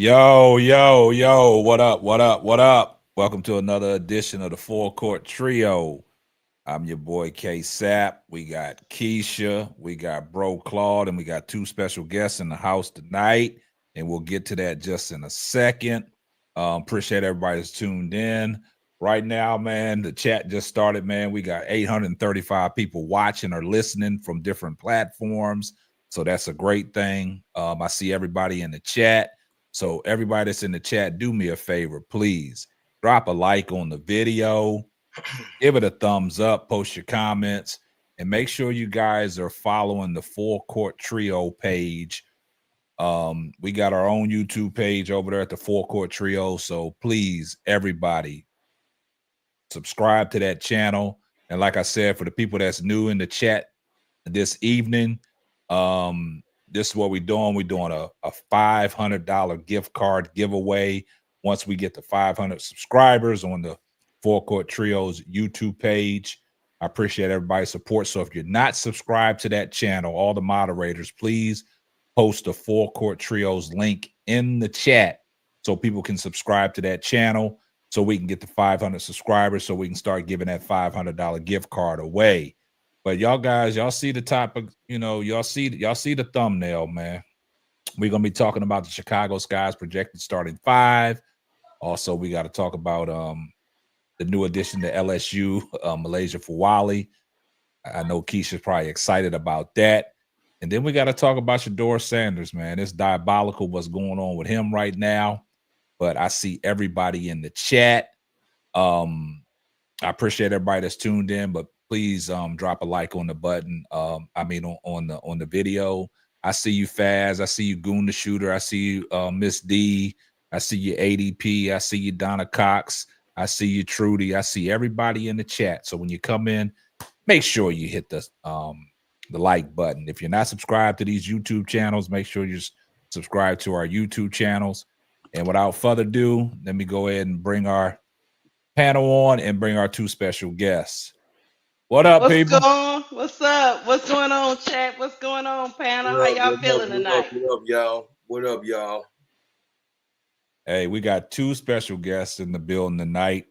Yo, what up, what up? Welcome to another edition of the Full Court Trio. I'm your boy K-Sap. We got Keisha, we got Bro Claude, and we got two special guests in the house tonight, and we'll get to that just in a second. Appreciate everybody that's tuned in. Right now, man, the chat just started, man. We got 835 people watching or listening from different platforms, so that's a great thing. I see everybody in the chat. So everybody that's in the chat, do me a favor, please. Drop a like on the video. Give it a thumbs up. Post your comments. And make sure you guys are following the Full Court Trio page. We got our own YouTube page over there at the Full Court Trio. So please, everybody, subscribe to that channel. And like I said, for the people that's new in the chat this evening, this is what we're doing. We're doing a $500 gift card giveaway once we get to 500 subscribers on the Full Court Trio's YouTube page. I appreciate everybody's support. So if you're not subscribed to that channel, all the moderators, please post the Full Court Trio's link in the chat so people can subscribe to that channel so we can get to 500 subscribers so we can start giving that $500 gift card away. But y'all guys, y'all see the topic, y'all see the thumbnail, man. We're going to be talking about the Chicago Sky's projected starting five. Also, we got to talk about the new addition to LSU, MiLaysia Fulwiley. I know Keisha's probably excited about that. And then we got to talk about Shedeur Sanders, man. It's diabolical what's going on with him right now. But I see everybody in the chat. I appreciate everybody that's tuned in, but please drop a like on the button. On the video. I see you, Faz. I see you, Goon the Shooter. I see you, Miss D. I see you, ADP. I see you, Donna Cox. I see you, Trudy. I see everybody in the chat. So when you come in, make sure you hit the like button. If you're not subscribed to these YouTube channels, make sure you subscribe to our YouTube channels. And without further ado, let me go ahead and bring our panel on and bring our two special guests. What up, people? What's up? What's going on, chat? What's going on, panel? How y'all feeling tonight? What up, y'all? What up, y'all? Hey, we got two special guests in the building tonight.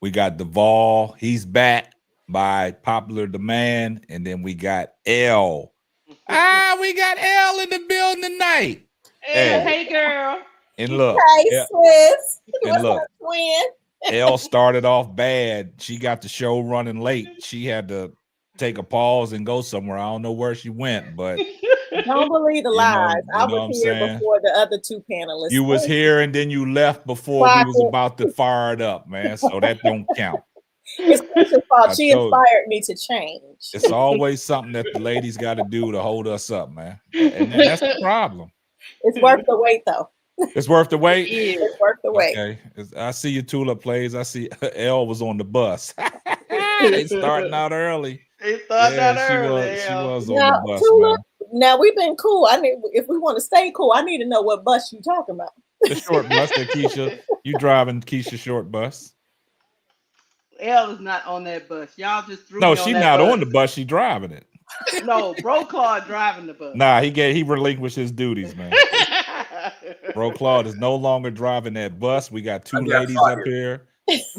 We got Duvall. He's back by popular demand. And then we got L. We got L in the building tonight. Hey girl. And look. Hey, sis. And look. Twin? Elle started off bad. She got the show running late. She had to take a pause and go somewhere. I don't know where she went, but don't believe the lies. I was here before the other two panelists. You was here and then you left before we was about to fire it up, man. So that don't count. It's Chris's fault. She inspired me to change. It's always something that the ladies got to do to hold us up, man. And that's the problem. It's worth the wait, though. It's worth the wait. It's worth the wait. Okay. I see you Tulip plays. I see Elle was on the bus. They starting out early. She was on the bus. Tulip, now we've been cool. If we want to stay cool, I need to know what bus you talking about. The short bus that Keisha. You driving Keisha's short bus. Elle is not on that bus. Y'all just threw No, me she's on not bus. on the bus. She driving it. No, Bro Claude driving the bus. Nah, he relinquished his duties, man. Bro Claude is no longer driving that bus. We got two ladies up here,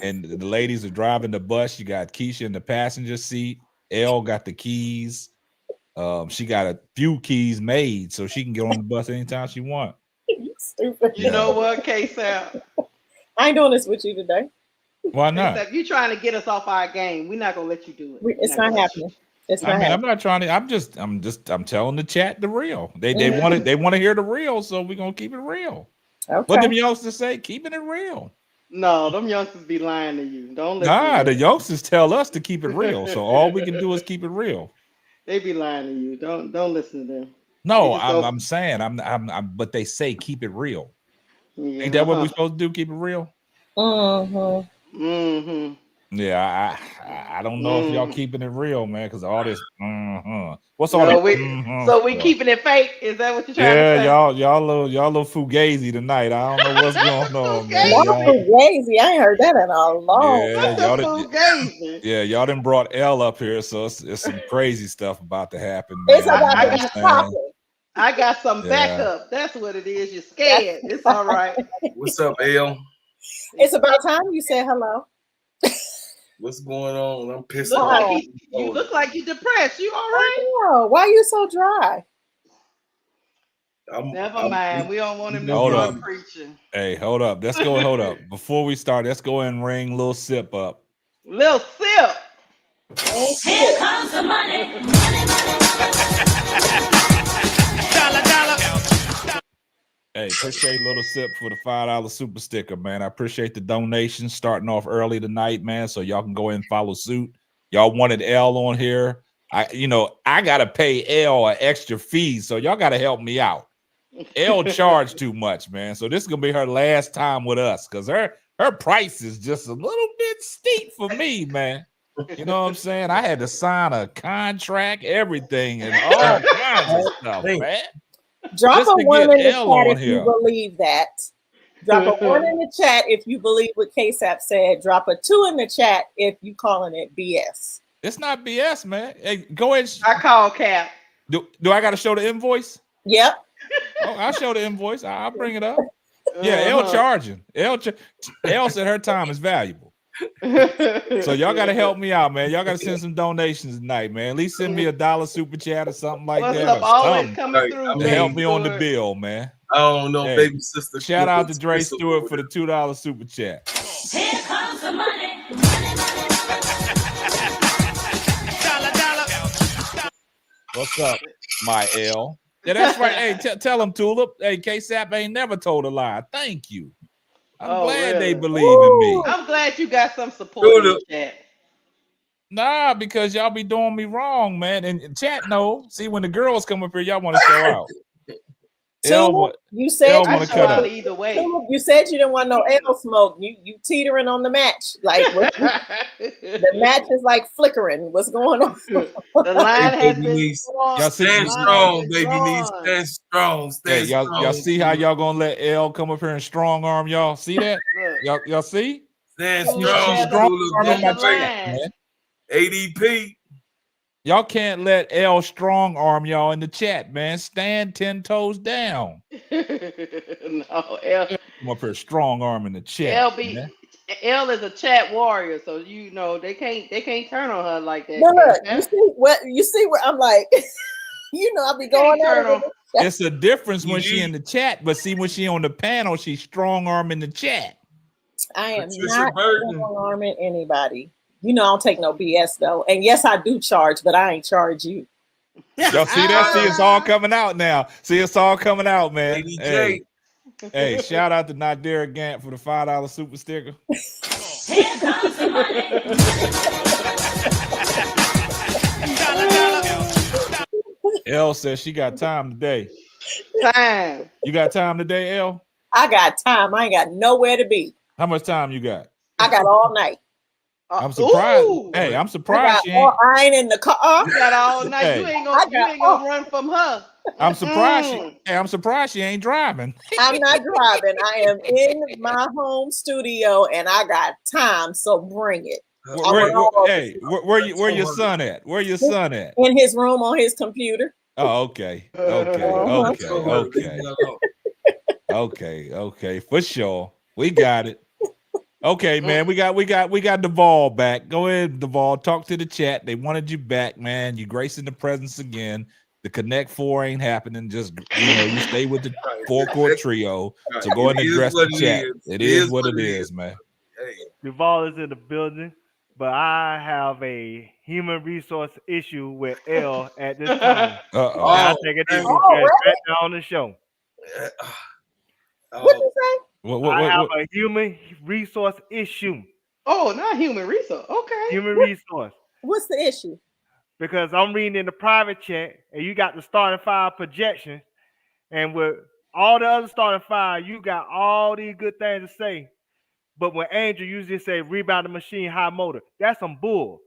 and the ladies are driving the bus. You got Keisha in the passenger seat. Elle got the keys. She got a few keys made, so she can get on the bus anytime she wants. You stupid. You know what, K-Sap? I ain't doing this with you today. Why not? If you're trying to get us off our game, we're not gonna let you do it. It's not happening. I'm not trying to. I'm telling the chat the real. They want to hear the real, so we're gonna keep it real. Okay. What them youngsters say? Keeping it real. No, them youngsters be lying to you. Don't listen. Nah, the youngsters tell us to keep it real. So all we can do is keep it real. They be lying to you. Don't listen to them. No, I'm saying but they say keep it real. Yeah. Ain't that what we're supposed to do? Keep it real. Mm-hmm. Mm-hmm. Yeah, I don't know if y'all keeping it real, man, because all this. What's all that? So we keeping it fake? Is that what you're trying to say? Yeah, y'all little fugazi tonight. I don't know what's going on, man. Fugazi, I ain't heard that in a long. Yeah, y'all done brought Elle up here, so it's some crazy stuff about to happen. Man. It's about to be popping. I got some Yeah. backup. That's what it is. You're scared. It's all right. What's up, L? It's about time you said hello. What's going on? I'm pissed Look off. like you look like you're depressed. You all right? Oh, why you so dry? Never mind. We don't want him to Hold start up. preaching. Hey, hold up. Let's go. Hold up. Before we start, let's go ahead and ring a little sip up. Little sip. Here comes the money. Hey, appreciate Little Sip for the $5 super sticker, man. I appreciate the donations starting off early tonight, man. So y'all can go ahead and follow suit. Y'all wanted L on here. I gotta pay L an extra fee, so y'all gotta help me out. L charged too much, man. So this is gonna be her last time with us because her price is just a little bit steep for me, man. You know what I'm saying? I had to sign a contract, everything, and all kinds of stuff, man. Drop Just a to 1 get in the L chat on if here. you believe that. Drop a 1 in the chat if you believe what KSAP said. Drop a 2 in the chat if you calling it BS. It's not BS, man. Hey, go ahead. I call Cap. Do I got to show the invoice? Yep. Oh, I'll show the invoice. I'll bring it up. Yeah, L charging. L said her time is valuable. So y'all got to help me out, man. Y'all got to send some donations tonight, man. At least send me $1 super chat or something like What's that. up? or Always something coming through. to help me on the Good. bill, man. I don't know, Hey, baby sister. Shout out to Dre Stewart for the $2 super chat. Here comes the money. What's up, my L? Yeah, that's right. Hey, tell him, Tulip. Hey, KSAP ain't never told a lie. Thank you. I'm glad they really? believe in me. I'm glad you got some support in the chat. Nah, because y'all be doing me wrong, man. And chat no. See, when the girls come up here, y'all want to show out. Tulip, you said want to cut up. Either way. Tulip, you said you didn't want no L smoke. You teetering on the match. Like the match is like flickering. What's going on? The line has been Y'all stand strong, baby. Needs stand strong. Hey, Stand y'all strong. see how y'all gonna let L come up here and strong arm y'all? See that? y'all see? Stand She's strong. strong arming my chat, man. ADP. Y'all can't let L strong arm y'all in the chat, man. Stand 10 toes down. No, L. Come up here, strong arm in the chat. L is a chat warrior, so you know they can't turn on her like that. Look, you see where I'm like, I'll be going at it. It's a difference when she in the chat, but see when she on the panel, she's strong arm in the chat. I am not strong arming anybody. I don't take no BS though. And yes, I do charge, but I ain't charge you. Y'all see that? See, it's all coming out now. See, it's all coming out, man. Hey, shout out to Nadir Gant for the $5 super sticker. Here comes the money. L says she got time today. Time. You got time today, L? I got time. I ain't got nowhere to be. How much time you got? I got all night. I'm surprised. Hey, I'm surprised she ain't. I ain't in the car. You got all night. Hey. You ain't gonna run from her. I'm surprised. I'm surprised she ain't driving. I'm not driving. I am in my home studio and I got time. So bring it. Where your son at? Where your son at? In his room on his computer. Oh, okay. Okay. For sure. We got it. Okay, man. We got Duvall back. Go ahead, Duvall. Talk to the chat. They wanted you back, man. You gracing the presence again. The Connect 4 ain't happening. Just you stay with the 4-court trio. So go ahead and address the chat. It is what it is, man. Duvall is in the building, but I have a human resource issue with L at this time. I think it needs to be right now on the show. What you say? I have a human resource issue. Oh, not human resource. Okay. Human resource. What's the issue? Because I'm reading in the private chat, and you got the starting five projection, and with all the other starting five, you got all these good things to say. But when Angel usually say rebounding machine, high motor, that's some bull.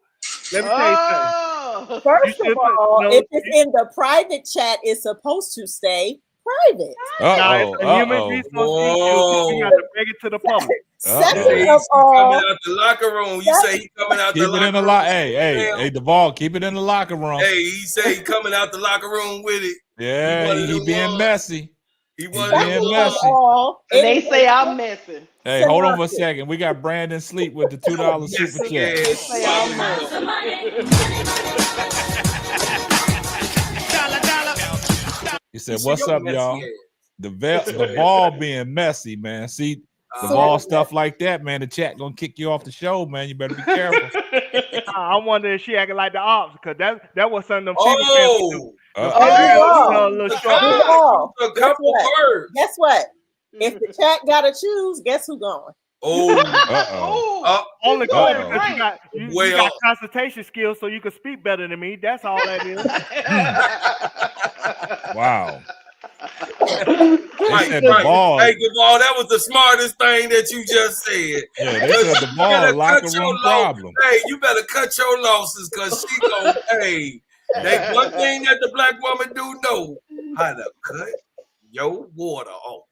Let me tell you something. First of all, if it's in the private chat, it's supposed to stay private. Now it's a human resource issue. You got to bring it to the public. Second He of coming all, out the locker room. You say he coming out the Keep it locker in the room. locker. Hey, Duvall, keep it in the locker room. Hey, he say he coming out the locker room with it. Yeah, he being messy. He being second of messy. all, And it they is say a I'm messy. Hey, hold on for a synopsis. second. We got Brandon Sleep with the $2 super Messy chat. ass. Say I'm Here comes the messy. money. He said, Keisha, "What's your up, messy y'all? ass. The ball being messy, man. See, the ball stuff like that, man. The chat gonna kick you off the show, man. You better be careful." I wonder if she acting like the ops, because that was something them Fever fans would do. Uh-oh. A little short. Duvall, A guess couple what? words. Guess what? If the chat gotta choose, guess who going? Oh, Oh, Only she's going going because right. you got consultation skills, so you can speak better than me. That's all that is. Wow. right, said right. Duvall. Hey, Duvall, that was the smartest thing that you just said. Yeah, they said the ball locker room problem. Hey, you better cut your losses because she gonna hey. They one thing that the black woman do know how to cut your water off.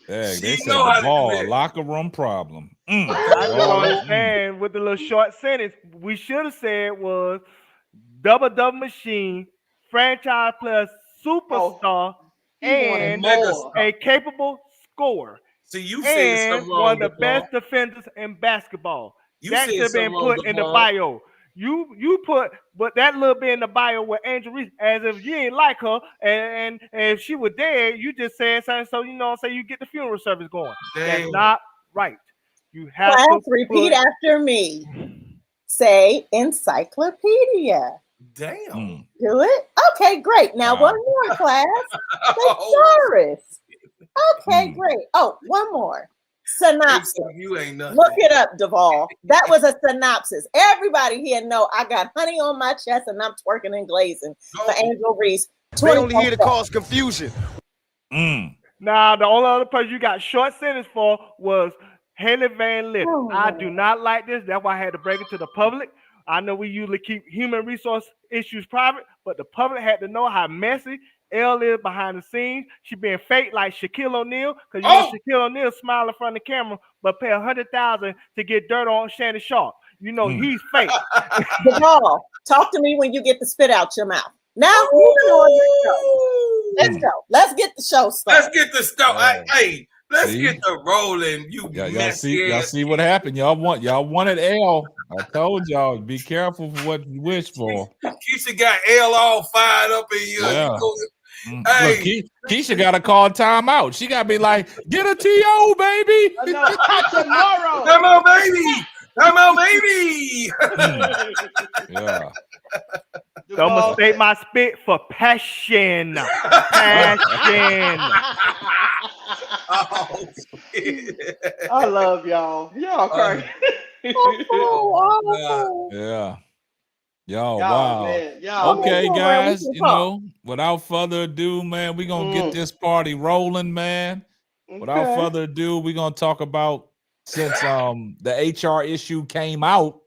Hey, they She said know how the to do ball that. locker room problem. I just don't understand with the little short sentence. We should have said was double machine, franchise player, superstar, and a capable scorer. See, you said something wrong, one of the Duvall. best defenders in basketball. You That said should have been something wrong, put in the Duvall. bio. You put but that little bit in the bio with Angel Reese, as if you ain't like her, and if she was dead, you just said something, so you know, say you get the funeral service going. That's not right. You have Class, to repeat after me. Say encyclopedia. Damn. Do it? Okay, great. Now one more, class. Thesaurus. Okay, great. Oh, one more. Synopsis. You ain't nothing. Look it up, Duvall. That was a synopsis. Everybody here know I got honey on my chest and I'm twerking and glazing for Angel Reese. They only here to cause confusion. Now, the only other person you got short sentence for was Haley Van Lith. I do not like this. That's why I had to break it to the public. I know we usually keep human resource issues private, but the public had to know how messy Elle is behind the scenes. She being fake like Shaquille O'Neal, because you know Shaquille O'Neal smile in front of the camera, but pay $100,000 to get dirt on Shannon Sharp. You know he's fake. Duvall, talk to me when you get the spit out your mouth. Now, moving on. Let's go. Let's get the show started. Let's get the stuff. Hey, let's get the rolling. Y'all see what happened. Y'all wanted L. I told y'all, be careful for what you wish for. Keisha got L all fired up in here. Yeah. Hey, look, Keisha got to call timeout. She got to be like, get a TO, baby. Tomorrow. Come on, baby. Come on, baby. Yeah. Don't mistake my spit for passion. Passion. Oh, shit. I love y'all. Y'all crazy. Yeah. Y'all, Y'all, wow. man, y'all, okay, man. guys, you know, without further ado, man, we're going to get this party rolling, man. Without further ado, we're going to talk about, since the HR issue came out,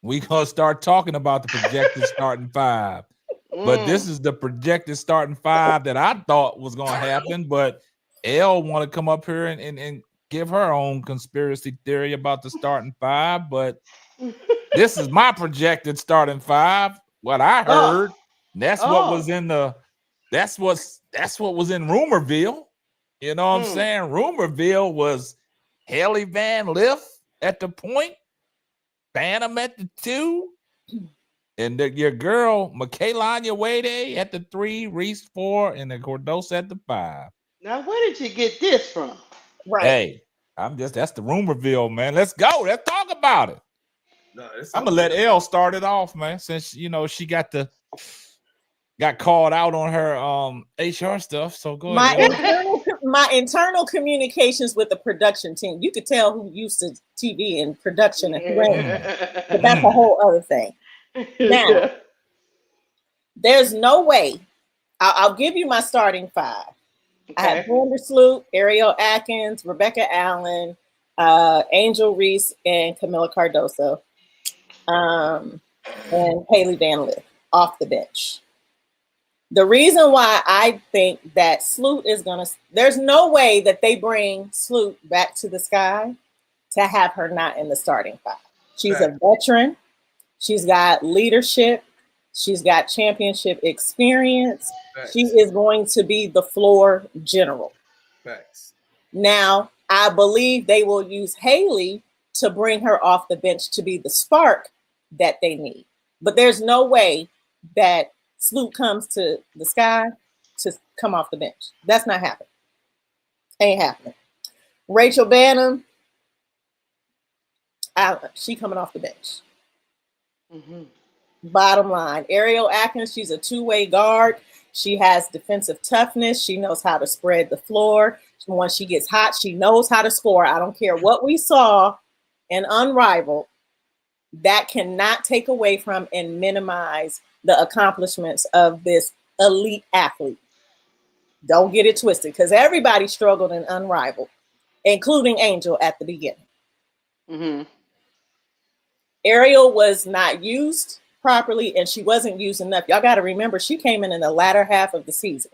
we're going to start talking about the projected starting five. But this is the projected starting five that I thought was going to happen, but Elle want to come up here and give her own conspiracy theory about the starting five, but this is my projected starting five. What I heard, that's what was in that's what was in Rumorville. You know what I'm saying? Rumorville was Haley Van Lith at the point, Phantom at the 2, and your girl Michaela Wade at the 3, Reese 4, and then Cordosa at the 5. Now, where did you get this from? Right. Hey, that's the Rumorville, man. Let's go. Let's talk about it. No, I'm gonna let Elle start it off, man, since you know she got called out on her HR stuff. So go ahead. My internal communications with the production team. You could tell who used to TV and production and who ain't. But that's a whole other thing. Now, there's no way. I'll give you my starting five. I have Brenda Sloop, Ariel Atkins, Rebecca Allen, Angel Reese, and Camila Cardoso. And Haley Van Lith off the bench. The reason why I think that Sloot is there's no way that they bring Sloot back to the Sky to have her not in the starting five. She's a veteran. She's got leadership. She's got championship experience. Facts. She is going to be the floor general. Facts. Now, I believe they will use Haley to bring her off the bench to be the spark that they need. But there's no way that Sloot comes to the Sky to come off the bench. That's not happening. Ain't happening. Rachel Bannum, she coming off the bench. Mm-hmm. Bottom line, Ariel Atkins, she's a two-way guard. She has defensive toughness. She knows how to spread the floor. When she gets hot, she knows how to score. I don't care what we saw in Unrivaled. That cannot take away from and minimize the accomplishments of this elite athlete. Don't get it twisted, because everybody struggled in Unrivaled, including Angel at the beginning. Mm-hmm. Ariel was not used properly, and she wasn't used enough. Y'all got to remember, she came in the latter half of the season.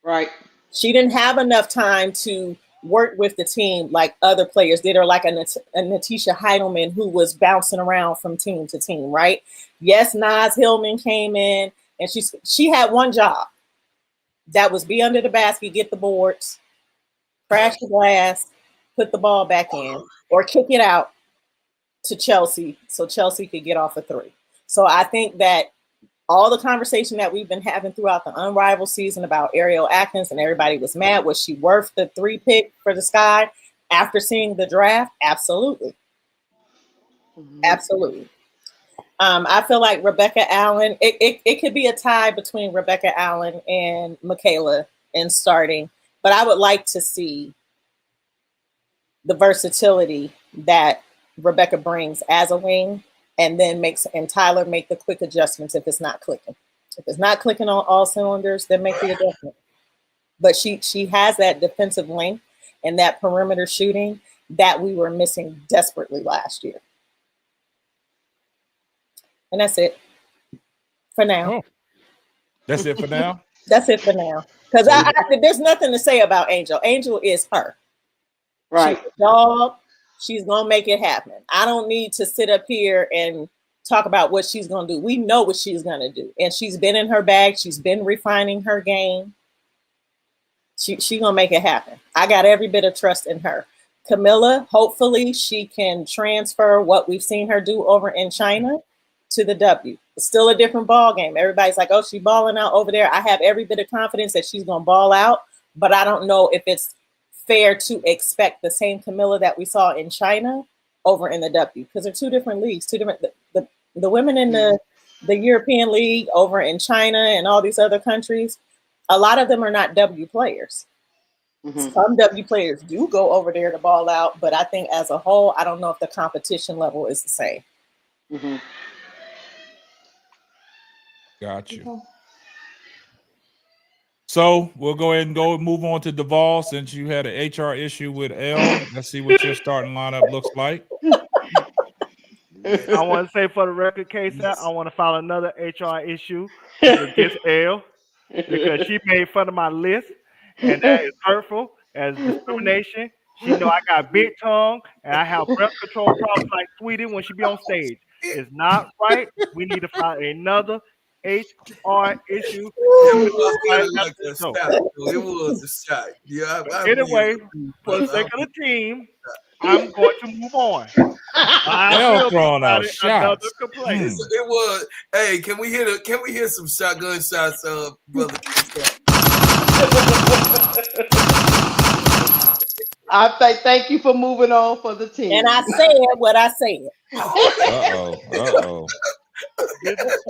Right. She didn't have enough time to work with the team like other players did, or like a Natisha Heidelman who was bouncing around from team to team, right? Yes, Naz Hillman came in, and she had one job. That was be under the basket, get the boards, crash the glass, put the ball back in, or kick it out to Chelsea so Chelsea could get off a three. So I think that all the conversation that we've been having throughout the Unrivaled season about Ariel Atkins, and everybody was mad, was she worth the 3 pick for the Sky after seeing the draft? Absolutely. Mm-hmm. Absolutely. I feel like Rebecca Allen, it could be a tie between Rebecca Allen and Michaela in starting, but I would like to see the versatility that Rebecca brings as a wing, and then Tyler make the quick adjustments if it's not clicking. If it's not clicking on all cylinders, then make the adjustment. But she has that defensive length and that perimeter shooting that we were missing desperately last year. And that's it for now. Oh, that's it for now? That's it for now. Because there's nothing to say about Angel. Angel is her. Right. She's a dog. She's going to make it happen. I don't need to sit up here and talk about what she's going to do. We know what she's going to do. And she's been in her bag. She's been refining her game. She's going to make it happen. I got every bit of trust in her. Camilla, hopefully she can transfer what we've seen her do over in China to the W. It's still a different ball game. Everybody's like, oh, she's balling out over there. I have every bit of confidence that she's going to ball out, but I don't know if it's fair to expect the same Camilla that we saw in China over in the W, because they're two different leagues, the women in the European League over in China and all these other countries, a lot of them are not W players. Mm-hmm. Some W players do go over there to ball out, but I think as a whole, I don't know if the competition level is the same. Mm-hmm. Got you. So we'll go ahead and move on to Duvall, since you had an HR issue with L. Let's see what your starting lineup looks like. I want to say for the record, KSAP, I want to file another HR issue against L, because she made fun of my list, and that is hurtful as discrimination. She know I got big tongue and I have breath control problems like Sweetie when she be on stage. It's not right. We need to file another HR issue. It was a shot. Yeah. Anyway, for the sake of the team, I'm going to move on. L throwing out shots. It was. Hey, can we hear some shotgun shots, brother? I thank you for moving on for the team. And I said what I said. Uh-oh.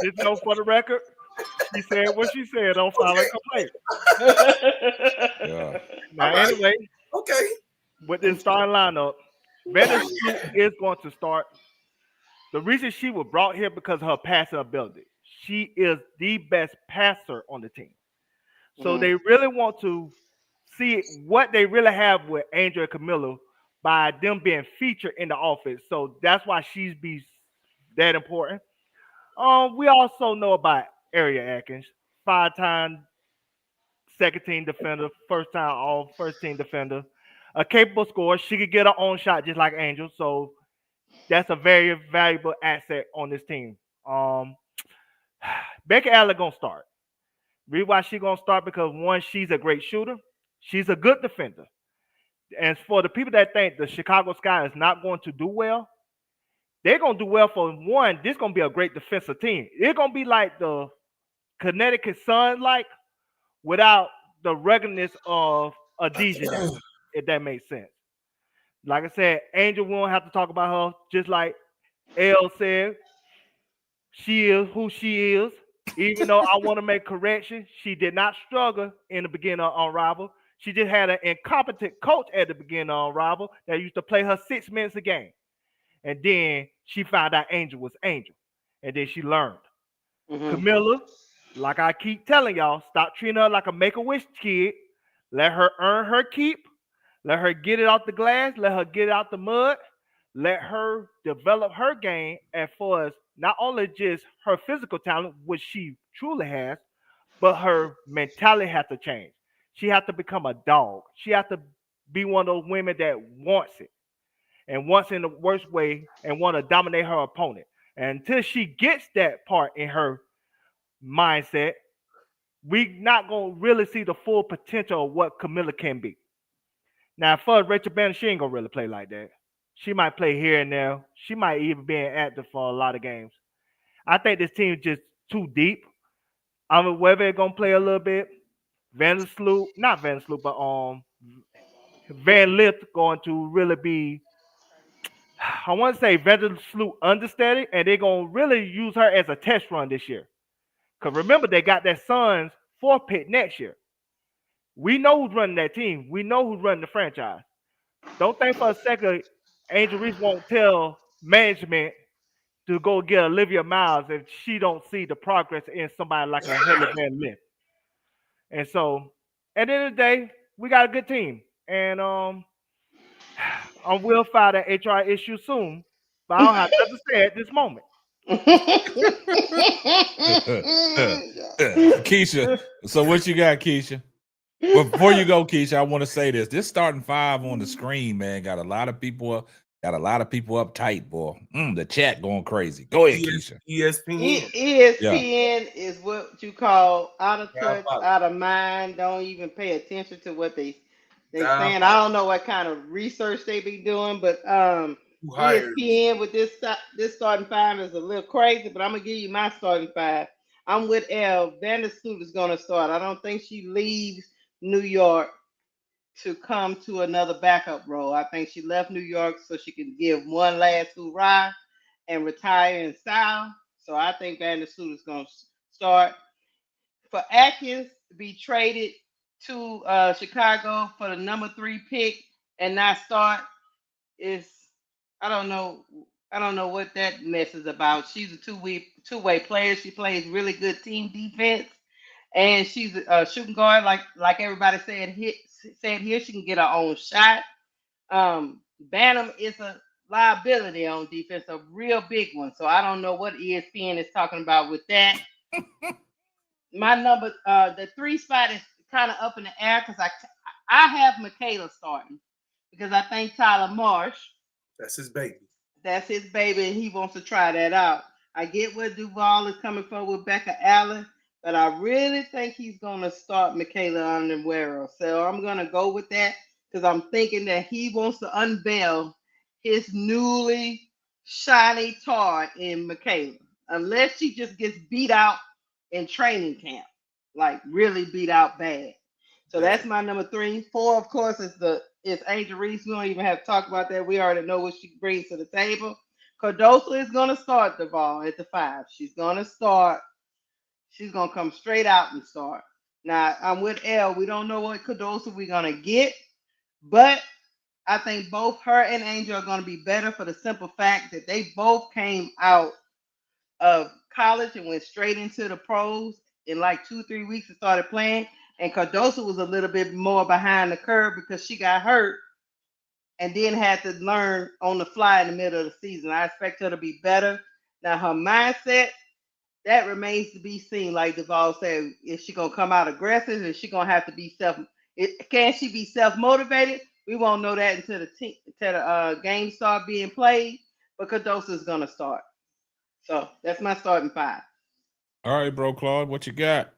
Just know for the record, she said what she said. Don't file a complaint. Yeah. Now, anyway, okay. With this starting lineup, Vanessa is going to start. The reason she was brought here because of her passing ability. She is the best passer on the team. So they really want to see what they really have with Angel and Camilla by them being featured in the offense. So that's why she's be that important. We also know about Ariel Atkins, 5-time second team defender, first time all first team defender, a capable scorer. She could get her own shot just like Angel. So that's a very valuable asset on this team. Becky Allen gonna start. Reason why she gonna start because one, she's a great shooter. She's a good defender. And for the people that think the Chicago Sky is not going to do well, they're gonna do well for one. This gonna be a great defensive team. It's gonna be like the Connecticut Sun, like without the ruggedness of a DJ, if that makes sense. Like I said, Angel won't have to talk about her. Just like L said, she is who she is. Even though I want to make correction, she did not struggle in the beginning of Unrivaled. She just had an incompetent coach at the beginning of Unrivaled that used to play her 6 minutes a game. And then she found out Angel was Angel. And then she learned. Camilla, like I keep telling y'all, stop treating her like a Make-A-Wish kid. Let her earn her keep. Let her get it out the glass. Let her get it out the mud. Let her develop her game as far as not only just her physical talent, which she truly has, but her mentality has to change. She has to become a dog. She has to be one of those women that wants it and wants in the worst way and want to dominate her opponent. And until she gets that part in her mindset, we not going to really see the full potential of what Camilla can be. Now, for Rachel Banner, she ain't going to really play like that. She might play here and there. She might even be active for a lot of games. I think this team is just too deep. I mean, whether it's going to play a little bit, Van Lith going to really be, I want to say Van Sloot understudy, and they're going to really use her as a test run this year. Because remember, they got that Suns 4th pick next year. We know who's running that team. We know who's running the franchise. Don't think for a second Angel Reese won't tell management to go get Olivia Miles if she don't see the progress in somebody like a Haley Van Lith. And so, at the end of the day, we got a good team. And I will file that HR issue soon, but I don't have nothing to say at this moment. Keisha, so what you got, Keisha? Well, before you go, Keisha, I want to say this. This starting five on the screen, man, got a lot of people uptight, boy. The chat going crazy. Go ahead, Keisha. ESPN. ESPN is what you call out of touch, out of mind. Don't even pay attention to what they saying. I don't know what kind of research they be doing, but ESPN with this starting five is a little crazy. But I'm gonna give you my starting five. I'm with L. Vandersloot is gonna start. I don't think she leaves New York to come to another backup role. I think she left New York so she can give one last hoorah and retire in style. So I think Vandersloot is going to start. For Atkins to be traded to Chicago for the number 3 pick and not start is, I don't know what that mess is about. She's a two-way player. She plays really good team defense. And she's a shooting guard, like everybody said here. She can get her own shot. Bantam is a liability on defense, a real big one. So I don't know what ESPN is talking about with that. My number, the 3 spot is kind of up in the air because I have Michaela starting because I think Tyler Marsh. That's his baby. That's his baby, and he wants to try that out. I get where Duval is coming from with Becca Allen. But I really think he's going to start Michaela Onwero. So I'm going to go with that because I'm thinking that he wants to unveil his newly shiny toy in Michaela. Unless she just gets beat out in training camp. Like really beat out bad. So that's my number 3. 4, of course, is Angel Reese. We don't even have to talk about that. We already know what she brings to the table. Cardoso is going to start Duval at the 5. She's going to start. She's going to come straight out and start. Now, I'm with L. We don't know what Cardoso we're going to get, but I think both her and Angel are going to be better for the simple fact that they both came out of college and went straight into the pros in like 2-3 weeks and started playing. And Cardoso was a little bit more behind the curve because she got hurt and then had to learn on the fly in the middle of the season. I expect her to be better. Now, her mindset, that remains to be seen. Like Duvall said, is she gonna come out aggressive? Is she gonna have to be can she be self motivated? We won't know that until the game start being played. But Cardoso's gonna start. So that's my starting five. All right, bro, Claude, what you got?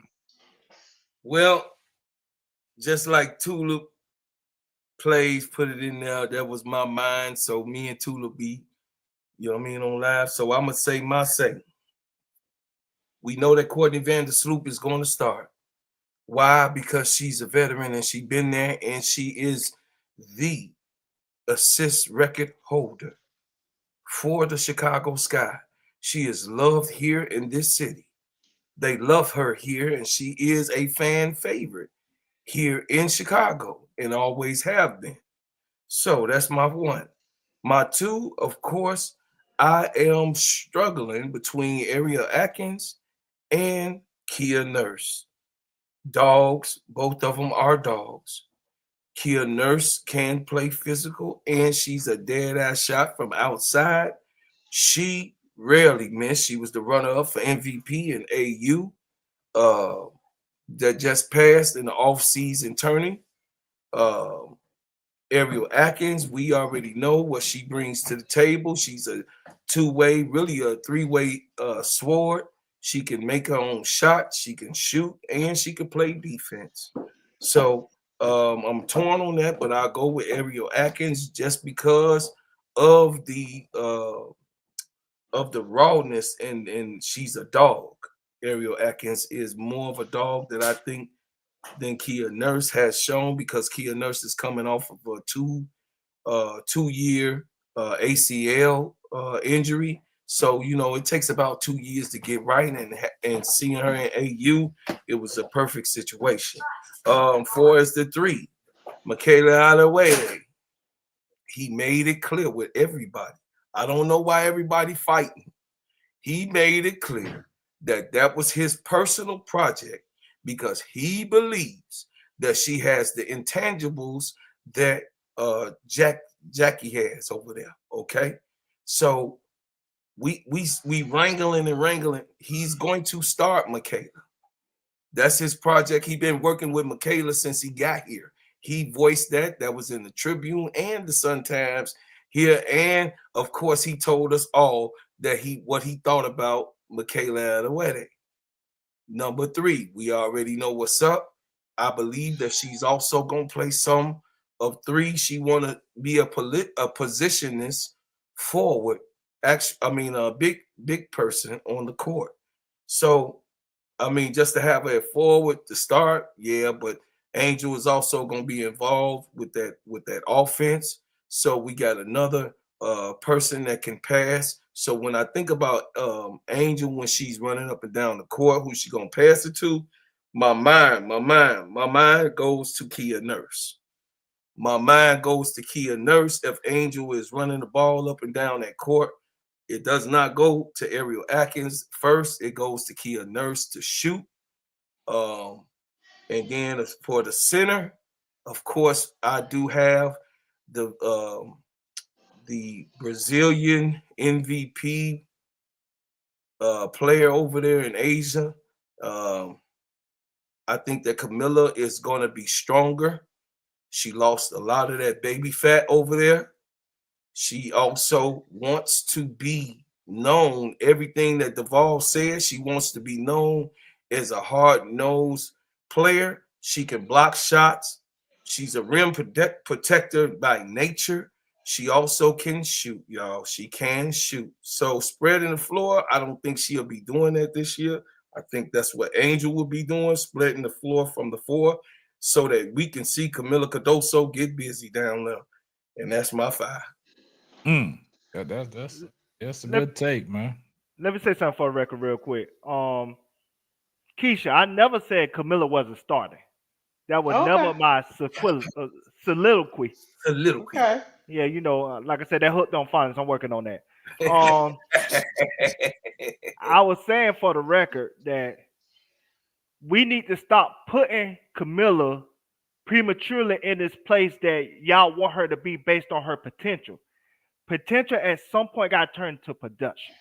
Well, just like Tulip plays, put it in there. That was my mind. So me and Tulip be, you know what I mean, on live. So I'm gonna say my second. We know that Courtney Vandersloot is going to start. Why? Because she's a veteran and she's been there, and she is the assist record holder for the Chicago Sky. She is loved here in this city. They love her here, and she is a fan favorite here in Chicago and always have been. So that's my one. My two, of course, I am struggling between Ariel Atkins and Kia Nurse. Dogs, both of them are dogs. Kia Nurse can play physical, and she's a dead-ass shot from outside. She rarely missed. She was the runner-up for MVP in AU that just passed in the off-season tourney. Ariel Atkins, we already know what she brings to the table. She's a two-way, really a three-way sword. She can make her own shot, she can shoot, and she can play defense. So I'm torn on that, but I'll go with Ariel Atkins just because of the rawness, and she's a dog. Ariel Atkins is more of a dog that I think than Kia Nurse has shown, because Kia Nurse is coming off of a two-year ACL injury. So, you know, it takes about 2 years to get right, and seeing her in AU, it was a perfect situation. For as the three, Michaela Alaway, he made it clear with everybody. I don't know why everybody fighting. He made it clear that that was his personal project, because he believes that she has the intangibles that Jackie has over there. Okay, so we wrangling and wrangling. He's going to start Michaela. That's his project. He's been working with Michaela since he got here. He voiced that. That was in the Tribune and the Sun Times here, and of course, he told us all that what he thought about Michaela at a wedding. Number three, we already know what's up. I believe that she's also gonna play some of three. She wanna be a positionist forward. Actually, I mean a big person on the court. So I mean, just to have a forward to start, yeah, but Angel is also going to be involved with that offense. So we got another person that can pass. So when I think about Angel when she's running up and down the court, who she going to pass it to, my mind goes to Kia Nurse. My mind goes to Kia Nurse. If Angel is running the ball up and down that court, it does not go to Ariel Atkins first. It goes to Kia Nurse to shoot. And then for the center, of course, I do have the Brazilian MVP player over there in Asia. I think that Camilla is going to be stronger. She lost a lot of that baby fat over there. She also wants to be known, everything that Duvall says, she wants to be known as a hard-nosed player. She can block shots. She's a rim protector by nature. She also can shoot, y'all. She can shoot. So spreading the floor, I don't think she'll be doing that this year. I think that's what Angel will be doing, splitting the floor from the four, so that we can see Camila Cardoso get busy down there. And that's my five. That's a good take, man. Let me say something for the record real quick. Keisha, I never said Camilla wasn't starting. That was never my soliloquy. Okay. Yeah, you know, like I said, that hook don't find us. I'm working on that. I was saying for the record that we need to stop putting Camilla prematurely in this place that y'all want her to be based on her potential. Potential at some point got turned to production.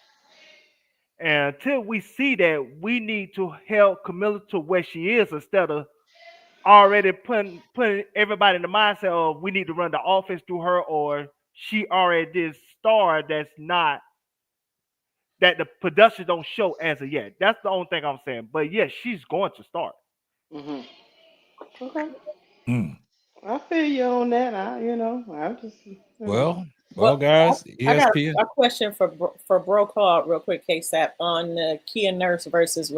And until we see that, we need to help Camilla to where she is instead of already putting everybody in the mindset of we need to run the offense through her, or she already this star that's not that the production don't show as of yet. That's the only thing I'm saying. But yes, she's going to start. Mm-hmm. Okay. Hmm. I feel you on that. I just, Well, Well, guys, I got ESPN. a question for Bro Claude real quick, KSAP, on Kia Nurse versus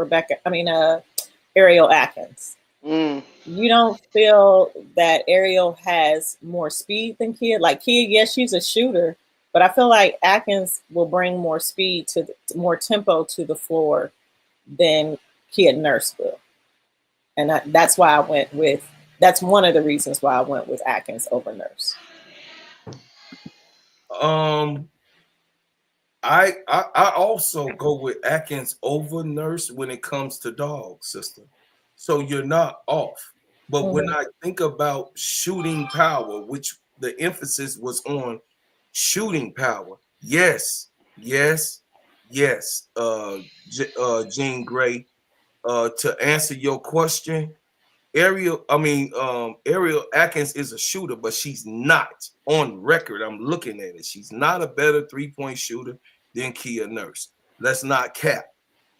Ariel Atkins. Mm. You don't feel that Ariel has more speed than Kia? Like Kia, yes, she's a shooter, but I feel like Atkins will bring more speed more tempo to the floor than Kia Nurse will, and that's why I went with. That's one of the reasons why I went with Atkins over Nurse. I also go with Atkins over Nurse when it comes to dog, sister. So you're not off. But when I think about shooting power, which the emphasis was on shooting power, yes, yes, yes. Jean Grey. To answer your question, Ariel Atkins is a shooter, but she's not on record. I'm looking at it. She's not a better 3-point shooter than Kia Nurse. Let's not cap.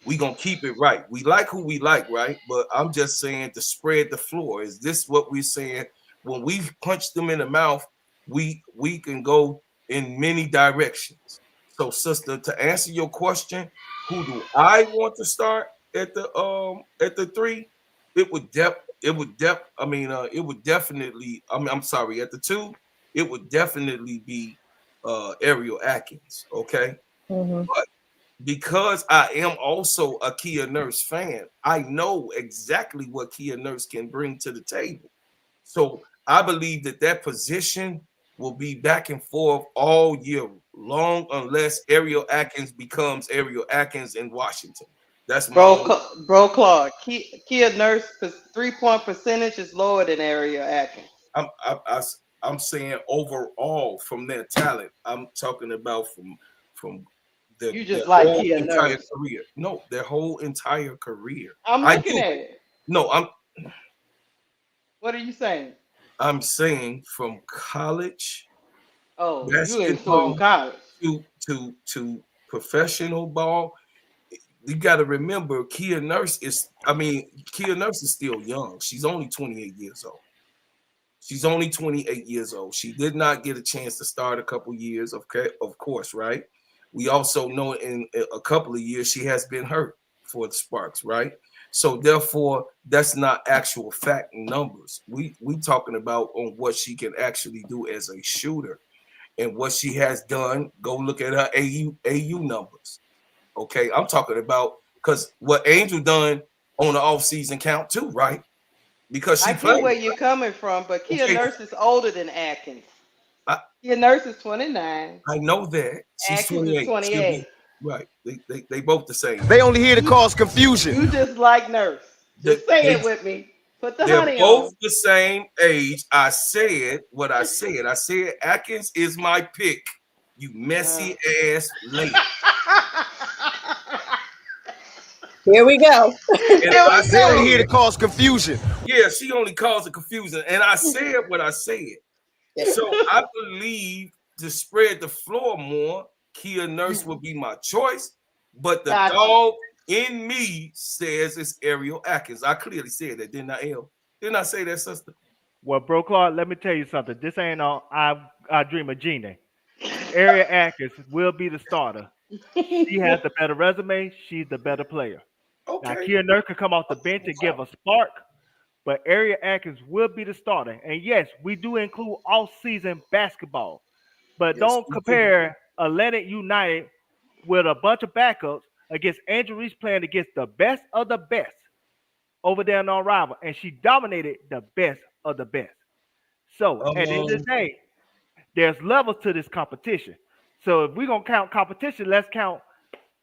We gonna keep it right. We like who we like, right? But I'm just saying to spread the floor. Is this what we're saying? When we punch them in the mouth, we can go in many directions. So, sister, to answer your question, who do I want to start at the 3? It would definitely. I'm sorry, at the 2, it would definitely be Ariel Atkins. Okay, Mm-hmm. but because I am also a Kia Nurse fan, I know exactly what Kia Nurse can bring to the table. So I believe that position will be back and forth all year long unless Ariel Atkins becomes Ariel Atkins in Washington. That's my Bro, own. bro, Clark. Kia Nurse 3-point percentage is lower than Ariel Atkins. I'm I, I, I'm saying overall from their talent. I'm talking about from You their just like whole Kia entire Nurse. career. No, their whole entire career. I'm I looking do. at it. No, What are you saying? I'm saying from college Oh, you including basketball college. to professional ball. You got to remember, Kia Nurse is still young. She's only 28 years old. She's only 28 years old. She did not get a chance to start a couple years, of course, right? We also know in a couple of years she has been hurt for the Sparks, right? So therefore, that's not actual fact numbers. We talking about on what she can actually do as a shooter and what she has done. Go look at her AU numbers. Okay, I'm talking about because what Angel done on the offseason count too, right? Because I she get played. where you're coming from, but Kia Okay, Nurse is older than Atkins. I, Kia Nurse is 29. I know that she's Atkins is 28. She'll be 28. right. They both the same. They only here to You cause confusion. you just like Nurse. Just say They it with me. Put the they're honey both on. the same age. I said what I said. I said Atkins is my pick. You Uh. messy ass lady. Here we go. And Here I we They only here go. to said, cause confusion. yeah, she only caused a confusion. And I said what I said. So I believe to spread the floor more, Kia Nurse You would be my choice. But the got you. dog in me says it's Ariel Atkins. I clearly said that, didn't I, El? Didn't I say that, sister? Well, bro, Clark, let me tell you something. This ain't on I Dream of Genie. Ariel Atkins will be the starter. She has the better resume. She's the better player. Now, Okay. Kia Nurse can come off the bench and give a spark, but Ariel Atkins will be the starter. And yes, we do include all-season basketball, but Yes, don't we do. compare Atlantic United with a bunch of backups against Angel Reese playing against the best of the best over there in our rival, and she dominated the best of the best. So at the end of the Um, day, there's levels to this competition. So if we're gonna count competition, let's count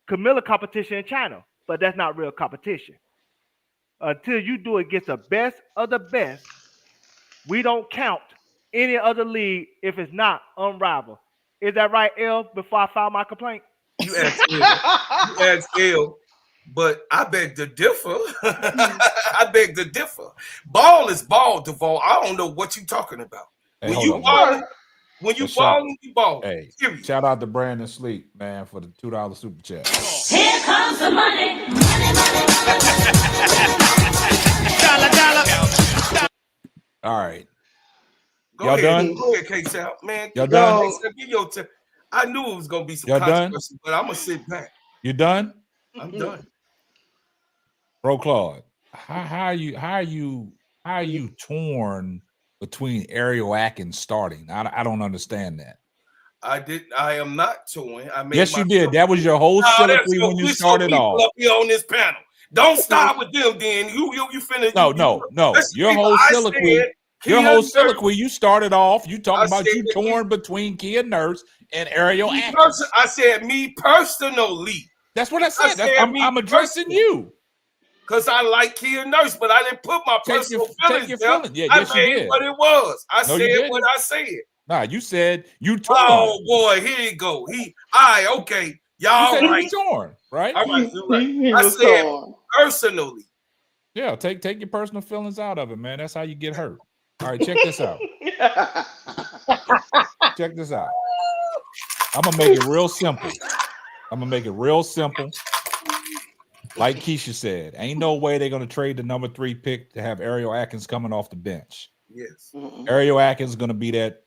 Camilla competition in China, but that's not real competition. Until you do it against the best of the best, we don't count any other league if it's not unrivaled. Is that right, L? Before I file my complaint. You asked L, but I beg to differ. I beg to differ. Ball is ball, Duval. I don't know what you're talking about. Hey, When hold you on. balling, when you But shout- balling, you balling. Hey, Period. shout out to Brandon Sleep, man, for the $2 super chat. Here comes the money. All right. Go Y'all ahead. done? Go ahead, K-Sal. Man, Y'all done? K-Sal, give your tip. I knew it was gonna be some Y'all done? controversy, but I'm gonna sit back. You done? I'm done. Bro Claude, how are you torn between Ariel Atkins starting? I don't understand that. I am not torn. I made Yes, you my did. That was your whole soliloquy when you started off. Up here on this panel. Don't start with them. Then you finna. No. Your whole soliloquy. Your whole soliloquy. You started off. You talking about you torn between Kia Nurse and Ariel Atkins. I said me personally. That's what I said. I'm addressing you. Because I like Kia Nurse, but I didn't put my personal feelings there. Yeah, I yes, you made did. what it was. I No, said what I said. Nah, you said you torn. Oh boy, here you go. Okay. Y'all you said right. You torn, right? All right, you're right. I said personally. Yeah, take your personal feelings out of it, man. That's how you get hurt. All right, check this out. Check this out. I'm gonna make it real simple. Like Keisha said, ain't no way they're gonna trade the number 3 pick to have Ariel Atkins coming off the bench. Yes. Ariel Atkins is gonna be that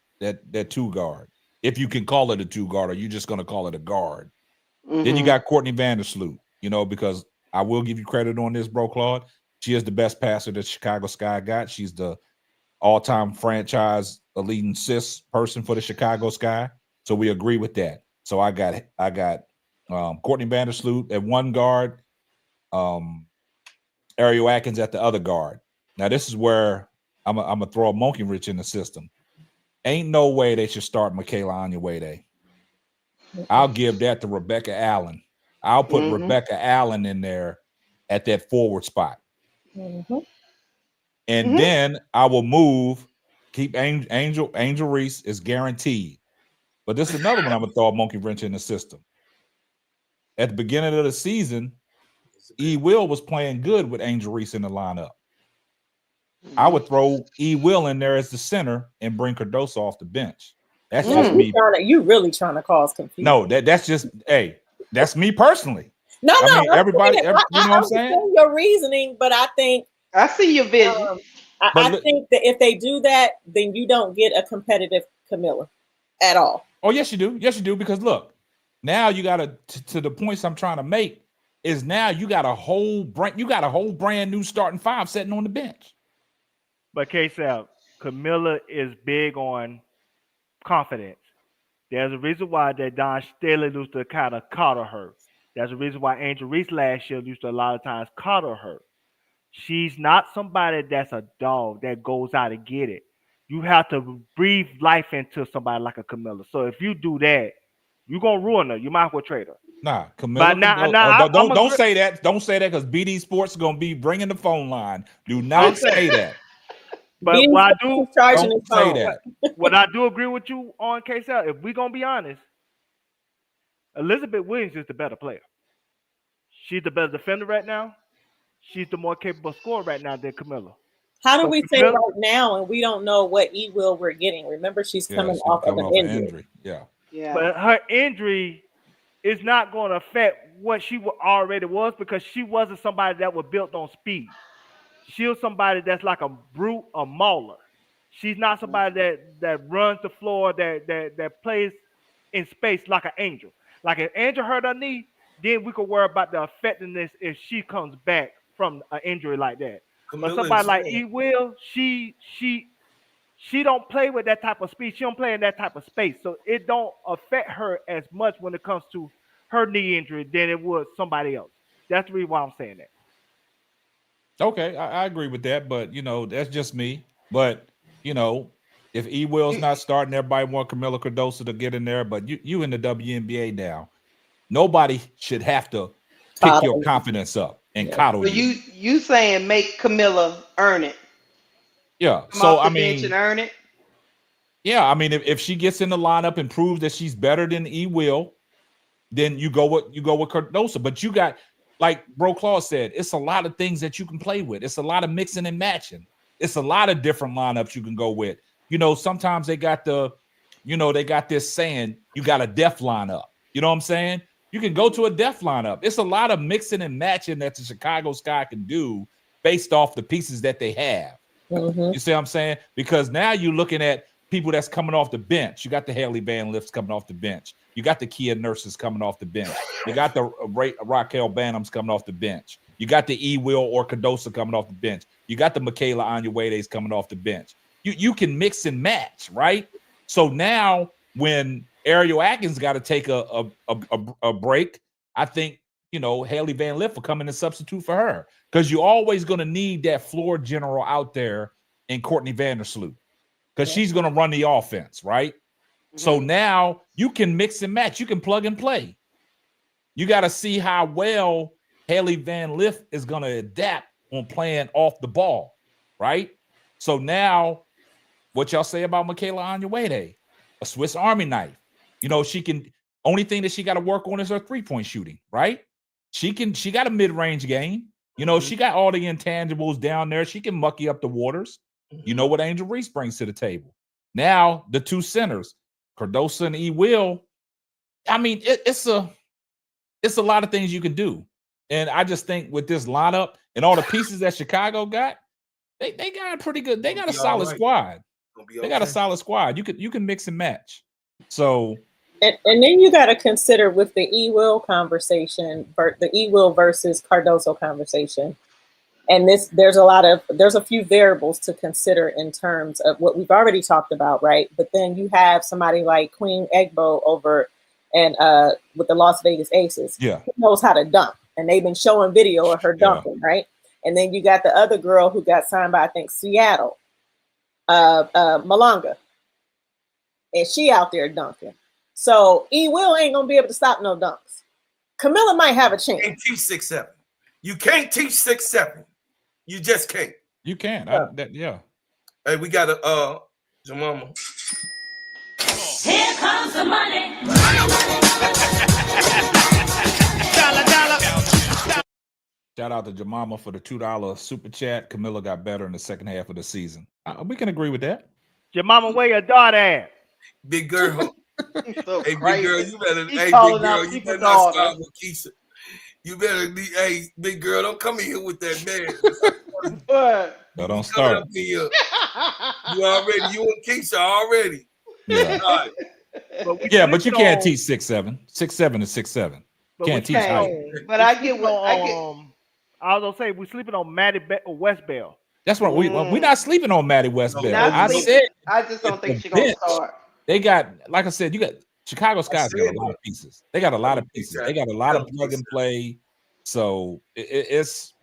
2 guard. If you can call it a 2 guard, or you're just gonna call it a guard. Then you got Courtney Vandersloot, because I will give you credit on this, bro, Claude. She is the best passer that Chicago Sky got. She's the all-time franchise leading assist person for the Chicago Sky. So we agree with that. So I got Courtney Vandersloot at 1 guard, Ariel Atkins at the other guard. Now this is where I'm gonna throw a monkey wrench in the system. Ain't no way they should start Michaela Onyenwere. I'll give that to Rebecca Allen. I'll put Rebecca Allen in there at that forward spot. And then I will keep Angel Reese is guaranteed. But this is another one I'm gonna throw a monkey wrench in the system. At the beginning of the season, E. Will was playing good with Angel Reese in the lineup. I would throw E. Will in there as the center and bring Cardoso off the bench. That's just me. You really trying to cause confusion? No, that's just that's me personally. No, everybody. You know what I'm saying? Your reasoning, but I think I see your vision. I think that if they do that, then you don't get a competitive Camilla at all. Oh, yes, you do. Yes, you do. Because look, now you got to the points I'm trying to make is now you got a whole brand new starting 5 sitting on the bench. But K-Sal, Camilla is big on confidence. There's a reason why that Don Staley used to kind of coddle her. There's a reason why Angel Reese last year used to a lot of times coddle her. She's not somebody that's a dog that goes out and get it. You have to breathe life into somebody like a Camilla. So if you do that, you're gonna ruin her. You might as well trade her. Nah, Camilla. Don't say that. Don't say that because BD Sports is gonna be bringing the phone line. Do not say that. But what I do, don't say that. What I do agree with you on, K-Sal, if we're gonna be honest, Elizabeth Williams is the better player. She's the better defender right now. She's the more capable scorer right now than Camilla. How do we say right now, and we don't know what E. Will we're getting? Remember, she's coming off of an injury. Yeah. But her injury is not going to affect what she already was because she wasn't somebody that was built on speed. She was somebody that's like a brute, a mauler. She's not somebody that runs the floor, that plays in space like an Angel. Like if Angel hurt her knee, then we could worry about the effectiveness if she comes back from an injury like that. But somebody like E. Will, she don't play with that type of speed. She don't play in that type of space. So it don't affect her as much when it comes to her knee injury than it would somebody else. That's the reason why I'm saying that. Okay, I agree with that, but that's just me. But if E. Will's not starting, everybody want Camilla Cardoso to get in there. But you in the WNBA now, nobody should have to pick your confidence up and coddle you. You saying make Camilla earn it? Yeah. Come off the bench and earn it. Yeah, I mean, if she gets in the lineup and proves that she's better than E. Will, then you go with Cardoso. But you got, like Bro Claude said, it's a lot of things that you can play with. It's a lot of mixing and matching. It's a lot of different lineups you can go with. Sometimes they got this saying you got a death lineup. You know what I'm saying? You can go to a death lineup. It's a lot of mixing and matching that the Chicago Sky can do based off the pieces that they have. You see what I'm saying? Because now you're looking at people that's coming off the bench. You got the Haley Van Lifts coming off the bench. You got the Kia Nurses coming off the bench. You got the Raquel Bantams coming off the bench. You got the E. Will or Cardoso coming off the bench. You got the Michaela Onyewedes coming off the bench. You can mix and match, right? So now when Ariel Atkins got to take a break, I think, Haley Van Lith will come in and substitute for her, because you're always going to need that floor general out there in Courtney Vandersloot, because she's going to run the offense, right? So now you can mix and match. You can plug and play. You got to see how well Haley Van Lith is going to adapt on playing off the ball, right? So now what y'all say about Michaela Onyewedes, a Swiss Army knife. She can, only thing that she got to work on is her three-point shooting, right? She got a mid-range game. She got all the intangibles down there. She can mucky up the waters. You know what Angel Reese brings to the table. Now, the two centers, Cardoso and E. Will, I mean, it's a lot of things you can do. And I just think with this lineup and all the pieces that Chicago got, they got a pretty good, they got a solid squad. They got a solid squad. You can mix and match. So and then you got to consider with the E. Will conversation, the E. Will versus Cardoso conversation. And there's a few variables to consider in terms of what we've already talked about, right? But then you have somebody like Queen Egbo over and with the Las Vegas Aces. Yeah. Who knows how to dunk. And they've been showing video of her dunking, right? And then you got the other girl who got signed by, I think, Seattle, Malanga. And she out there dunking. So E. Will ain't gonna be able to stop no dunks. Camilla might have a chance. You can't teach 6'7". You can't teach 6'7". You just can't. You can. Yeah. Hey, we got a Jemima. Here comes the money. Shout out to Jemima for the $2 super chat. Camilla got better in the second half of the season. We can agree with that. Jemima, where your daughter at? Big girl. So hey, crazy. Big girl, you better. He's Hey, Big calling girl, out you people's better not daughters. start with Keisha. You better be. Hey, Big girl, don't come in here with that man. What? No, don't Coming start. up in here. You and Keisha already. Yeah. Right. But you can't teach 6'7". 6'7" is 6'7". Can't teach height. But I get what I get. I was gonna say we're sleeping on Maddie West Bell. That's what we're not sleeping on Maddie West Bell. I just don't think she's gonna start. They got, like I said, you got Chicago Sky's got a lot of pieces. They got a lot of pieces. They got a lot of plug and play. So it's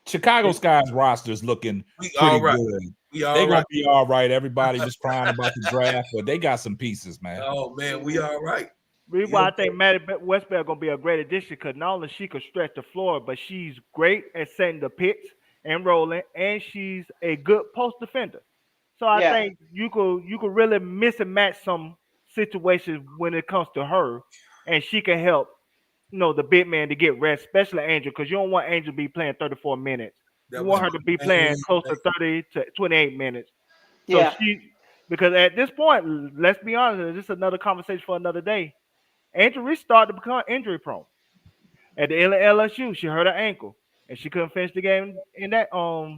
Chicago Sky's roster is looking pretty good. They're gonna be all right. Everybody was crying about the draft, but they got some pieces, man. Oh man, we all right. Reason why I think Maddie West Bell gonna be a great addition, because not only she could stretch the floor, but she's great at setting the picks and rolling, and she's a good post defender. So I think you could really miss and match some situations when it comes to her, and she can help, the big man to get rest, especially Angel, because you don't want Angel to be playing 34 minutes. You want her to be playing close to 30 to 28 minutes. So because at this point, let's be honest, this is another conversation for another day. Angel Reese started to become injury prone. At the LSU, she hurt her ankle, and she couldn't finish the game in that.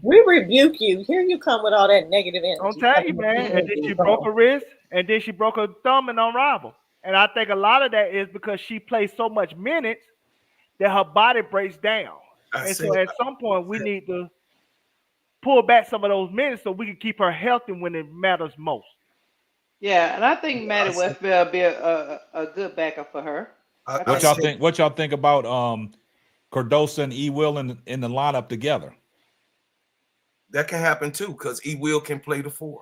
We rebuke you. Here you come with all that negative energy. I'm telling you, man. And then she broke her wrist, and then she broke her thumb in Unrival. And I think a lot of that is because she plays so much minutes that her body breaks down. So at some point, we need to pull back some of those minutes so we can keep her healthy when it matters most. Yeah, and I think Maddie West Bell will be a good backup for her. What y'all think? What y'all think about Cardoso and E. Will in the lineup together? That can happen too, because E. Will can play the 4.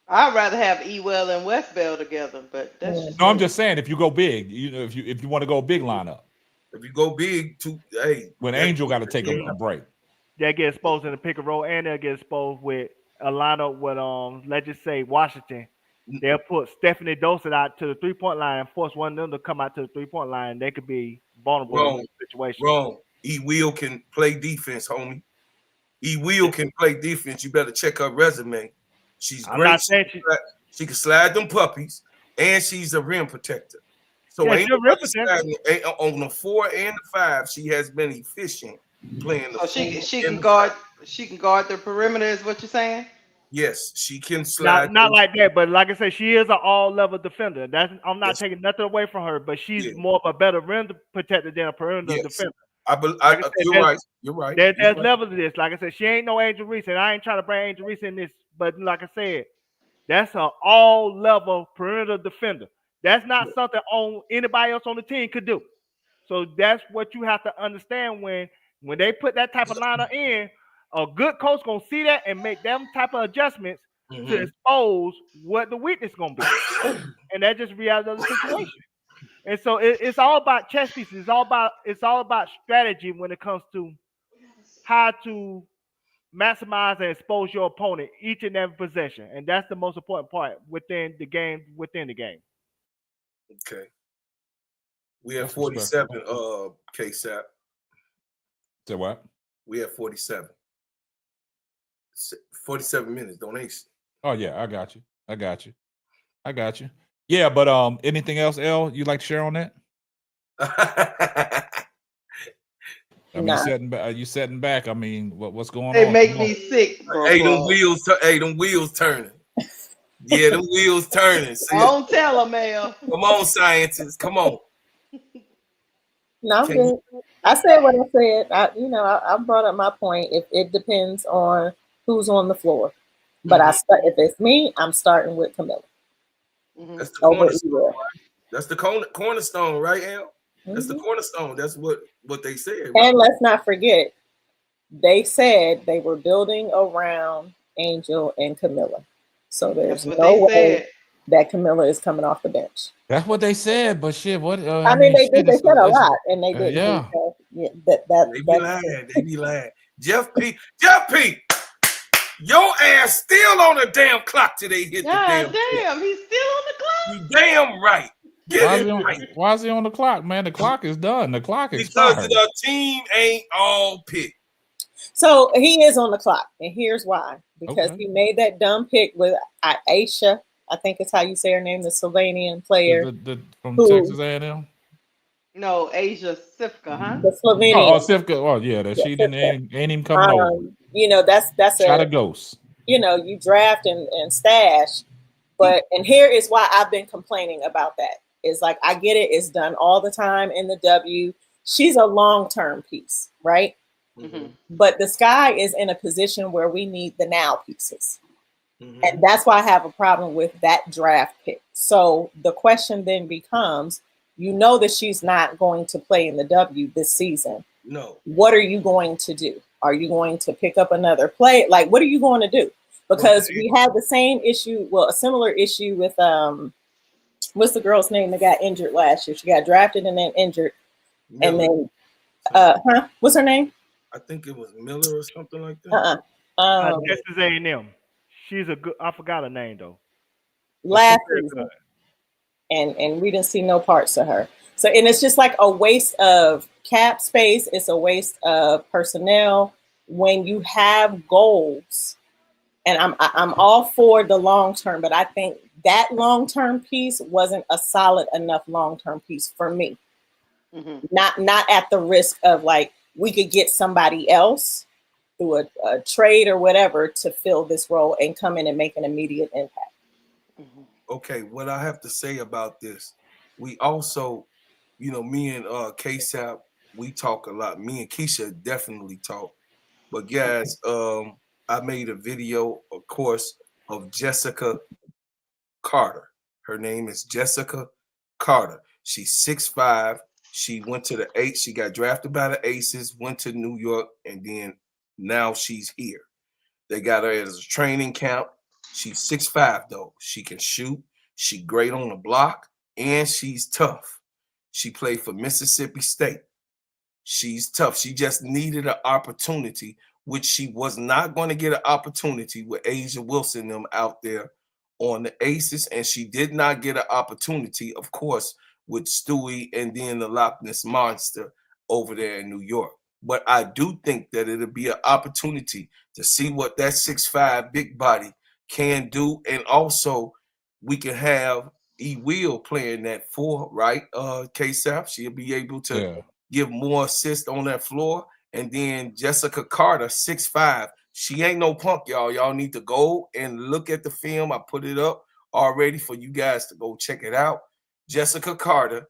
I'd rather have E. Will and West Bell together, but that's just I'm just saying, if you go big, if you want to go big lineup. If you go big, when Angel got to take a break. They get exposed in the pick and roll, and they'll get exposed with a lineup with let's just say Washington they'll put Stephanie Dawson out to the 3-point line and force one of them to come out to the 3-point line. They could be vulnerable in this situation. Wrong. E-Will can play defense, homie. E-Will can play defense. You better check her resume. She's I'm great. not saying She can slide them puppies, and she's a rim protector. So Yeah, ain't she's a rim nobody on the 4 and the 5. She has been efficient playing the So 4 she and can the guard 5. she can guard the perimeter is what you're saying? Yes, she can slide. Not like that, but like I said, she is an all-level defender. I'm not Yes. taking nothing away from her, but she's Yeah. more of a better rim protector than a perimeter Yes. defender. You're right. You're right. There's levels to this. Like I said, she ain't no Angel Reese, and I ain't trying to bring Angel Reese in this, but like I said, that's an all-level perimeter defender. That's not something anybody else on the team could do. So that's what you have to understand when they put that type of lineup in. A good coach gonna see that and make them type of adjustments to expose what the weakness gonna be, and that's just reality of the situation. And so it's all about chess pieces. It's all about strategy when it comes to how to maximize and expose your opponent each and every possession, and that's the most important part within the game. Okay. We have 47. KSAP. Say what? We have 47. 47 minutes. Don't ace. Oh yeah, I got you. Yeah, but anything else, L? You'd like to share on that? I mean, you setting back. I mean, what's going on? They make me sick, bro. Hey, them wheels turning. Yeah, them wheels turning. See? Don't tell them, Mel. Come on, scientists. Come on. No, I'm good. I said what I said. I brought up my point. If it depends on who's on the floor, but if it's me, I'm starting with Camilla. That's the cornerstone. Right? That's the cornerstone, right, Al? That's the cornerstone. That's what they said. Right? And let's not forget, they said they were building around Angel and Camilla. So there's no way that Camilla is coming off the bench. That's what they said, but shit, what? I mean, they said a lot, and they didn't. They be lying. Jeff P. Your ass still on the damn clock till they hit the damn. Damn, he's still on the clock. You damn right. Why is he on the clock, man? The clock is done. The clock is because the team ain't all picked. So he is on the clock, and here's why: because he made that dumb pick with Aisha. I think it's how you say her name, the Slovenian player from Texas A&M. No, Asia Sifka, huh? The Slovenian. Oh, Sifka. Oh, yeah, she ain't even coming over. That's shot a ghost. You draft and stash, and here is why I've been complaining about that. It's like, I get it. It's done all the time in the W. She's a long-term piece, right? But the Sky is in a position where we need the now pieces. And that's why I have a problem with that draft pick. So the question then becomes, that she's not going to play in the W this season. No. What are you going to do? Are you going to pick up another play? Like, what are you going to do? Because we had the same issue, a similar issue with what's the girl's name that got injured last year? She got drafted and then injured. Miller. And then what's her name? I think it was Miller or something like that. Texas A&M. She's a good. I forgot her name though. Last season, and we didn't see no parts of her. So, and it's just like a waste of cap space. It's a waste of personnel when you have goals. And I'm all for the long term, but I think that long term piece wasn't a solid enough long term piece for me. Not at the risk of like we could get somebody else through a trade or whatever to fill this role and come in and make an immediate impact. Okay, what I have to say about this, we also, me and KSAP, we talk a lot. Me and Keisha definitely talk. But guys, I made a video, of course, of Jessica Carter. Her name is Jessica Carter. She's 6'5". She went to the Aces. She got drafted by the Aces, went to New York, and then now she's here. They got her as a training camp. She's 6'5", though. She can shoot. She great on the block, and she's tough. She played for Mississippi State. She's tough. She just needed an opportunity, which she was not going to get an opportunity with Asia Wilson them out there on the Aces, and she did not get an opportunity, of course, with Stewie and then the Loch Ness Monster over there in New York. But I do think that it'll be an opportunity to see what that 6'5" big body can do. And also we can have E Will playing that 4, right? K-Sap, she'll be able to give more assist on that floor. And then Jessica Carter, 6'5". She ain't no punk, y'all. Y'all need to go and look at the film. I put it up already for you guys to go check it out. Jessica Carter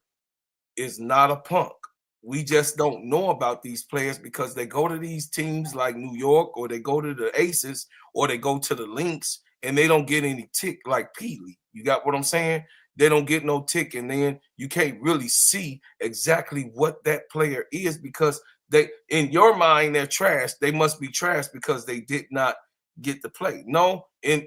is not a punk. We just don't know about these players because they go to these teams like New York, or they go to the Aces, or they go to the Lynx, and they don't get any tick like Peely. You got what I'm saying? They don't get no tick, and then you can't really see exactly what that player is because they, in your mind, they're trash. They must be trash because they did not get to play. No, in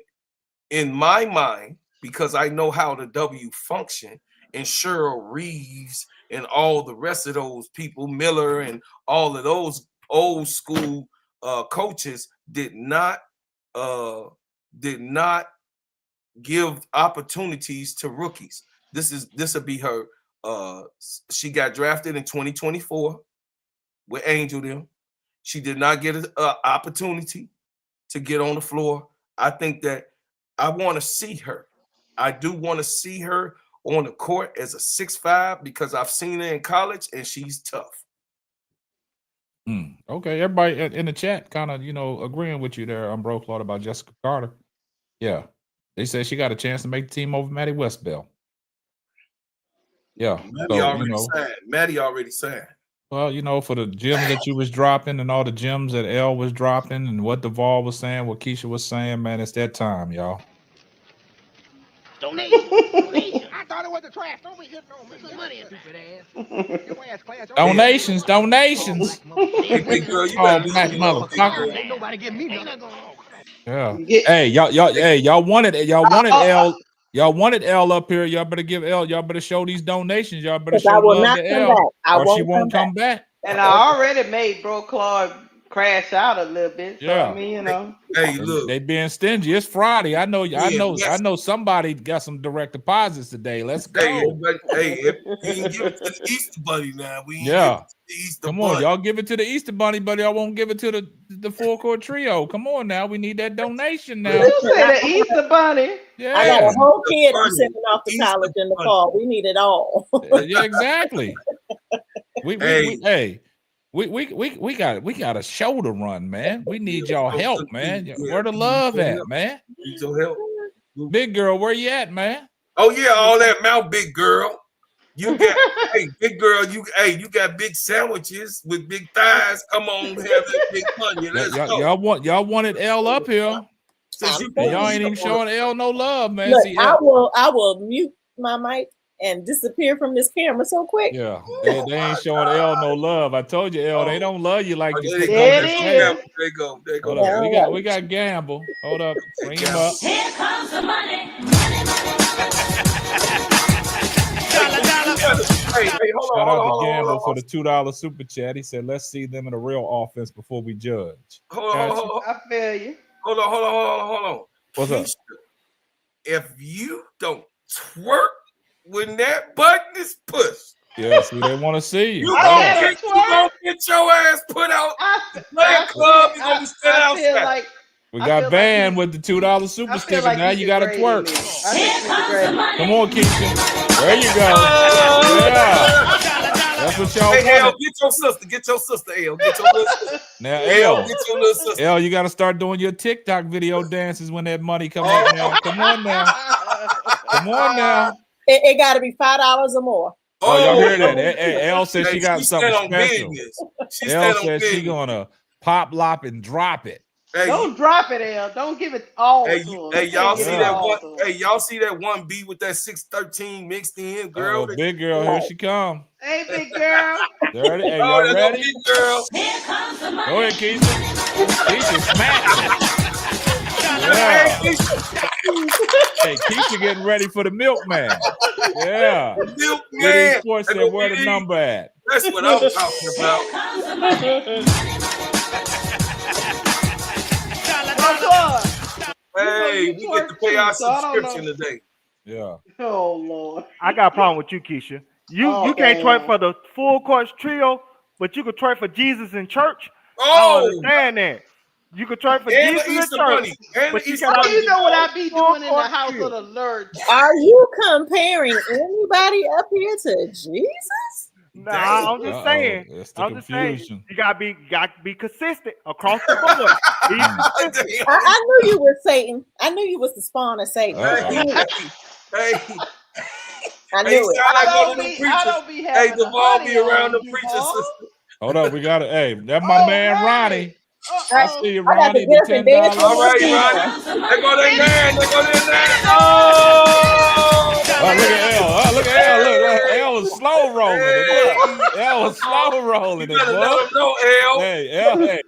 my mind, because I know how the W function, and Cheryl Reeves and all the rest of those people, Miller and all of those old school coaches did not give opportunities to rookies. This will be her. She got drafted in 2024 with Angel them. She did not get an opportunity to get on the floor. I think that I want to see her. I do want to see her on the court as a 6'5" because I've seen her in college and she's tough. Okay, everybody in the chat kind of, agreeing with you there, Bro Claude, about Jessica Carter. Yeah, they said she got a chance to make the team over Maddie Westbell. Yeah, Maddie already signed. Well, for the gems that you was dropping and all the gems that L was dropping and what Duvall was saying, what Keisha was saying, man, it's that time, y'all. Donation. I thought it was the trash. Don't be hitting on me. Put some money in, stupid ass. Your ass class. Donations. Hey, big girl, you black motherfucker. Ain't nobody give me nothing. Yeah. Hey, y'all wanted L. Y'all wanted L up here. Y'all better give L. Y'all better show these donations. Y'all better show love to L. Or she won't come back. And I already made Bro Claude crash out a little bit. So Yeah. I mean, Hey, look. They being stingy. It's Friday. I know somebody got some direct deposits today. Let's go. Hey, if you can give it to the Easter Bunny now. We ain't give it to the Easter Come Bunny. on, y'all give it to the Easter Bunny, but y'all won't give it to the full court trio. Come on now. We need that donation now. You say the Easter Bunny. Yeah. I got a whole kid sending off to college in the fall. We need it all. Yeah, exactly. We got a show to run, man. We need y'all help, man. Where the love at, man? Need your help. Big girl, where you at, man? Oh yeah, all that mouth, big girl. You got hey, big girl, you got big sandwiches with big thighs. Come on, have that big money. Let's go. Y'all wanted L up here. Y'all ain't even showing L no love, man. Look, See, I will mute my mic and disappear from this camera so quick. Yeah, they ain't showing L no love. I told you, L, they don't love you like this. There it go. We got Gamble. Hold up, bring him up. Here comes the money. Shout out to Gamble for the $2 super chat. He said, "Let's see them in a real offense before we judge." Hold on. I feel you. Hold on. What's up? If you don't twerk when that button is pushed, yeah, see, they want to see you. You gonna get your ass put out. Play club, you gonna be set outside. We got banned with the $2 super sticker. Now you got to twerk. Come on, Keisha. There you go. Yeah. That's what y'all want. L, get your sister, L. Get your little sister. Now, L, get your little sister. L, you got to start doing your TikTok video dances when that money comes out now. Come on now. It got to be $5 or more. Oh, y'all hear that? Hey, L said she got something special. L said she going to pop, lop, and drop it. Hey, don't drop it, L. Don't give it all to him. Hey, y'all see that one? Hey, y'all see that 1B with that 613 mixed in, girl? Big girl, here she come. Hey, big girl. Hey, y'all ready? Big girl. Here comes the money. Go ahead, Keisha. Keisha smacking. Yeah. Hey, Keisha getting ready for the milkman. Yeah. Milkman. Sports said, where the number at? That's what I'm talking about. Hey, we get to pay our so I don't subscription know. today. Yeah. Oh Lord. I got a problem with you, Keisha. You can't twerk for the full court trio, but you could twerk for Jesus in church. I don't understand that. You could twerk for And Jesus the in Easter church, Bunny. And but the you Easter cannot Bunny. You know what I be full doing in the court house trio. of the Lord? Are you comparing anybody up here to Jesus? Nah, I'm just saying. It's the I'm just saying. confusion. You gotta be consistent across the board. Be consistent. I knew you were Satan. I knew you was the spawn of Satan. Hey, I knew it. I don't be having the a ball honey be around on the you, preacher Paul. sister. Hold up, we got it. Hey, that's my man Ronnie. I see you, I got Ronnie. to get up and dance with All my right, feet Ronnie. on. There go that man. There go that man. Oh, look at L. Oh, look at L. Look, L was slow rolling it. Look, L was slow rolling You it, better boy. let them know, L. Hey, L. Hey,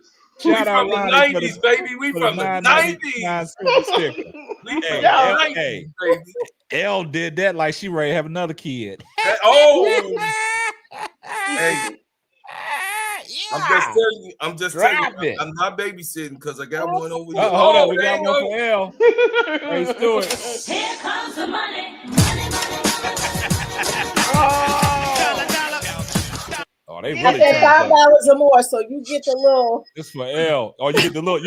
We shout out from the Ronnie for 90s, baby. We the from the 999 90s. super sticker. We from Hey, the L, 90s, hey, baby. L did that like she ready to have another kid. Oh, hey. Yeah. I'm just telling Drop you, it. I'm not babysitting because I got one over here. Oh, hold up. We there got you one go. for L. Hey, Stewart. Here comes the money. Oh, they I really said turned up. $5 or more, so you get the little. This for L. Oh, you get the little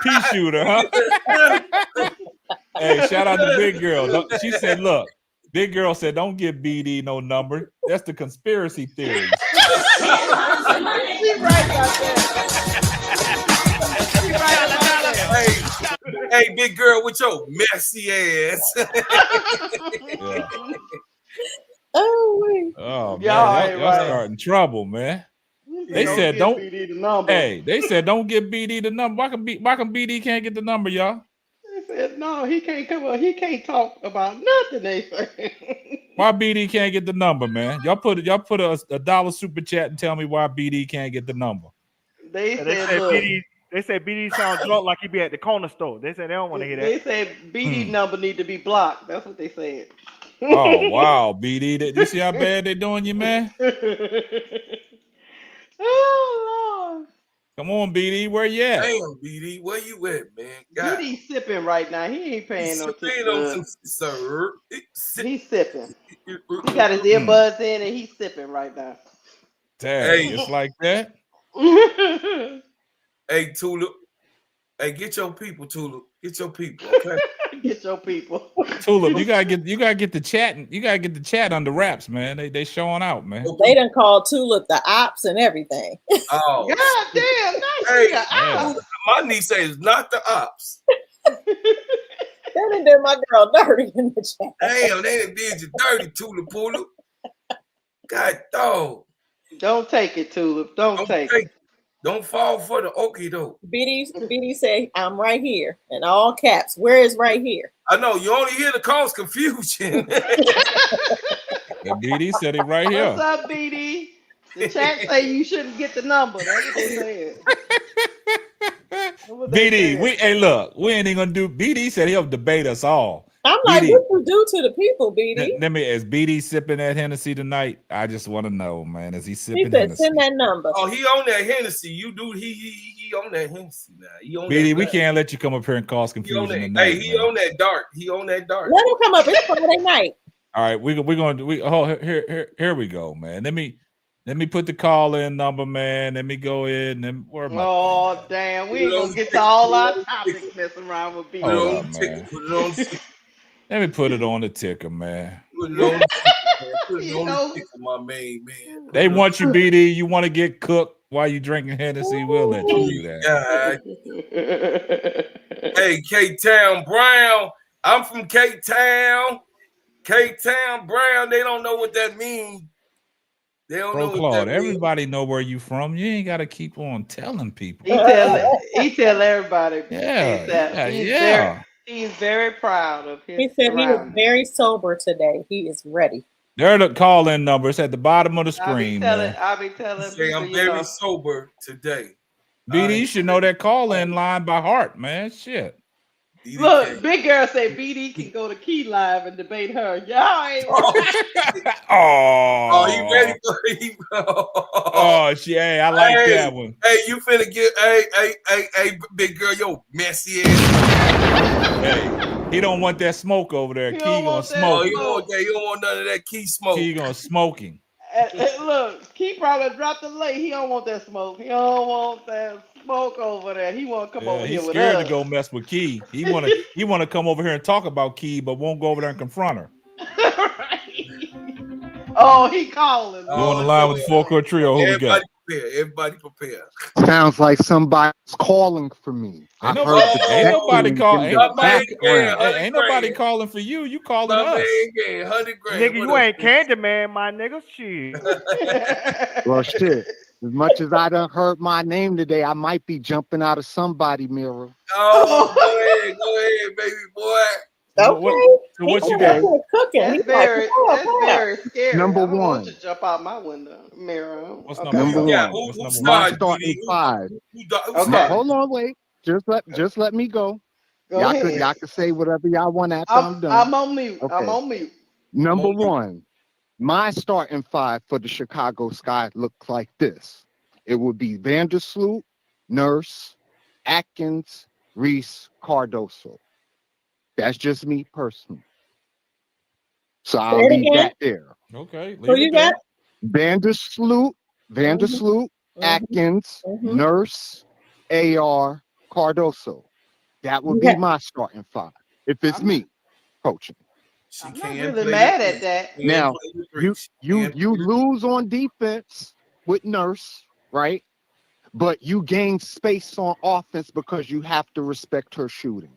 pea shooter, huh? Hey, shout out to Big Girl. She said, look, Big Girl said, don't give BD no number. That's the conspiracy theories. She right about that. She right about that. Hey, big girl with your messy ass. Yeah. Oh, wait. Oh, man. Y'all Y'all starting trouble, man. They said don't. BD the number. Hey, they said don't give BD the number. Why can BD can't get the number, y'all? They said no, he can't come up. He can't talk about nothing. They say. Why BD can't get the number, man? Y'all put a dollar super chat and tell me why BD can't get the number. They And said look. They say BD sound drunk like he be at the corner store. They say they don't want to hear that. They said BD number need to be blocked. That's what they said. Oh wow, BD! You see how bad they doing you, man? Oh Lord. Come on, BD, where you at? Damn, BD, where you at, man? God. BD sipping right now. He ain't paying no attention. On some sir. He's sipping. He got his earbuds in and he's sipping right now. Dang, it's like that. Hey, Tulip. Hey, get your people, Tulip. Get your people, okay? Get your people. Tulip, you gotta get the chat. You gotta get the chat under wraps, man. They showing out, man. They done called Tulip the ops and everything. Oh, God damn, not hey, ops. my niece says not the ops. They done did my girl dirty in the chat. Damn, they done did you dirty, Tulip Pulip. God dog. Don't take it, Tulip. Don't take it. Don't fall for the okie doke. BD say, I'm right here. In all caps. Where is right here? I know you only hear the cause confusion. And BD said it right here. What's up, BD? The chat say you shouldn't get the number. That's what they said. BD, we ain't even gonna do. BD said he'll debate us all. I'm like, what you do to the people, BD? Let me. Is BD sipping that Hennessy tonight? I just want to know, man. Is he sipping? He said, Hennessy? send that number. Oh, he on that Hennessy. You do. He on that Hennessy now. He on BD, that we can't let you come up here and cause confusion tonight. Hey, he on that dark. He on that dark. Let him come up. It's Friday night. All right, we're going to here we go, man. Let me put the call in number, man. Let me go in and where am I? Oh damn, we ain't gonna get to all our topics messing around with BD. Hold up, man. Let me put it on the ticker, man. Put it on the ticker, my main man. They want you, BD. You want to get cooked while you drinking Hennessy? We'll let you do that. Hey, K-Town Brown. I'm from K-Town. K-Town Brown. They don't know what that means. They don't know Claude, what that everybody know where you from. You ain't got to keep on telling people. He tell everybody. Yeah. He's very proud of his. He said he is very sober today. He is ready. There the call-in number. It's at the bottom of the screen. I'll be telling say I'm very sober today. BD, you should know that call-in line by heart, man. Shit. Look, big girl say BD can go to Key Live and debate her. Y'all ain't right. Oh, he ready for it. Oh, hey, I like that one. Hey, you finna get hey, big girl, yo, messy ass. Hey, he don't want that smoke over there. He Key don't gonna want that smoke. He don't want none of that Key smoke. Key gonna smoke him. Look, Key probably dropped the late. He don't want that smoke. He don't want that smoke over there. He want to come over here with us. He's scared to go mess with Key. He wanna come over here and talk about Key, but won't go over there and confront her. Oh, he calling. You on the line with the full court trio? Who we got? Everybody prepare. Sounds like somebody's calling for me. Ain't nobody calling for you. You calling us. 100 grand. Nigga, you ain't Candyman, my nigga. Shit. Well, shit. As much as I done heard my name today, I might be jumping out of somebody mirror. Oh, go ahead, baby boy. Okay. What you got? That's very scary. Number I don't one. want you to jump out my window mirror. What's Okay. number one? Yeah, What's number My one? starting five. Okay. Hold on, wait. Just let me go. Go ahead. Y'all could say whatever y'all want after I'm done. I'm on mute. Okay. I'm on mute. Number one, my starting five for the Chicago Sky looks like this. It would be Vandersloot, Nurse, Atkins, Reese, Cardoso. That's just me personally. So I'll leave that there. Okay. Who you got? Vandersloot, Atkins, Nurse, AR, Cardoso. That would be my starting five. If it's me coaching. I'm not really mad at that. Now, you lose on defense with Nurse, right? But you gain space on offense because you have to respect her shooting.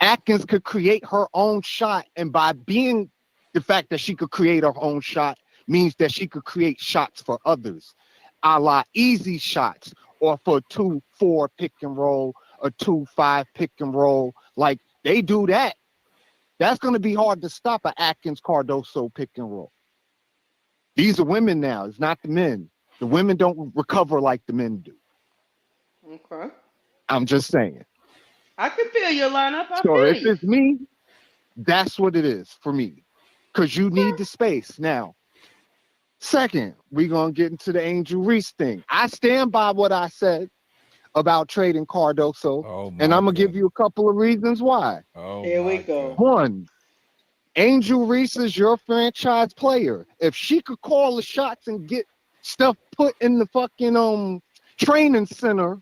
Atkins could create her own shot, and by being the fact that she could create her own shot means that she could create shots for others, a la easy shots, or for 2-4 pick and roll, a 2-5 pick and roll. Like they do that. That's going to be hard to stop an Atkins Cardoso pick and roll. These are women now. It's not the men. The women don't recover like the men do. Okay. I'm just saying. I can feel your lineup. So if it's me, that's what it is for me. Because you need the space. Now, second, we're going to get into the Angel Reese thing. I stand by what I said about trading Cardoso, and I'm going to give you a couple of reasons why. Here we go. One, Angel Reese is your franchise player. If she could call the shots and get stuff put in the fucking training center,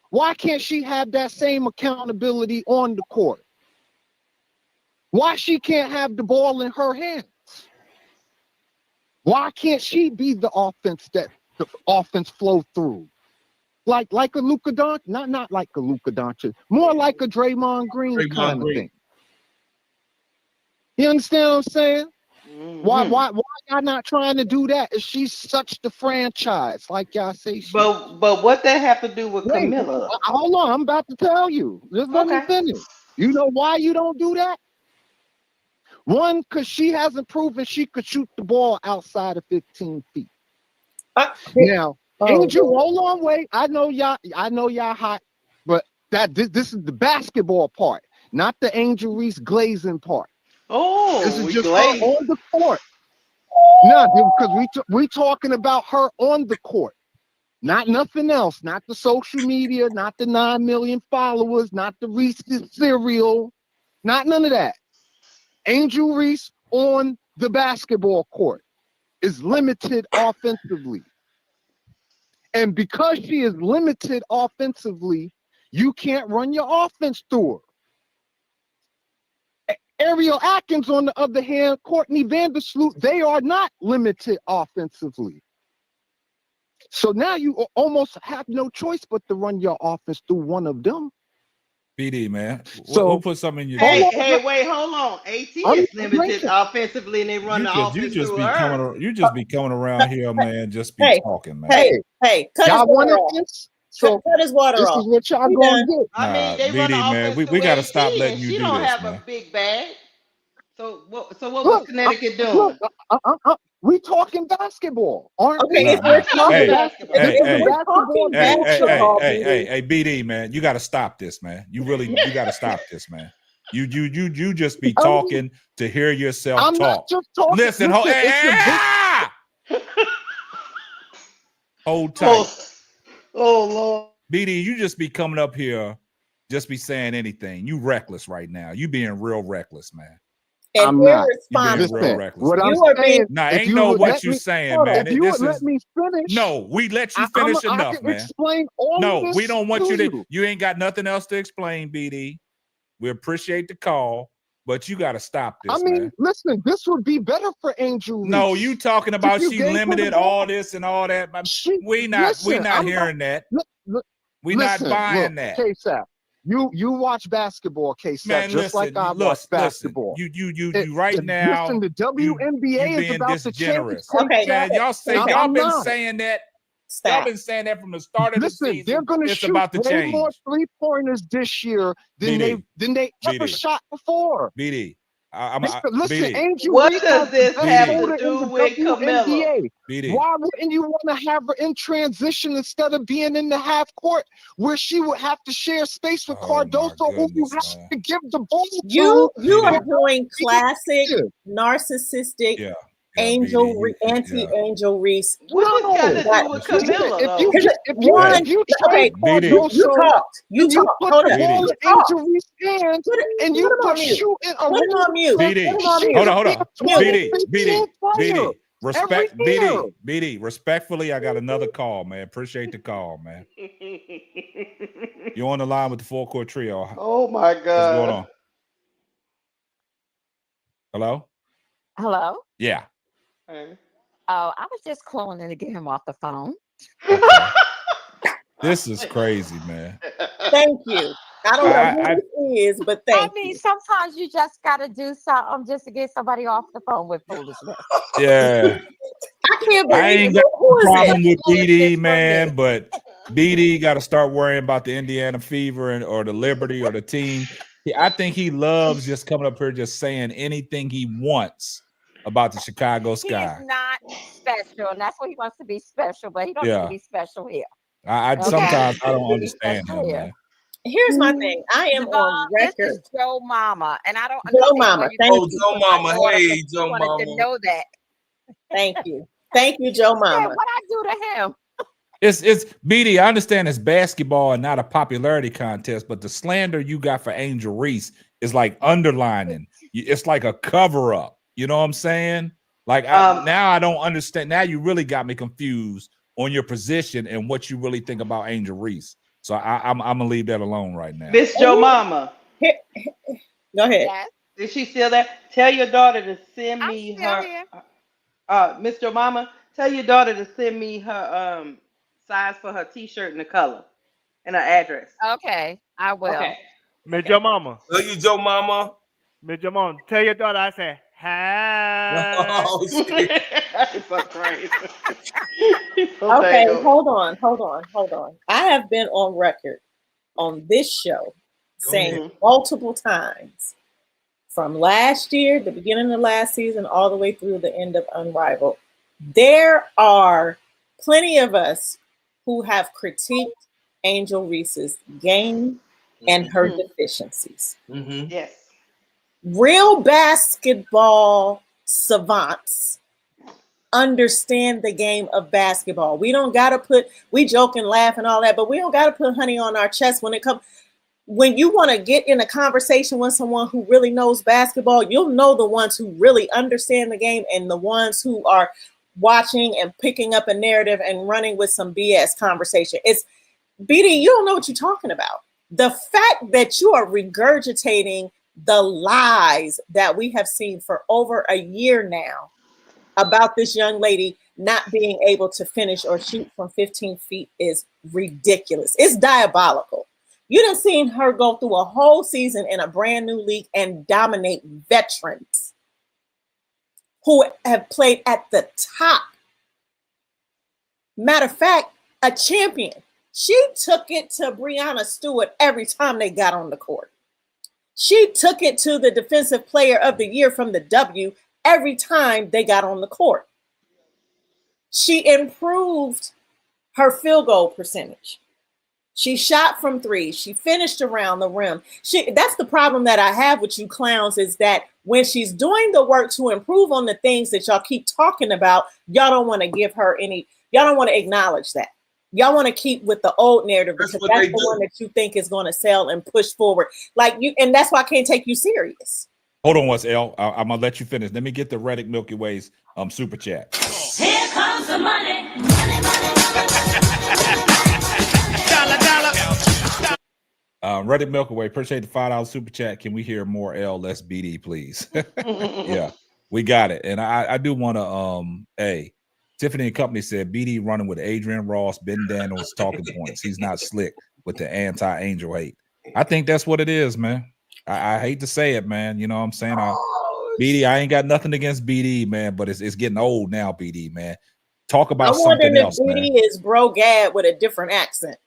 why can't she have that same accountability on the court? Why she can't have the ball in her hands? Why can't she be the offense that the offense flow through? Like a Luka Doncic, not like a Luka Doncic, more like a Draymond Green kind of thing. You understand what I'm saying? Mm-hmm. Why y'all not trying to do that? If she's such the franchise, like y'all say. But what that have to do with Camilla? Hold on, I'm about to tell you. Just let me finish. You know why you don't do that? One, because she hasn't proven she could shoot the ball outside of 15 feet. Now, Angel, hold on, wait. I know y'all hot, but this is the basketball part, not the Angel Reese glazing part. Oh, this is just her on the court. No, because we talking about her on the court, not nothing else, not the social media, not the 9 million followers, not the Reese cereal, not none of that. Angel Reese on the basketball court is limited offensively. And because she is limited offensively, you can't run your offense through her. Ariel Atkins, on the other hand, Courtney Vandersloot, they are not limited offensively. So now you almost have no choice but to run your offense through one of them. BD, man. So we'll put something in your Hey, wait, hold on. AT is limited offensively, and they run the offense through her. You just be coming around here, man. Just be talking, man. Hey, cut his water off. So cut his water off. This is what y'all gonna do. I mean, they run the offense through we gotta AT, stop letting you do this, she don't have man. a big bag. So what was Connecticut doing? We talking basketball, aren't Okay, we? if we're talking basketball. basketball, Hey, BD, man, you got to stop this, man. You got to stop this, man. You just be talking to hear yourself I'm talk. not just talking. Listen, hold tight. Oh Lord. BD, you just be coming up here, just be saying anything. You reckless right now. You being real reckless, man. And I'm not. You being irresponsible. real reckless. What man. I'm saying, Nah, if ain't you know would what let you me, saying, man. if you would let me finish, No, we let you finish I enough, can man. explain all No, of this we don't want to you to. You ain't got nothing else to explain, BD. We appreciate the call, but you got to stop this, I mean, man. listen, this would be better for Angel Reese. No, you talking about you she gave her the limited ball. all this and all that. We not hearing that. We not buying that. K-Sap, you watch basketball, K-Sap, Man, just like I watch basketball. You right now. Listen, the WNBA is about to change. Okay, man, y'all been saying that. Stop. Y'all been saying that from the start of the season. They're going to shoot about to way change. more 3-pointers this year than they ever shot before. BD, listen, BD. Angel What Reese does this have to in do the with Camilla? WNBA. BD. Why wouldn't you want to have her in transition instead of being in the half court where she would have to share space with Cardoso, who you have to give the ball to? You are doing classic narcissistic anti-Angel Reese. What does got to do with Camilla, though? If you trade Cardoso, you put hold the ball in Angel Reese's hands, and you put shooting Put him on mute. Hold on. BD. Respect, BD. Respectfully, I got another call, man. Appreciate the call, man. You're on the line with the Full Court Trio. Oh my God. What's going on? Hello? Hello? Yeah. Hey. Oh, I was just calling in to get him off the phone. Okay. This is crazy, man. Thank you. I don't know who this is, but thank you. Sometimes you just got to do something just to get somebody off the phone with foolishness. Yeah. I can't believe I ain't got no problem with BD, man, but BD got to start worrying about the Indiana Fever or the Liberty or the team. I think he loves just coming up here just saying anything he wants about the Chicago Sky. He's not special, and that's what he wants to be special, but he don't need to be special here. Sometimes I don't understand him, man. Here's my thing. I am on record. This is Joe Mama, and I don't Joe Mama. Thank you. Joe Mama. Hey, Joe Mama. Wanted to know that. Thank you. Thank you, Joe Mama. What I do to him? It's BD. I understand it's basketball and not a popularity contest, but the slander you got for Angel Reese is like underlining. It's like a cover up. You know what I'm saying? Like now I don't understand. Now you really got me confused on your position and what you really think about Angel Reese. So I'm gonna leave that alone right now. Miss Joe Mama. Go ahead. Yes. Is she still there? Tell your daughter to send me her. Miss Joe Mama, tell your daughter to send me her size for her T-shirt and the color and her address. Okay, I will. Okay. Miss Joe Mama. Love you, Joe Mama. Miss Joe Mama, tell your daughter I said hi. Oh, shit. That's so crazy. Okay, hold on. I have been on record on this show saying multiple times from last year, the beginning of last season, all the way through the end of Unrivaled. There are plenty of us who have critiqued Angel Reese's game and her deficiencies. Yes. Real basketball savants understand the game of basketball. We don't got to we joke and laugh and all that, but we don't got to put honey on our chest when it comes. When you want to get in a conversation with someone who really knows basketball, you'll know the ones who really understand the game and the ones who are watching and picking up a narrative and running with some BS conversation. It's BD, you don't know what you're talking about. The fact that you are regurgitating the lies that we have seen for over a year now about this young lady not being able to finish or shoot from 15 feet is ridiculous. It's diabolical. You done seen her go through a whole season in a brand new league and dominate veterans who have played at the top. Matter of fact, a champion. She took it to Breanna Stewart every time they got on the court. She took it to the Defensive Player of the Year from the W every time they got on the court. She improved her field goal percentage. She shot from three. She finished around the rim. That's the problem that I have with you clowns, is that when she's doing the work to improve on the things that y'all keep talking about, y'all don't want to give her any, y'all don't want to acknowledge that. Y'all want to keep with the old narrative because that's the one that you think is going to sell and push forward. Like you, and that's why I can't take you serious. Hold on once, L. I'm gonna let you finish. Let me get the Reddick Milky Ways super chat. Here comes the money. Reddick Milky Way, appreciate the $5 super chat. Can we hear more L, less BD, please? Yeah, we got it. And I do want to hey, Tiffany and Company said BD running with Adrian Ross, Ben Daniels talking points. He's not slick with the anti-angel hate. I think that's what it is, man. I hate to say it, man. You know what I'm saying? BD, I ain't got nothing against BD, man, but it's getting old now, BD, man. Talk about something else, man. BD is bro Gad with a different accent.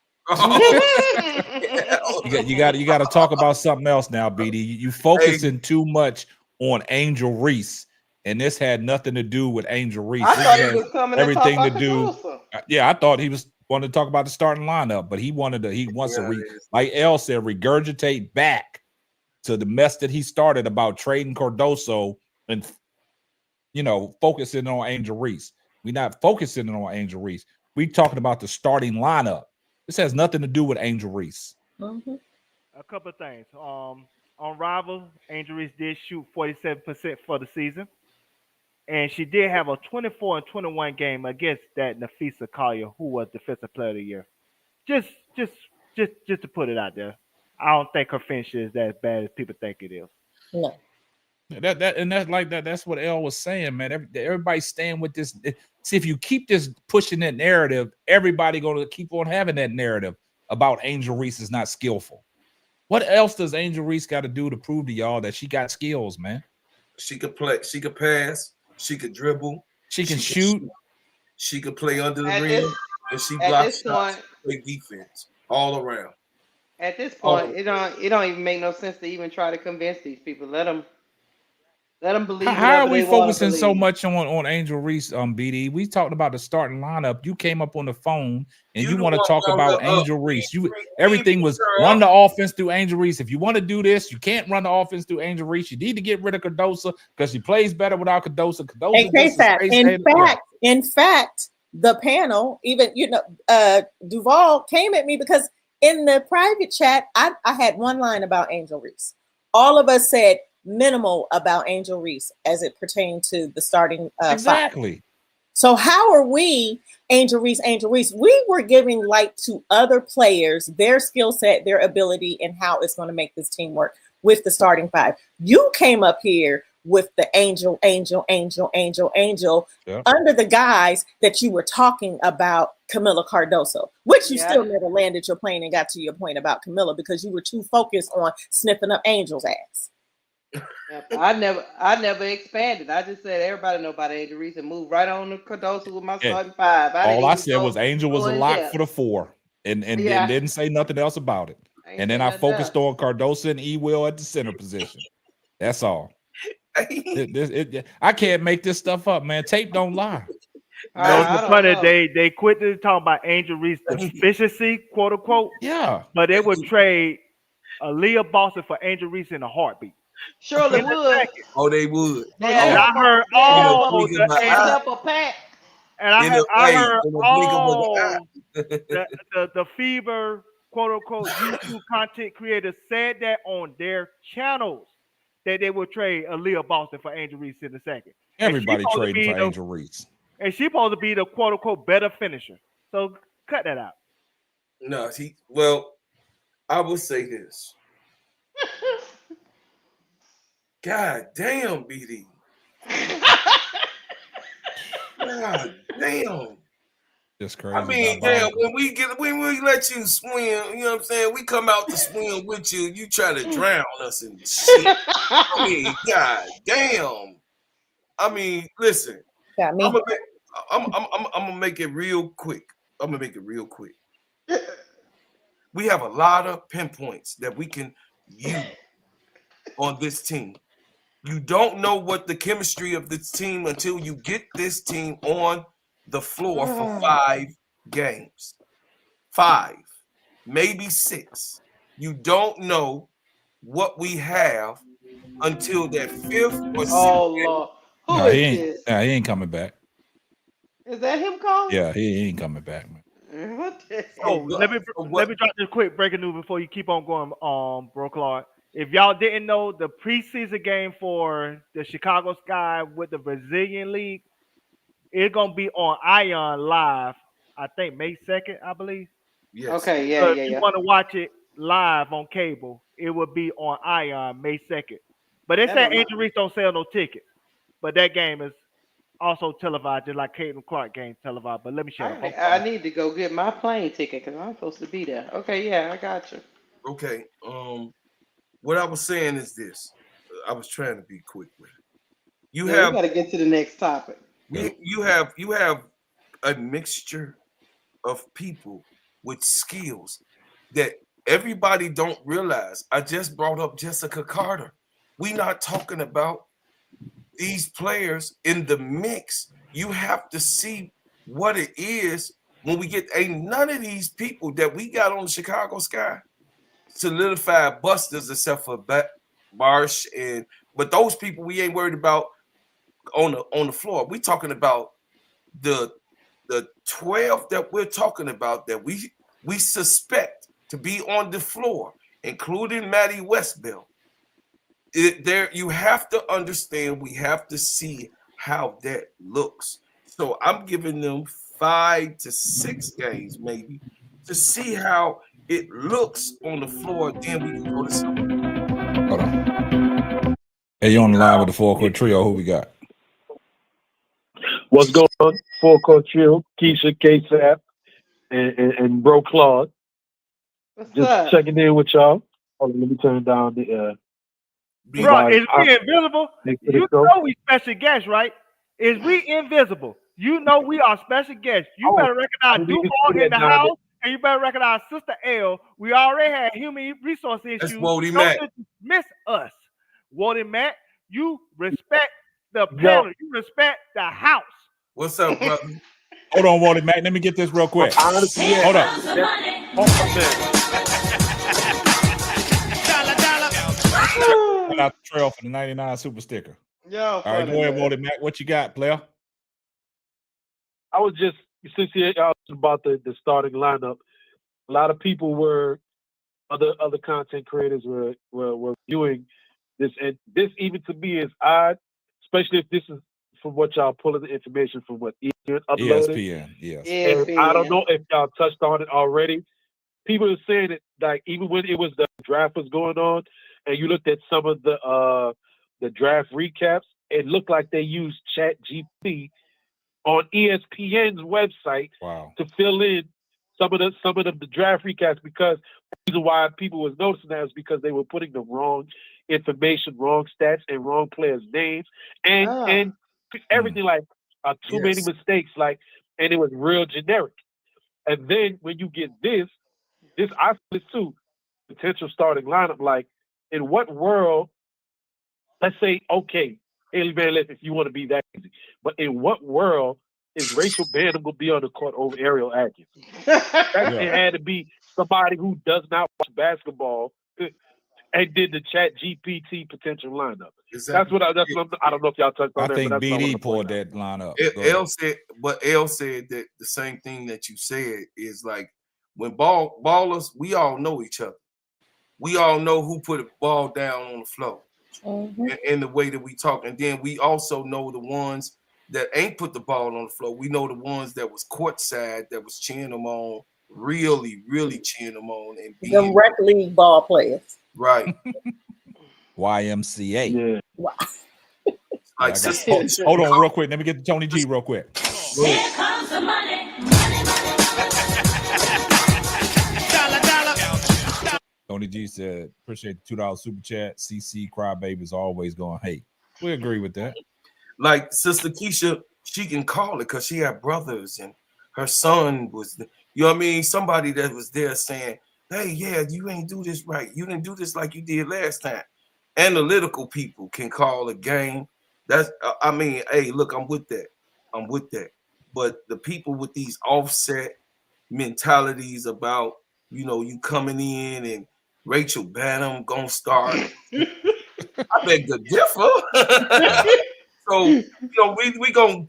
You got to talk about something else now, BD. You focusing too much on Angel Reese, and this had nothing to do with Angel Reese. I thought he was coming everything to, to do. Yeah, I thought he was wanted to talk about the starting lineup, but he wants to like El said, regurgitate back to the mess that he started about trading Cardoso and focusing on Angel Reese. We're not focusing on Angel Reese. We're talking about the starting lineup. This has nothing to do with Angel Reese. Mm-hmm. A couple of things. On Rival, Angel Reese did shoot 47% for the season, and she did have a 24-21 game against that Nafisa Collier, who was Defensive Player of the Year. Just to put it out there, I don't think her finish is as bad as people think it is. No. That's what El was saying, man. Everybody's staying with this. See, if you keep this pushing that narrative, everybody going to keep on having that narrative about Angel Reese is not skillful. What else does Angel Reese got to do to prove to y'all that she got skills, man? She could play. She could pass. She could dribble. She can shoot. She could play under the rim, and she blocks shots. Play defense all around. At this point, it don't even make no sense to even try to convince these people. Let them believe. How are we focusing so much on Angel Reese, BD? We talked about the starting lineup. You came up on the phone and you want to talk about Angel Reese. Everything was run the offense through Angel Reese. If you want to do this, you can't run the offense through Angel Reese. You need to get rid of Cardoso because she plays better without Cardoso. In fact, the panel, even Duval came at me because in the private chat, I had one line about Angel Reese. All of us said minimal about Angel Reese as it pertained to the starting exactly. Five. So how are we Angel Reese? We were giving light to other players, their skill set, their ability, and how it's going to make this team work with the starting five. You came up here with the angel, yeah, under the guise that you were talking about Camila Cardoso, which you still never landed your plane and got to your point about Camila because you were too focused on sniffing up Angel's ass. I never expanded. I just said everybody know about Angel Reese and moved right on to Cardoso with my starting five. All I said was Angel was a lock for the 4 and didn't say nothing else about it. And then I focused on Cardoso and E-Will at the center position. That's all. I can't make this stuff up, man. Tape don't lie. They quit to talk about Angel Reese deficiency, quote unquote. Yeah, but they would trade Aaliyah Boston for Angel Reese in a heartbeat. Surely would. Oh, they would. And I heard all the Fever, quote unquote, YouTube content creators said that on their channels that they would trade Aaliyah Boston for Angel Reese in a second. Everybody trading for Angel Reese. And she's supposed to be the quote unquote better finisher. So cut that out. No, well, I will say this. God damn, BD. God damn. That's crazy. I mean, damn, when we let you swim, you know what I'm saying? We come out to swim with you, you try to drown us and shit. I mean, God damn. I mean, listen. I'm gonna make it real quick. We have a lot of pinpoints that we can use on this team. You don't know what the chemistry of this team until you get this team on the floor for 5 games. 5, maybe 6. You don't know what we have until that 5th or 6th. Oh Lord, who is this? He ain't coming back. Is that him calling? Yeah, he ain't coming back, man. What the Oh, let me drop this quick breaking news before you keep on going, Bro Clark. If y'all didn't know, the preseason game for the Chicago Sky with the Brazilian League, it's gonna be on Ion Live. I think May 2nd, I believe. Yes. Okay, yeah, So yeah, if yeah. you want to watch it live on cable, it will be on Ion May 2nd. But they say Angel Reese don't sell no tickets. But that game is also televised, just like Caitlin Clark game televised. But let me shut up. I need to go get my plane ticket because I'm supposed to be there. Okay, yeah, I got you. Okay. What I was saying is this. I was trying to be quick with it. We got to get to the next topic. You have a mixture of people with skills that everybody don't realize. I just brought up Jessica Carter. We not talking about these players in the mix. You have to see what it is when we get. Ain't none of these people that we got on the Chicago Sky solidified busters except for Marsh but those people we ain't worried about on the floor. We talking about the 12 that we're talking about that we suspect to be on the floor, including Maddie Westbell. You have to understand, we have to see how that looks. So I'm giving them 5 to 6 games maybe to see how it looks on the floor. Then we can go to something. Hold on. Hey, you on the line with the Full Court Trio? Who we got? What's going on? Full Court Trio, Keisha, K-Sap, and Bro Claude. Just checking in with y'all. Hold on, let me turn down the Bro, is we invisible? You know we special guests, right? Is we invisible? You know we are special guests. You better recognize Duval in the house, and you better recognize Sister L. We already had human resource issues. Don't dismiss us. Wody Matt, you respect the panel. You respect the house. What's up, brother? Hold on, Wally Mac. Let me get this real quick. Hold up. Shout out to Trail for the 99 super sticker. Yo, all right, go ahead, Wally Mac. What you got, player? I was just, since you asked about the starting lineup, a lot of people other content creators were viewing this, and this even to me is odd, especially if this is from what y'all pulling the information from what ESPN uploaded. ESPN, yes. And I don't know if y'all touched on it already. People are saying it like even when it was the draft was going on, and you looked at some of the draft recaps, it looked like they used ChatGPT on ESPN's website to fill in some of the draft recaps, because the reason why people was noticing that is because they were putting the wrong information, wrong stats, and wrong players' names, and everything like too many mistakes, and it was real generic. And then when you get this I feel too, potential starting lineup, like in what world, let's say, okay, Haley Van Lith, if you want to be that easy, but in what world is Rachel Bannum going to be on the court over Ariel Atkins? It had to be somebody who does not watch basketball and did the Chat GPT potential lineup. Exactly. That's what I don't know if y'all touched on that. I think but BD pulled that lineup. L said that the same thing that you said is like when ballers, we all know each other. We all know who put a ball down on the floor and the way that we talk. And then we also know the ones that ain't put the ball on the floor. We know the ones that was courtside, that was cheering them on, really, really cheering them on. And the rec league ball players. Right. YMCA. Yeah. Hold on real quick. Let me get to Tony G real quick. Here comes the money. Tony G said, appreciate the $2 super chat. CC Crybaby's always going hate. We agree with that. Like Sister Keisha, she can call it because she had brothers and her son was, you know what I mean? Somebody that was there saying, hey, yeah, you ain't do this right. You didn't do this like you did last time. Analytical people can call a game. That's, I mean, hey, look, I'm with that. but the people with these offset mentalities about, you know, you coming in and Rachel Banham gonna start. I beg to differ. So, you know,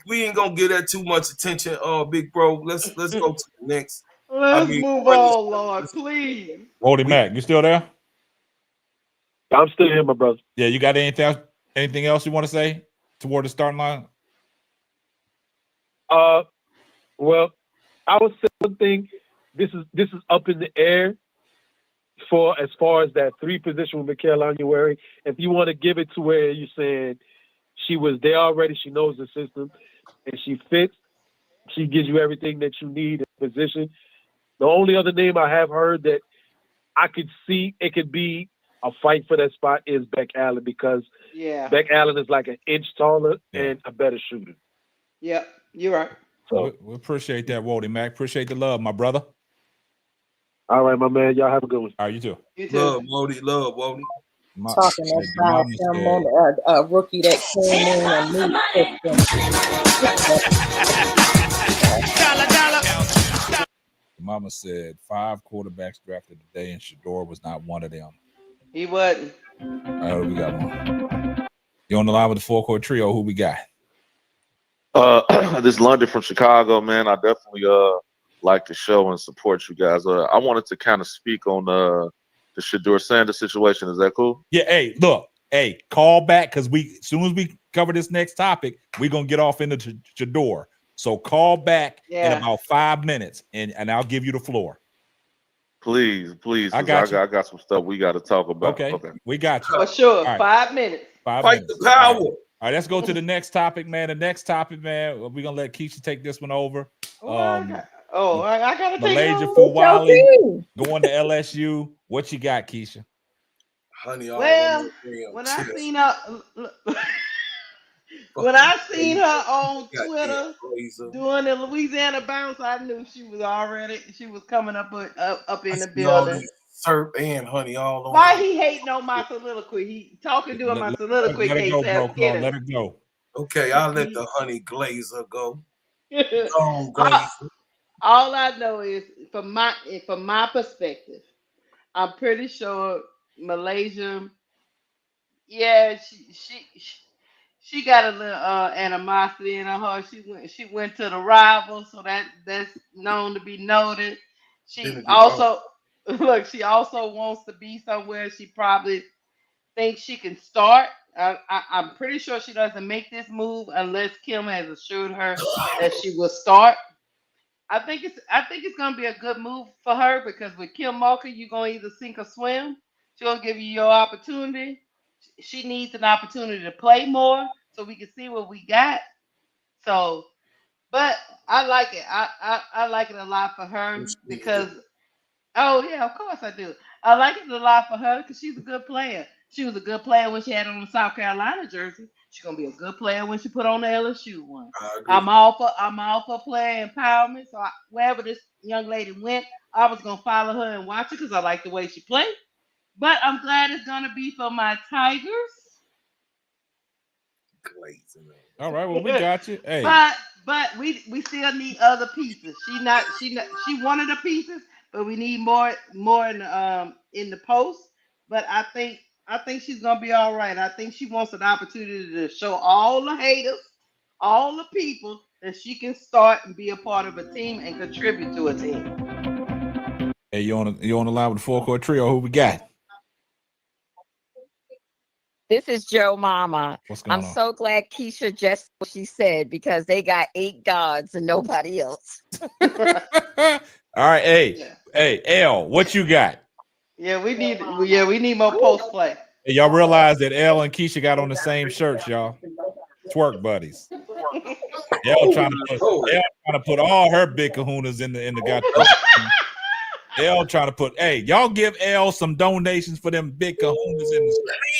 we ain't gonna give that too much attention, big bro. Let's go to the next. Let's move on, Lord, please. Wody Mac, you still there? I'm still here, my brother. Yeah, you got anything else you want to say toward the starting line? Well, I would say one thing. This is up in the air as far as that 3 position with Mikael January. If you want to give it to where you're saying she was there already, she knows the system, and she fits, she gives you everything that you need in position. The only other name I have heard that I could see it could be a fight for that spot is Beck Allen, because Beck Allen is like an inch taller and a better shooter. Yep, you're right. So we appreciate that, Wody Mac. Appreciate the love, my brother. All right, my man. Y'all have a good one. All right, you too. You too. Love Wody. Talking about someone, a rookie that came in and moved. Mama said 5 quarterbacks drafted today, and Shedeur was not one of them. He wasn't. All right, we got one. You on the line with the 4-court trio? Who we got? This is London from Chicago, man. I definitely like the show and support you guys. I wanted to kind of speak on the Shedeur Sanders situation. Is that cool? Yeah. Hey, look. Hey, call back, because as soon as we cover this next topic, we're gonna get off into Shedeur. So call back in about 5 minutes, and I'll give you the floor. Please. I got some stuff we got to talk about. Okay. We got you. For sure. Right. 5 minutes. Fight the power. All right, let's go to the next topic, man. The next topic, man, we're gonna let Keisha take this one over. I gotta take MiLaysia it Fulwiley going to LSU. What you got, Keisha? Honey, well, when I seen her, on Twitter doing the Louisiana bounce, I knew she was coming up in the building. Serv'n, honey, all over. Why he hating on my soliloquy? He talking doing my soliloquy. Let it go. Okay, I'll let the honey glazer go. All I know is from my perspective, I'm pretty sure MiLaysia, she got a little animosity in her. She went to the rival, so that's known to be noted. She also wants to be somewhere she probably thinks she can start. I'm pretty sure she doesn't make this move unless Kim has assured her that she will start. I think it's gonna be a good move for her, because with Kim Mulkey, you're gonna either sink or swim. She's gonna give you your opportunity. She needs an opportunity to play more so we can see what we got. So, but I like it. I like it a lot for her because, oh yeah, of course I do. I like it a lot for her because she's a good player. She was a good player when she had on the South Carolina jersey. She's gonna be a good player when she put on the LSU one. I'm all for player empowerment. So wherever this young lady went, I was gonna follow her and watch her because I like the way she played. But I'm glad it's gonna be for my Tigers. All right, well, we got you. Hey, but we still need other pieces. She one of the pieces, but we need more in the post. But I think she's gonna be all right. I think she wants an opportunity to show all the haters, all the people, that she can start and be a part of a team and contribute to a team. Hey, you on the line with the 4-court trio? Who we got? This is Joe Mama. What's going on? I'm so glad Keisha just what she said, because they got 8 gods and nobody else. All right, hey, L, what you got? Yeah, we need more post play. Hey, y'all realize that L and Keisha got on the same shirts, y'all. Twerk buddies. L trying to put all her big kahunas in the goddamn. L trying to put, hey, y'all give L some donations for them big kahunas in the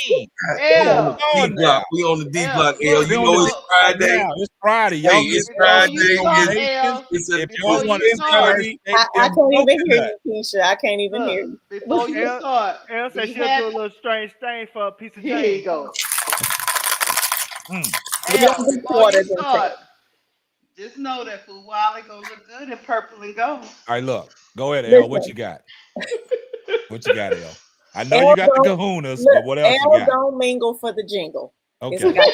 screen. We on the D block, L. You know it's Friday. Now, it's Friday. Y'all it's Friday. If y'all want to start, I can't even hear you, Keisha. I can't even hear you. Before you start, Elle said she'll do a little strange thing for a piece of here you go. Just know that Fulwiley gonna look good in purple and gold. All right, look. Go ahead, L. What Listen. you got? What you got, L? I know L you got the don't kahunas, look, but what else you L got? don't mingle for the jingle. It's Okay. got-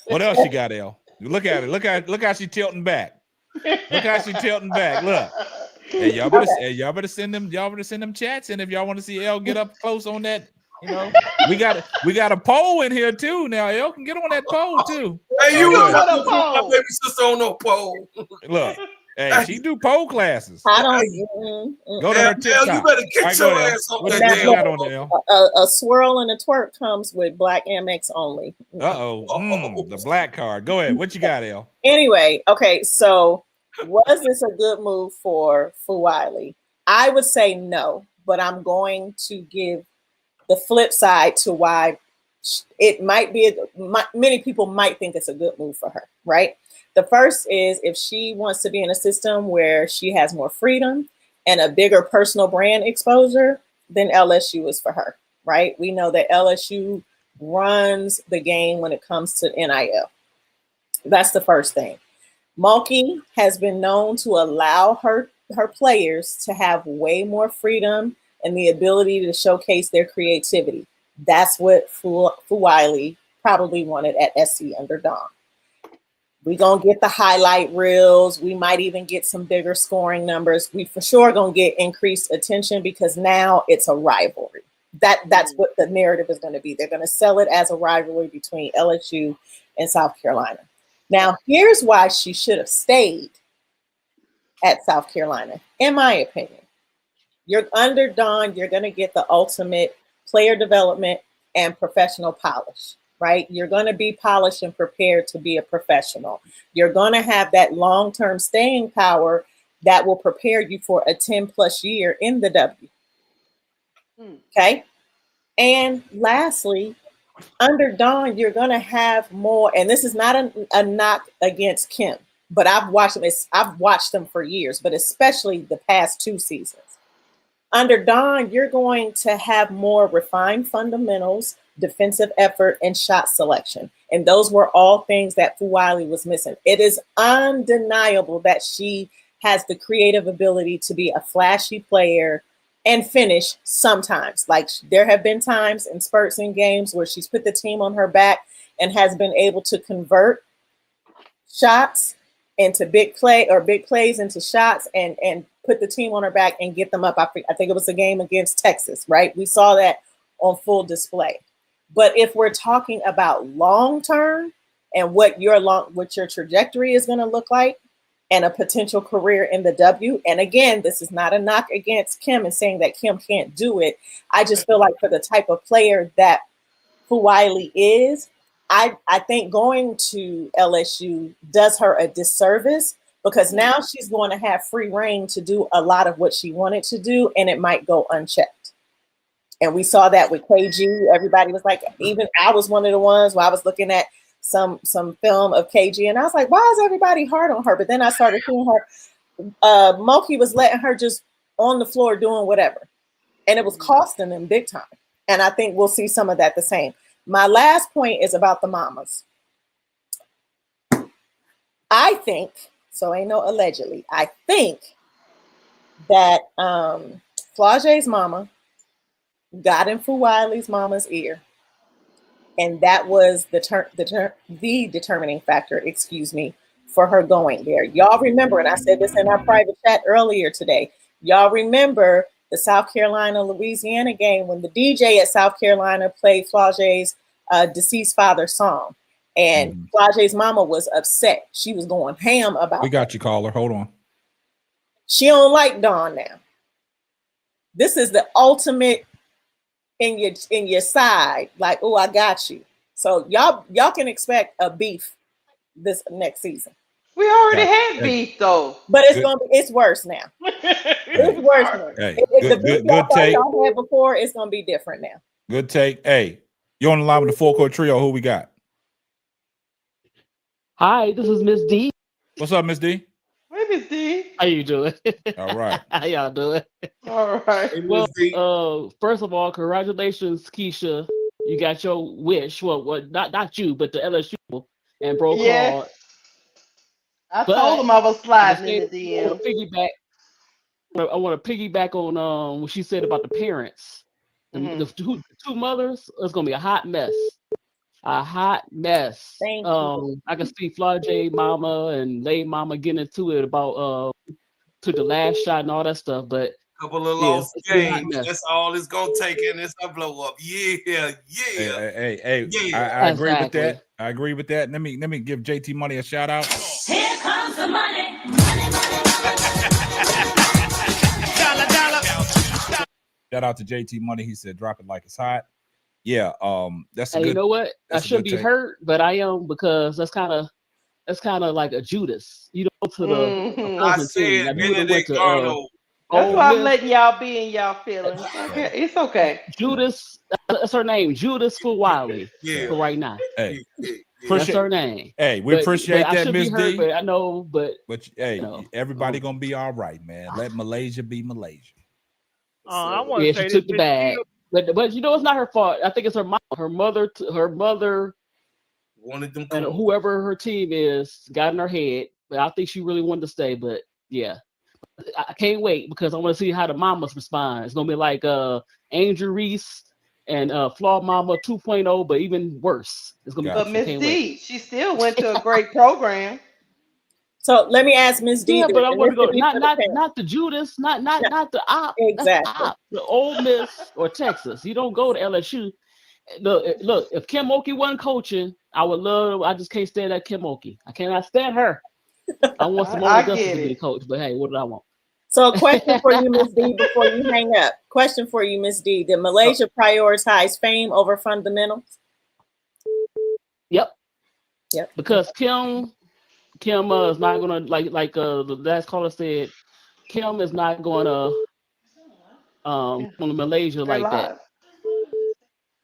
What else you got, L? Look at it. Look how she tilting back. Look how she tilting back. Look. Hey, y'all better send them chats in if y'all want to see L get up close on that. You know, we got a poll in here too. Now L can get on that poll too. Hey, you What was a poll. my baby sister on no pole. Look, hey, she do poll classes. I don't. Go to her L, TikTok. you better get Right, your go there. ass on What that you damn got on the L? A swirl and a twerk comes with Black Amex only. The black card. Go ahead. What you got, L? Anyway, okay, so was this a good move for Fulwiley? I would say no, but I'm going to give the flip side to why it might be. Many people might think it's a good move for her, right? The first is if she wants to be in a system where she has more freedom and a bigger personal brand exposure, then LSU is for her, right? We know that LSU runs the game when it comes to NIL. That's the first thing. Mulkey has been known to allow her players to have way more freedom and the ability to showcase their creativity. That's what Fulwiley probably wanted at SC under Don. We're going to get the highlight reels. We might even get some bigger scoring numbers. We for sure going to get increased attention because now it's a rivalry. That's what the narrative is going to be. They're going to sell it as a rivalry between LSU and South Carolina. Now, here's why she should have stayed at South Carolina, in my opinion. You're under Don, you're going to get the ultimate player development and professional polish, right? You're going to be polished and prepared to be a professional. You're going to have that long-term staying power that will prepare you for a 10-plus year in the W. Okay? And lastly, under Don, you're going to have more, and this is not a knock against Kim, but I've watched them for years, but especially the past 2 seasons. Under Don, you're going to have more refined fundamentals, defensive effort, and shot selection. And those were all things that Fulwiley was missing. It is undeniable that she has the creative ability to be a flashy player and finish sometimes. Like there have been times in spurts in games where she's put the team on her back and has been able to convert shots into big plays into shots and put the team on her back and get them up. I think it was a game against Texas, right? We saw that on full display. But if we're talking about long term and what your trajectory is going to look like, and a potential career in the W. And again, this is not a knock against Kim and saying that Kim can't do it. I just feel like for the type of player that Fulwiley is, I think going to LSU does her a disservice because now she's going to have free reign to do a lot of what she wanted to do, and it might go unchecked. And we saw that with KG. Everybody was like, even I was one of the ones where I was looking at some film of KG, and I was like, why is everybody hard on her? But then I started seeing her. Mulkey was letting her just on the floor doing whatever, and it was costing them big time. And I think we'll see some of that the same. My last point is about the mamas. I think so. Ain't no allegedly. I think that Flage's mama got in Fulwiley's mama's ear. And that was the determining factor, for her going there. Y'all remember, and I said this in our private chat earlier today, y'all remember the South Carolina-Louisiana game when the DJ at South Carolina played Flage's deceased father's song. And Flage's mama was upset. She was going ham about it. We got you, caller. Hold on. She don't like Dawn now. This is the ultimate in your side, like, oh, I got you. So y'all can expect a beef this next season. We already had beef though, but it's worse now. It's worse now. Hey, the beef good take. y'all had before, it's gonna be different now. Good take. Hey, you on the line with the full court trio? Who we got? Hi, this is Miss D. What's up, Miss D? Hey, Miss D. How you doing? All right. How y'all doing? All right. Well, first of all, congratulations, Keisha. You got your wish. Well, not you, but the LSU and Bro Yes. Claude. I But told him I was sliding in I the want DM. to piggyback. I want to piggyback on what she said about the parents. The two mothers. It's gonna be a hot mess. A hot mess. Thank you. I can see Florida J Mama and Lay Mama getting into it about to the last shot and all that stuff. But Couple of yeah, lost it's gonna be a hot games. mess. That's all it's gonna take, and it's gonna blow up. Yeah. I agree with that. I agree with that. Let me give JT Money a shout out. Here comes the money. Shout out to JT Money. He said, "Drop it like it's hot." Yeah, that's a And good. you know what? I that's a shouldn't good be take. hurt, but I am because that's kind of like a Judas. You know, to the I opposing team. said Like you would have went Benedict to Arnold. That's Ole why I'm Miss. letting y'all be in y'all feelings. Okay, it's okay. Judas, that's her name, Judas Fulwiley. Yeah. For right now, Hey, that's appreciate. her name. Hey, we But appreciate I that, should Miss be hurt, D. but I know, but hey, no. everybody gonna be all right, man. Let Malaysia be Malaysia. I want to Yeah, say she this. took the bag. But you know it's not her fault. I think it's her mom, her mother, Wanted them and cool. whoever her team is got in her head. But I think she really wanted to stay. But yeah, I can't wait because I want to see how the mamas respond. It's gonna be like Angel Reese and Flaw Mama 2.0, but even worse. It's gonna be. But I Miss can't wait. D, she still went to a great program. So let me ask Ms. D. Yeah, but I and want this to go could be for the parents. not the Judas, not the op. That's the Exactly. op. The Ole Miss or Texas. You don't go to LSU. Look, if Kim Oki wasn't coaching, I would love. I just can't stand that Kim Oki. I cannot stand her. I want Simone I Augustus get to be the it. coach, but hey, what did I want? So a question for you, Ms. D, before you hang up. Question for you, Ms. D. Did MiLaysia prioritize fame over fundamentals? Yep. Yep. Because Kim is not gonna like the last caller said. Kim is not gonna come to Malaysia They're like that. live.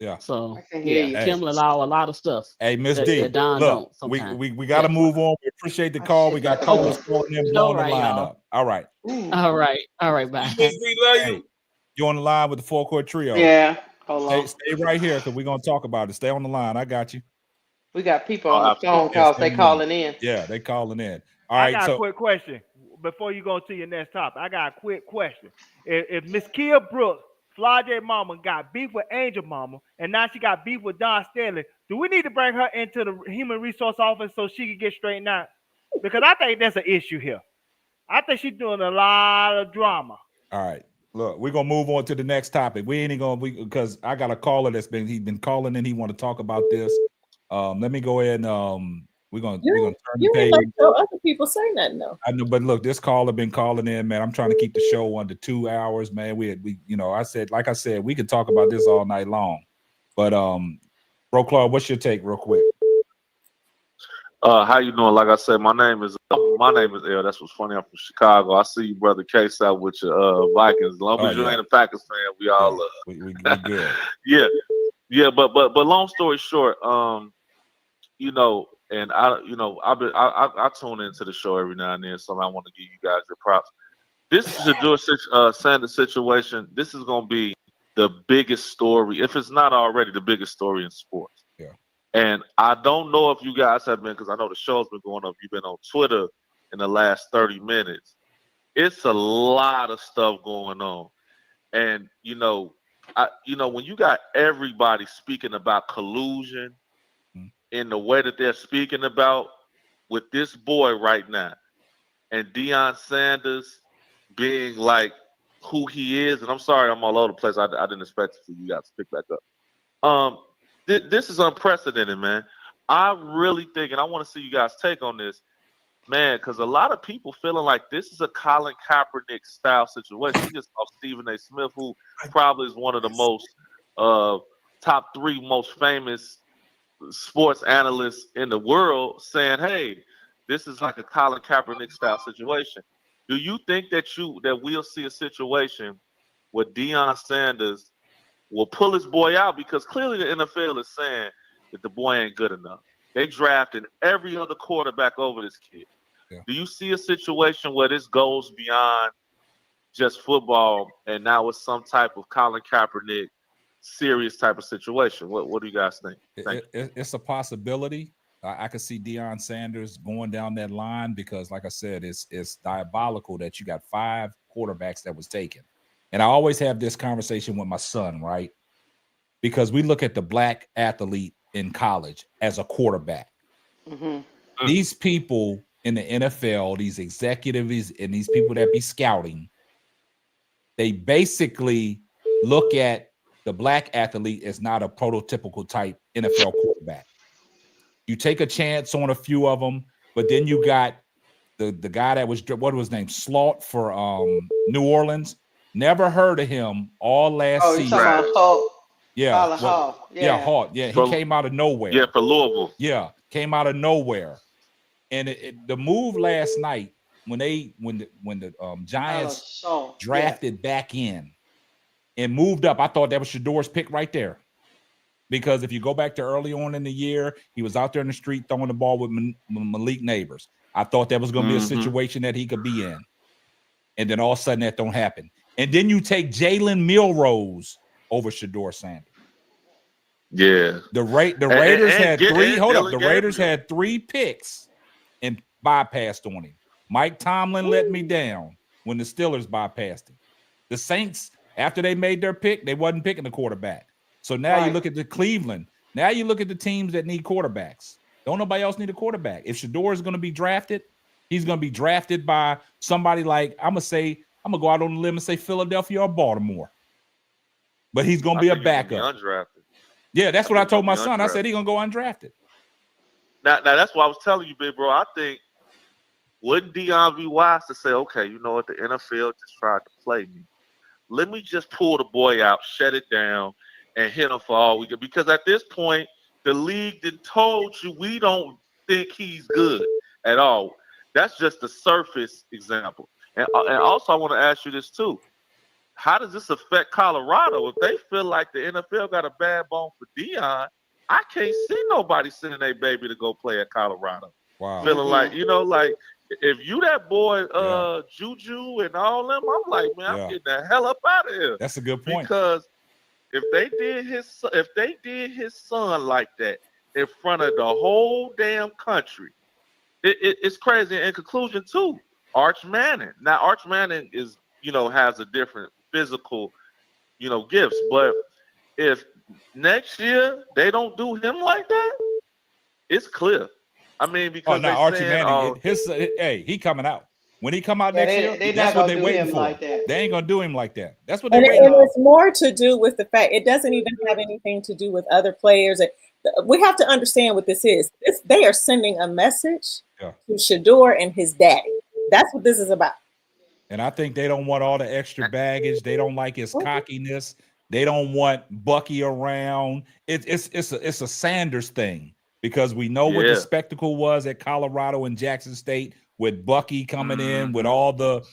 Yeah. So I can hear you. Kim will allow a lot of stuff. Hey, Miss that, D, that Don look, don't sometimes. we got to move on. We appreciate the call. We got callers calling in, blowing the line up. All right. All right, bye. Miss D, love you. Hey, you on the line with the Four Court Trio? Yeah. Hold on. Stay right here because we're gonna talk about it. Stay on the line. I got you. We got people on the phone Yes, calls. They calling in. Yeah, they calling in. All I right. got So a quick question before you go to your next topic. I got a quick question. If Miss Kia Brooks, Fly J Mama, got beef with Angel Mama, and now she got beef with Don Stanley, do we need to bring her into the Human Resource Office so she can get straightened out? Because I think that's an issue here. I think she's doing a lot of drama. all right. Look, we're gonna move on to the next topic. We ain't gonna because I got a caller he's been calling in. He want to talk about this. Let me go ahead and we're gonna turn the page. You ain't let other people say nothing though. I know, but look, this caller been calling in, man. I'm trying to keep the show under 2 hours, man. We I said we could talk about this all night long. But Bro Claude, what's your take real quick? How you doing? Like I said, my name is L. That's what's funny. I'm from Chicago. I see you, brother Case, out with your Vikings. As long as you ain't a Packers fan, we all we good. yeah. But long story short, and I tune into the show every now and then, so I want to give you guys your props. This is a Shedeur Sanders situation. This is gonna be the biggest story, if it's not already the biggest story in sports. Yeah. And I don't know if you guys have been, because I know the show's been going up. You've been on Twitter in the last 30 minutes. It's a lot of stuff going on. And, when you got everybody speaking about collusion in the way that they're speaking about with this boy right now, and Deion Sanders being like who he is, and I'm sorry I'm all over the place. I didn't expect for you guys to pick back up. This is unprecedented, man. I really think, and I want to see you guys take on this, man, because a lot of people feeling like this is a Colin Kaepernick style situation. We just saw Stephen A. Smith, who probably is one of the most top 3 most famous sports analysts in the world, saying, "Hey, this is like a Colin Kaepernick style situation." Do you think that we'll see a situation where Deion Sanders will pull his boy out? Because clearly the NFL is saying that the boy ain't good enough. They drafted every other quarterback over this kid. Yeah. Do you see a situation where this goes beyond just football and now it's some type of Colin Kaepernick serious type of situation? What do you guys think? It's a possibility. I could see Deion Sanders going down that line because, like I said, it's diabolical that you got 5 quarterbacks that was taken. And I always have this conversation with my son, right? Because we look at the black athlete in college as a quarterback. Mm-hmm. These people in the NFL, these executives and these people that be scouting, they basically look at the black athlete as not a prototypical type NFL quarterback. You take a chance on a few of them, but then you got the guy that was, what was his name, Slaught for New Orleans. Never heard of him all last Oh, you season. talking about Hulk? Yeah, Hall. yeah, Hart. Yeah, he came out of nowhere. Yeah, for Louisville. Yeah, came out of nowhere. And the move last night when the Giants drafted back in and moved up, I thought that was Shedeur's pick right there. Because if you go back to early on in the year, he was out there in the street throwing the ball with Malik Neighbors. I thought that was going to be a situation that he could be in. And then all of a sudden that don't happen. And then you take Jalen Milrose over Shedeur Sanders. Yeah. The Raiders had 3. Hold up. The Raiders had 3 picks and bypassed on him. Mike Tomlin let me down when the Steelers bypassed him. The Saints, after they made their pick, they wasn't picking the quarterback. So now you look at the Cleveland. Now you look at the teams that need quarterbacks. Don't nobody else need a quarterback. If Shedeur is going to be drafted, he's going to be drafted by somebody like, I'm going to go out on a limb and say Philadelphia or Baltimore. But he's going to be a backup. Yeah, that's what I told my son. I said he's going to go undrafted. Now that's what I was telling you, big bro. I think, wouldn't Deion be wise to say, okay, you know what, the NFL just tried to play me. Let me just pull the boy out, shut it down, and hit him for all we get. Because at this point, the league did told you we don't think he's good at all. That's just the surface example. And also I want to ask you this too. How does this affect Colorado? If they feel like the NFL got a bad bone for Deion, I can't see nobody sending their baby to go play at Colorado. Wow. Feeling like, like if you that boy Juju and all them, I'm like, man, I'm getting the hell up out of here. That's a good point. Because if they did his son like that in front of the whole damn country, it's crazy. In conclusion, too, Arch Manning. Now, Arch Manning is, has a different physical, gifts. But if next year they don't do him like that, it's clear. I mean, because Archie Manning, he coming out. When he come out next year, that's what they're waiting for. Like that. They ain't gonna do him like that. That's what they're waiting for. And it's more to do with the fact it doesn't even have anything to do with other players. We have to understand what this is. They are sending a message to Shedeur and his daddy. That's what this is about. And I think they don't want all the extra baggage. They don't like his cockiness. They don't want Bucky around. It's a Sanders thing because we know what the spectacle was at Colorado and Jackson State with Bucky coming in with all the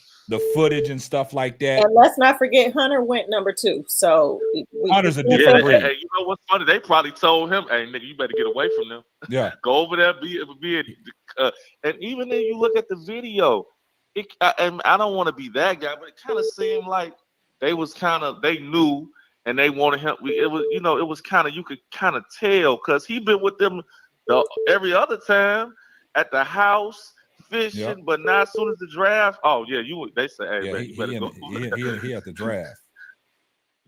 footage and stuff like that. And let's not forget Hunter went number 2. So Hunter's a different breed. Hey, you know what's funny? They probably told him, "Hey, nigga, you better get away from them. Yeah, go over there, and even then, you look at the video. And I don't want to be that guy, but it kind of seemed like they knew and they wanted him. It was kind of, you could kind of tell because he been with them every other time at the house fishing, but not as soon as the draft. Oh yeah, they say, hey, man, you better go. He at the draft.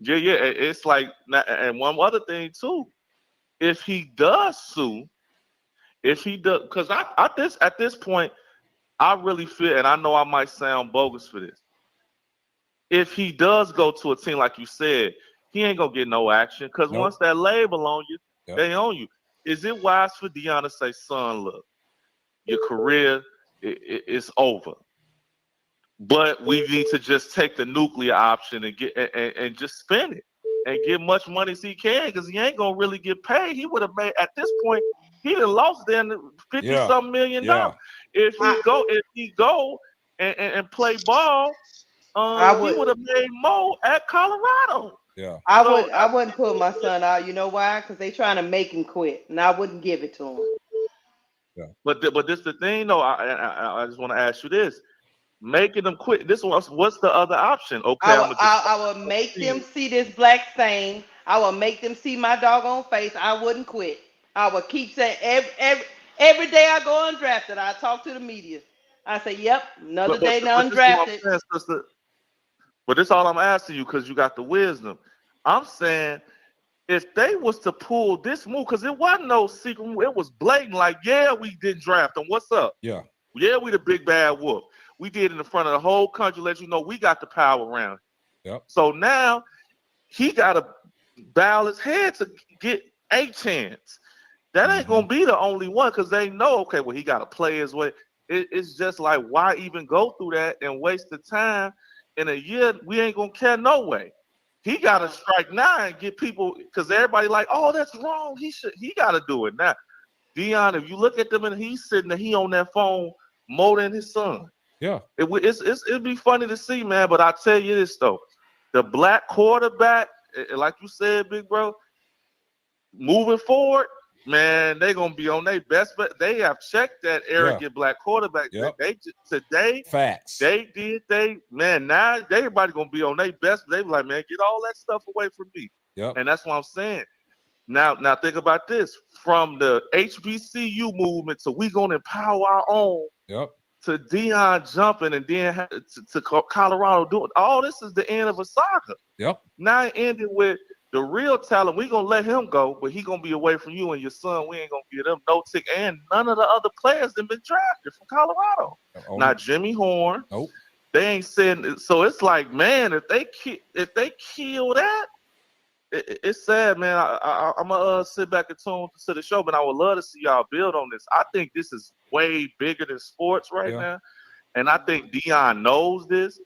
Yeah, it's like, and one other thing too, if he does sue, because at this point. I really feel, and I know I might sound bogus for this. If he does go to a team, like you said, he ain't going to get no action because once that label on you, they own you. Is it wise for Deion to say, son, look, your career is over. But we need to just take the nuclear option and get and just spend it and get much money as he can because he ain't going to really get paid. He would have made, at this point, he done lost then $50-something million. If he go and play ball, he would have made more at Colorado. Yeah, I wouldn't put my son out. You know why? Because they trying to make him quit, and I wouldn't give it to him. Yeah. But this the thing though. I just want to ask you this: making them quit. What's the other option? Okay, I would make them see this black stain. I would make them see my doggone face. I wouldn't quit. I would keep saying Every day I go undrafted, I talk to the media. I say, "Yep, another day This is what undrafted." I'm saying, sister. But this all I'm asking you because you got the wisdom. I'm saying if they was to pull this move, because it wasn't no secret, it was blatant. Like, yeah, we didn't draft them. What's up? Yeah. Yeah, we the big bad wolf. We did in the front of the whole country, let you know we got the power around. Yep. So now he got to bow his head to get a chance. That ain't gonna be the only one because they know, okay, well, he got to play his way. It's just like, why even go through that and waste the time? In a year, we ain't gonna care no way. He got to strike now and get people because everybody like, oh, that's wrong. He got to do it now. Dion, if you look at them and he's sitting there, he on that phone more than his son. Yeah. It'd be funny to see, man. But I tell you this though, the black quarterback, like you said, big bro, moving forward, man, they gonna be on their best. But they have checked that arrogant black quarterback. Yep. They today, facts. Man. Now everybody gonna be on their best. They be like, man, get all that stuff away from me. Yep. And that's what I'm saying. Now think about this: from the HBCU movement to we gonna empower our own. Yep. To Dion jumping and then to Colorado doing all this is the end of a saga. Yep. Now it ended with the real talent. We gonna let him go, but he gonna be away from you and your son. We ain't gonna give them no tick, and none of the other players that been drafted from Colorado. Not Jimmy Horn. Nope. They ain't saying. So it's like, man, if they kill that. It's sad, man. I'm gonna sit back and tune to the show, but I would love to see y'all build on this. I think this is way bigger than sports right now, and I think Dion knows this,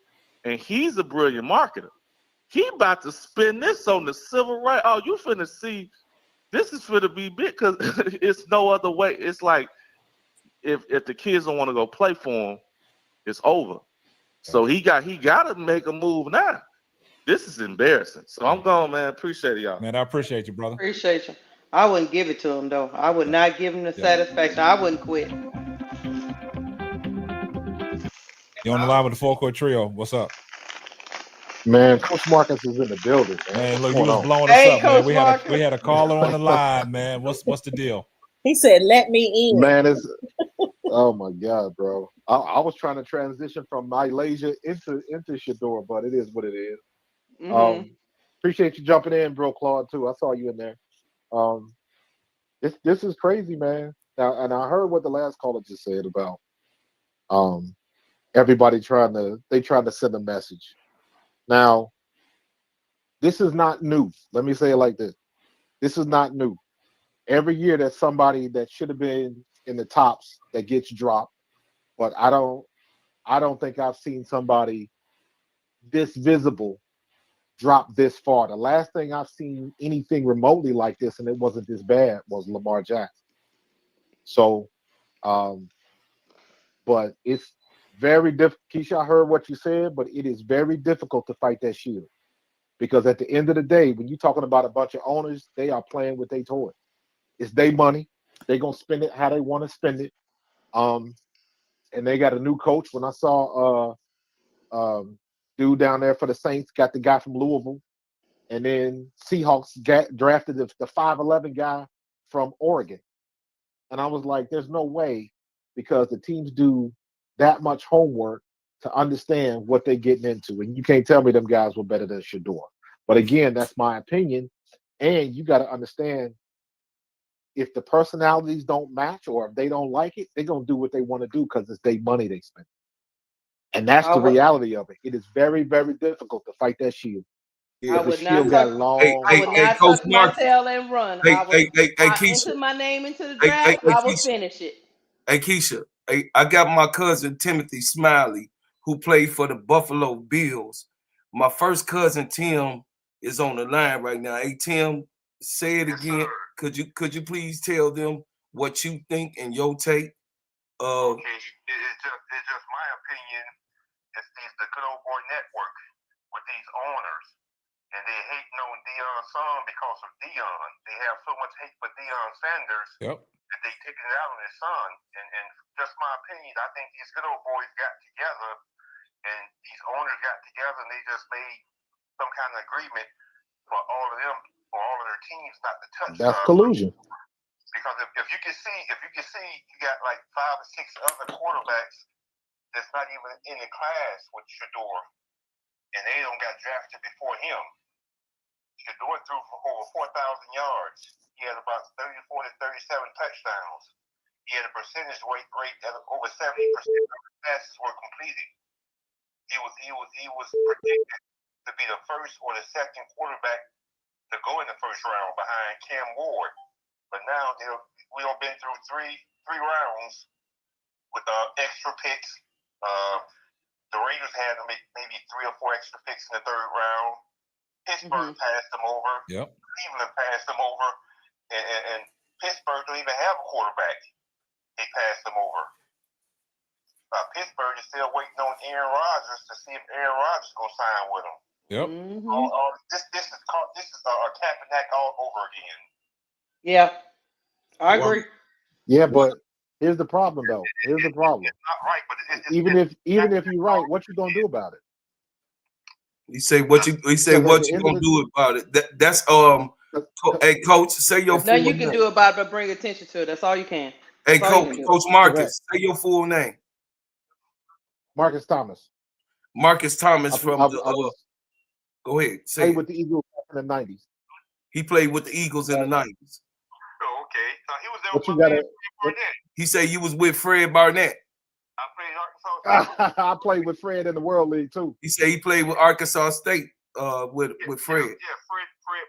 and he's a brilliant marketer. He about to spin this on the civil rights. Oh, you finna see, this is finna be big because it's no other way. It's like if the kids don't want to go play for him, it's over. So he got to make a move now. This is embarrassing. So I'm going, man. Appreciate it, y'all. Man, I appreciate you, brother. Appreciate you. I wouldn't give it to him though. I would not give him the satisfaction. I wouldn't quit. You on the line with the Full Court Trio? What's up? Man, Coach Marcus is in the building, man. Man, What's look, you going was on? blowing us Hey, up, man. Coach We had a caller on the line, man. What's the deal? He said, "Let me in." Man, it's oh my God, bro. I was trying to transition from MiLaysia into Shedeur, but it is what it is. Appreciate you jumping in, bro, Claude, too. I saw you in there. This is crazy, man. Now, and I heard what the last caller just said about everybody trying to send a message. Now, this is not new. Let me say it like this. This is not new. Every year there's somebody that should have been in the tops that gets dropped, but I don't think I've seen somebody this visible drop this far. The last thing I've seen anything remotely like this, and it wasn't this bad, was Lamar Jackson. So, but it's very difficult. Keisha, I heard what you said, but it is very difficult to fight that shield. Because at the end of the day, when you're talking about a bunch of owners, they are playing with their toys. It's their money. They're going to spend it how they want to spend it. And they got a new coach. When I saw dude down there for the Saints, got the guy from Louisville. And then Seahawks drafted the 5'11 guy from Oregon. And I was like, there's no way, because the teams do that much homework to understand what they're getting into. And you can't tell me them guys were better than Shedeur. But again, that's my opinion. And you got to understand, if the personalities don't match or if they don't like it, they're going to do what they want to do because it's their money they spend. And that's the reality of it. It is very, very difficult to fight that shield. I would not tuck my tail and run. I enter my name into the draft. I will finish it. Hey, Keisha, I got my cousin Timothy Smiley, who played for the Buffalo Bills. My first cousin Tim is on the line right now. Hey, Tim, say it again. Could you please tell them what you think and your take? Okay, it's just my opinion. It's the good old boy network with these owners, and they hating on Deion's son because of Deion. They have so much hate for Shedeur Sanders that they taking it out on his son. And just my opinion, I think these good old boys got together, and these owners got together, and they just made some kind of agreement for all of them, for all of their teams not to touch. That's collusion. Because if you can see, you got like 5 or 6 other quarterbacks that's not even in the class with Shedeur, and they don't got drafted before him. Shedeur threw for over 4,000 yards. He had about 34 to 37 touchdowns. He had a percentage rate at over 70% of the passes were completed. He was predicted to be the first or the second quarterback to go in the first round behind Cam Ward. But now we have been through three rounds with extra picks. The Raiders had maybe 3 or 4 extra picks in the third round. Pittsburgh passed them over. Yep. Cleveland passed them over. And Pittsburgh don't even have a quarterback. They passed them over. Pittsburgh is still waiting on Aaron Rodgers to see if Aaron Rodgers is going to sign with them. Yep. This is Kaepernick all over again. Yeah, I agree. Yeah, but here's the problem, though. Here's the problem. It's not right, but Even if you're right, what you gonna do about it? He say what you gonna do about it? That's hey coach, say your There's full nothing you name. can do about it but bring attention to it. That's all you can. Hey That's all you coach, can do. Coach Marcus, say your full name. Marcus Thomas. Marcus Thomas from go ahead. Say played it. with the Eagles in the 90s. He played with the Eagles in the 90s. Oh, okay. So he was there What with you my gotta? man, Fred Barnett. He said you was with Fred Barnett. I played Arkansas. I played with Fred in the World League too. He said he played with Arkansas State with Fred. Yeah, Fred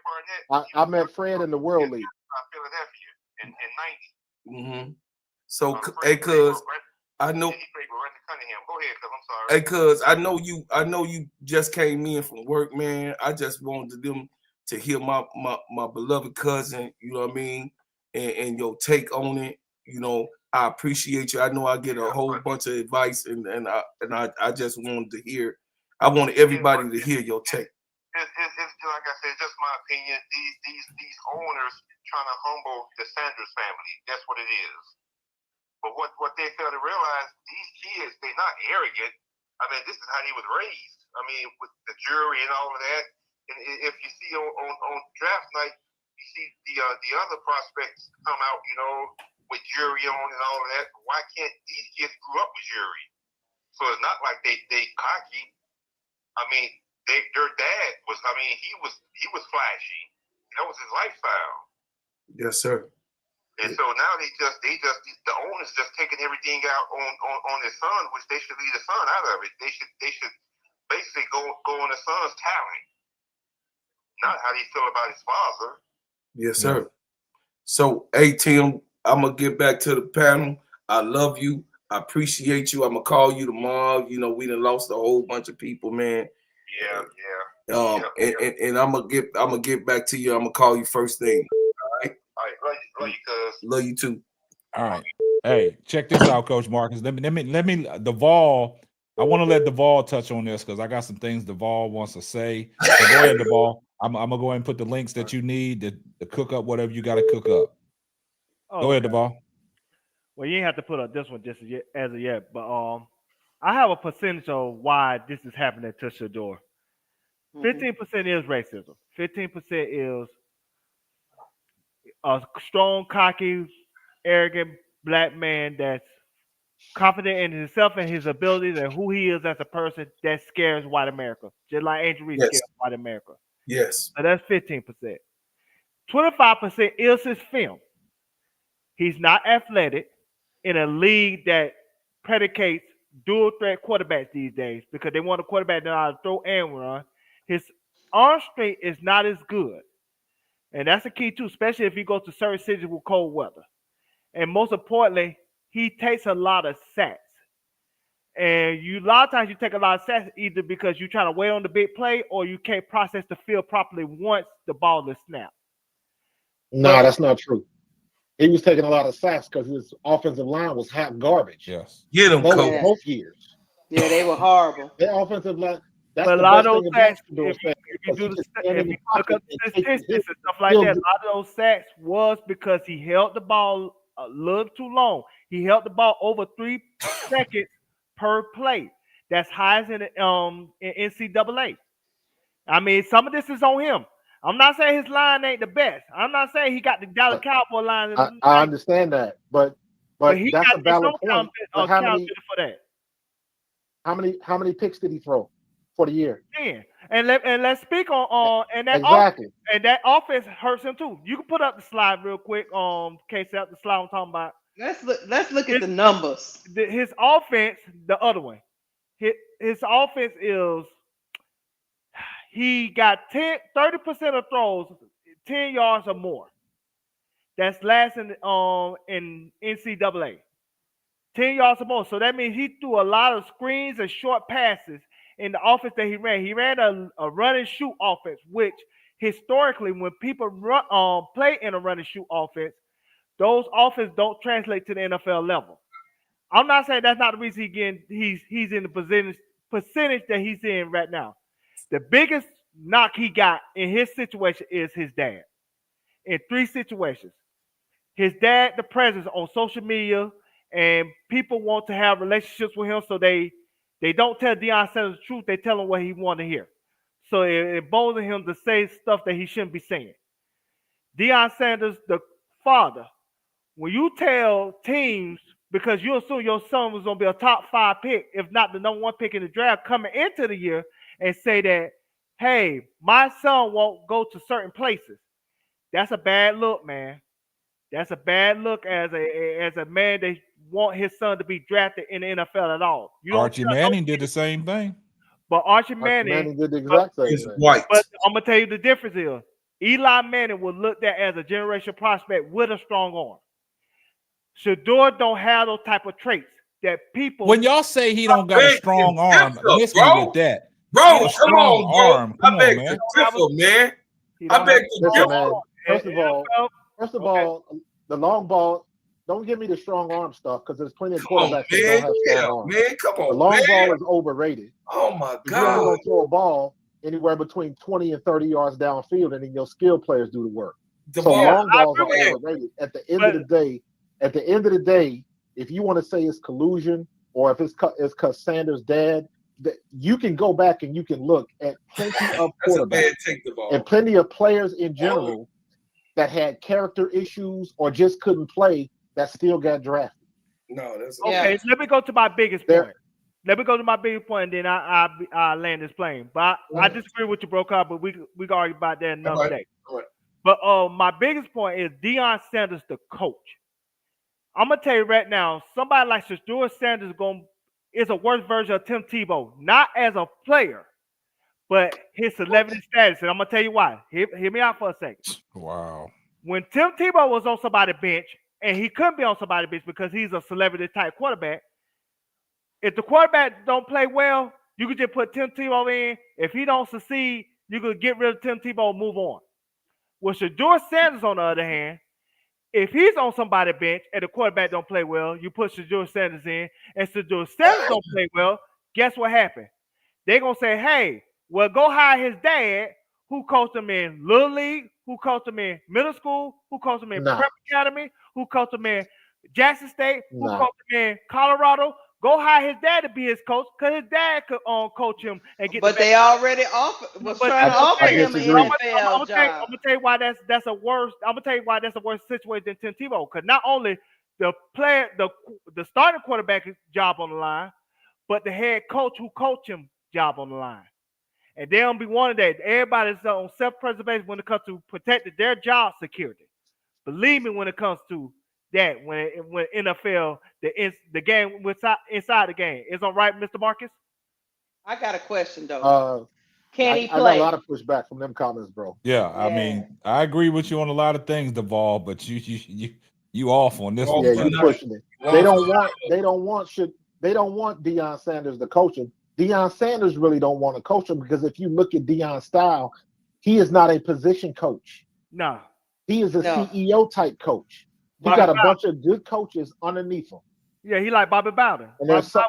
Barnett. I met Fred in the World League. Philadelphia in 90. Mm-hmm. So hey, cuz I know. He played with Randy Cunningham. Go ahead, cuz I'm sorry. Hey, cuz I know you just came in from work, man. I just wanted them to hear my beloved cousin, you know what I mean, and your take on it. You know, I appreciate you. I know I get a whole bunch of advice, and I just wanted to hear. I wanted everybody to hear your take. It's like I said, just my opinion. These owners trying to humble the Sanders family. That's what it is. But what they fail to realize, these kids, they're not arrogant. I mean, this is how they was raised. I mean, with the jury and all of that. And if you see on draft night, you see the other prospects come out, you know, with jury on and all of that. Why can't these kids grew up with jury? So it's not like they cocky. I mean, their dad was. I mean, he was flashy. That was his lifestyle. Yes, sir. And so now the owners just taking everything out on his son, which they should leave the son out of it. They should basically go on the son's talent, not how they feel about his father. Yes, sir. So, hey Tim, I'm gonna get back to the panel. I love you. I appreciate you. I'm gonna call you tomorrow. You know, we done lost a whole bunch of people, man. Yeah. And I'm gonna get back to you. I'm gonna call you first thing. All right. Love you, cuz. Love you too. All right. Hey, check this out, Coach Marcus. Let me Duvall. I want to let Duvall touch on this because I got some things Duvall wants to say. So go ahead, Duvall. I'm gonna go ahead and put the links that you need to cook up whatever you got to cook up. Go ahead, Duvall. Well, you ain't have to put up this one just as of yet, but I have a percentage of why this is happening to Shedeur. 15% is racism. 15% is a strong, cocky, arrogant black man that's confident in himself and his abilities and who he is as a person that scares white America, just like Angel Reese scares white America. Yes. So that's 15%. 25% is his film. He's not athletic in a league that predicates dual threat quarterbacks these days because they want a quarterback that knows how to throw and run. His arm strength is not as good. And that's the key too, especially if he goes to certain cities with cold weather. And most importantly, he takes a lot of sacks. And a lot of times you take a lot of sacks either because you're trying to wait on the big play or you can't process the field properly once the ball is snapped. No, that's not true. He was taking a lot of sacks because his offensive line was hot garbage. Yes. Get him, coach. Both years. Yeah, they were horrible. Their offensive line. That's but the a lot best of those thing about sacks, Shedeur if you Sanders, look up statistics and stuff like that, a lot of those sacks was because he held the ball a little too long. He held the ball over 3 seconds per play. That's highest in NCAA. I mean, some of this is on him. I'm not saying his line ain't the best. I'm not saying he got the Dallas Cowboy line. I understand that, but he that's got a valid some point. But accountability for that. How many picks did he throw for the year? 10. And let's speak on and that exactly. And that offense hurts him too. You can put up the slide real quick. Case out the slide I'm talking about. Let's look at the numbers. His offense, the other one. His offense is he got 30% of throws 10 yards or more. That's last in NCAA. 10 yards or more. So that means he threw a lot of screens and short passes in the offense that he ran. He ran a run and shoot offense, which historically, when people play in a run and shoot offense, those offenses don't translate to the NFL level. I'm not saying that's not the reason he's in the percentage that he's in right now. The biggest knock he got in his situation is his dad. In 3 situations. His dad, the presence on social media, and people want to have relationships with him, so they don't tell Deion Sanders the truth. They tell him what he want to hear. So it emboldens him to say stuff that he shouldn't be saying. Deion Sanders, the father, when you tell teams, because you assume your son was going to be a top 5 pick, if not the number 1 pick in the draft coming into the year, and say that, hey, my son won't go to certain places. That's a bad look, man. That's a bad look as a man that want his son to be drafted in the NFL at all. Archie Manning did the same thing. But Archie Manning did the exact same thing. White. But I'm gonna tell you the difference is Eli Manning was looked at as a generational prospect with a strong arm. Shedeur don't have those type of traits that people. When y'all say he don't got a strong arm, miss me with that. Bro, A strong arm. Come on, man. Man. I beg to differ. First of all, the long ball. Don't give me the strong arm stuff because there's plenty of quarterbacks that don't have strong arms. Man, come on, the long ball is overrated. Oh my God! You're only gonna throw a ball anywhere between 20 and 30 yards downfield, and then your skill players do the work. Long balls are overrated. At the end of the day, if you want to say it's collusion or if it's because Sanders' dad, you can go back and you can look at plenty of quarterbacks and plenty of players in general that had character issues or just couldn't play that still got drafted. No, that's okay. So let me go to my biggest point. Let me go to my biggest point, and then I land this plane. But I disagree with you, bro, but we can argue about that another day. But my biggest point is Deion Sanders, the coach. I'm gonna tell you right now, somebody like Shedeur Sanders is a worse version of Tim Tebow, not as a player, but his celebrity status. And I'm gonna tell you why. Hear me out for a second. Wow. When Tim Tebow was on somebody's bench, and he couldn't be on somebody's bench because he's a celebrity type quarterback. If the quarterback don't play well, you could just put Tim Tebow in. If he don't succeed, you could get rid of Tim Tebow and move on. With Shedeur Sanders, on the other hand, if he's on somebody's bench and the quarterback don't play well, you put Shedeur Sanders in, and Shedeur Sanders don't play well, guess what happened? They're going to say, hey, well, go hire his dad, who coached him in Little League, who coached him in middle school, who coached him in Prep Academy, who coached him in Jackson State, who coached him in Colorado. Go hire his dad to be his coach, because his dad could coach him and get. But they already was trying to offer him an NFL job. I'm gonna tell you why that's a worse. I'm gonna tell you why that's a worse situation than Tim Tebow, because not only the starting quarterback job on the line, but the head coach who coached him job on the line. And they don't be wanting that. Everybody's on self-preservation when it comes to protecting their job security. Believe me, when it comes to that, when NFL, the game inside the game. Is all right, Mr. Marcus? I got a question though. Can he play? I got a lot of pushback from them comments, bro. Yeah, I mean, I agree with you on a lot of things, Duvall, but you off on this one. Yeah, you pushing it. They don't want Deion Sanders to coach him. Deion Sanders really don't want to coach him because if you look at Deion's style, he is not a position coach. No. He is a CEO type coach. He got a bunch of good coaches underneath him. Yeah, he like Bobby Bowden. And there's some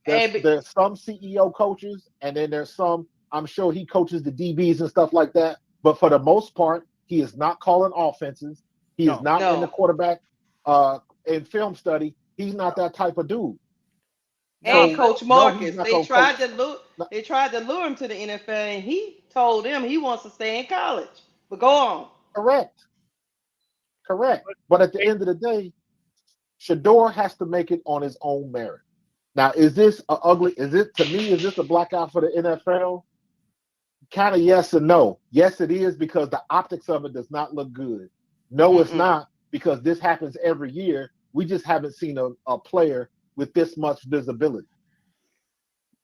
CEO coaches, and then there's some, I'm sure he coaches the DBs and stuff like that. But for the most part, he is not calling offenses. He is not in the quarterback in film study. He's not that type of dude. And Coach Marcus, they tried to lure him to the NFL, and he told him he wants to stay in college. But go on. Correct. But at the end of the day, Shedeur has to make it on his own merit. Now, is this a ugly? Is this a blackout for the NFL? Kind of yes and no. Yes, it is because the optics of it does not look good. No, it's not because this happens every year. We just haven't seen a player with this much visibility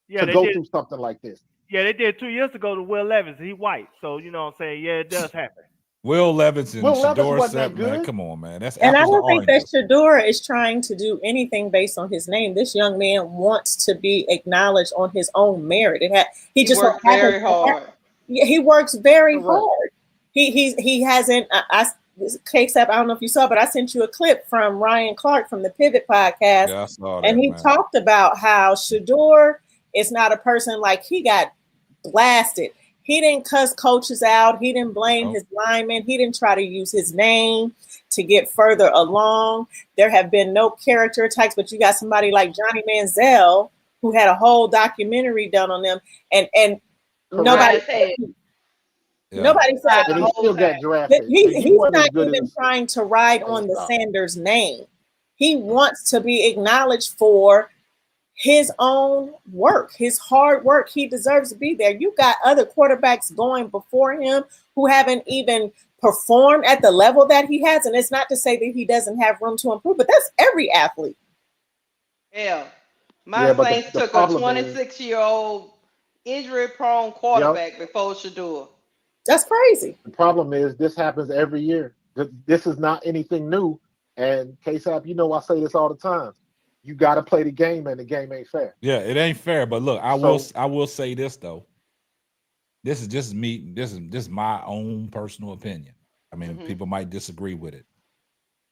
to go through something like this. Yeah, they did 2 years ago to Will Levis. He white, so you know what I'm saying. Yeah, it does happen. Will Levis and Shedeur wasn't Sanders, that good. man, come on, man. That's And I apples to don't think that oranges. Shedeur is trying to do anything based on his name. This young man wants to be acknowledged on his own merit. He just worked very hard. Yeah, he works very hard. He hasn't. K-Sap, I don't know if you saw, but I sent you a clip from Ryan Clark from the Pivot podcast, Yeah, I saw that, and he man. talked about how Shedeur is not a person like he got blasted. He didn't cuss coaches out. He didn't blame his linemen. He didn't try to use his name to get further along. There have been no character attacks, but you got somebody like Johnny Manziel who had a whole documentary done on them, and nobody said. Nobody said And he still got drafted. He's wasn't not as good even as trying to ride on the Sanders name. He wants to be acknowledged for his own work, his hard work. He deserves to be there. You got other quarterbacks going before him who haven't even performed at the level that he has. And it's not to say that he doesn't have room to improve, but that's every athlete. Yeah. My Saints took a 26-year-old injury-prone quarterback before Shedeur. That's crazy. The problem is this happens every year. This is not anything new. And K-Sap, you know I say this all the time. You got to play the game, and the game ain't fair. Yeah, it ain't fair. But look, I will say this though. This is just me. This is my own personal opinion. I mean, people might disagree with it.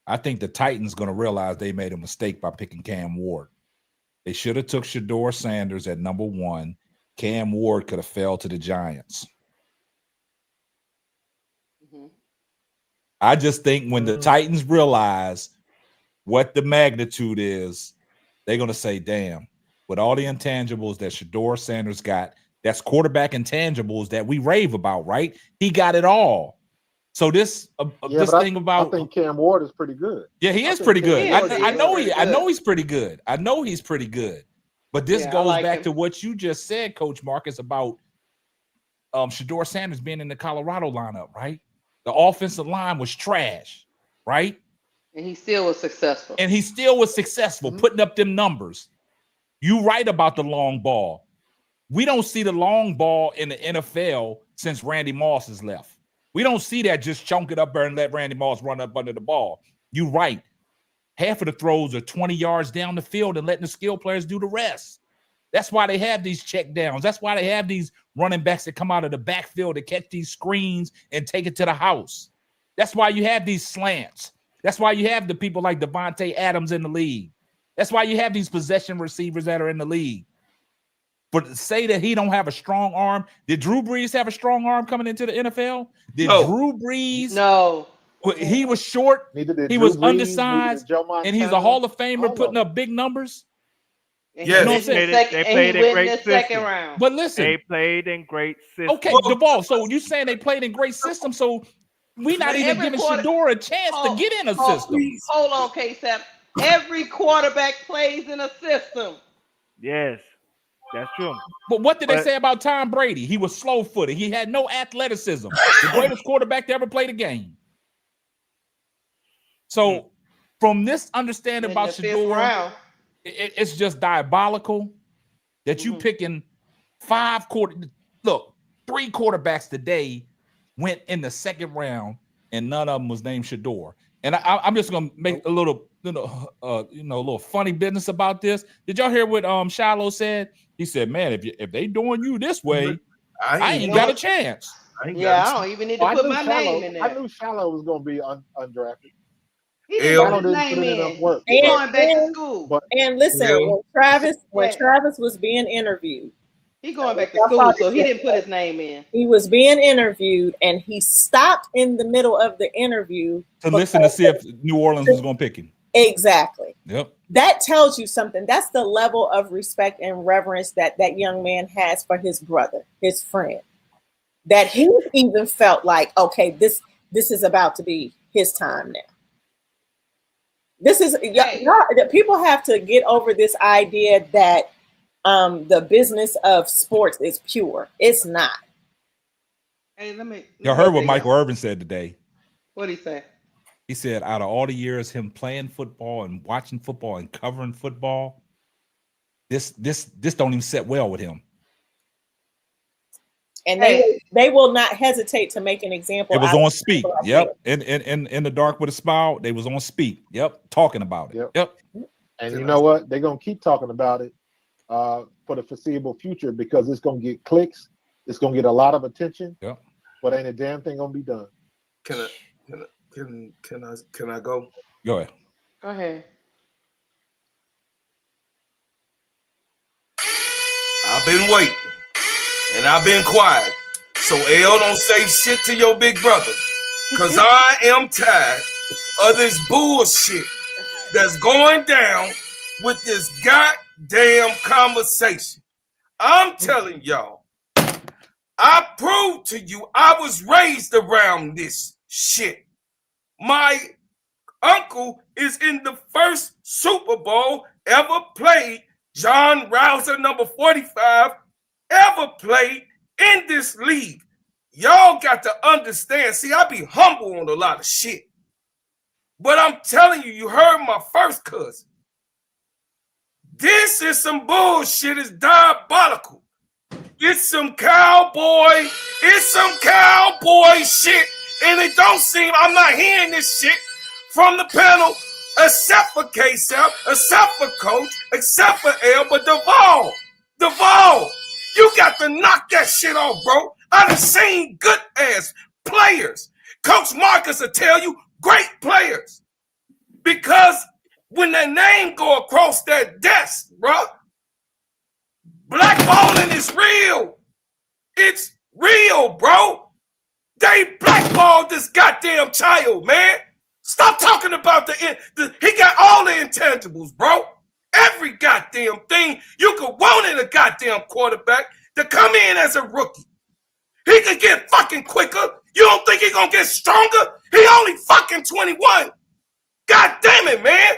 I think the Titans going to realize they made a mistake by picking Cam Ward. They should have took Shedeur Sanders at number 1. Cam Ward could have fell to the Giants. I just think when the Titans realize what the magnitude is, they're going to say, damn, with all the intangibles that Shedeur Sanders got, that's quarterback intangibles that we rave about, right? He got it all. So this thing about, I think Cam Ward is pretty good. Yeah, he is pretty good. I know he's pretty good. I know he's pretty good. But this goes back to what you just said, Coach Marcus, about Shedeur Sanders being in the Colorado lineup, right? The offensive line was trash, right? And he still was successful. Putting up them numbers. You right about the long ball. We don't see the long ball in the NFL since Randy Moss has left. We don't see that just chunk it up there and let Randy Moss run up under the ball. You right. Half of the throws are 20 yards down the field and letting the skill players do the rest. That's why they have these check downs. That's why they have these running backs that come out of the backfield to catch these screens and take it to the house. That's why you have these slants. That's why you have the people like Devontae Adams in the league. That's why you have these possession receivers that are in the league. But to say that he don't have a strong arm, did Drew Brees have a strong arm coming into the NFL? Did Drew Brees? No. He was short. He was undersized, and he's a Hall of Famer putting up big numbers. Yeah, you know what I'm saying? They played in great second round. But listen, they played in great system. Okay, Duvall. So you saying they played in great system? So we not even giving Shedeur a chance to get in a system. Hold on, K-Sap. Every quarterback plays in a system. Yes, that's true. But what did they say about Tom Brady? He was slow-footed. He had no athleticism. The greatest quarterback to ever play the game. So from this understanding about Shedeur, it's just diabolical that you picking 3 quarterbacks today went in the second round and none of them was named Shedeur. And I'm just gonna make a little funny business about this. Did y'all hear what Shiloh said? He said, "Man, if they doing you this way, I ain't got a chance." I don't even need to put my name in there. I knew Shiloh was gonna be undrafted. He didn't put his name in. He's going back to school. And listen, when Travis was being interviewed, he's going back to school, so he didn't put his name in. He was being interviewed, and he stopped in the middle of the interview to listen to see if New Orleans was going to pick him. Exactly. Yep. That tells you something. That's the level of respect and reverence that young man has for his brother, his friend. that he even felt like, okay, this is about to be his time now. This is people have to get over this idea that the business of sports is pure. It's not. Hey, Y'all heard what Michael Irvin said today. What'd he say? He said, out of all the years him playing football and watching football and covering football, this don't even set well with him. And they will not hesitate to make an example. It was on speak. Yep. In the dark with a smile, they was on speak. Yep. Talking about it. Yep. And you know what? They're gonna keep talking about it for the foreseeable future because it's gonna get clicks. It's gonna get a lot of attention. Yep. But ain't a damn thing gonna be done. Can I go? Go ahead. Go ahead. I've been waiting. And I've been quiet. So L, don't say shit to your big brother. Cause I am tired of this bullshit that's going down with this goddamn conversation. I'm telling y'all, I proved to you I was raised around this shit. My uncle is in the first Super Bowl ever played. John Rouser, number 45, ever played in this league. Y'all got to understand. See, I be humble on a lot of shit. But I'm telling you, you heard my first cousin. This is some bullshit. It's diabolical. It's some cowboy shit. And it don't seem, I'm not hearing this shit from the panel, except for K-Sap, except for Coach, except for L, but Duvall, you got to knock that shit off, bro. I done seen good ass players. Coach Marcus will tell you, great players. Because when their name go across that desk, bro, blackballing is real. It's real, bro. They blackballed this goddamn child, man. Stop talking about he got all the intangibles, bro. Every goddamn thing you could want in a goddamn quarterback to come in as a rookie. He could get fucking quicker. You don't think he gonna get stronger? He only fucking 21. God damn it, man.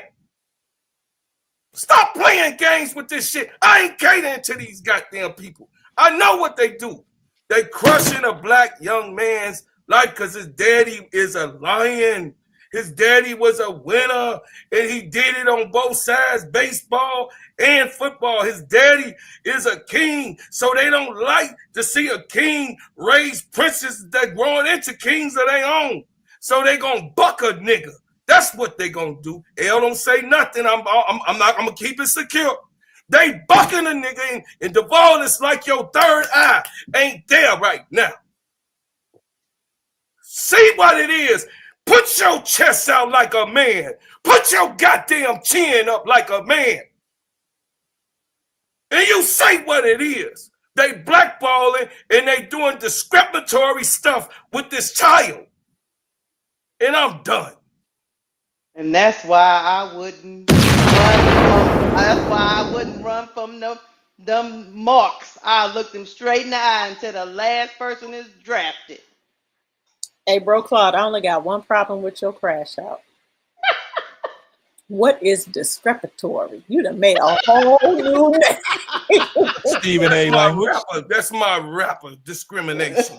Stop playing games with this shit. I ain't catering to these goddamn people. I know what they do. They crushing a black young man's life because his daddy is a lion. His daddy was a winner, and he did it on both sides, baseball and football. His daddy is a king, so they don't like to see a king raise princes that growing into kings of their own. So they gonna buck a nigga. That's what they gonna do. L don't say nothing. I'm gonna keep it secure. They bucking a nigga, and Duvall is like your third eye ain't there right now. See what it is. Put your chest out like a man. Put your goddamn chin up like a man. And you say what it is. They blackballing and they doing discriminatory stuff with this child. And I'm done. And that's why I wouldn't run from them marks. I look them straight in the eye until the last person is drafted. Hey, bro, Claude, I only got one problem with your crash out. What is discrepantory? You done made a whole new name. Stephen A. language. That's my rapper discrimination.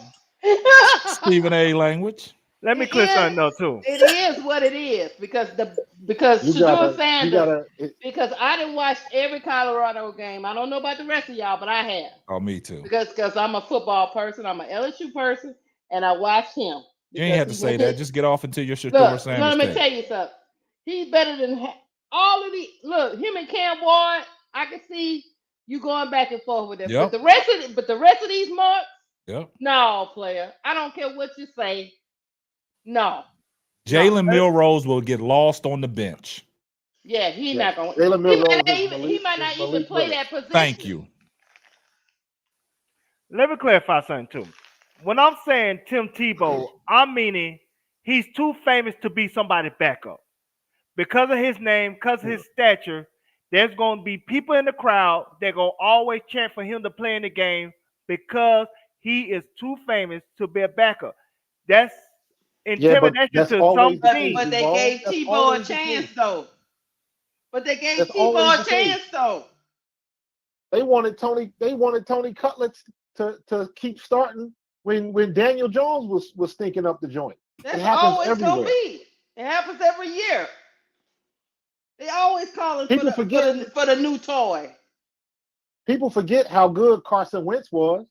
Stephen A. language. Let me clear something up too. It is what it is because Shedeur Sanders. Because I didn't watch every Colorado game. I don't know about the rest of y'all, but I have. Oh, me too. Because I'm a football person. I'm an LSU person, and I watch him. You ain't have to say that. Just get off into your Shedeur Sanders. Let me tell you something. He's better than all of these. Look, him and Cam Ward, I can see you going back and forth with them. Yep. But the rest of these marks, yep. No, player. I don't care what you say. No. Jalen Milrose will get lost on the bench. Yeah, he's not going to. He might not even play that position. Thank you. Let me clarify something too. When I'm saying Tim Tebow, I'm meaning he's too famous to be somebody's backup. Because of his name, because of his stature, there's going to be people in the crowd that going to always chant for him to play in the game because he is too famous to be a backup. That's Yeah, but intimidation that's to always some the teams. case, But they Duval. gave That's Tebow a always the chance case. though. But they gave That's always Tebow a the case. chance though. They wanted Tony Cutlets to keep starting when Daniel Jones was stinking up the joint. That's It happens always everywhere. gonna be. It happens every year. They always calling People for forget. the new toy. People forget how good Carson Wentz was,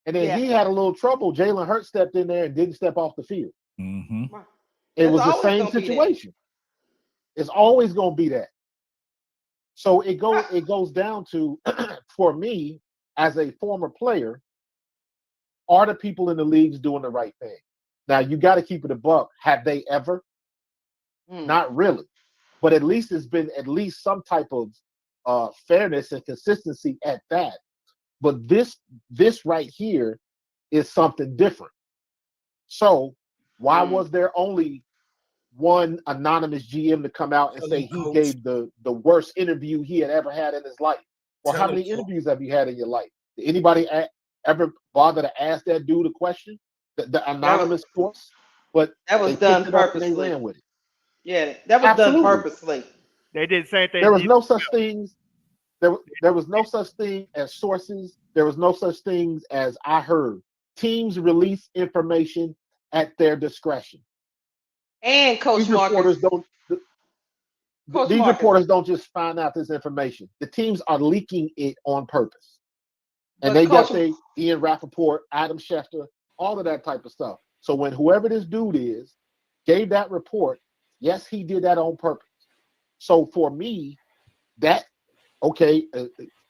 and then Yeah. he had a little trouble. Jalen Hurts stepped in there and didn't step off the field. Mm-hmm. It was the always same gonna be that. situation. It's always going to be that. So it goes down to, for me as a former player, are the people in the leagues doing the right thing? Now you got to keep it a buck. Have they ever? Not really, but at least it's been at least some type of fairness and consistency at that. But this right here is something different. So why was there only one anonymous GM to come out and say he gave the worst interview he had ever had in his life? Well, how many interviews have you had in your life? Did anybody ever bother to ask that dude a question? The anonymous source? But that was they done picked it up and they purposely. ran with it. Yeah, that was done purposely. They did the same thing. There was no such things. There was no such thing as sources. There was no such things as I heard. Teams release information at their discretion. And Coach These Marcus. Reporters don't just find out this information. The teams are leaking it on purpose. And they got Ian Rappaport, Adam Schefter, all of that type of stuff. So when whoever this dude is gave that report, yes, he did that on purpose. So for me,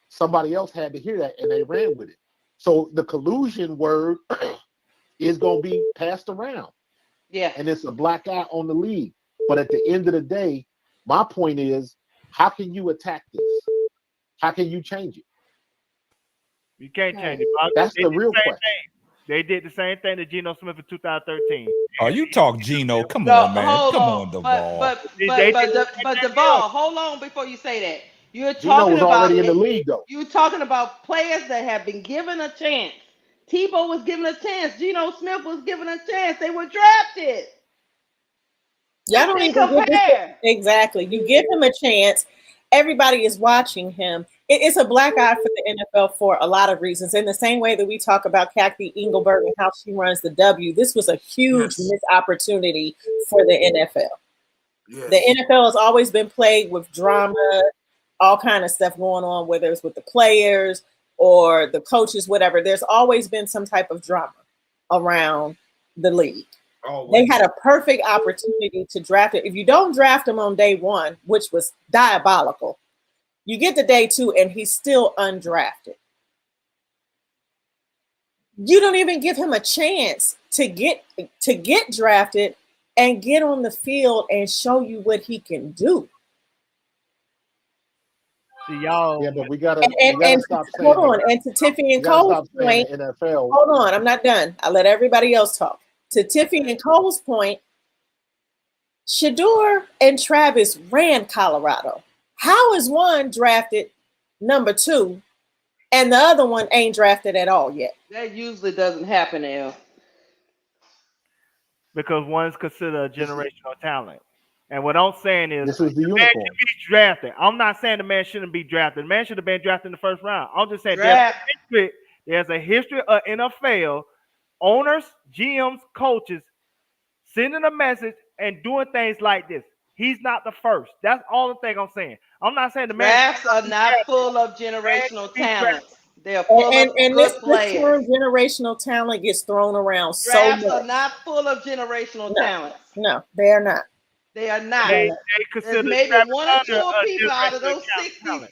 somebody else had to hear that and they ran with it. So the collusion word is going to be passed around. Yeah. And it's a black eye on the league. But at the end of the day, my point is, how can you attack this? How can you change it? You can't change it. That's the real question. They did the same thing to Geno Smith in 2013. Oh, you talk Geno. Come on, man. Come on, Duval. But Duval, hold on before you say that. You're Geno talking was about already in the league, though. You're talking about players that have been given a chance. Tebow was given a chance. Geno Smith was given a chance. They were drafted. Y'all don't even compare. Exactly. You give him a chance. Everybody is watching him. It's a black eye for the NFL for a lot of reasons. In the same way that we talk about Kathy Engelberg and how she runs the W, this was a huge missed opportunity for the NFL. Yes. The NFL has always been plagued with drama, all kind of stuff going on, whether it's with the players or the coaches, whatever. There's always been some type of drama around the league. They had a perfect opportunity to draft it. If you don't draft him on day one, which was diabolical, you get to day two and he's still undrafted. You don't even give him a chance to get drafted and get on the field and show you what he can do. See, y'all. Yeah, but we gotta stop saying. Hold on, and to Tiffany and Cole's point. NFL. Hold on, I'm not done. I'll let everybody else talk. To Tiffany and Cole's point, Shedeur and Travis ran Colorado. How is one drafted number 2 and the other one ain't drafted at all yet? That usually doesn't happen, El. Because one's considered a generational talent. And what I'm saying is, this is the man should be drafted. I'm not saying the man shouldn't be drafted. The man should have been drafted in the first round. I'm just saying there's a history of NFL owners, GMs, coaches sending a message and doing things like this. He's not the first. That's all the thing I'm saying. I'm not saying the man. Drafts are not full of generational talent. They're full of and good this players. term generational talent gets thrown around so much. Drafts are not full of generational talent. No, they are not. They are not. They There's maybe one or two people out of those 60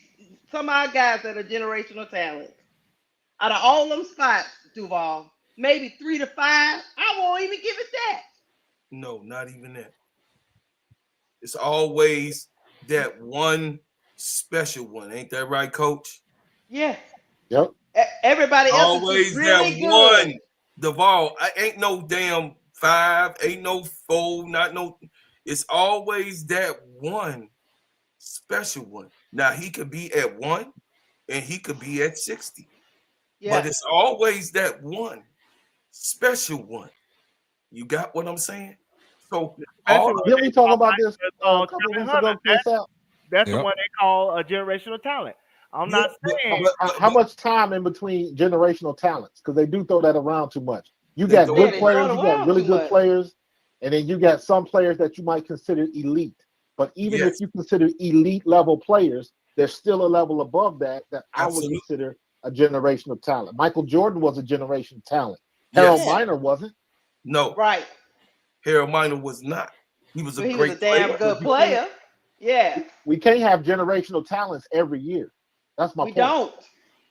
some odd guys that are generational talent. Out of all them spots, Duval, maybe 3 to 5. I won't even give it that. No, not even that. It's always that one special one. Ain't that right, Coach? Yeah. Yep. Everybody else always is really that good. one. Duval, ain't no damn 5, ain't no 4, not no. It's always that one special one. Now he could be at 1 and he could be at 60. But it's always that one special one. You got what I'm saying? So didn't we talk about this a couple of weeks ago? That's the one they call a generational talent. I'm not saying how much time in between generational talents, because they do throw that around too much. You got good players, you got really good players, and then you got some players that you might consider elite. But even if you consider elite level players, there's still a level above that I would consider a generational talent. Michael Jordan was a generational talent. Harold Miner wasn't. No. Right. Harold Miner was not. He was a great damn good player. Yeah. We can't have generational talents every year. That's my point.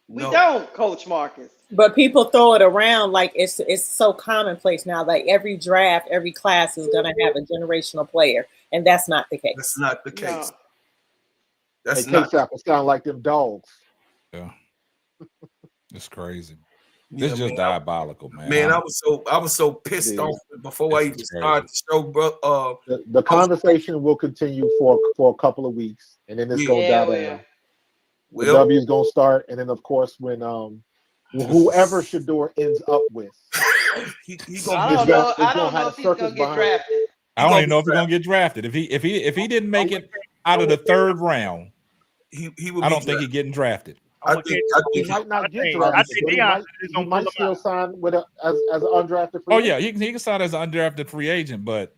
We don't, Coach Marcus. But people throw it around like it's so commonplace now. Like every draft, every class is gonna have a generational player, and that's not the case. That's not the case. No. That's not. It sound like them dogs. Yeah. It's crazy. This is just diabolical, man. Man, I was so pissed off before I even started the show, bro. The conversation will continue for a couple of weeks, and then it's gonna die down. The W is gonna start, and then of course when whoever Shedeur ends up with, I don't know if he's gonna get drafted. I don't even know if he's gonna get drafted. If he didn't make it out of the third round, I don't think he's getting drafted. I think he might not get drafted. He might still sign with as an undrafted free agent. Yeah, he can sign as an undrafted free agent, but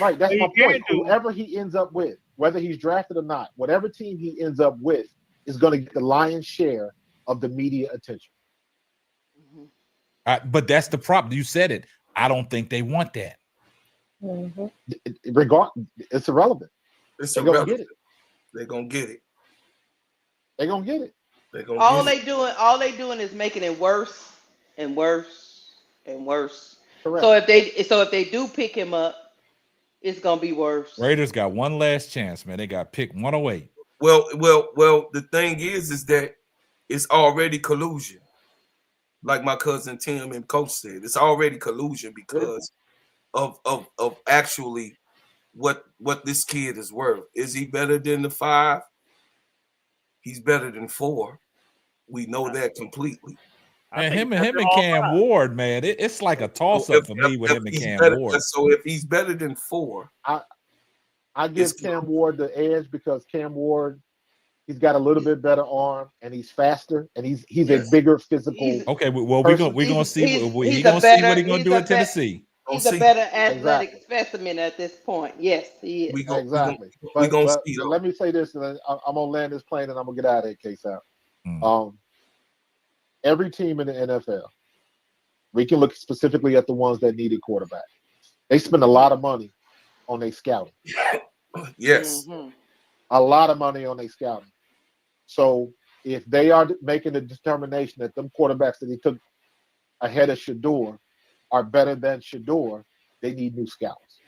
right, that's my point. Whoever he ends up with, whether he's drafted or not, whatever team he ends up with is going to get the lion's share of the media attention. But that's the problem. You said it. I don't think they want that. It's irrelevant. They're gonna get it. They're gonna get it. They're gonna get it. All they doing is making it worse and worse and worse. Correct. So if they do pick him up, it's gonna be worse. Raiders got one last chance, man. They got pick 108. Well, the thing is that it's already collusion. Like my cousin Tim and Coach said, it's already collusion because of actually what this kid is worth. Is he better than the 5? He's better than 4. We know that completely. And him and Cam Ward, man, it's like a toss-up for me with him and Cam Ward. So if he's better than 4, I give Cam Ward the edge because Cam Ward, he's got a little bit better arm and he's faster and he's a bigger physical. Okay, well we're gonna see what he's gonna do in Tennessee. He's a better athletic specimen at this point. Yes, he is. Exactly. But let me say this, and I'm gonna land this plane, and I'm gonna get out of here, case out. Every team in the NFL, we can look specifically at the ones that needed quarterback. They spend a lot of money on their scouting. Yes, a lot of money on their scouting. So if they are making a determination that them quarterbacks that he took ahead of Shedeur are better than Shedeur, they need new scouts.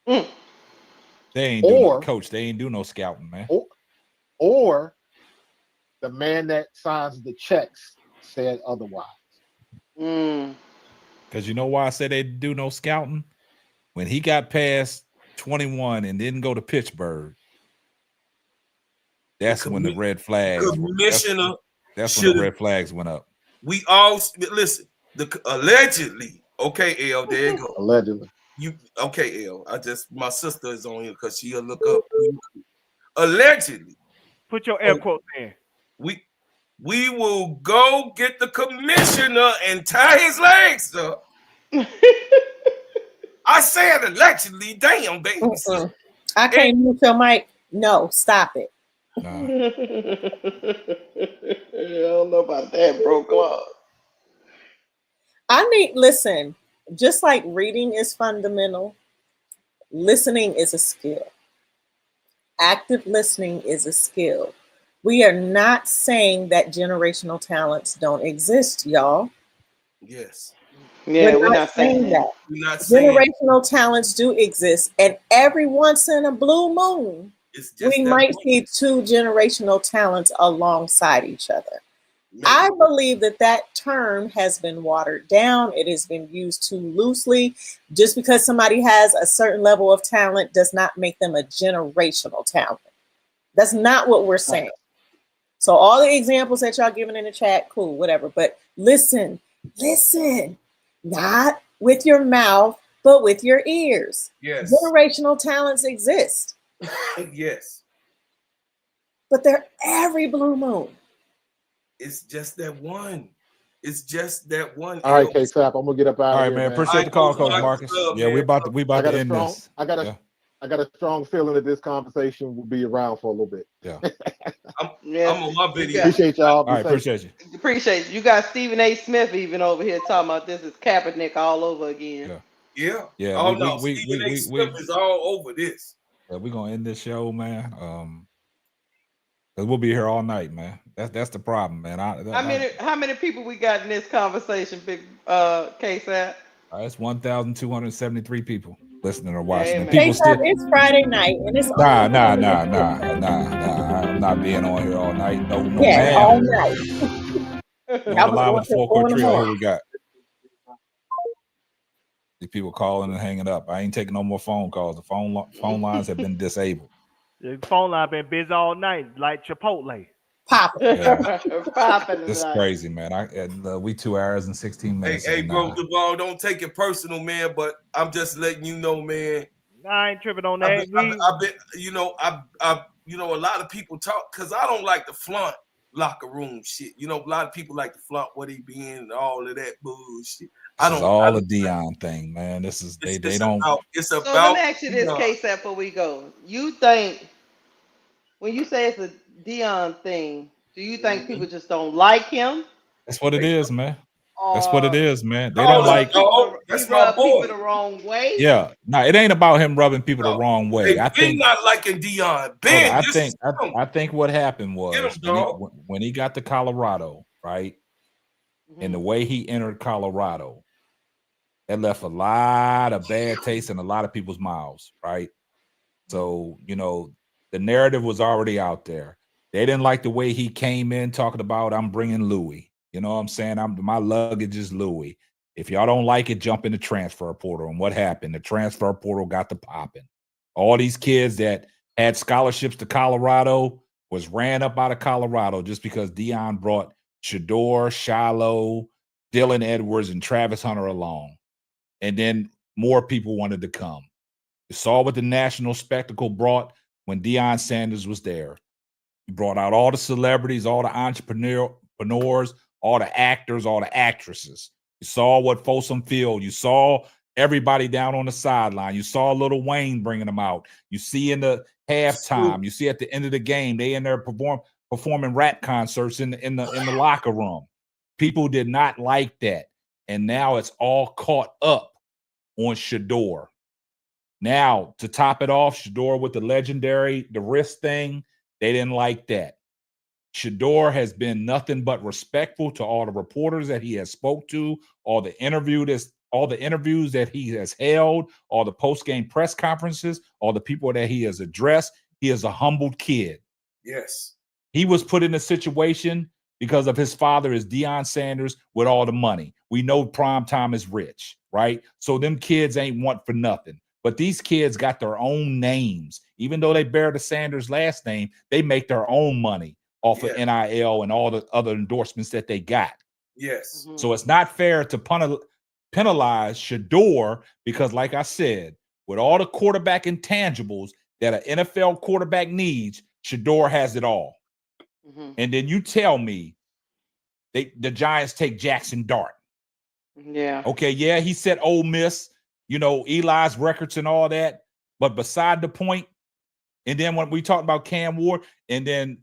They ain't coach. They ain't do no scouting, man. Or the man that signs the checks said otherwise. Because you know why I said they do no scouting? When he got past 21 and didn't go to Pittsburgh, that's when the red flags. That's when the red flags went up. We all listen. Allegedly, okay, L. There you go. Allegedly, okay, L. My sister is on here because she'll look up. Allegedly, put your air quotes in. We will go get the commissioner and tie his legs up. I said allegedly, damn baby. I can't mute your mic. No, stop it. I don't know about that, bro. Come on. Listen, just like reading is fundamental, listening is a skill. Active listening is a skill. We are not saying that generational talents don't exist, y'all. Yes. Yeah, we're not saying that. We're not saying generational talents do exist, and every once in a blue moon, we might see 2 generational talents alongside each other. Maybe. I believe that term has been watered down. It has been used too loosely. Just because somebody has a certain level of talent does not make them a generational talent. That's not what we're saying. So all the examples that y'all giving in the chat, cool, whatever. But listen, not with your mouth, but with your ears. Yes. Generational talents exist. Yes. But they're every blue moon. It's just that one. It's just that one. All right, K-Sap, I'm gonna get up out All of right, here, man. man. Appreciate the call, Coach Marcus. Yeah, we about to end this. I got a strong feeling that this conversation will be around for a little bit. Yeah. I'm on my video. Appreciate y'all. All right, appreciate you. Appreciate you. You got Stephen A. Smith even over here talking about this is Kaepernick all over again. Yeah. Yeah. Oh no, Stephen A. Smith is all over this. Yeah, we're gonna end this show, man. Cause we'll be here all night, man. That's the problem, man. How many people we got in this conversation, big K-Sap? It's 1,273 people listening or watching. And Hey, people still. it's Friday night and it's Nah. I'm not being on here all night. No, yeah, ma'am. all night. On the live with the Full Court Trio, who we got? These people calling and hanging up. I ain't taking no more phone calls. The phone lines have been disabled. The phone line been busy all night, like Chipotle. Popping. This is crazy, man. We 2 hours and 16 minutes. Hey, bro, Duval, don't take it personal, man. But I'm just letting you know, man. I ain't tripping on that. I've been, a lot of people talk because I don't like to flaunt locker room shit. A lot of people like to flaunt what he be in and all of that bullshit. This is all a Dion thing, man. This is they don't. It's So about. let me ask you this, K-Sap, before we go. You think when you say it's a Dion thing, do you think people just don't like him? That's what it is, man. That's what it is, man. They don't like. That's my boy. People the wrong way. Yeah, no, it ain't about him rubbing people the wrong way. Hey, I think not liking Dion. Ben, I think what happened was when he got to Colorado, right, and the way he entered Colorado, that left a lot of bad taste in a lot of people's mouths, right? So the narrative was already out there. They didn't like the way he came in talking about I'm bringing Louis. You know what I'm saying? My luggage is Louis. If y'all don't like it, jump in the transfer portal. And what happened? The transfer portal got to popping. All these kids that had scholarships to Colorado was ran up out of Colorado just because Dion brought Shedeur, Shiloh, Dylan Edwards, and Travis Hunter along. And then more people wanted to come. You saw what the national spectacle brought when Deion Sanders was there. He brought out all the celebrities, all the entrepreneurs, all the actors, all the actresses. You saw what Folsom Field. You saw everybody down on the sideline. You saw Lil Wayne bringing them out. You see in the halftime. You see at the end of the game, they in there performing rap concerts in the locker room. People did not like that. And now it's all caught up on Shedeur. Now, to top it off, Shedeur with the wrist thing, they didn't like that. Shedeur has been nothing but respectful to all the reporters that he has spoke to, all the interviews that he has held, all the post-game press conferences, all the people that he has addressed. He is a humbled kid. Yes. He was put in a situation because of his father is Deion Sanders with all the money. We know prime time is rich, right? So them kids ain't want for nothing. But these kids got their own names. Even though they bear the Sanders last name, they make their own money off of NIL and all the other endorsements that they got. Yes. So it's not fair to penalize Shedeur because, like I said, with all the quarterback intangibles that an NFL quarterback needs, Shedeur has it all. And then you tell me the Giants take Jackson Dart. Yeah. Okay, yeah, he said Ole Miss, Eli's records and all that. But beside the point, and then when we talked about Cam Ward, and then,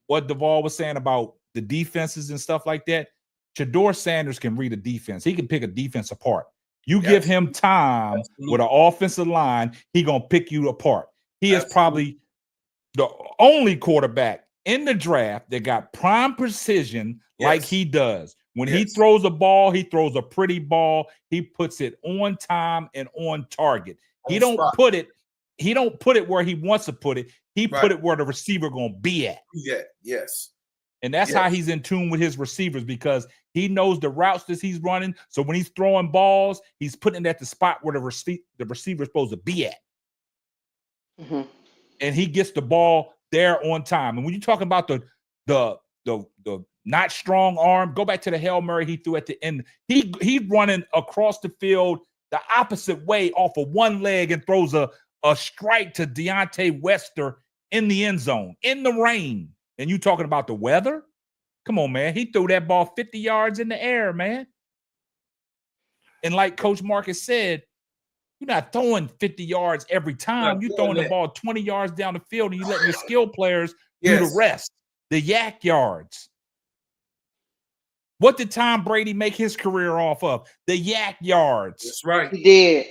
what Duval was saying about the defenses and stuff like that, Shedeur Sanders can read a defense. He can pick a defense apart. You give him time with an offensive line, he going to pick you apart. He is probably the only quarterback in the draft that got prime precision like he does. When he throws a ball, he throws a pretty ball. He puts it on time and on target. He don't put it where he wants to put it. He put it where the receiver going to be at. Yeah, yes. And that's how he's in tune with his receivers because he knows the routes that he's running. So when he's throwing balls, he's putting it at the spot where the receiver is supposed to be at. And he gets the ball there on time. And when you're talking about the the not strong arm. Go back to the Hail Mary he threw at the end. He's running across the field the opposite way off of one leg and throws a strike to Deontay Wester in the end zone in the rain. And you talking about the weather? Come on, man. He threw that ball 50 yards in the air, man. And like Coach Marcus said, you're not throwing 50 yards every time. You're throwing the ball 20 yards down the field and you letting your skill players do the rest. The yak yards. What did Tom Brady make his career off of? The yak yards. That's right. He did.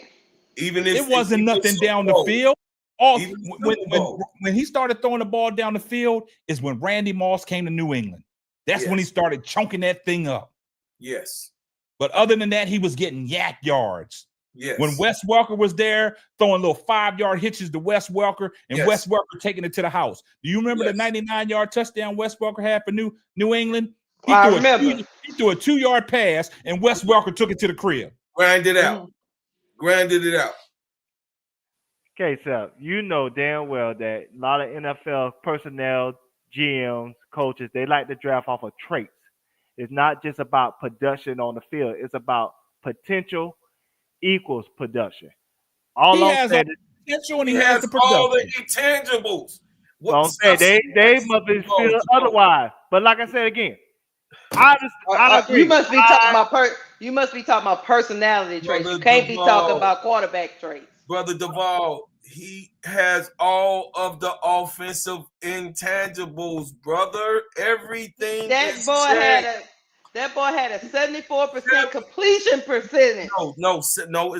Even if it wasn't nothing down the field. When he started throwing the ball down the field is when Randy Moss came to New England. That's when he started chunking that thing up. Yes. But other than that, he was getting yak yards. Yes. When Wes Welker was there, throwing little 5-yard hitches to Wes Welker, and Wes Welker taking it to the house. Do you remember the 99-yard touchdown Wes Welker had for New England? I remember. He threw a 2-yard pass, and Wes Welker took it to the crib. Grinded out. Grinded it out. Okay, so you know damn well that a lot of NFL personnel, GMs, coaches, they like to draft off of traits. It's not just about production on the field. It's about potential equals production. He has the potential and he has the production. All the intangibles. So I'm saying they must be feel otherwise. But like I said again, I agree. You must be talking about personality traits. You can't be talking about quarterback traits. Brother Duvall, he has all of the offensive intangibles, brother. Everything. That boy had a 74% completion percentage. No,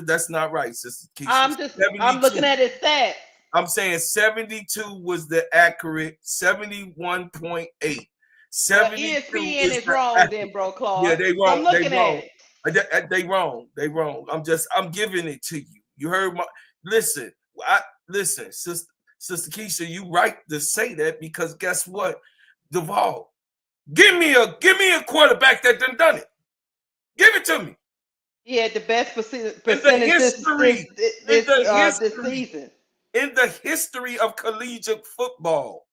that's not right, Sister Keisha. I'm looking at his stats. I'm saying 72 was the accurate 71.8. ESPN is wrong then, bro, Claude. Yeah, they wrong. I'm looking at it. They wrong. I'm giving it to you. You heard my listen, Sister Keisha, you right to say that because guess what? Duvall, give me a quarterback that done it. Give it to me. He had the best percentage this season. In the history of collegiate football.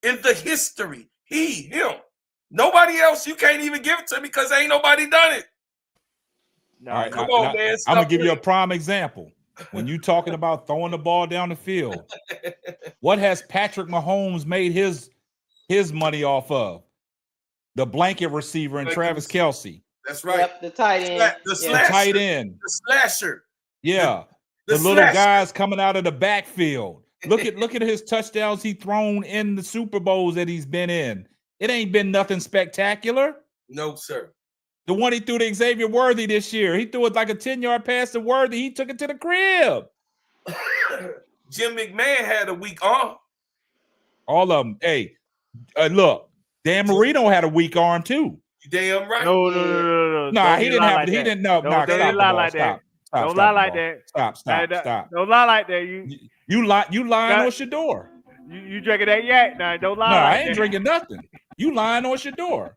In the history. Him. Nobody else, you can't even give it to me because ain't nobody done it. No, all right, come on, man. I'm gonna give you a prime example. When you're talking about throwing the ball down the field, what has Patrick Mahomes made his money off of? The blanket receiver and Travis Kelce. That's right. Yep, the tight end. The tight end. The slasher. Yeah. The little guys coming out of the backfield. Look at his touchdowns he thrown in the Super Bowls that he's been in. It ain't been nothing spectacular. No, sir. The one he threw to Xavier Worthy this year, he threw it like a 10-yard pass to Worthy. He took it to the crib. Jim McMahon had a weak arm. All of them. Hey, look, Dan Marino had a weak arm too. You damn right. No. Nah, he didn't have. He didn't. No, Don't lie like that. Don't lie like that. Stop. Don't lie like that. You lying on Shedeur. You drinking that yak? Nah, don't lie. No, like I ain't that. drinking nothing. You lying on Shedeur.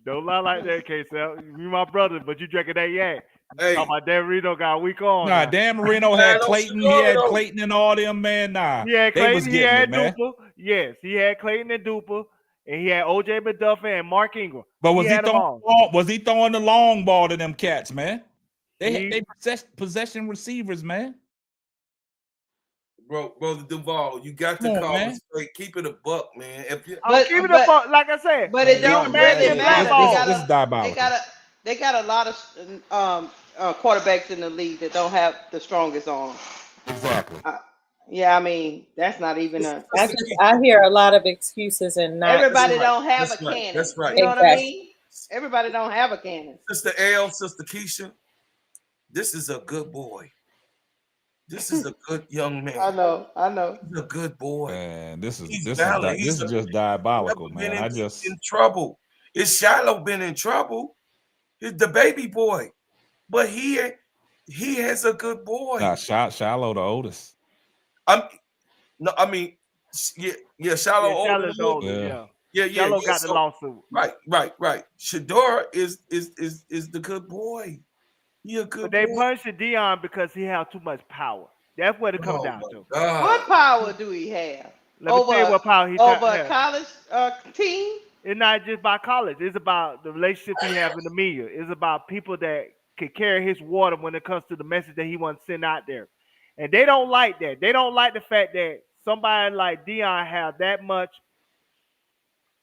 Don't lie like that, K-Cell. You my brother, but you drinking that yak. Hey. Talking about Dan Marino got a week on. Nah, Dan Marino had Clayton. He had Clayton and all them, man. Nah, he had Clayton. They was He getting had it, man. Duper. Yes, he had Clayton and Duper, and he had OJ McDuffie and Mark Ingram. But was he throwing the long ball to them cats, man? They possession receivers, man. Brother Duvall, you got to call it straight. Keep it a buck, man. Keep it a buck, like I said. But it don't really matter. This is diabolical. They got a lot of quarterbacks in the league that don't have the strongest arm. Exactly. Yeah, I mean that's not even a. I hear a lot of excuses and not. Everybody don't have a cannon. That's right. You know what I mean? Everybody don't have a cannon. Sister L, Sister Keisha, this is a good boy. This is a good young man. I know. He's a good boy. Man, this is just diabolical, man. In trouble. Is Shiloh been in trouble? He's the baby boy, but he has a good boy. Nah, Shiloh the oldest. Shiloh older. Yeah. Shiloh got the lawsuit. Right. Shedeur is the good boy. He a good But they boy. punished Deion because he had too much power. That's what it comes down to. What power do he have? Let me tell you what power he over a has. college team. It's not just about college. It's about the relationship he has in the media. It's about people that can carry his water when it comes to the message that he wants to send out there. And they don't like that. They don't like the fact that somebody like Deion have that much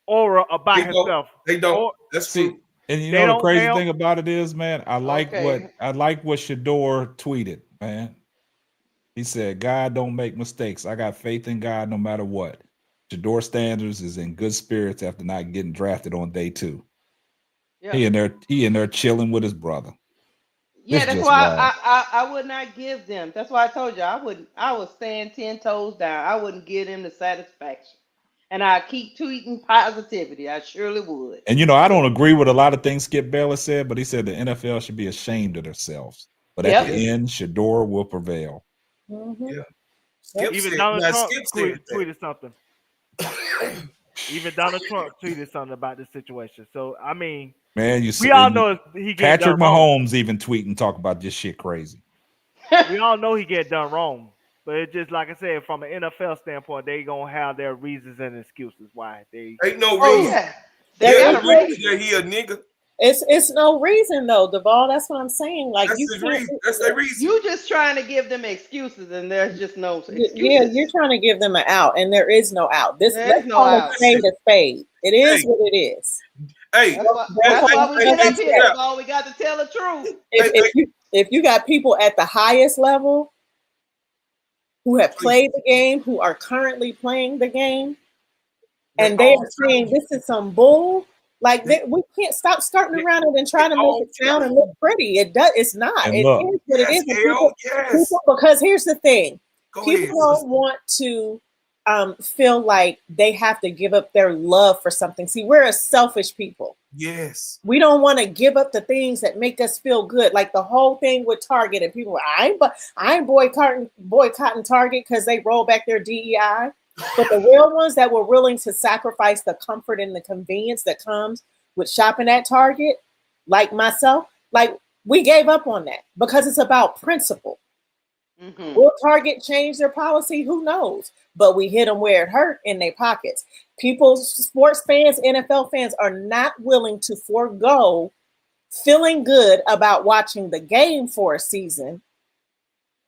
aura about himself. They don't. That's true. And you They know the don't- crazy they don't- thing about it is, man, I like what Shedeur tweeted, man. He said, God don't make mistakes. I got faith in God no matter what. Shedeur Sanders is in good spirits after not getting drafted on day 2. Yeah. He in there chilling with his brother. Yeah, It's that's just why wild. I would not give them. That's why I told you I would stand 10 toes down. I wouldn't give them the satisfaction. And I keep tweeting positivity. I surely would. And you know, I don't agree with a lot of things Skip Bayless said, but he said the NFL should be ashamed of themselves. But at the end, Shedeur will prevail. Yeah. Even Donald Trump tweeted something. Even Donald Trump tweeted something about this situation. So I mean, Man, we all know he get Patrick done wrong. Mahomes even tweet and talk about this shit crazy. We all know he get done wrong. But it's just like I said, from an NFL standpoint, they gonna have their reasons and excuses why they ain't no reason. They got a reason. Yeah, he a nigga. It's no reason though, Duvall. That's what I'm saying. Like That's his reason. That's their reason. You just trying to give them excuses, and there's just no excuses. Yeah, you're trying to give them an out, and there is no out. Let's no call out. it spade a spade. It is what it is. Hey, that's why we get up here, Duvall. We got to tell the truth. If you got people at the highest level who have played the game, who are currently playing the game, and they are saying this is some bull. Like we can't stop starting around it and trying to make it sound and look pretty. It does. It's not. And It look, is what it is. People, because here's the thing: people don't want to feel like they have to give up their love for something. See, we're a selfish people. Yes. We don't want to give up the things that make us feel good. Like the whole thing with Target, and people, I ain't boycotting Target because they roll back their DEI. But the real ones that were willing to sacrifice the comfort and the convenience that comes with shopping at Target, like myself, like we gave up on that because it's about principle. Mm-hmm. Will Target change their policy? Who knows? But we hit them where it hurt, in their pockets. People, sports fans, NFL fans are not willing to forego feeling good about watching the game for a season.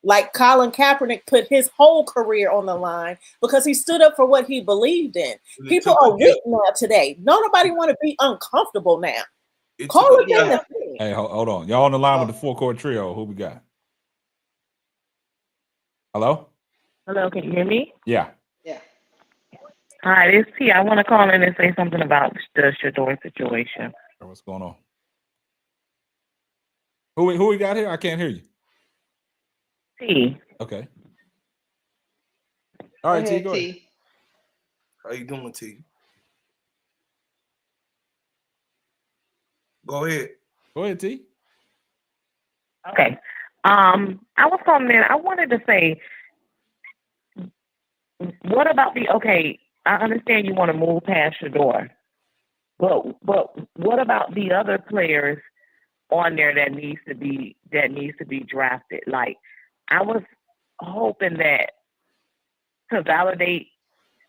Like Colin Kaepernick put his whole career on the line because he stood up for what he believed in. People are weak now today. Nobody want to be uncomfortable now. Call it in. Hey, hold on. Y'all on the line with the 4-court trio. Who we got? Hello? Hello, can you hear me? Yeah. Yeah. Hi, it's T. I want to call in and say something about the Shedeur situation. What's going on? Who we got here? I can't hear you. T. Okay. All right, T, go ahead. How you doing, T? Go ahead. Go ahead, T. Okay. I was calling in. I wanted to say, what about I understand you want to move past Shedeur, but what about the other players on there that needs to be drafted? Like, I was hoping that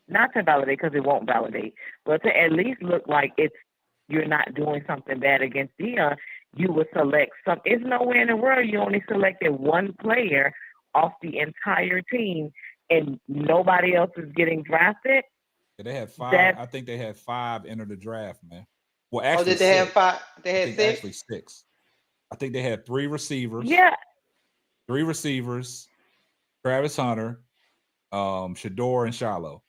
not to validate because it won't validate, but to at least look like you're not doing something bad against Deion, you would select some. It's nowhere in the world you only selected one player off the entire team and nobody else is getting drafted. Yeah, they had 5. I think they had 5 enter the draft, man. Well, actually, did they have 5? They had 6? Actually 6. I think they had 3 receivers. Yeah. 3 receivers, Travis Hunter, Shedeur, and Shiloh.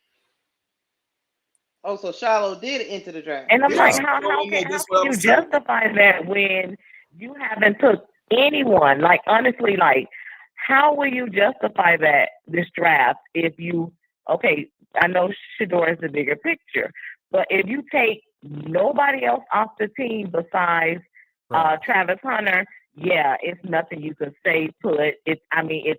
Oh, so Shiloh did enter the draft. And I'm like, how can you justify that when you haven't took anyone? Like, honestly, like, how will you justify this draft if you, I know Shedeur is the bigger picture, but if you take nobody else off the team besides Travis Hunter, yeah, it's nothing you can say, it's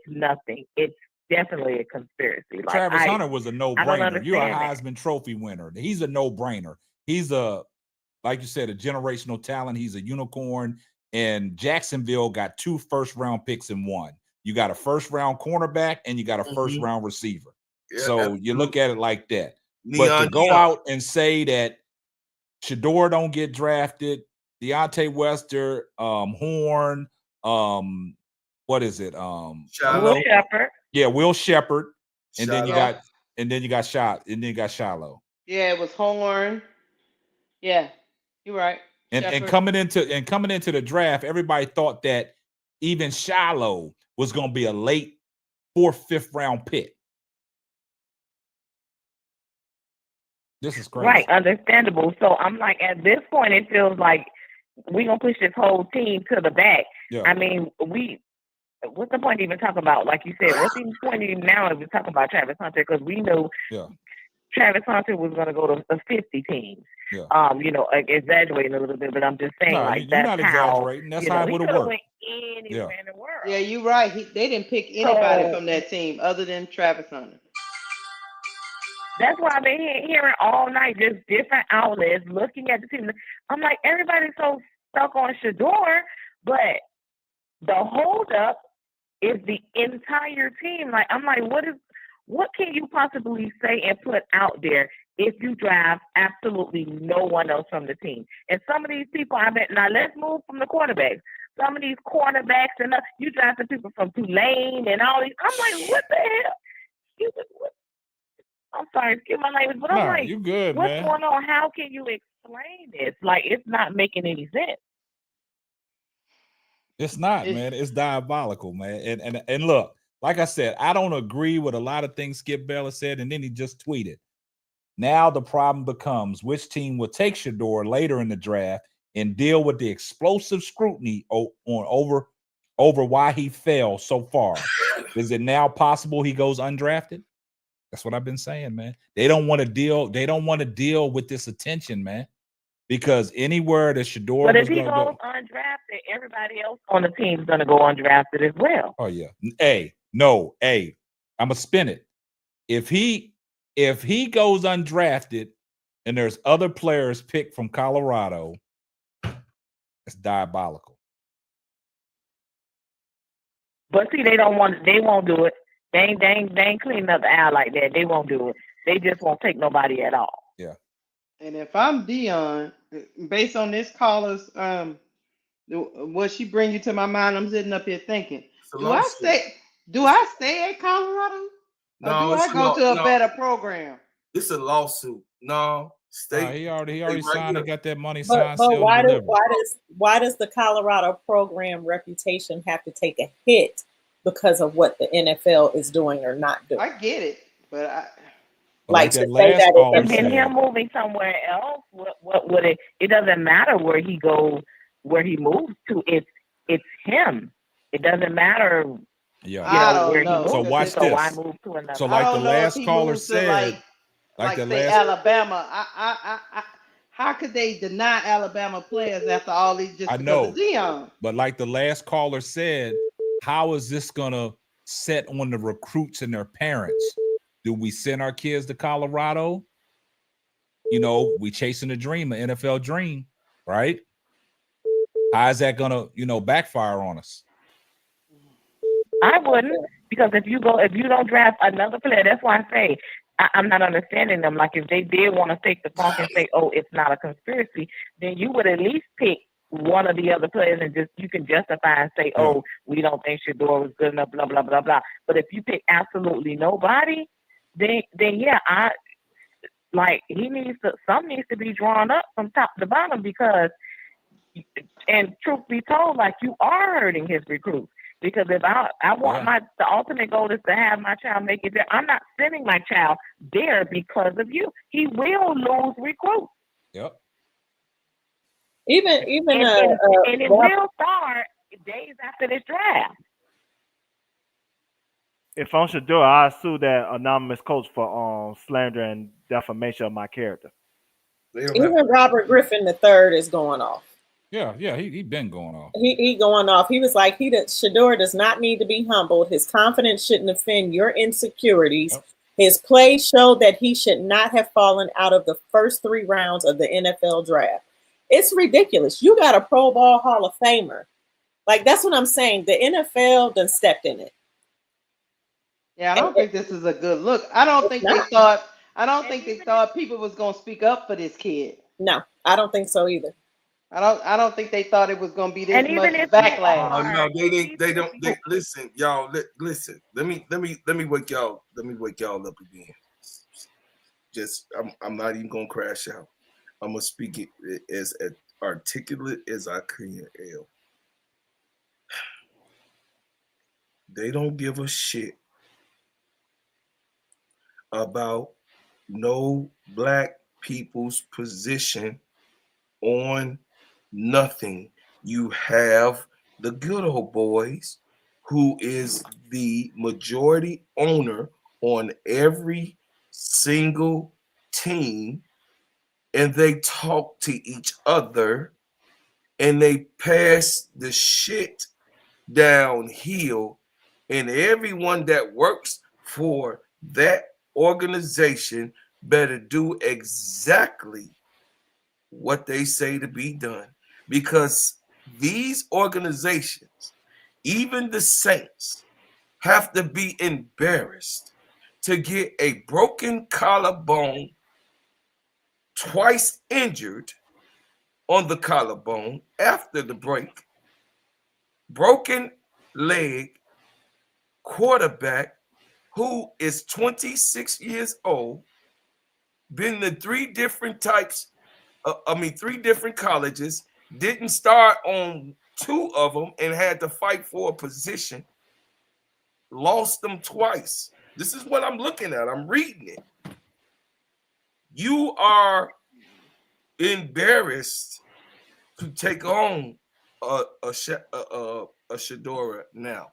nothing. It's definitely a conspiracy. Like, Travis Hunter was a no-brainer. You're a that. Heisman Trophy winner. He's a no-brainer. He's like you said, a generational talent. He's a unicorn. And Jacksonville got 2 first-round picks in one. You got a first-round cornerback and you got a first-round receiver. Yeah, so you look at it like that. Neon, but to go neon. out and say that Shedeur don't get drafted, Deontay Wester, Horn, what is it? Will Shepherd. Yeah, Will Shepherd, and then you Shiloh. got Shiloh. Yeah, it was Horn. Yeah, you're right. And Shepherd. coming into the draft, everybody thought that even Shiloh was going to be a late 4th, 5th round pick. This is crazy. Right, understandable. So I'm like, at this point, it feels like we're going to push this whole team to the back. Yeah. I mean, what's the point even talking about? Like you said, what's the point even now if we're talking about Travis Hunter? Because we knew Travis Hunter was going to go to the 50 teams. Yeah. You know, exaggerating a little bit, but I'm just saying, No, like, you're that's not how, exaggerating. That's how it would have worked. Anywhere in the world. Yeah, you're right. They didn't pick anybody from that team other than Travis Hunter. That's why I've been hearing all night, just different outlets looking at the team. I'm like, everybody's so stuck on Shedeur, but the holdup is the entire team. Like, I'm like, what can you possibly say and put out there if you draft absolutely no one else from the team? And some of these people, now let's move from the quarterbacks. Some of these cornerbacks and you drafted people from Tulane and all these. I'm like, what the hell? I'm sorry, excuse my language, but I'm like, you good, what's man. going on? How can you explain this? Like, it's not making any sense. It's not, man. It's diabolical, man. And look, like I said, I don't agree with a lot of things Skip Bayless said, and then he just tweeted. Now the problem becomes which team will take Shedeur later in the draft and deal with the explosive scrutiny over why he fell so far. Is it now possible he goes undrafted? That's what I've been saying, man. They don't want to deal. They don't want to deal with this attention, man, because anywhere that Shedeur But was if he going goes to go, undrafted, everybody else on the team is going to go undrafted as well. oh yeah. I'm gonna spin it. If he goes undrafted and there's other players picked from Colorado, it's diabolical. But see, they won't do it. They ain't cleaning up the aisle like that. They won't do it. They just won't take nobody at all. Yeah. And if I'm Dion, based on this caller's what she bring you to my mind, I'm sitting up here thinking, do I stay at Colorado? No, or do I go to a better program? It's a lawsuit. No, he already signed and got that money But signed. why does the Colorado program reputation have to take a hit because of what the NFL is doing or not doing? I get it, but and then him moving somewhere else, what would it? It doesn't matter where he goes, where he moves to. It's him. It doesn't matter. Yeah. Where he moves. So watch this. Why move to another? So like the last caller said, Alabama. How could they deny Alabama players after all these just because of Dion? But like the last caller said, how is this gonna set on the recruits and their parents? Do we send our kids to Colorado? We chasing a dream, an NFL dream, right? How is that gonna, backfire on us? I wouldn't, because if you don't draft another player, that's why I say I'm not understanding them. Like, if they did want to take the funk and say, "Oh, it's not a conspiracy," then you would at least pick one of the other players and you can justify and say, "Oh, we don't think Shedeur was good enough," blah blah blah blah. But if you pick absolutely nobody, then yeah, some needs to be drawn up from top to bottom, because, and truth be told, like, you are hurting his recruits. Because if I want the ultimate goal is to have my child make it there, I'm not sending my child there because of you. He will lose recruits. Yep. Even and it will start days after this draft. If I'm Shedeur, I sue that anonymous coach for slander and defamation of my character. Even Robert Griffin III is going off. Yeah, he been going off. He going off. He was like, Shedeur does not need to be humbled. His confidence shouldn't offend your insecurities. Yep. His play showed that he should not have fallen out of the first 3 rounds of the NFL draft. It's ridiculous. You got a Pro Bowl Hall of Famer. Like, that's what I'm saying. The NFL done stepped in it. Yeah, I don't think this is a good look. I don't think they thought. I don't think they thought people was gonna speak up for this kid. No, I don't think so either. I don't think they thought it was gonna be this And much even if backlash. No, they didn't. They don't. They listen, y'all. Listen. Let me wake y'all. Let me wake y'all up again. Just, I'm not even gonna crash out. I'm gonna speak it as articulate as I can. L. They don't give a shit about no black people's position on nothing. You have the good old boys, who is the majority owner on every single team, and they talk to each other and they pass the shit downhill, and everyone that works for that organization better do exactly what they say to be done, because these organizations, even the Saints, have to be embarrassed to get a broken collarbone, twice injured on the collarbone after the break, broken leg quarterback who is 26 years old, been to three different colleges, didn't start on two of them and had to fight for a position, lost them twice. This is what I'm looking at. I'm reading it. You are embarrassed to take on a Shedeur now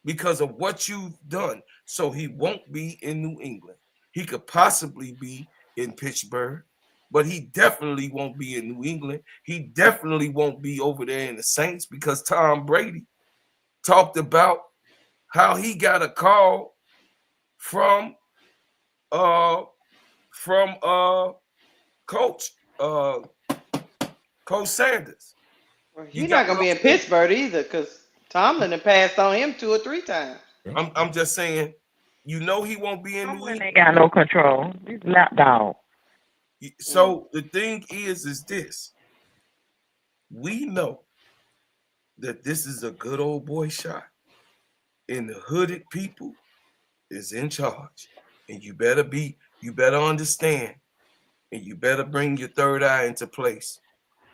because of what you've done. So he won't be in New England. He could possibly be in Pittsburgh, but he definitely won't be in New England. He definitely won't be over there in the Saints, because Tom Brady talked about how he got a call from Coach Sanders. Well, he's not gonna be in Pittsburgh either, because Tomlin had passed on him 2 or 3 times. I'm just saying, he won't be in New England. Ain't got no control. He's lapdog. So the thing is this: we know that this is a good old boy shot, and the hooded people is in charge, and you better understand, and you better bring your third eye into place,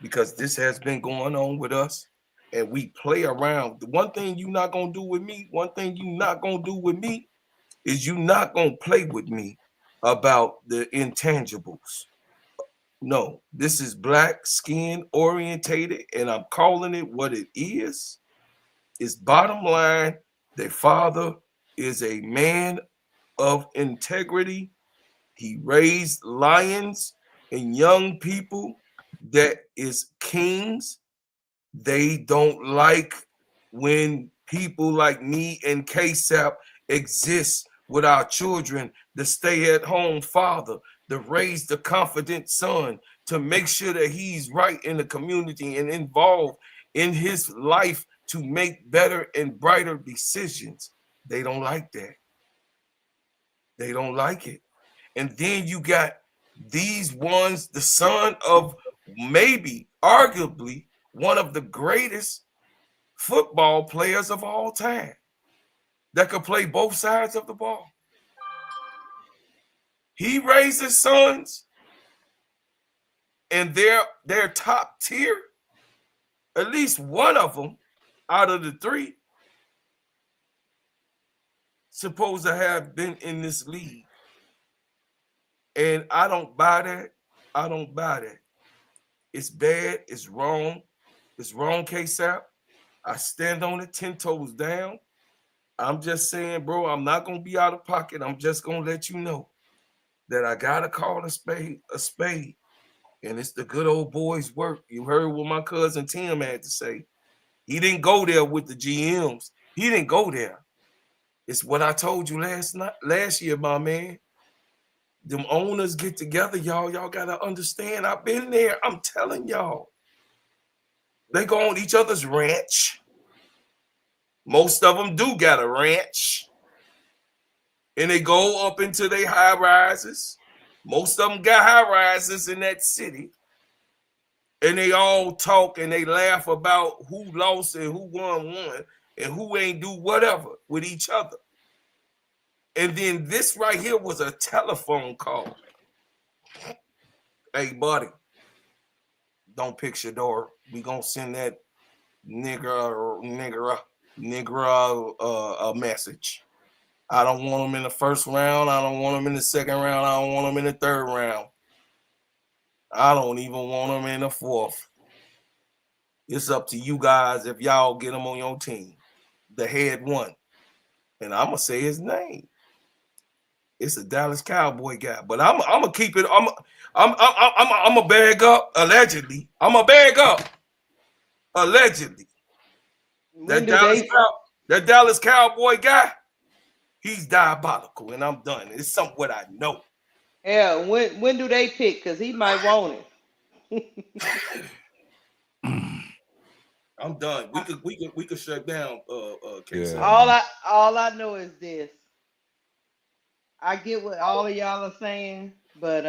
because this has been going on with us, and we play around. The one thing you're not gonna do with me, is you're not gonna play with me about the intangibles. No, this is black skin orientated, and I'm calling it what it is. It's bottom line. Their father is a man of integrity. He raised lions and young people that is kings. They don't like when people like me and KSAP exist with our children, the stay-at-home father, to raise the confident son, to make sure that he's right in the community and involved in his life to make better and brighter decisions. They don't like that. They don't like it. And then you got these ones, the son of maybe, arguably, one of the greatest football players of all time, that could play both sides of the ball. He raises sons, and they're top tier. At least one of them out of the three supposed to have been in this league. And I don't buy that. It's bad. It's wrong. It's wrong, KSAP. I stand on it 10 toes down. I'm just saying, bro, I'm not going to be out of pocket. I'm just going to let you know that I got to call a spade a spade. And it's the good old boys' work. You heard what my cousin Tim had to say. He didn't go there with the GMs. He didn't go there. It's what I told you last year, my man. Them owners get together, y'all. Y'all got to understand. I've been there. I'm telling y'all. They go on each other's ranch. Most of them do got a ranch. and they go up into their high rises. Most of them got high rises in that city. And they all talk and they laugh about who lost and who won, and who ain't do whatever with each other. And then this right here was a telephone call. Hey, buddy, don't pick Shedeur. We gonna send that nigger a message. I don't want him in the first round. I don't want him in the second round. I don't want him in the third round. I don't even want him in the fourth. It's up to you guys if y'all get him on your team. The head one. And I'm gonna say his name. It's a Dallas Cowboy guy, but I'm gonna keep it. I'm a bag up allegedly. I'm a bag up allegedly. That Dallas Cowboy guy, he's diabolical, and I'm done. It's something what I know. Yeah, when do they pick? Because he might want it. I'm done. We could shut down. Case. All I know is this. I get what all of y'all are saying, but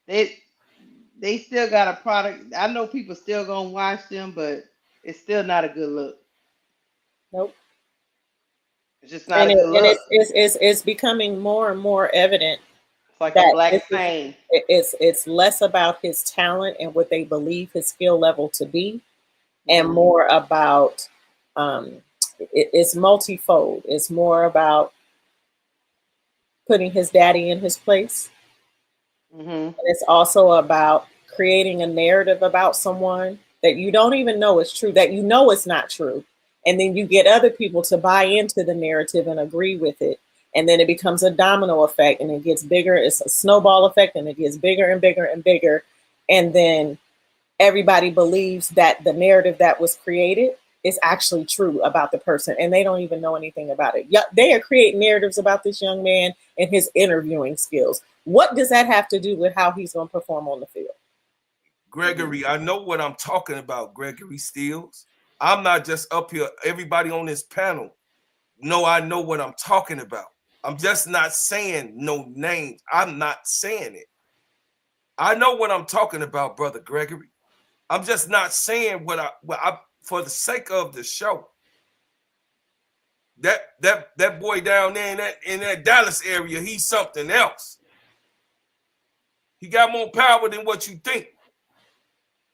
they still got a product. I know people still gonna watch them, but it's still not a good look. Nope. It's just not a good look. It's becoming more and more evident. It's like a black stain. It's less about his talent and what they believe his skill level to be, and more about it's multifold. It's more about putting his daddy in his place. And it's also about creating a narrative about someone that you don't even know is true, that you know is not true. And then you get other people to buy into the narrative and agree with it. And then it becomes a domino effect and it gets bigger. It's a snowball effect and it gets bigger and bigger and bigger. And then everybody believes that the narrative that was created is actually true about the person. And they don't even know anything about it. Yeah, they are creating narratives about this young man and his interviewing skills. What does that have to do with how he's going to perform on the field? Gregory, I know what I'm talking about, Gregory Steels. I'm not just up here. Everybody on this panel know I know what I'm talking about. I'm just not saying no names. I'm not saying it. I know what I'm talking about, Brother Gregory. I'm just not saying what I for the sake of the show. That boy down there in that Dallas area, he's something else. He got more power than what you think.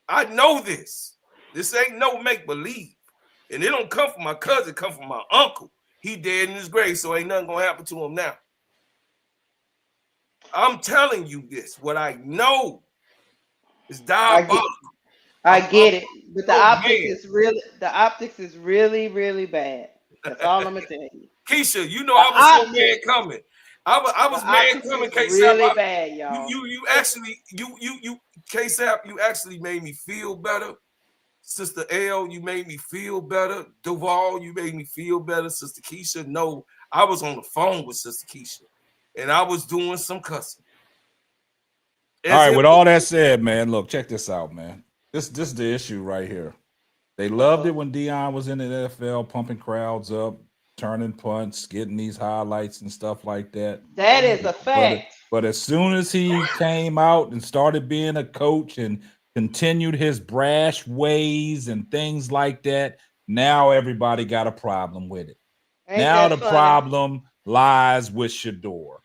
I know this. This ain't no make-believe. And it don't come from my cousin, it come from my uncle. He dead in his grave, so ain't nothing gonna happen to him now. I'm telling you this. What I know is diabolical. I get it. But the optics is really, really bad. That's all I'm gonna tell you. Keisha, you know I was so mad coming. I was mad coming, K-Sap. Really bad, y'all. You actually K-Sap, you actually made me feel better. Sister L, you made me feel better. Duval, you made me feel better. Sister Keisha, no, I was on the phone with Sister Keisha, and I was doing some cussing. All right, with all that said, man, look, check this out, man. This is the issue right here. They loved it when Deion was in the NFL, pumping crowds up, turning punts, getting these highlights and stuff like that. That is a fact. But as soon as he came out and started being a coach and continued his brash ways and things like that, now everybody got a problem with it. Now the problem lies with Shedeur.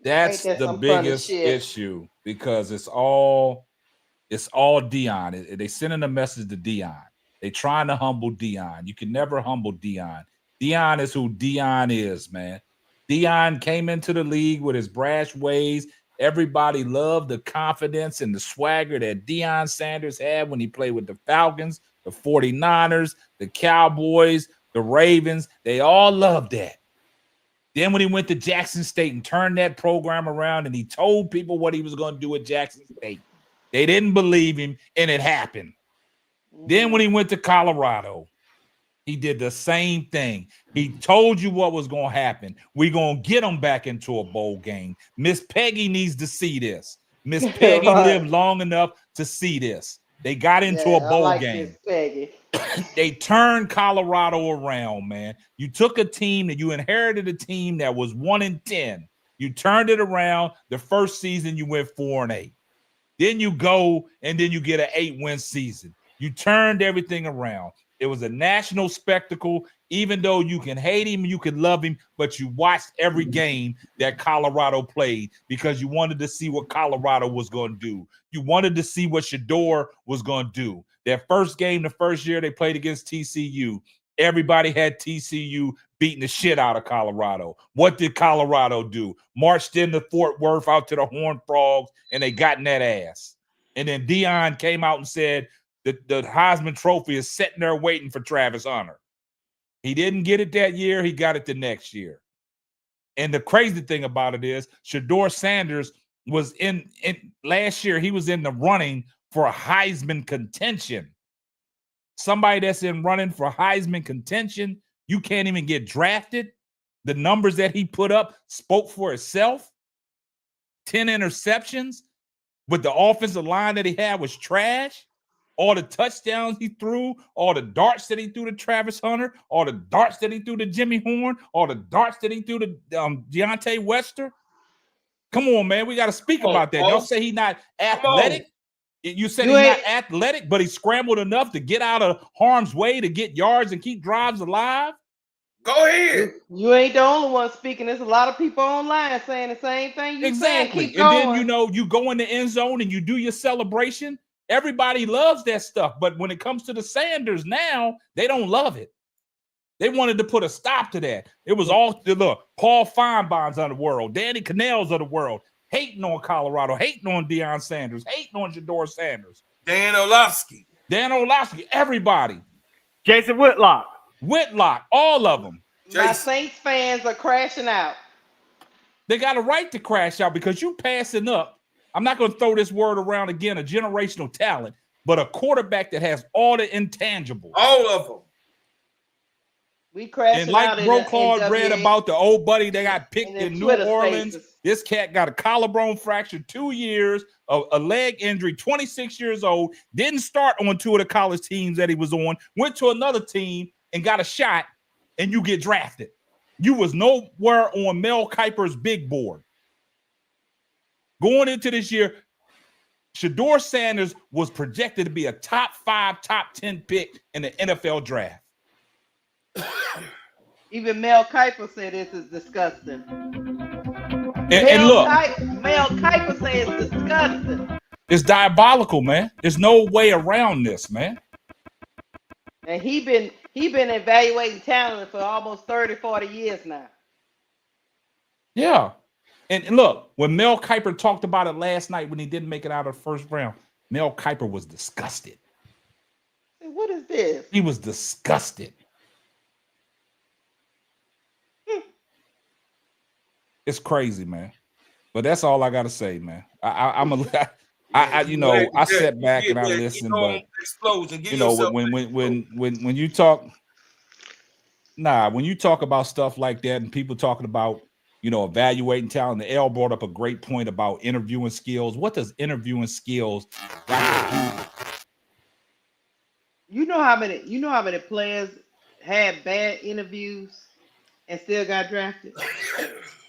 That's the biggest issue because it's all Deion. They sending a message to Deion. They trying to humble Deion. You can never humble Deion. Deion is who Deion is, man. Deion came into the league with his brash ways. Everybody loved the confidence and the swagger that Deion Sanders had when he played with the Falcons, the 49ers, the Cowboys, the Ravens. They all loved that. Then when he went to Jackson State and turned that program around and he told people what he was going to do at Jackson State, they didn't believe him, and it happened. Then when he went to Colorado, he did the same thing. He told you what was going to happen. We're going to get him back into a bowl game. Miss Peggy needs to see this. Miss Peggy lived long enough to see this. They got into a bowl like game. this, Peggy. They turned Colorado around, man. You took a team that you inherited a team that was 1-10. You turned it around. The first season you went 4-8. Then you go and then you get an 8-win season. You turned everything around. It was a national spectacle. Even though you can hate him, you can love him, but you watched every game that Colorado played because you wanted to see what Colorado was going to do. You wanted to see what Shedeur was going to do. That first game, the first year they played against TCU, everybody had TCU beating the shit out of Colorado. What did Colorado do? Marched into Fort Worth out to the Horned Frogs, and they got in that ass. And then Deion came out and said that the Heisman Trophy is sitting there waiting for Travis Hunter. He didn't get it that year. He got it the next year. And the crazy thing about it is Shedeur Sanders was in last year. He was in the running for a Heisman contention. Somebody that's in running for Heisman contention, you can't even get drafted. The numbers that he put up spoke for itself. 10 interceptions, but the offensive line that he had was trash. All the touchdowns he threw, all the darts that he threw to Travis Hunter, all the darts that he threw to Jimmy Horn, all the darts that he threw to Deontay Wester. Come on, man. We got to speak about that. Y'all say he's not athletic. You said he's not athletic, but he scrambled enough to get out of harm's way to get yards and keep drives alive. Go ahead. You ain't the only one speaking. There's a lot of people online saying the same thing you saying. Keep going. And then, you go in the end zone and you do your celebration. Everybody loves that stuff. But when it comes to the Sanders now, they don't love it. They wanted to put a stop to that. It was all the Paul Feinbaums of the world, Danny Cannells of the world, hating on Colorado, hating on Deion Sanders, hating on Shedeur Sanders. Dan Orlovsky, everybody. Jason Whitlock, all of them. My Saints fans are crashing out. They got a right to crash out because you passing up. I'm not going to throw this word around again, a generational talent, but a quarterback that has all the intangibles. All of them. We crashing and like out Bro Claude read about the old buddy that got picked in New Orleans. Spaces. This cat got a collarbone fracture, 2 years, a leg injury, 26 years old, didn't start on 2 of the college teams that he was on, went to another team and got a shot, and you get drafted. You was nowhere on Mel Kiper's big board. Going into this year, Shedeur Sanders was projected to be a top 5, top 10 pick in the NFL draft. Even Mel Kiper said this is disgusting. And look, Mel Kiper said it's disgusting. It's diabolical, man. There's no way around this, man. And he been evaluating talent for almost 30, 40 years now. Yeah. And look, when Mel Kiper talked about it last night when he didn't make it out of the first round, Mel Kiper was disgusted. What is this? He was disgusted. It's crazy, man. But that's all I got to say, man. I sat back and I listened, but when you talk, when you talk about stuff like that and people talking about, evaluating talent, the L brought up a great point about interviewing skills. What does interviewing skills got to do? You know how many players had bad interviews and still got drafted?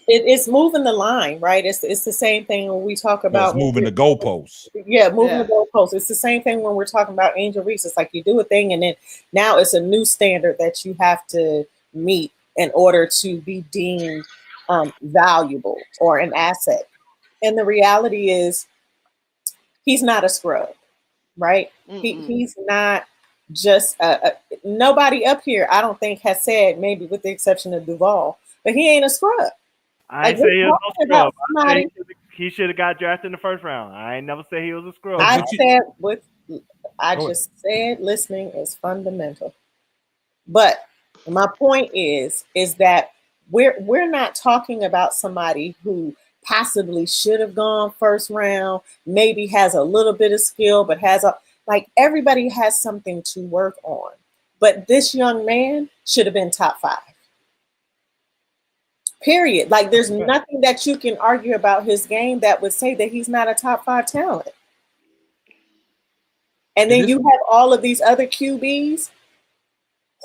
It's moving the line, right? It's the same thing when we talk about moving the goalposts. Yeah, moving the goalposts. It's the same thing when we're talking about Angel Reese. It's like you do a thing, and then now it's a new standard that you have to meet in order to be deemed valuable or an asset. And the reality is, he's not a scrub, right? He's not just nobody up here, I don't think, has said, maybe with the exception of Duval, but he ain't a scrub. I ain't say he was a scrub. He should have got drafted in the first round. I ain't never say he was a scrub. I just said listening is fundamental. But my point is that we're not talking about somebody who possibly should have gone first round, maybe has a little bit of skill, but everybody has something to work on. But this young man should have been top 5. Period. There's nothing that you can argue about his game that would say that he's not a top 5 talent. And then you have all of these other QBs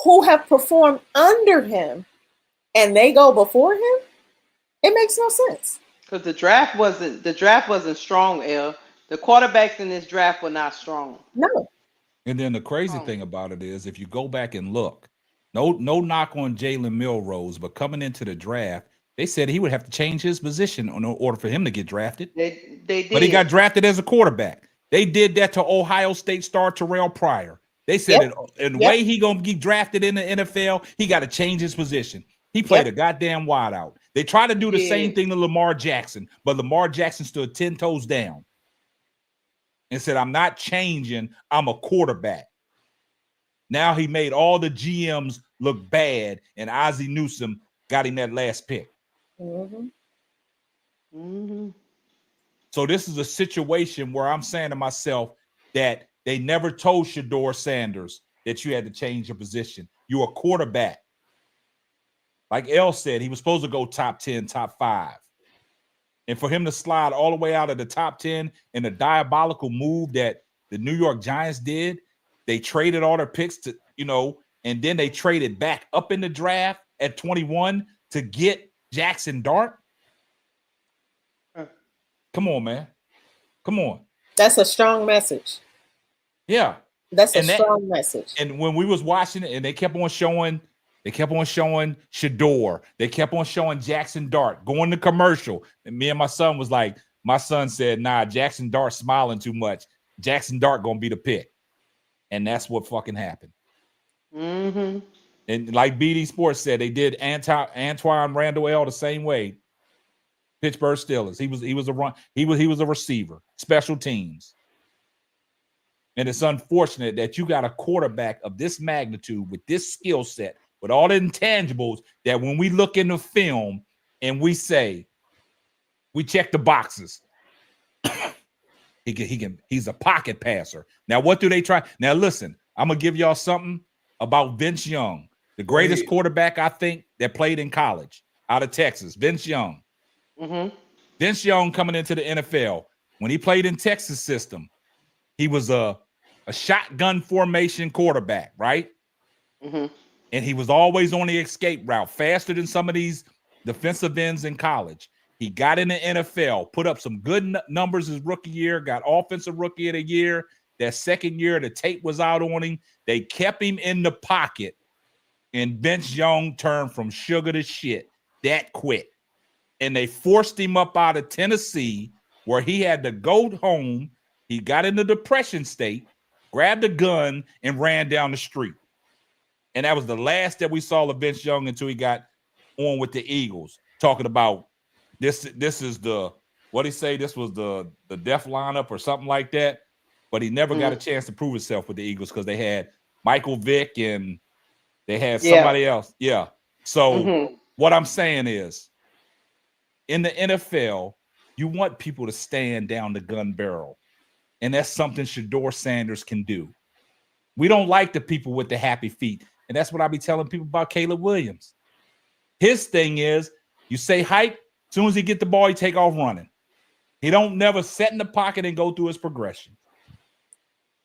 who have performed under him, and they go before him. It makes no sense. Because the draft wasn't strong, L. The quarterbacks in this draft were not strong. No. And then the crazy thing about it is, if you go back and look, no knock on Jalen Milrose, but coming into the draft, they said he would have to change his position in order for him to get drafted. They did. But he got drafted as a quarterback. They did that to Ohio State star Terrell Pryor. They said in the way he gonna get drafted in the NFL, he got to change his position. He played a goddamn wideout. They tried to do the same thing to Lamar Jackson, but Lamar Jackson stood 10 toes down and said, I'm not changing. I'm a quarterback. Now he made all the GMs look bad, and Ozzie Newsome got him that last pick. Mm-hmm. Mm-hmm. So this is a situation where I'm saying to myself that they never told Shedeur Sanders that you had to change your position. You're a quarterback. Like El said, he was supposed to go top 10, top 5. And for him to slide all the way out of the top 10 in a diabolical move that the New York Giants did, they traded all their picks to, and then they traded back up in the draft at 21 to get Jackson Dart. Come on, man. Come on. That's a strong message. Yeah. That's a strong message. And when we was watching it and they kept on showing Shedeur. They kept on showing Jackson Dart going to commercial. And me and my son was like, my son said, nah, Jackson Dart smiling too much. Jackson Dart going to be the pick. And that's what fucking happened. Mm-hmm. And like BD Sports said, they did Antoine Randall the same way. Pittsburgh Steelers. He was a receiver, special teams. And it's unfortunate that you got a quarterback of this magnitude with this skill set, with all the intangibles, that when we look in the film and we say, we check the boxes, he's a pocket passer. Now, what do they try? Now, listen, I'm gonna give y'all something about Vince Young, the greatest quarterback I think that played in college out of Texas. Vince Young. Mm-hmm. Vince Young coming into the NFL, when he played in Texas system, he was a shotgun formation quarterback, right? Mm-hmm. And he was always on the escape route, faster than some of these defensive ends in college. He got in the NFL, put up some good numbers his rookie year, got offensive rookie of the year. That second year, the tape was out on him. They kept him in the pocket, and Vince Young turned from sugar to shit that quick. And they forced him up out of Tennessee, where he had to go home. He got in the depression state, grabbed a gun, and ran down the street. And that was the last that we saw of Vince Young until he got on with the Eagles, talking about this is the, what he say, this was the death lineup or something like that. But he never got a chance to prove himself with the Eagles because they had Michael Vick and they had somebody else. Yeah. So what I'm saying is, in the NFL, you want people to stand down the gun barrel. And that's something Shedeur Sanders can do. We don't like the people with the happy feet. And that's what I be telling people about Caleb Williams. His thing is, you say hype, as soon as he get the ball, he take off running. He don't never sit in the pocket and go through his progression.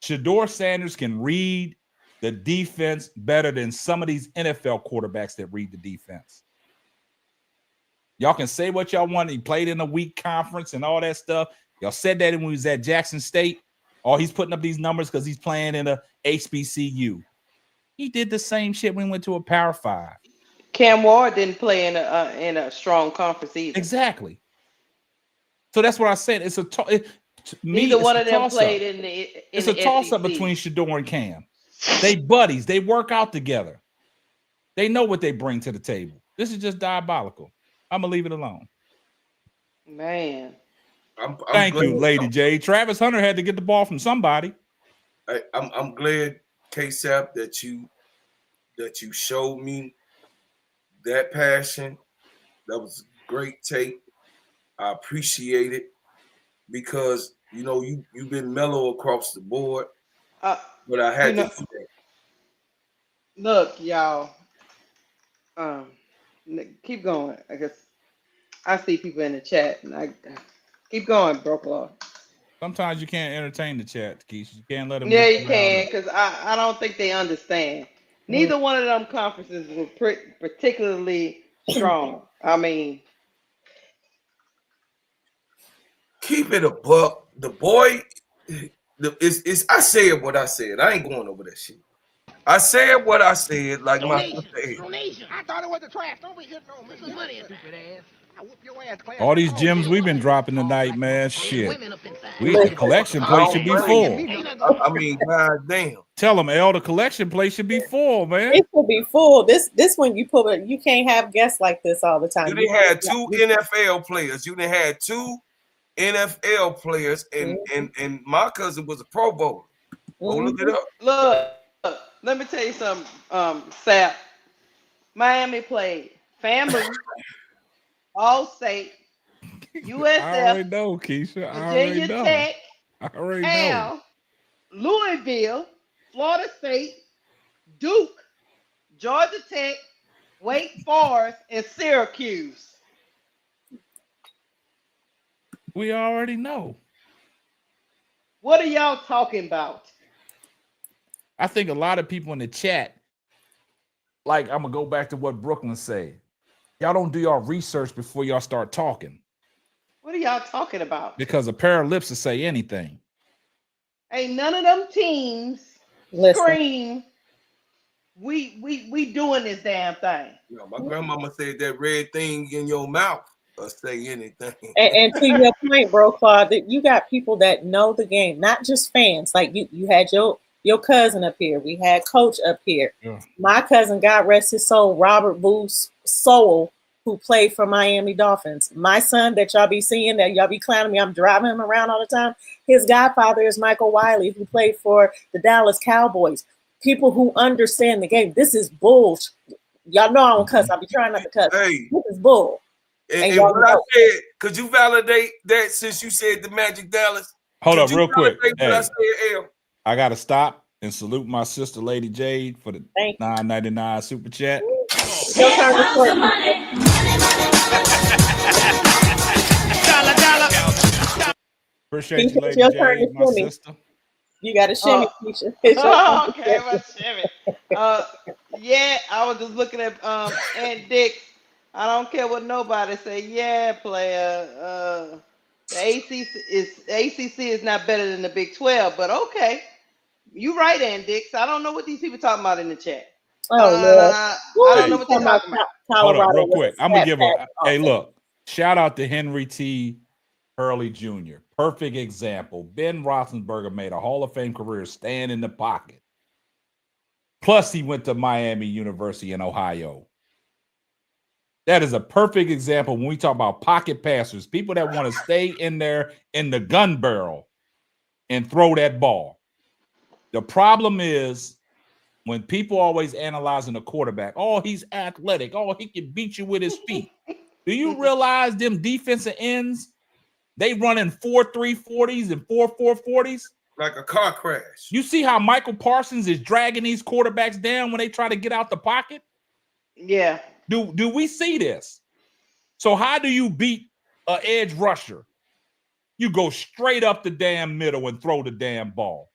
Shedeur Sanders can read the defense better than some of these NFL quarterbacks that read the defense. Y'all can say what y'all want. He played in a weak conference and all that stuff. Y'all said that when he was at Jackson State. Oh, he's putting up these numbers because he's playing in a HBCU. He did the same shit when he went to a Power 5. Cam Ward didn't play in a strong conference either. Exactly. So that's what I said. It's neither one of them played in the. It's a toss-up between Shedeur and Cam. They buddies. They work out together. They know what they bring to the table. This is just diabolical. I'm gonna leave it alone. Man. Thank you, Lady J. Travis Hunter had to get the ball from somebody. I'm glad, K-Sap, that you showed me that passion. That was great take. I appreciate it because you've been mellow across the board. But I had to do that. Look, y'all. Keep going. I guess I see people in the chat, and I keep going, Brooklaw. Sometimes you can't entertain the chat, Keisha. You can't let them Yeah, get you you riled can, up. because I don't think they understand. Neither one of them conferences were particularly strong. I mean, Keep it a buck. The boy, it's I said what I said. I ain't going over that shit. I said what I said, like my sister said. Donation. I thought it was the trash. Don't be hitting on me. Put some money in, stupid ass. I whoop your ass, class. All these gems we've been dropping tonight, man. Shit. The Listen, collection I plate don't should be blame full. you. I mean, goddamn. Tell them, L, the collection plate should be full, man. it will be full. This one you put it. You can't have guests like this all the time. You done had two NFL players. You done had two NFL players, and my cousin was a Pro Bowler. Go look it up. look, let me tell you something, Sap. Miami played FAMU, All-State, I USF, already know, Keisha. I already Virginia know. Tech, I already know. Cal, Louisville, Florida State, Duke, Georgia Tech, Wake Forest, and Syracuse. We already know. What are y'all talking about? I think a lot of people in the chat, like, I'm gonna go back to what Brooklyn said. Y'all don't do y'all research before y'all start talking. What are y'all talking about? Because a pair of lips will say anything. Ain't none of them teams scream, we doing this damn thing. You know, my grandmama said that red thing in your mouth or say anything. And to your point, bro, Claude, that you got people that know the game, not just fans. Like you had your cousin up here. We had Coach up here. Yeah. My cousin, God rest his soul, Robert Booth's soul, who played for Miami Dolphins. My son that y'all be seeing, that y'all be clowning me, I'm driving him around all the time. His godfather is Michael Wiley, who played for the Dallas Cowboys. People who understand the game. This is bullshit. Y'all know I don't cuss. I'll be trying not to cuss. Hey. This is bull. And what I said, could you validate that since you said the Magic Dallas? Hold up real quick. Hey. I said, L? I gotta stop and salute my sister, Lady Jade, for the $9.99 super chat. Appreciate you, Lady Jade, my sister. You got to shimmy, Keisha. Okay, well, shimmy. Yeah, I was just looking at Aunt Dick. I don't care what nobody say. Yeah, player. The ACC is not better than the Big 12, but okay. You right, Aunt Dix. I don't know what these people talking about in the chat. I don't know what they're talking about. Hold up, real quick. I'm gonna give hey, look. Shout out to Henry T. Hurley Jr. Perfect example. Ben Roethlisberger made a Hall of Fame career staying in the pocket. Plus, he went to Miami University in Ohio. That is a perfect example when we talk about pocket passers, people that want to stay in there in the gun barrel and throw that ball. The problem is when people always analyzing a quarterback, oh, he's athletic. Oh, he can beat you with his feet. Do you realize them defensive ends, they running 4.3 40s and 4.4 40s? Like a car crash. You see how Michael Parsons is dragging these quarterbacks down when they try to get out the pocket? Yeah. Do we see this? So how do you beat an edge rusher? You go straight up the damn middle and throw the damn ball.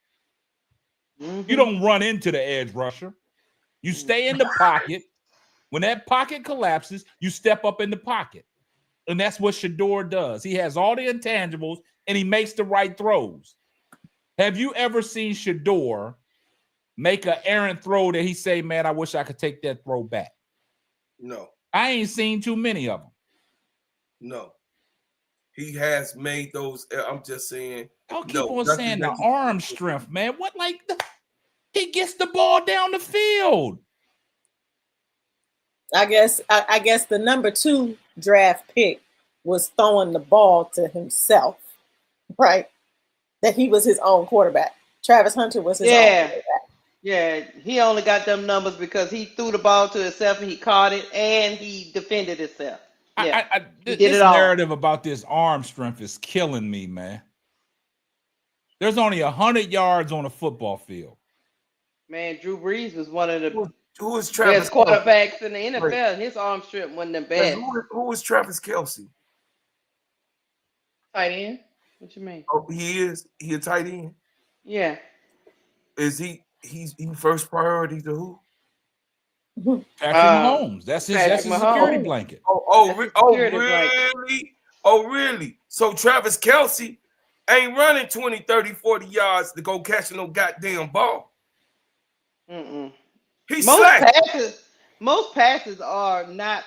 You don't run into the edge rusher. You stay in the pocket. When that pocket collapses, you step up in the pocket. And that's what Shedeur does. He has all the intangibles and he makes the right throws. Have you ever seen Shedeur make an errant throw that he say, man, I wish I could take that throw back? No. I ain't seen too many of them. No. He has made those. I'm just saying. Y'all keep on saying the arm strength, man. What, like, he gets the ball down the field. I guess the number 2 draft pick was throwing the ball to himself, right? That he was his own quarterback. Travis Hunter was his own quarterback. Yeah, he only got them numbers because he threw the ball to himself and he caught it and he defended himself. Yeah, he did this it all. narrative about this arm strength is killing me, man. There's only 100 yards on a football field. Man, Drew Brees was one of the who was Travis best quarterbacks in the NFL, and his arm strength wasn't the best. Who was Travis Kelce? Tight end. What you mean? Oh, he is. He a tight end. Yeah. Is he? He's first priority to who? Patrick Mahomes. That's his Patrick security Mahomes. blanket. That's his security blanket. Really? Oh, really? So Travis Kelce ain't running 20, 30, 40 yards to go catch no goddamn ball. Mm-mm. He's Most passes are not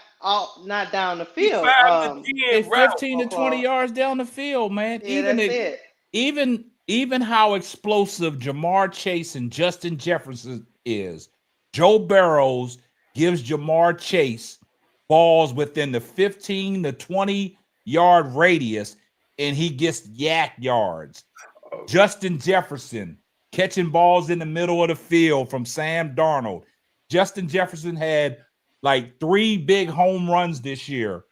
down the field. 5 to 10 15 to 20 yards down the field, man. Yeah, that's it. Even how explosive Jamar Chase and Justin Jefferson is, Joe Burrows gives Jamar Chase balls within the 15 to 20 yard radius, and he gets yak yards. Justin Jefferson catching balls in the middle of the field from Sam Darnold. Justin Jefferson had like 3 big home runs this year.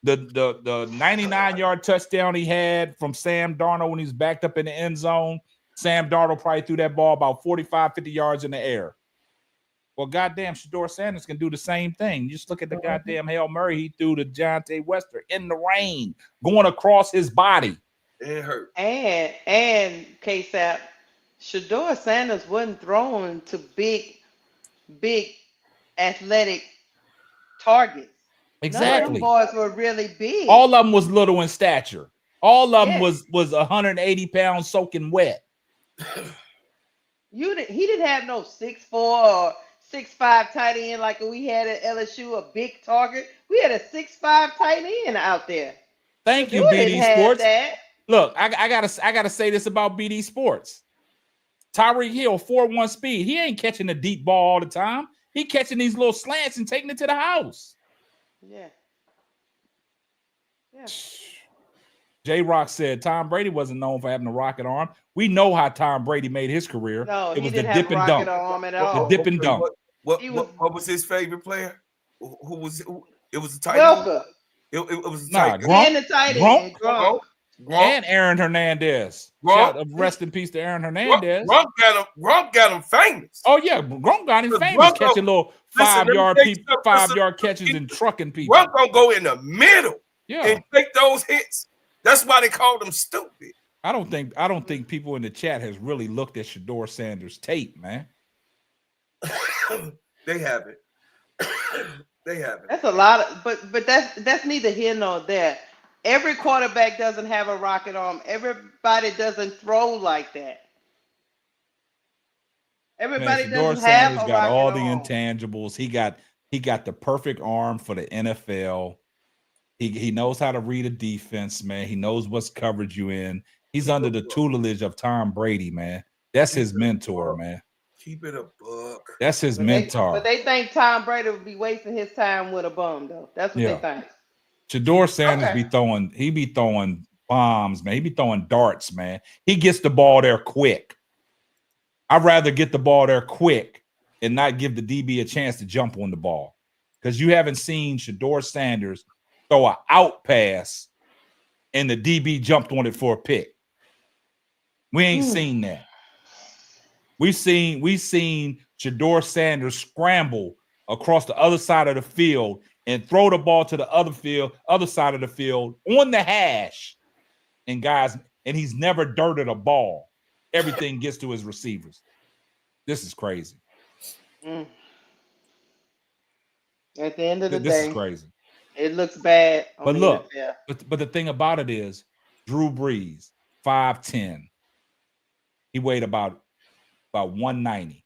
The 99-yard touchdown he had from Sam Darnold when he's backed up in the end zone. Sam Darnold probably threw that ball about 45, 50 yards in the air. Well, goddamn, Shedeur Sanders can do the same thing. You just look at the goddamn Hail Murray he threw to Jonte Wester in the rain, going across his body. It hurt. And KSAP, Shedeur Sanders wasn't throwing to big athletic targets. Exactly. None of them boys were really big. All of them was little in stature. All of them was 180 pounds soaking wet. He didn't have no 6'4" or 6'5" tight end like we had at LSU, a big target. We had a 6'5" tight end out there. Thank you, BD Sports. Look, I gotta say this about BD Sports. Tyreek Hill, 4.1 speed. He ain't catching a deep ball all the time. He catching these little slants and taking it to the house. Yeah. J-Rock said Tom Brady wasn't known for having a rocket arm. We know how Tom Brady made his career. No, it was he didn't the have dip and rocket dunk. arm at all. The dip and dunk. What was his favorite player? Who was it? It was the tight Welker. end. It was the tight end. And the tight end. Gronk. And Aaron Hernandez. Shout out, rest in peace to Aaron Hernandez. Gronk got him famous. Oh yeah, Gronk got him famous catching little 5-yard catches and trucking people. Gronk gonna go in the middle and take those hits. That's why they called him stupid. I don't think people in the chat has really looked at Shedeur Sanders' tape, man. They haven't. They haven't. That's a lot of, but that's neither here nor there. Every quarterback doesn't have a rocket arm. Everybody doesn't throw like that. Everybody Shedeur doesn't have Sanders a got rocket all the arm. intangibles. He got the perfect arm for the NFL. He knows how to read a defense, man. He knows what's coverage you in. He's under the tutelage of Tom Brady, man. That's his mentor, man. Keep it a buck. That's his mentor. But they think Tom Brady would be wasting his time with a bum, though. That's what they think. Shedeur Sanders be throwing bombs, man. He be throwing darts, man. He gets the ball there quick. I'd rather get the ball there quick and not give the DB a chance to jump on the ball. Because you haven't seen Shedeur Sanders throw an out pass and the DB jumped on it for a pick. We ain't seen that. We've seen Shedeur Sanders scramble across the other side of the field and throw the ball to the other side of the field on the hash. And he's never dirted a ball. Everything gets to his receivers. This is crazy. At the end of the day, this is crazy. It looks bad. But look, but the thing about it is, Drew Brees, 5'10". He weighed about 190.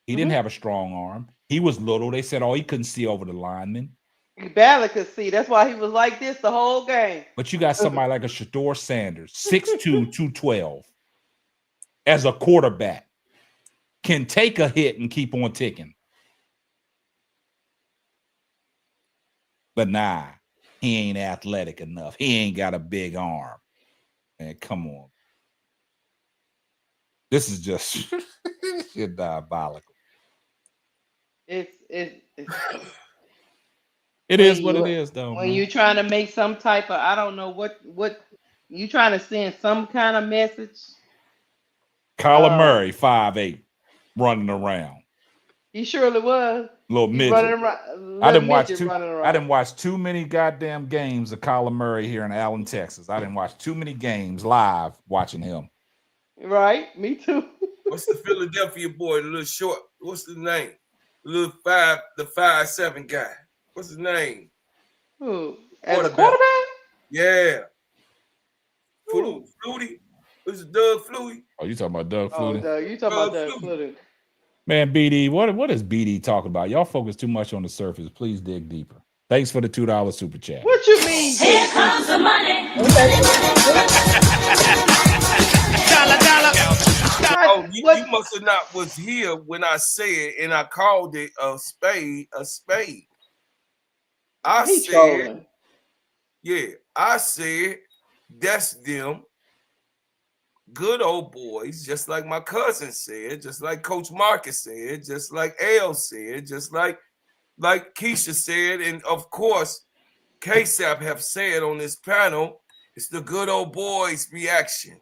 He didn't have a strong arm. He was little. They said, he couldn't see over the lineman. He barely could see. That's why he was like this the whole game. But you got somebody like a Shedeur Sanders, 6'2", 212, as a quarterback, can take a hit and keep on ticking. But nah, he ain't athletic enough. He ain't got a big arm. Man, come on. This is just diabolical. It is what it is, though. When you're trying to make some type of, I don't know what you trying to send some kind of message. Kyler Murray, 5'8", running around. He surely was. Little He's midget. running around. I didn't watch Too many goddamn games of Kyler Murray here in Allen, Texas. I didn't watch too many games live watching him. Right, me too. What's the Philadelphia boy, the little short? What's the name? The 5'7" guy. What's his name? Who? As a quarterback? Yeah. Flutie. Was it Doug Flutie? Oh, you talking about Doug Oh, Flutie? you talking about Doug Flutie? Man, BD, what is BD talking about? Y'all focus too much on the surface. Please dig deeper. Thanks for the $2 super chat. What you mean? Here comes the money. Oh, you must have not was here when I said, and I called it a spade. I said, I said that's them good old boys, just like my cousin said, just like Coach Marcus said, just like L said, just like Keisha said, and of course, KSAP have said on this panel, it's the good old boys reaction.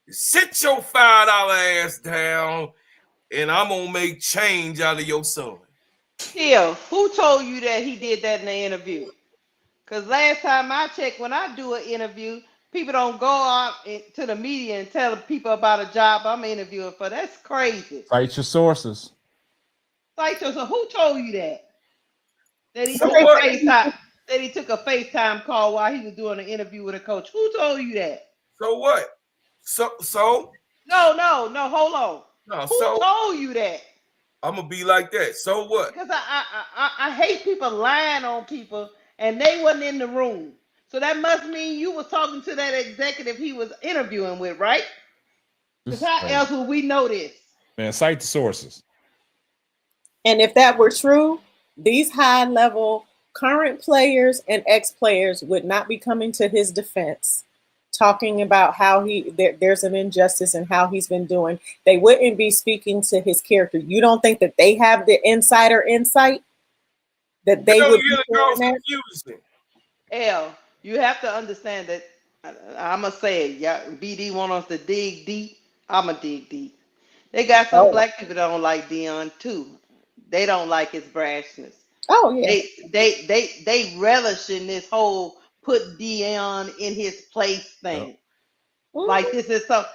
Sit your $5 ass down, and I'm gonna make change out of your son. Yeah, who told you that he did that in the interview? Because last time I checked, when I do an interview, people don't go out to the media and tell people about a job I'm interviewing for. That's crazy. Cite your sources. So who told you that? That he took a FaceTime call while he was doing an interview with a coach. Who told you that? So what? So? No, hold on. No, who told you that? I'm gonna be like that. So what? Because I hate people lying on people and they wasn't in the room. So that must mean you was talking to that executive he was interviewing with, right? Because how else would we know this? Man, cite the sources. And if that were true, these high-level current players and ex-players would not be coming to his defense, talking about how there's an injustice and how he's been doing. They wouldn't be speaking to his character. You don't think that they have the insider insight that they would be doing that? L, you have to understand that I'm gonna say it. Yeah, BD want us to dig deep. I'ma dig deep. They got some black people that don't like Dion too. They don't like his brashness. Oh yeah. They relish in this whole put Dion in his place thing. Like this is some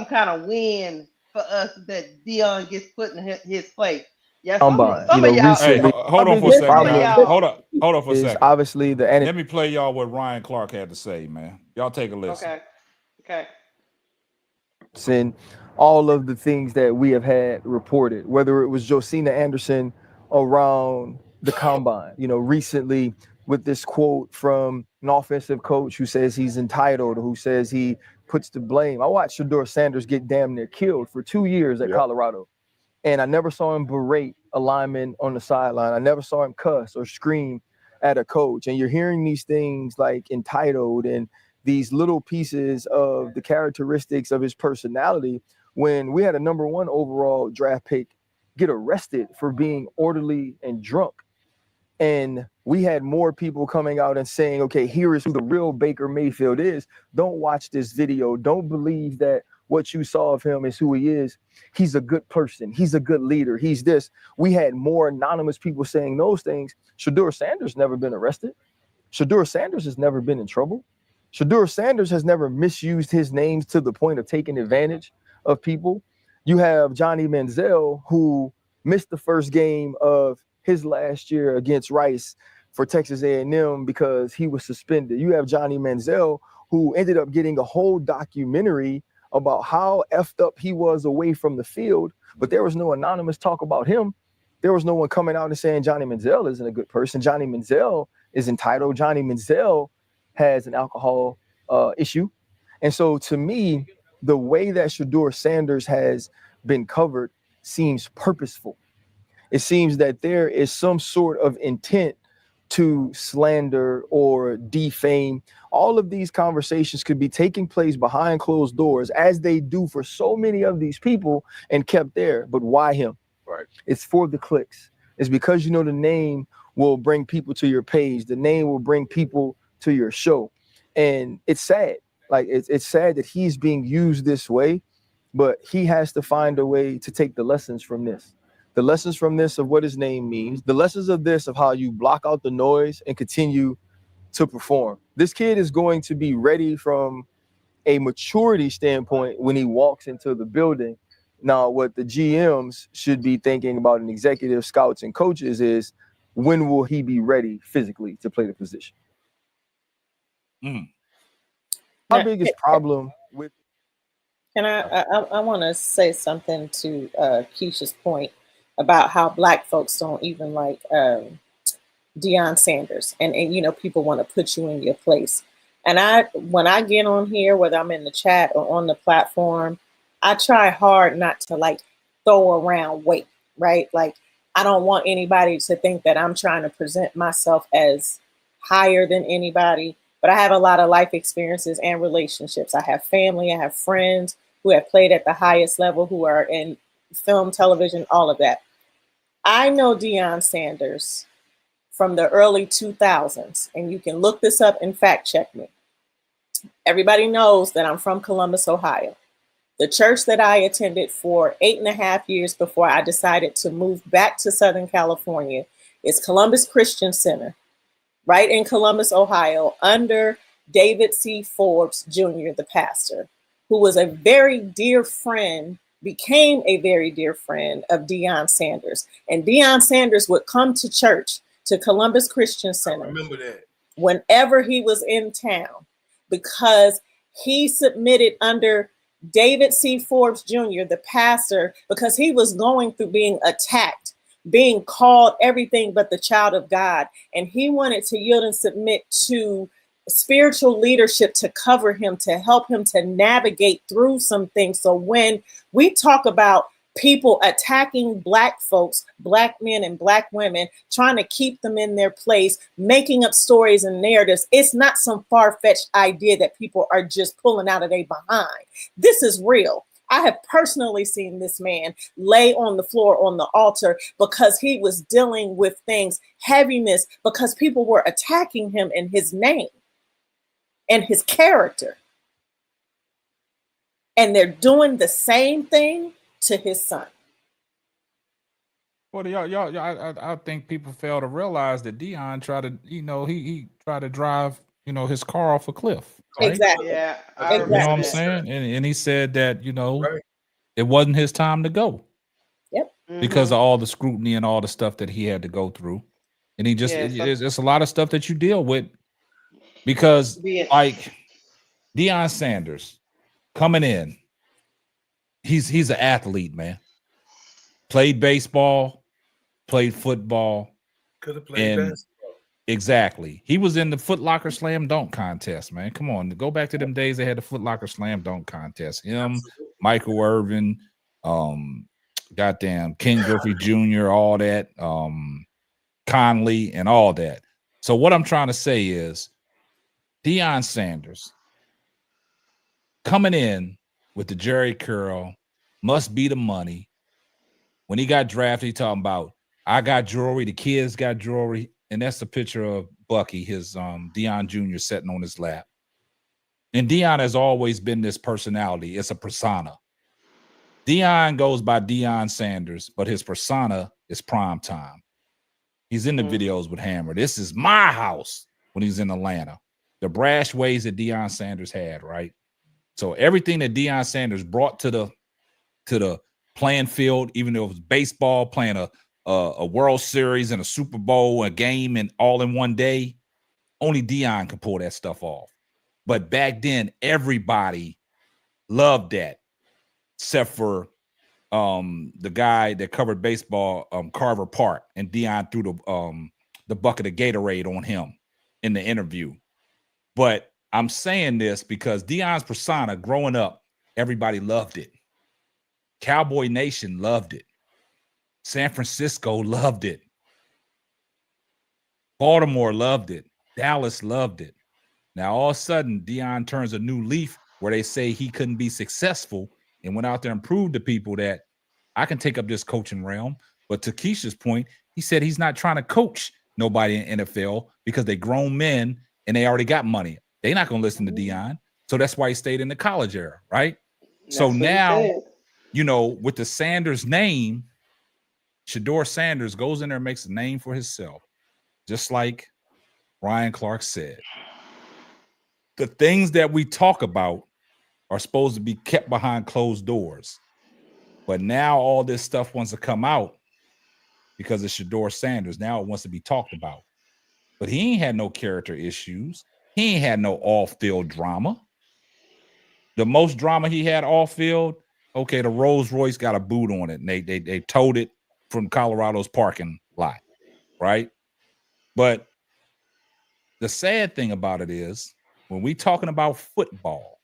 kind of win for us that Dion gets put in his place. Yeah, some of y'all. Hey, hold on for a second, guys. Hold on for a second. Obviously, let me play y'all what Ryan Clark had to say, man. Y'all take a listen. Okay. And all of the things that we have had reported, whether it was Josina Anderson around the combine, recently with this quote from an offensive coach who says he's entitled, who says he puts the blame. I watched Shedeur Sanders get damn near killed for 2 years at Colorado. And I never saw him berate a lineman on the sideline. I never saw him cuss or scream at a coach. And you're hearing these things like entitled and these little pieces of the characteristics of his personality when we had a number 1 overall draft pick get arrested for being orderly and drunk. And we had more people coming out and saying, okay, here is who the real Baker Mayfield is. Don't watch this video. Don't believe that what you saw of him is who he is. He's a good person. He's a good leader. He's this. We had more anonymous people saying those things. Shedeur Sanders never been arrested. Shedeur Sanders has never been in trouble. Shedeur Sanders has never misused his names to the point of taking advantage of people. You have Johnny Manziel, who missed the first game of his last year against Rice for Texas A&M because he was suspended. You have Johnny Manziel, who ended up getting a whole documentary about how effed up he was away from the field, but there was no anonymous talk about him. There was no one coming out and saying Johnny Manziel isn't a good person. Johnny Manziel is entitled. Johnny Manziel has an alcohol issue. And so to me, the way that Shedeur Sanders has been covered seems purposeful. It seems that there is some sort of intent to slander or defame. All of these conversations could be taking place behind closed doors, as they do for so many of these people, and kept there. But why him? Right. It's for the clicks. It's because the name will bring people to your page. The name will bring people to your show. And it's sad. Like it's sad that he's being used this way, but he has to find a way to take the lessons from this. the lessons from this of what his name means, the lessons of this of how you block out the noise and continue to perform. This kid is going to be ready from a maturity standpoint when he walks into the building. Now, what the GMs should be thinking about, and executive scouts and coaches, is when will he be ready physically to play the position? My biggest problem with And I want to say something to Keisha's point about how Black folks don't even like Deion Sanders, and you know, people want to put you in your place. And when I get on here, whether I'm in the chat or on the platform, I try hard not to like throw around weight, right? Like, I don't want anybody to think that I'm trying to present myself as higher than anybody, but I have a lot of life experiences and relationships. I have family, I have friends who have played at the highest level, who are in film, television, all of that. I know Deion Sanders from the early 2000s, and you can look this up and fact check me. Everybody knows that I'm from Columbus, Ohio. The church that I attended for 8.5 years before I decided to move back to Southern California is Columbus Christian Center, right in Columbus, Ohio, under David C. Forbes Jr., the pastor, who was a very dear friend, became a very dear friend of Deion Sanders. And Deion Sanders would come to church, to Columbus Christian Center, I remember that, whenever he was in town, because he submitted under David C. Forbes Jr., the pastor, because he was going through being attacked, being called everything but the child of God. And he wanted to yield and submit to spiritual leadership to cover him, to help him to navigate through some things. So when we talk about people attacking Black folks, Black men and Black women, trying to keep them in their place, making up stories and narratives, it's not some far-fetched idea that people are just pulling out of their behind. This is real. I have personally seen this man lay on the floor on the altar because he was dealing with things, heaviness, because people were attacking him in his name and his character. And they're doing the same thing to his son. Well, I think people fail to realize that Deion tried to, he tried to drive, his car off a cliff. Right? Exactly. Yeah, You know what I'm saying? And he said that, it wasn't his time to go. Yep. Because of all the scrutiny and all the stuff that he had to go through. And he just, it's a lot of stuff that you deal with because like Deion Sanders coming in, he's an athlete, man. Played baseball, played football. Could have played basketball. Exactly. He was in the Foot Locker Slam Dunk contest, man. Come on. Go back to them days they had the Foot Locker Slam Dunk contest. Him, absolutely. Michael Irvin, goddamn Ken Griffey Jr., all that, Conley, and all that. So what I'm trying to say is Deion Sanders coming in with the Jerry curl, must be the money. When he got drafted, he talking about, I got jewelry, the kids got jewelry, and that's the picture of Bucky, his Deion Jr. sitting on his lap. And Deion has always been this personality. It's a persona. Deion goes by Deion Sanders, but his persona is prime time. He's in the videos with Hammer. This is my house when he's in Atlanta. The brash ways that Deion Sanders had, right? So everything that Deion Sanders brought to the playing field, even though it was baseball, playing a World Series and a Super Bowl, a game, and all in one day, only Deion could pull that stuff off. But back then, everybody loved that, except for the guy that covered baseball, Carver Park, and Deion threw the bucket of Gatorade on him in the interview. But I'm saying this because Deion's persona growing up, everybody loved it. Cowboy Nation loved it. San Francisco loved it. Baltimore loved it. Dallas loved it. Now, all of a sudden, Deion turns a new leaf where they say he couldn't be successful and went out there and proved to people that I can take up this coaching realm. But to Keisha's point, he said he's not trying to coach nobody in NFL because they grown men and they already got money. They're not going to listen to Deion. So that's why he stayed in the college era, right? So now, with the Sanders name, Shedeur Sanders goes in there and makes a name for himself, just like Ryan Clark said. The things that we talk about are supposed to be kept behind closed doors. But now all this stuff wants to come out because of Shedeur Sanders. Now it wants to be talked about. But he ain't had no character issues. He ain't had no off-field drama. The most drama he had off-field, okay, the Rolls Royce got a boot on it, and they towed it from Colorado's parking lot, right? But the sad thing about it is, when we talking about football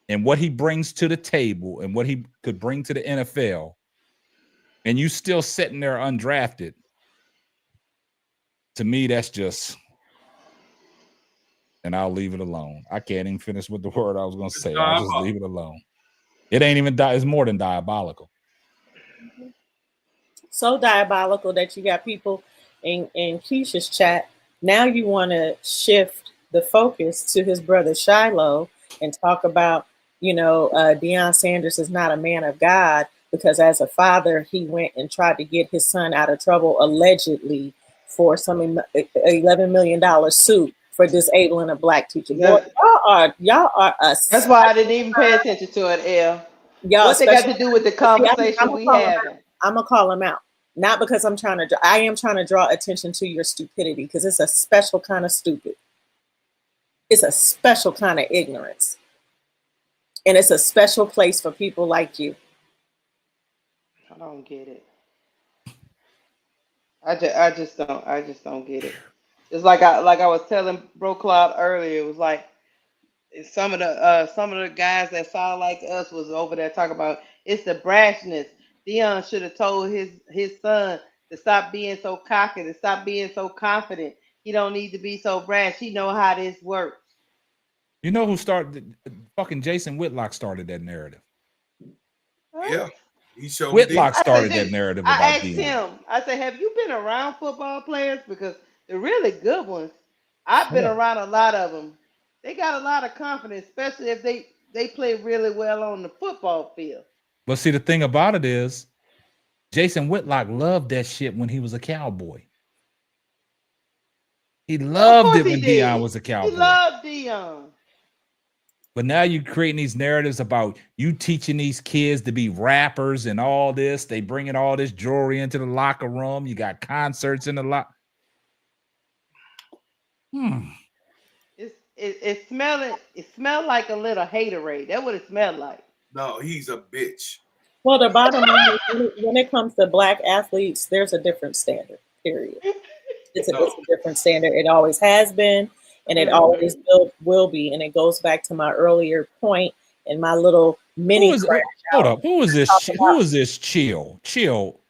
and what he brings to the table and what he could bring to the NFL, and you still sitting there undrafted, to me, that's just, and I'll leave it alone. I can't even finish with the word I was going to say. I'll just leave it alone. It ain't even, it's more than diabolical. So diabolical that you got people in Keisha's chat. Now you want to shift the focus to his brother Shiloh and talk about, Deion Sanders is not a man of God because as a father, he went and tried to get his son out of trouble allegedly for some $11 million suit for disabling a black teacher. Boy, y'all are us. That's why I didn't even pay attention to it, L. What they got to do with the conversation we having? I'm gonna call him out. Not because I am trying to draw attention to your stupidity, because it's a special kind of stupid. It's a special kind of ignorance. And it's a special place for people like you. I don't get it. I just don't get it. It's like I was telling Bro Cloud earlier, it was like some of the guys that sound like us was over there talking about it's the brashness. Deion should have told his son to stop being so cocky, to stop being so confident. He don't need to be so brash. He know how this works. You know who started? Fucking Jason Whitlock started that narrative. Yeah, he showed Whitlock started that narrative about I asked Deion. him. I said, "Have you been around football players? Because the really good ones, I've been around a lot of them. They got a lot of confidence, especially if they play really well on the football field." But see, the thing about it is, Jason Whitlock loved that shit when he was a Cowboy. He loved it when Deion was a Cowboy. He loved Deion. But now you're creating these narratives about you teaching these kids to be rappers and all this. They bringing all this jewelry into the locker room. You got concerts in the locker. It smelled like a little haterade. That's what it smelled like. No, he's a bitch. Well, the bottom line is when it comes to black athletes, there's a different standard, period. It's a different standard. It always has been, and it always will be. And it goes back to my earlier point and my little mini crash. Hold up. Who is this? Who is this? Chill.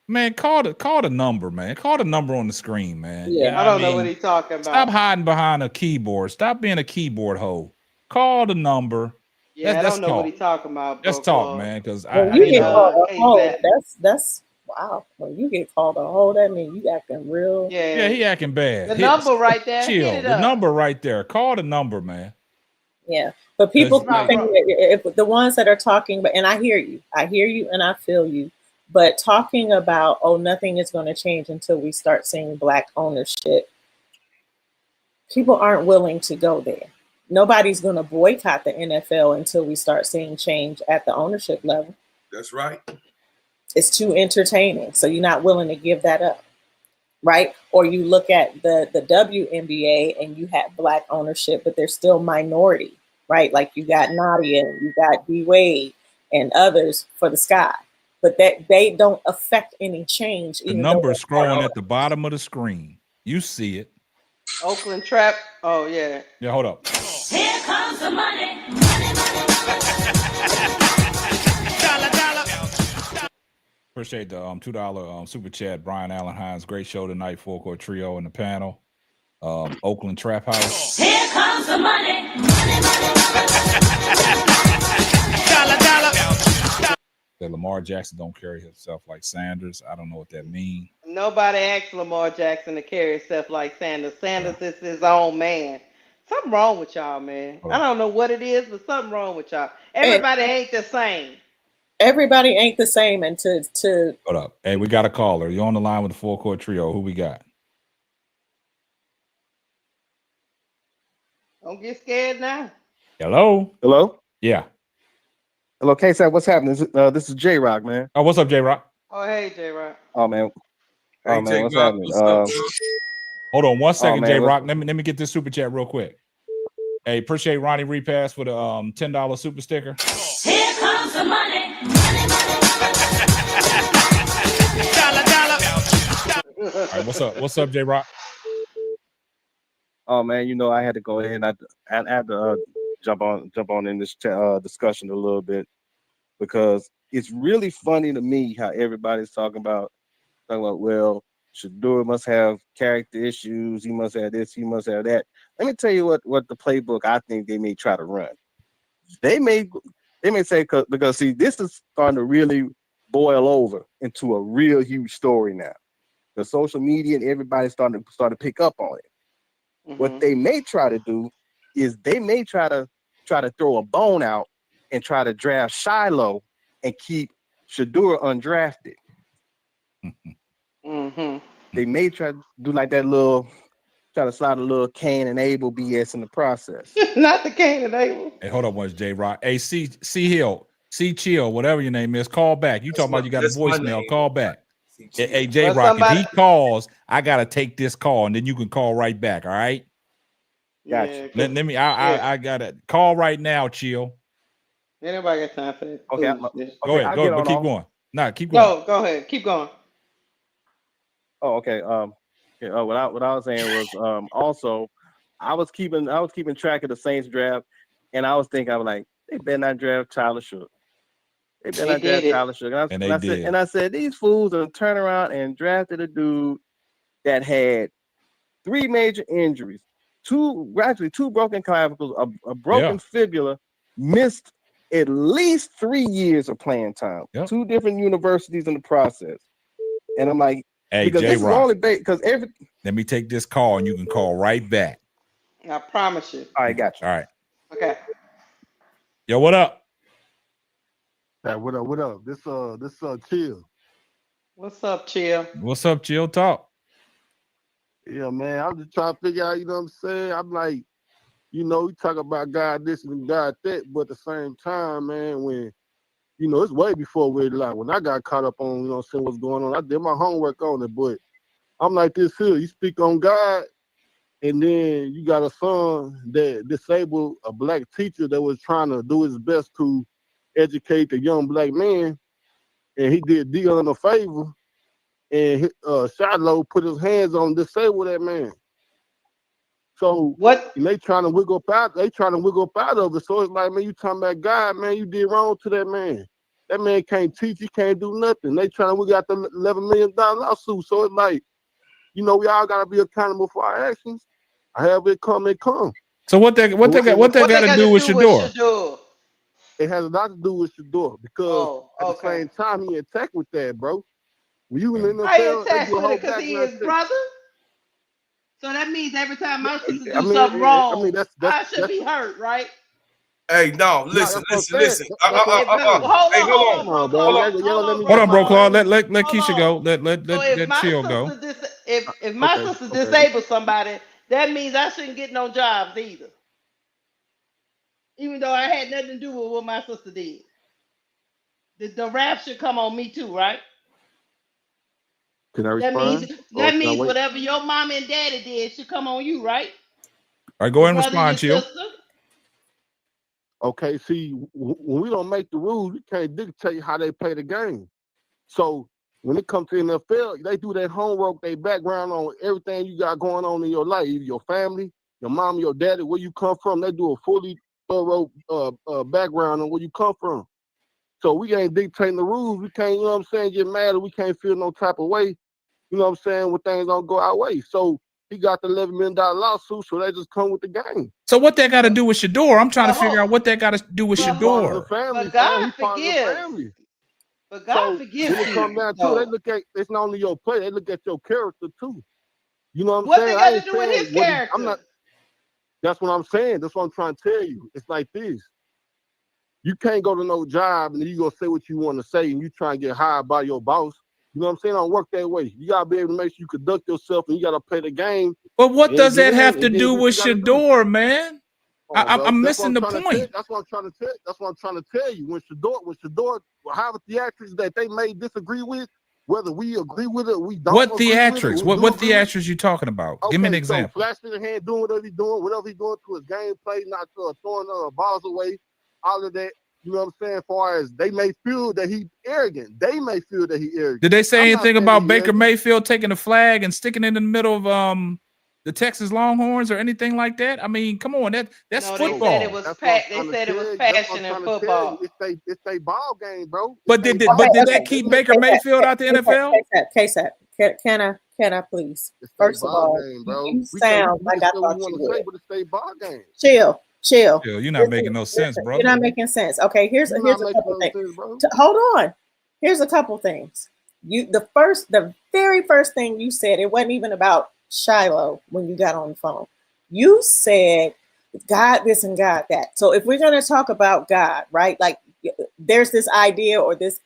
Man, call the number, man. Call the number on the screen, man. Yeah, You know I don't know what he's talking about. Stop hiding behind a keyboard. Stop being a keyboard hoe. Call the number. Yeah, I don't know what he's talking about. Let's talk, man. Because that's wow. When you get called a hoe, that means you acting real. Yeah, he acting bad. The number right there. Chill. The number right there. Call the number, man. Yeah, but people think if the ones that are talking, and I hear you, and I feel you. But talking about, nothing is going to change until we start seeing black ownership. People aren't willing to go there. Nobody's going to boycott the NFL until we start seeing change at the ownership level. That's right. It's too entertaining. So you're not willing to give that up, right? Or you look at the WNBA and you have black ownership, but they're still minority, right? Like you got Nadia, you got D Wade and others for the Sky. But that they don't affect any change. The number is scrolling at the bottom of the screen. You see it. Oakland Trap. Oh, yeah. Yeah, hold up. Here comes the money. Appreciate the $2 super chat. Brian Allen Hines. Great show tonight. Full court trio in the panel. Oakland Trap House. Here comes the money. That Lamar Jackson don't carry himself like Sanders. I don't know what that means. Nobody asked Lamar Jackson to carry himself like Sanders. Sanders is his own man. Something wrong with y'all, man. I don't know what it is, but something wrong with y'all. Everybody ain't the same. Everybody ain't the same, and to Hold up. Hey, we got a caller. You're on the line with the Full Court Trio. Who we got? Don't get scared now. Hello. Hello. Yeah. Hello, K-Sap. What's happening? This is J-Rock, man. Oh, what's up, J-Rock? Oh, hey, J-Rock. Oh man. Hey, Man, what's J-Rock, happening? what's up, bro? Hold on 1 second, man, J-Rock. Let me get this super chat real quick. Hey, appreciate Ronnie Repass for the $10 super sticker. Here comes the money. All right, what's up? What's up, J-Rock? Oh man, you know I had to go ahead and I had to jump on in this discussion a little bit because it's really funny to me how everybody's talking about well, Shedeur must have character issues. He must have this. He must have that. Let me tell you what the playbook I think they may try to run. They may say because see this is starting to really boil over into a real huge story now. The social media and everybody's starting to pick up on it. Mm-hmm. What they may try to do is they may try to throw a bone out and try to draft Shiloh and keep Shedeur undrafted. Mm-hmm. They may try to do like that try to slide a little Cain and Abel BS in the process. Not the Cain and Abel. Hey, hold up once, J-Rock. Hey, C Hill, C Chill, whatever your name is, call back. You talking about you got a voicemail, call back. Hey, J-Rock, if he calls, I gotta take this call and then you can call right back, all right? Gotcha. Let me I gotta call right now, Chill. Anybody got time for that? Okay, Go ahead, go but keep going. Nah, keep going. No, go ahead. Keep going. Oh, okay. What I was saying was also I was keeping track of the Saints draft, and I was like, they better not draft Tyler Shook. They better not draft Tyler Shook. And I said these fools are turn around and drafted a dude that had 3 major injuries, two broken clavicles, a broken fibula, missed at least 3 years of playing time, 2 different universities in the process. And I'm like, hey, because this is only because let me take this call and you can call right back. I promise you. All right, got you. All right. Okay. Yo, what up? Hey, what up? What up? This Chill. What's up, Chill? What's up, Chill? Talk. Yeah, man. I'm just trying to figure out, you know what I'm saying? I'm like, you know, we talk about God this and God that, but at the same time, man, when, you know, it's way before we're like, when I got caught up on, you know what I'm saying, what's going on, I did my homework on it, but I'm like this here, you speak on God, and then you got a son that disabled a black teacher that was trying to do his best to educate the young black man, and he did Dion a favor, and Shiloh put his hands on disable that man. So what? And they trying to wiggle up out. They trying to wiggle up out of it. So it's like, man, you talking about God, man, you did wrong to that man. That man can't teach. He can't do nothing. They trying to wiggle out the $11 million lawsuit. So it's like, you know, we all gotta be accountable for our actions. However it come, it come. So what they got to do with Shedeur? It has a lot to do with Shedeur because at the same time he attacked with that, bro. When you in the NFL, I attached they do a with whole it because he background is check. brother. So that means every time my sister do something wrong, I should be hurt, right? Hey, no, listen. Hey, Hold on, bro, Claude. Let Keisha go. Let Chill go. If my sister disables somebody, that means I shouldn't get no jobs either. Even though I had nothing to do with what my sister did. The rap should come on me too, right? Can I respond? That means whatever your mom and daddy did should come on you, right? All right, go ahead and respond, Chill. Okay, see, when we don't make the rules, we can't dictate how they play the game. So when it comes to NFL, they do their homework, their background on everything you got going on in your life, your family, your mom, your daddy, where you come from. They do a fully thorough background on where you come from. So we ain't dictating the rules. We can't, you know what I'm saying, get mad or we can't feel no type of way, you know what I'm saying, when things don't go our way. So he got the $11 million lawsuit, so they just come with the game. So what that got to do with Shedeur? I'm trying to figure out what that got to do with Shedeur. But God forgives. But God forgives when it comes down to it, they look at it's not only your play, they look at your character too. You know what I'm saying? What they got to do with his character? That's what I'm saying. That's what I'm trying to tell you. It's like this. You can't go to no job and then you gonna say what you want to say and you try and get hired by your boss. You know what I'm saying? It don't work that way. You gotta be able to make sure you conduct yourself and you gotta play the game. But what does that have to and do with Shedeur, man? I'm missing the point. That's what I'm trying to tell. That's what I'm trying to tell you. When Shedeur, however theatrics that they may disagree with, whether we agree with it or we don't. What theatrics? What theatrics you talking about? Okay, Give me an example. So flashing the hand, doing whatever he's doing to his gameplay, not throwing balls away, all of that. You know what I'm saying? As far as they may feel that he's arrogant, Did they say anything about Baker Mayfield taking a flag and sticking it in the middle of the Texas Longhorns or anything like that? I mean, come on, that's football. They said it was passion in football. It's they ball game, bro. But did that keep Baker Mayfield out the NFL? K-Sap, can I please? First of all, you sound like I thought you would. But it's they ball game. Chill. You're not making no sense, bro. You're not making sense. Okay, here's a couple things. Hold on. Here's a couple things. The very first thing you said, it wasn't even about Shiloh when you got on the phone. You said God this and God that. So if we're going to talk about God, right? Like there's this idea or this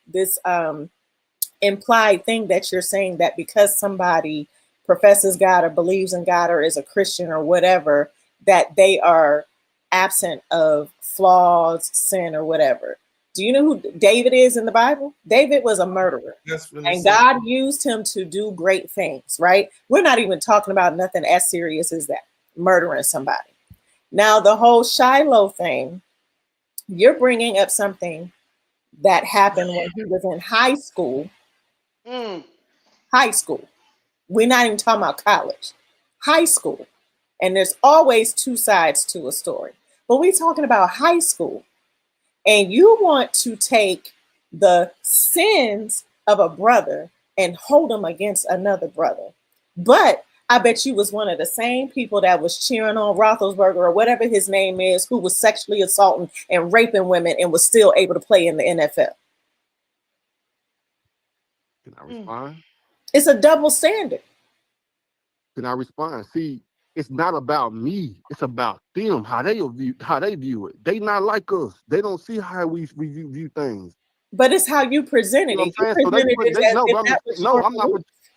implied thing that you're saying that because somebody professes God or believes in God or is a Christian or whatever, that they are absent of flaws, sin, or whatever. Do you know who David is in the Bible? David was a murderer. And God used him to do great things, right? We're not even talking about nothing as serious as that, murdering somebody. Now, the whole Shiloh thing, you're bringing up something that happened when he was in high school. High school. We're not even talking about college. High school. And there's always two sides to a story. But we're talking about high school. And you want to take the sins of a brother and hold them against another brother. But I bet you was one of the same people that was cheering on Roethlisberger or whatever his name is, who was sexually assaulting and raping women and was still able to play in the NFL. Can I respond? It's a double standard. Can I respond? See, it's not about me. It's about them, how they view it. They not like us. They don't see how we view things. But it's how you present it.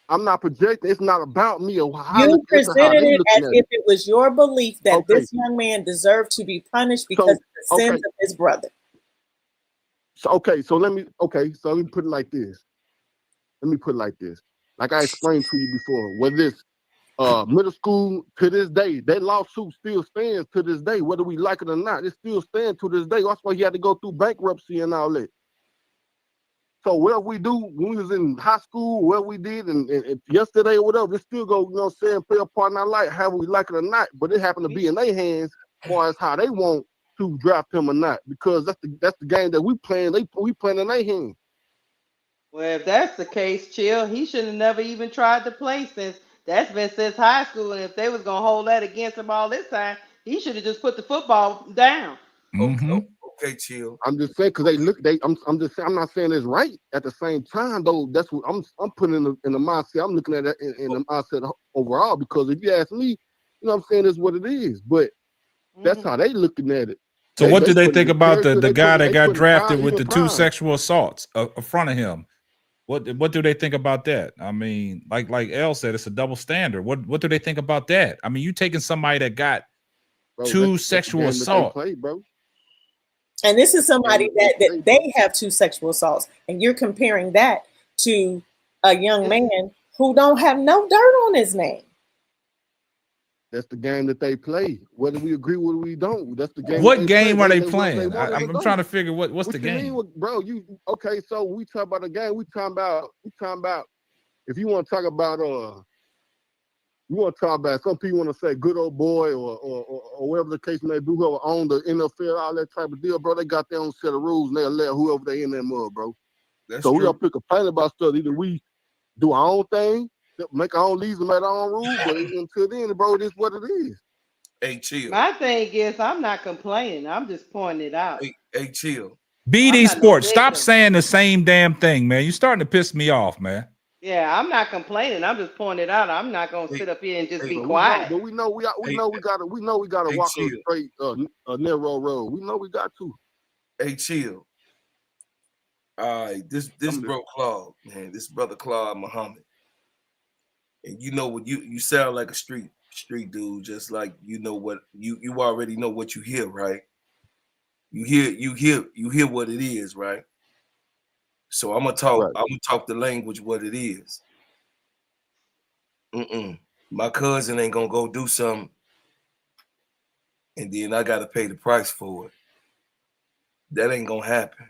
I'm not projecting. It's not about me. Or how you presented it as if it was your belief that this young man deserved to be punished because of the sins of his brother. So let me put it like this. Like I explained to you before, whether it's middle school to this day, that lawsuit still stands to this day, whether we like it or not. It still stands to this day. That's why he had to go through bankruptcy and all that. So whatever we do when we was in high school, what we did and yesterday or whatever, it still go, you know what I'm saying, play a part in our life, however we like it or not. But it happened to be in their hands as far as how they want to draft him or not, because that's the game that we playing. We playing in their hands. Well, if that's the case, Chill, he should have never even tried to play since high school. And if they was gonna hold that against him all this time, he should have just put the football down. Okay, Chill. I'm just saying because I'm not saying it's right. At the same time, though, that's what I'm putting in the mindset. I'm looking at it in the mindset overall, because if you ask me, you know what I'm saying, it's what it is. But that's how they looking at it. So what do they think about the guy that got drafted with the two sexual assaults in front of him? What do they think about that? I mean, like El said, it's a double standard. What do they think about that? I mean, you taking somebody that got two sexual assaults. And this is somebody that they have two sexual assaults, and you're comparing that to a young man who don't have no dirt on his name. That's the game that they play. Whether we agree with it or we don't, that's the game. What game are they playing? I'm trying to figure what's the game. Bro, so we talk about a game. We talking about if you want to talk about some people want to say good old boy or whatever the case may be, whoever owned the NFL, all that type of deal, bro. They got their own set of rules and they'll let whoever they in that mud, bro. So we don't pick a complain about stuff. Either we do our own thing, make our own leagues and make our own rules, but until then, bro, it is what it is. Hey, Chill. My thing is, I'm not complaining. I'm just pointing it out. Hey, Chill. BD Sports, stop saying the same damn thing, man. You're starting to piss me off, man. Yeah, I'm not complaining. I'm just pointing it out. I'm not gonna sit up here and just be quiet. But we know we gotta walk a straight narrow road. We know we got to. Hey, chill. All right, this bro Claude, man, this brother Claude Muhammad. And you know what you sound like a street dude, just like you know what you already know what you hear, right? You hear what it is, right? So I'm gonna talk the language what it is. My cousin ain't gonna go do something, and then I gotta pay the price for it. That ain't gonna happen.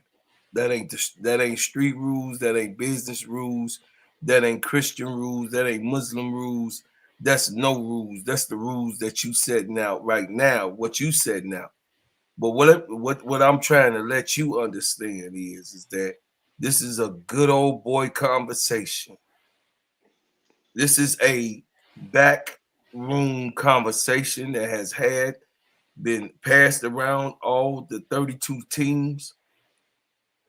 That ain't street rules. That ain't business rules. That ain't Christian rules. That ain't Muslim rules. That's no rules. That's the rules that you setting out right now. What you setting out. But what I'm trying to let you understand is that this is a good old boy conversation. This is a back room conversation that has been passed around all the 32 teams,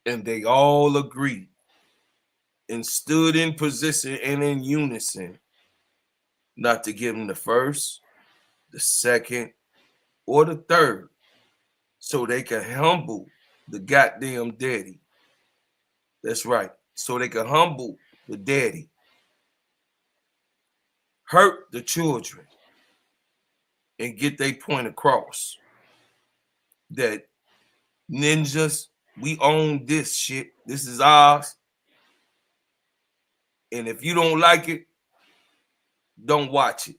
and they all agree and stood in position and in unison not to give him the first, the second, or the third, so they can humble the goddamn daddy. That's right. So they can humble the daddy, hurt the children, and get their point across that ninjas, we own this shit. This is ours. And if you don't like it, don't watch it.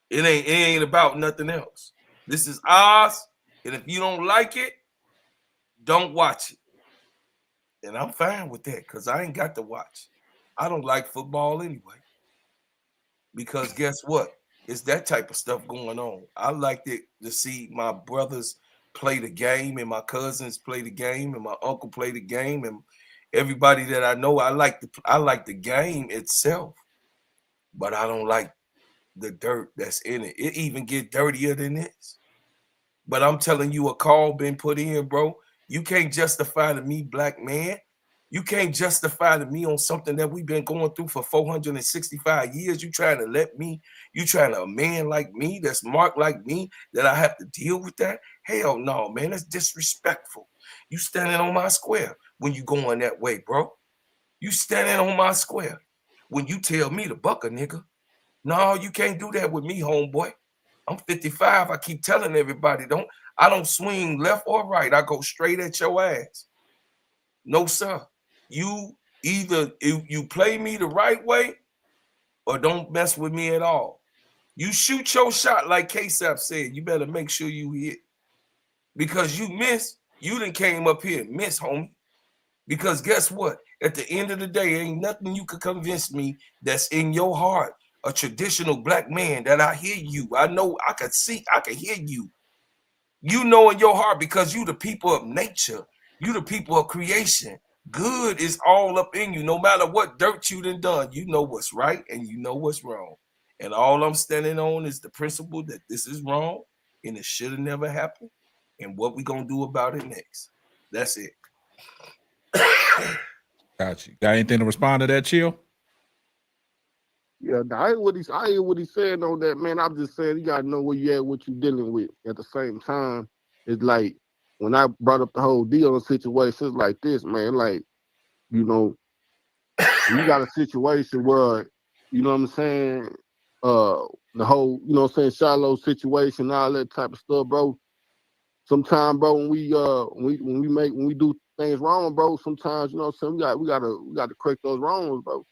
It ain't about nothing else. This is ours. And if you don't like it, don't watch it. And I'm fine with that because I ain't got to watch. I don't like football anyway. Because guess what? It's that type of stuff going on. I like to see my brothers play the game and my cousins play the game and my uncle play the game and everybody that I know. I like the game itself, but I don't like the dirt that's in it. It even get dirtier than this. But I'm telling you, a call been put in, bro. You can't justify to me, black man. You can't justify to me on something that we've been going through for 465 years. You trying to a man like me, that's marked like me, that I have to deal with that? Hell no, man. That's disrespectful. You standing on my square when you going that way, bro. You standing on my square when you tell me to buck a nigga. No, you can't do that with me, homeboy. I'm 55. I keep telling everybody, I don't swing left or right. I go straight at your ass. No, sir. You either you play me the right way or don't mess with me at all. You shoot your shot like K-Sap said. You better make sure you hit. Because you miss, you done came up here and miss, homie. Because guess what? At the end of the day, ain't nothing you could convince me that's in your heart. A traditional black man that I hear you. I know I could hear you. You know in your heart because you the people of nature. You the people of creation. Good is all up in you. No matter what dirt you done, you know what's right and you know what's wrong. And all I'm standing on is the principle that this is wrong and it should have never happened. And what we gonna do about it next. That's it. Got you. Got anything to respond to that, Chill? Yeah, I hear what he's saying on that, man. I'm just saying you gotta know where you at, what you're dealing with. At the same time, it's like when I brought up the whole deal in situations like this, man, like, you know, you got a situation where, you know what I'm saying, the whole, you know what I'm saying, Shiloh situation, all that type of stuff, bro. Sometimes, bro, when we do things wrong, bro, sometimes, you know what I'm saying, we gotta correct those wrongs, bro.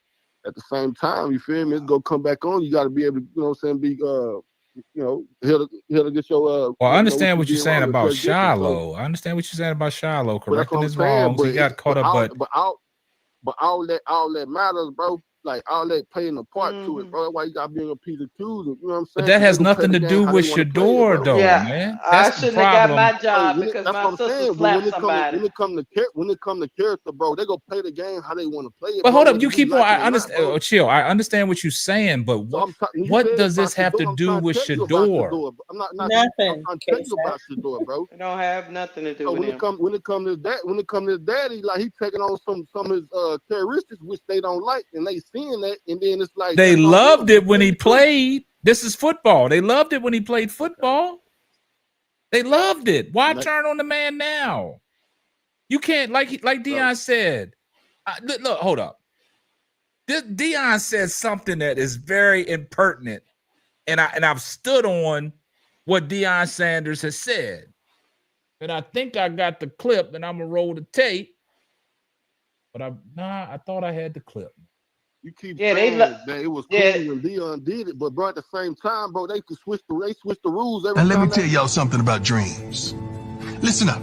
At the same time, you feel me? It's gonna come back on. You gotta be able to, you know what I'm saying, be here to get your Well, I understand what you're saying wrong, about different. So, Shiloh. I understand what you're saying about Shiloh, but that's what correcting I'm his saying. wrongs. He got caught up, but all that matters, bro. Like all that playing a part to it, bro. That's why you gotta be in a piece of twos. You know what I'm saying? but that has nothing to do with play it, Shedeur, bro. though, Yeah, man. I That's the shouldn't have got problem. my job because That's my what I'm sister saying. But slapped somebody. when it come to character, bro, they go play the game how they want to play it. But bro, hold up, whether you keep on. like I it or not, understand. bro. Chill. I understand what you're saying, but what does this have to do with Shedeur? I'm not Nothing. I'm trying to tell you about Shedeur, bro. It don't have nothing to do So with when him. it comes to his daddy, like he taking on some of his characteristics which they don't like, and they seeing that, and then it's like They that's on them, loved you it when feel he me? played. This is football. They loved it when he played football. They loved it. Why turn on the man now? You can't, like Deion said. Look, hold up. Deion said something that is very impertinent, and I've stood on what Deion Sanders has said. And I think I got the clip, and I'm gonna roll the tape. But I thought I had the clip. You keep saying that it was cool when Deion did it, but bro, at the same time, bro, they could switch the rules every And time. let me tell y'all something about dreams. Listen up,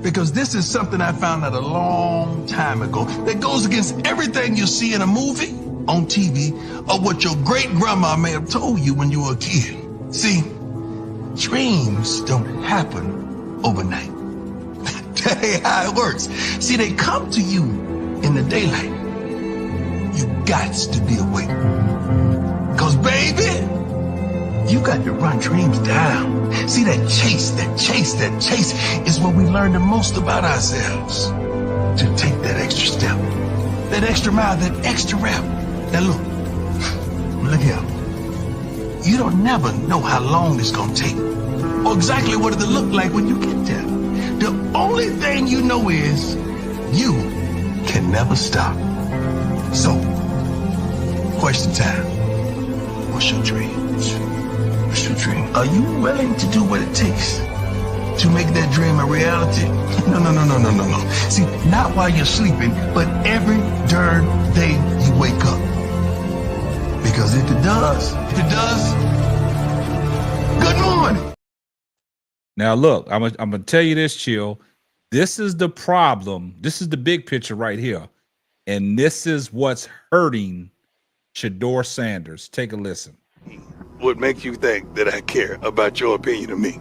because this is something I found out a long time ago that goes against everything you see in a movie, on TV, or what your great grandma may have told you when you were a kid. See, dreams don't happen overnight. That ain't how it works. See, they come to you in the daylight. You got to be awake. Cause baby, you got to run dreams down. See, that chase is where we learn the most about ourselves. To take that extra step, that extra mile, that extra rep. Now look here. You don't never know how long it's gonna take or exactly what it'll look like when you get there. The only thing you know is you can never stop. So, question time. What's your dreams? What's your dream? Are you willing to do what it takes to make that dream a reality? No. See, not while you're sleeping, but every darn day you wake up. Because if it does, good morning. Now, look, I'm gonna tell you this, Chill. This is the problem. This is the big picture right here. And this is what's hurting Shedeur Sanders. Take a listen. What makes you think that I care about your opinion of me?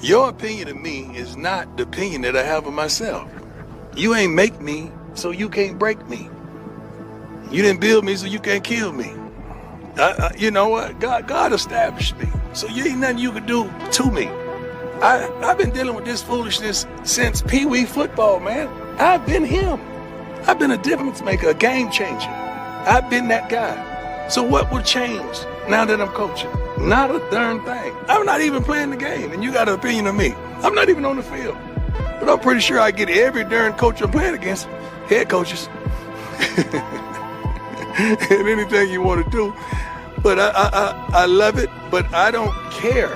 Your opinion of me is not the opinion that I have of myself. You ain't make me, so you can't break me. You didn't build me, so you can't kill me. You know what? God established me, so you ain't nothing you can do to me. I've been dealing with this foolishness since Pee Wee football, man. I've been him. I've been a difference maker, a game changer. I've been that guy. So what will change now that I'm coaching? Not a darn thing. I'm not even playing the game, and you got an opinion of me. I'm not even on the field. But I'm pretty sure I get every darn coach I'm playing against, head coaches, and anything you want to do. But I love it, but I don't care.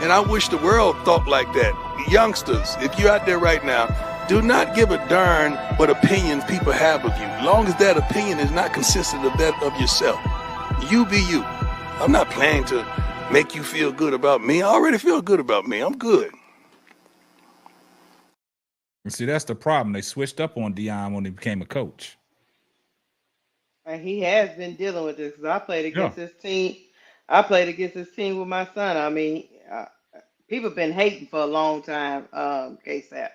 And I wish the world thought like that. Youngsters, if you're out there right now, do not give a darn what opinions people have of you, long as that opinion is not consistent of that of yourself. You be you. I'm not planning to make you feel good about me. I already feel good about me. I'm good. And see, that's the problem. They switched up on Deion when he became a coach. And he has been dealing with this because I played against his team. I played against his team with my son. I mean, people been hating for a long time, KSAP,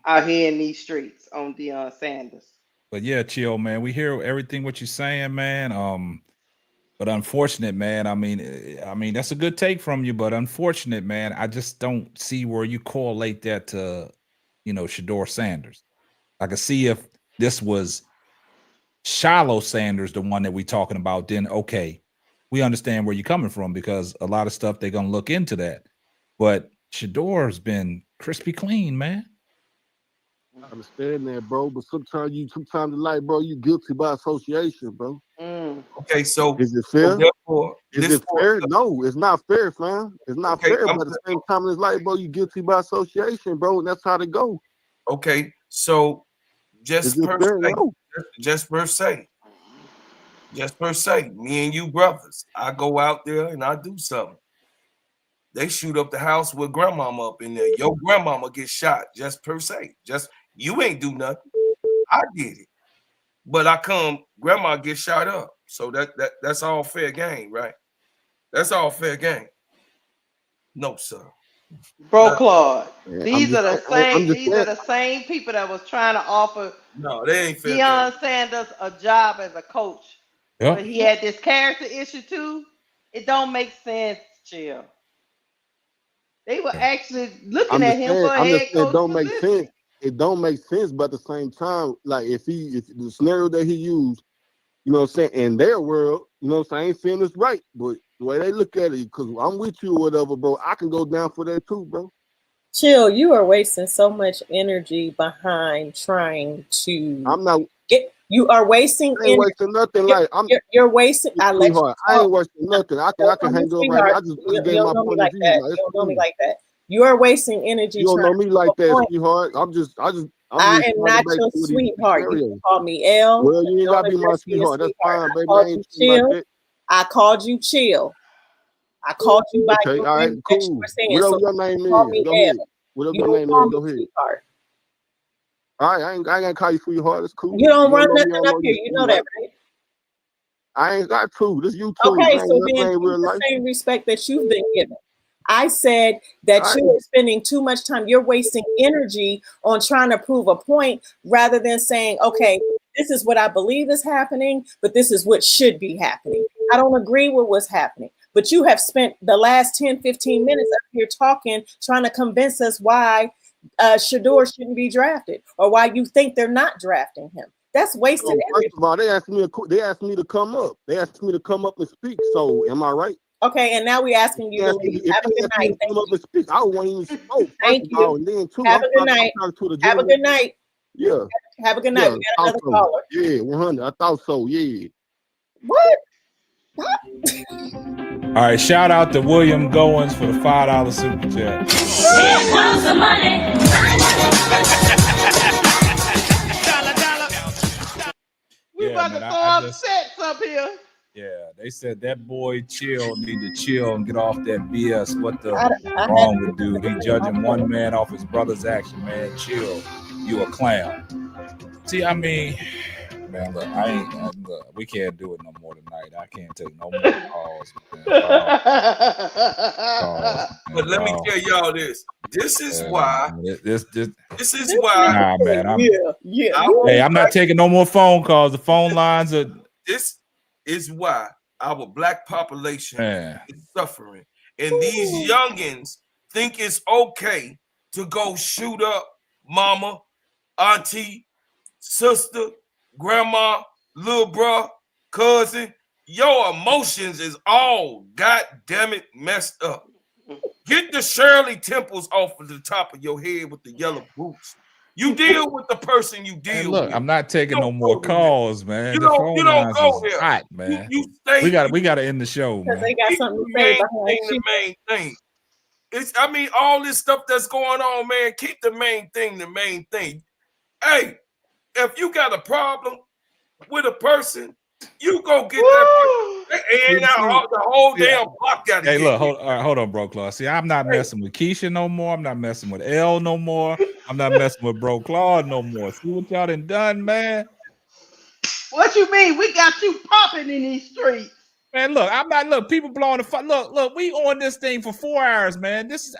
out here in these streets on Deion Sanders. But yeah, Chill, man, we hear everything what you're saying, man. But unfortunate, man. I mean, that's a good take from you, but unfortunate, man. I just don't see where you correlate that to, Shedeur Sanders. I could see if this was Shiloh Sanders, the one that we're talking about, then okay, we understand where you're coming from because a lot of stuff they're gonna look into that. But Shedeur's been crispy clean, man. I understand that, bro. But sometimes in life, bro, you guilty by association, bro. Okay, so is it fair? Therefore, is it fair? No, it's not fair, fam. It's not fair. But at the same time in his life, bro, you guilty by association, bro. And that's how they go. Okay, so just per se, me and you brothers, I go out there and I do something. They shoot up the house with grandmama up in there. Your grandmama gets shot, just per se. Just you ain't do nothing. I did it. But grandma gets shot up. So that's all fair game, right? That's all fair game. No, sir. Bro, Claude, these are the same people that was trying to offer they ain't fair Deion game. Sanders a job as a coach. Yep. But he had this character issue too. It don't make sense, Chill. They were actually looking at him for a head coach. It don't make sense. It don't make sense, but at the same time, like if the scenario that he used, you know what I'm saying, in their world, you know what I'm saying, I ain't saying it's right, but The way they look at it, because I'm with you or whatever, bro. I can go down for that too, bro. Chill, you are wasting so much energy behind trying to I'm not. You are wasting I ain't energy. wasting nothing. Like You're wasting. I let you sweetheart. talk. I ain't wasting nothing. I can hang up right now. I just You gave my don't know me point like of view. that. Like, You it's don't know me cool. like that. You are wasting energy You don't trying know me to like that, point. sweetheart. I'm just I trying am to not make your sure these sweetheart. You scenarios. can call me L. Well, you ain't Don't gotta be my address me as sweetheart. That's sweetheart. fine, I baby. I called ain't you treating like chill. that. I called you chill. I called you by Okay, your all right, name that you cool. were saying. Whatever So your name call is, me go ahead. L. Whatever You your don't name call is, me go ahead. sweetheart. All right, I ain't gonna call you sweetheart. It's cool. You don't You run don't know me, I nothing don't up know here. you, You know that, sweetheart. right? I ain't got to. This YouTube. Okay, I ain't so nothing then ain't keep real the life. same respect that you've been given. I said that All you right. are spending too much time. You're wasting energy on trying to prove a point rather than saying, okay, this is what I believe is happening, but this is what should be happening. I don't agree with what's happening, but you have spent the last 10, 15 minutes up here talking, trying to convince us why Shedeur shouldn't be drafted or why you think they're not drafting him. That's wasted So energy. first of all, they asked me to come up. They asked me to come up and speak. So am I right? Okay, and now we're asking you to leave. If Have a they good asked me night. to come up and speak, I won't even smoke. Thank First of you. all, and then two, Have a good I'm night. talking to the Have a gentleman. good night. Yeah. Have a good night. Yeah, We got I another thought so. caller. Yeah, 100. I thought so. Yeah. What? All right, shout out to William Goins for the $5 super chat. Here comes the money. We Yeah, about man, to throw I up just sets up here. yeah, they said that boy chill need to chill and get off that BS. What the I wrong had with dude? He judging one man off his brother's action, man. Chill. You a clown. See, I mean, man, look, look, we can't do it no more tonight. I can't take no more calls, man. But let me tell y'all this. This is why. This is why. Nah, man. Hey, I'm not taking no more phone calls. The phone lines are. This is why our black population Man. is suffering, and these youngins think it's okay to go shoot up mama, auntie, sister, grandma, little bro, cousin. Your emotions is all goddamn it messed up. Get the Shirley Temples off of the top of your head with the yellow boots. You deal with the person you deal Hey, look, with. I'm not taking no more calls, man. You The don't phone go lines is there. hot, man. You stay. We gotta end the show, because man. they got Keep something the to say main behind thing the you. main thing. I mean, all this stuff that's going on, man. Keep the main thing the main thing. Hey, if you got a problem with a person, you go get that person. And now the whole damn block got to Hey, get look, hit. hold on, bro, Claude. See, I'm not messing with Keisha no more. I'm not messing with L no more. I'm not messing with bro Claude no more. See what y'all done, man? What you mean? We got you popping in these streets. Man, look, people blowing the fuck. Look, we on this thing for 4 hours, man. This is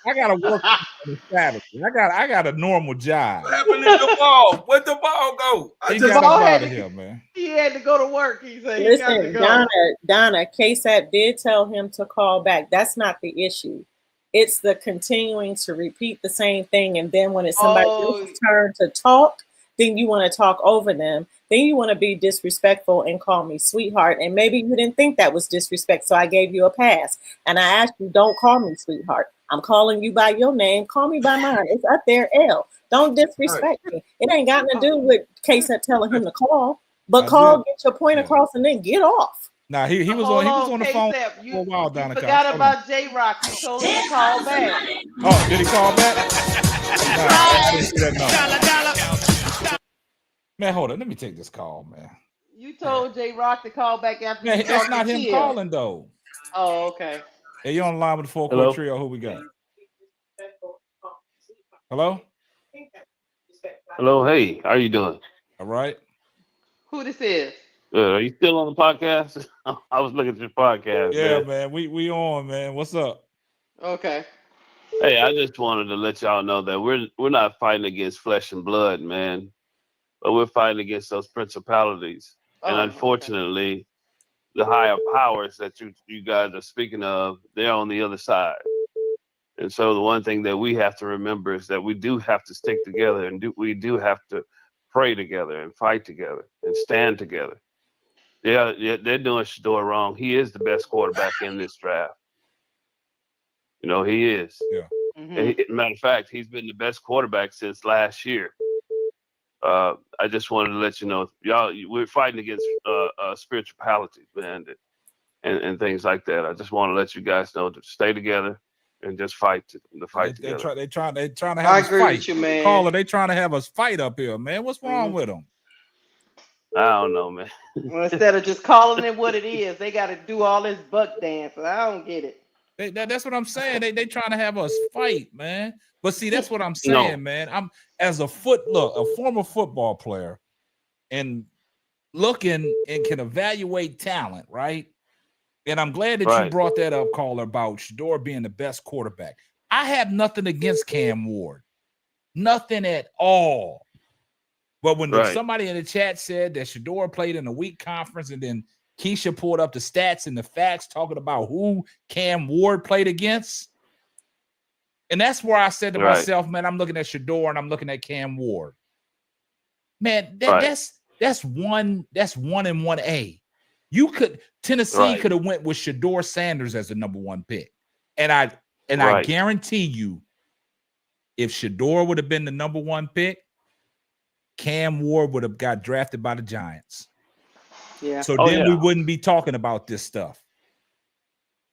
I gotta work on the Saturday. I got a normal job. What happened to the ball? Where'd the ball go? He got up out of here, man. He had to go to work. He said he got to Listen, go. Donna, KSAT did tell him to call back. That's not the issue. It's the continuing to repeat the same thing. And then when it's somebody else's turn to talk, then you want to talk over them. Then you want to be disrespectful and call me sweetheart. And maybe you didn't think that was disrespect. So I gave you a pass. And I asked you, don't call me sweetheart. I'm calling you by your name. Call me by mine. It's up there, L. Don't disrespect me. It ain't got nothing to do with KSAT telling him to call. But call, get your point across, and then get off. Nah, he was on the phone for a while, You Donna. forgot about J-Rock. You told him to call back. Oh, did he call back? Nah, I didn't see that number. Man, hold on. Let me take this call, man. You told J-Rock to call back after Man, you that's talked not to him Chill. calling though. Oh, okay. Hey, you on the line with the Four Hello? Court Trio? Who we got? Hello? Hello, hey, how you doing? All right. Who this is? Are you still on the podcast? I was looking at your podcast, Yeah, man. we on, man. What's up? Okay. Hey, I just wanted to let y'all know that we're not fighting against flesh and blood, man, but we're fighting against those principalities. And unfortunately, the higher powers that you guys are speaking of, they're on the other side. And so the one thing that we have to remember is that we do have to stick together, and we do have to pray together and fight together and stand together. Yeah, they're doing Shedeur wrong. He is the best quarterback in this draft. You know, he is. Yeah. Matter of fact, he's been the best quarterback since last year. I just wanted to let you know, y'all, we're fighting against spiritualities, man, and things like that. I just want to let you guys know to stay together and just fight together. They're trying to have I us agree fight. with you, man. Caller, they trying to have us fight up here, man. What's wrong with them? I don't know, man. Well, instead of just calling it what it is, they got to do all this buck dance. I don't get it. That's what I'm saying. They trying to have us fight, man. But see, that's what I'm saying, man. I'm as a former football player, and looking and can evaluate talent, right? And I'm glad that you brought that up, caller, about Shedeur being the best quarterback. I have nothing against Cam Ward, nothing at all. But when somebody in the chat said that Shedeur played in a weak conference, and then Keisha pulled up the stats and the facts talking about who Cam Ward played against, and that's where I said to myself, man, I'm looking at Shedeur and I'm looking at Cam Ward. Man, that's 1 and 1A. Tennessee could have went with Shedeur Sanders as the number 1 pick, and I guarantee you, if Shedeur would have been the number 1 pick, Cam Ward would have got drafted by the Giants. Yeah. So then we wouldn't be talking about this stuff.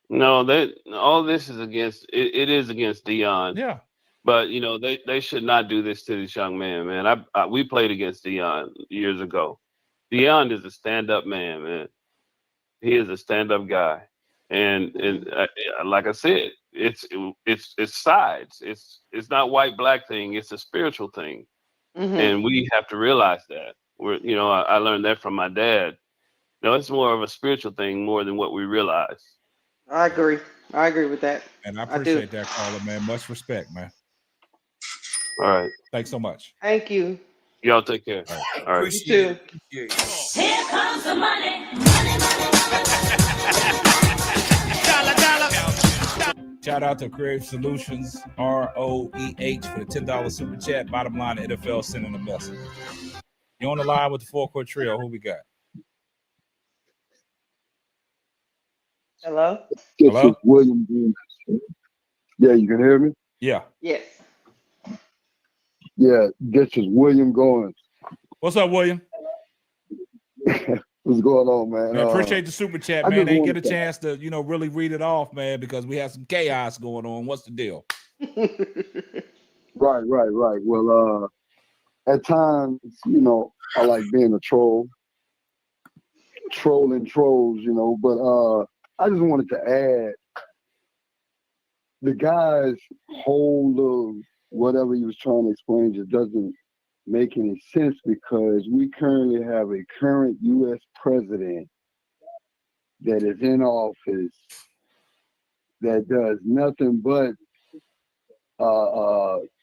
No, all this is against it is against Deion. Yeah. But you know, they should not do this to this young man, man. We played against Deion years ago. Deion is a stand-up man. He is a stand-up guy. And like I said, it's sides. It's not white black thing, it's a spiritual thing. And we have to realize that. I learned that from my dad. No, it's more of a spiritual thing more than what we realize. I agree with that. And I appreciate that, caller, man. Much respect, man. All right. Thanks so much. Thank you. Y'all take care. All right. You too. Here comes the money. Shout out to Creative Solutions, ROEH, for the $10 super chat. Bottom line, the NFL sending a message. You're on the line with the Four Court Trio. Who we got? Hello? Hello? William. Yeah, you can hear me? Yeah. Yes. Yeah, this is William Goins. What's up, William? What's going on, man? Man, appreciate the super chat, man. They get a chance to, really read it off, man, because we have some chaos going on. What's the deal? Right. Well, at times, I like being a troll, trolling trolls, but I just wanted to add the guy's whole little whatever he was trying to explain just doesn't make any sense, because we currently have a current U.S. president that is in office that does nothing but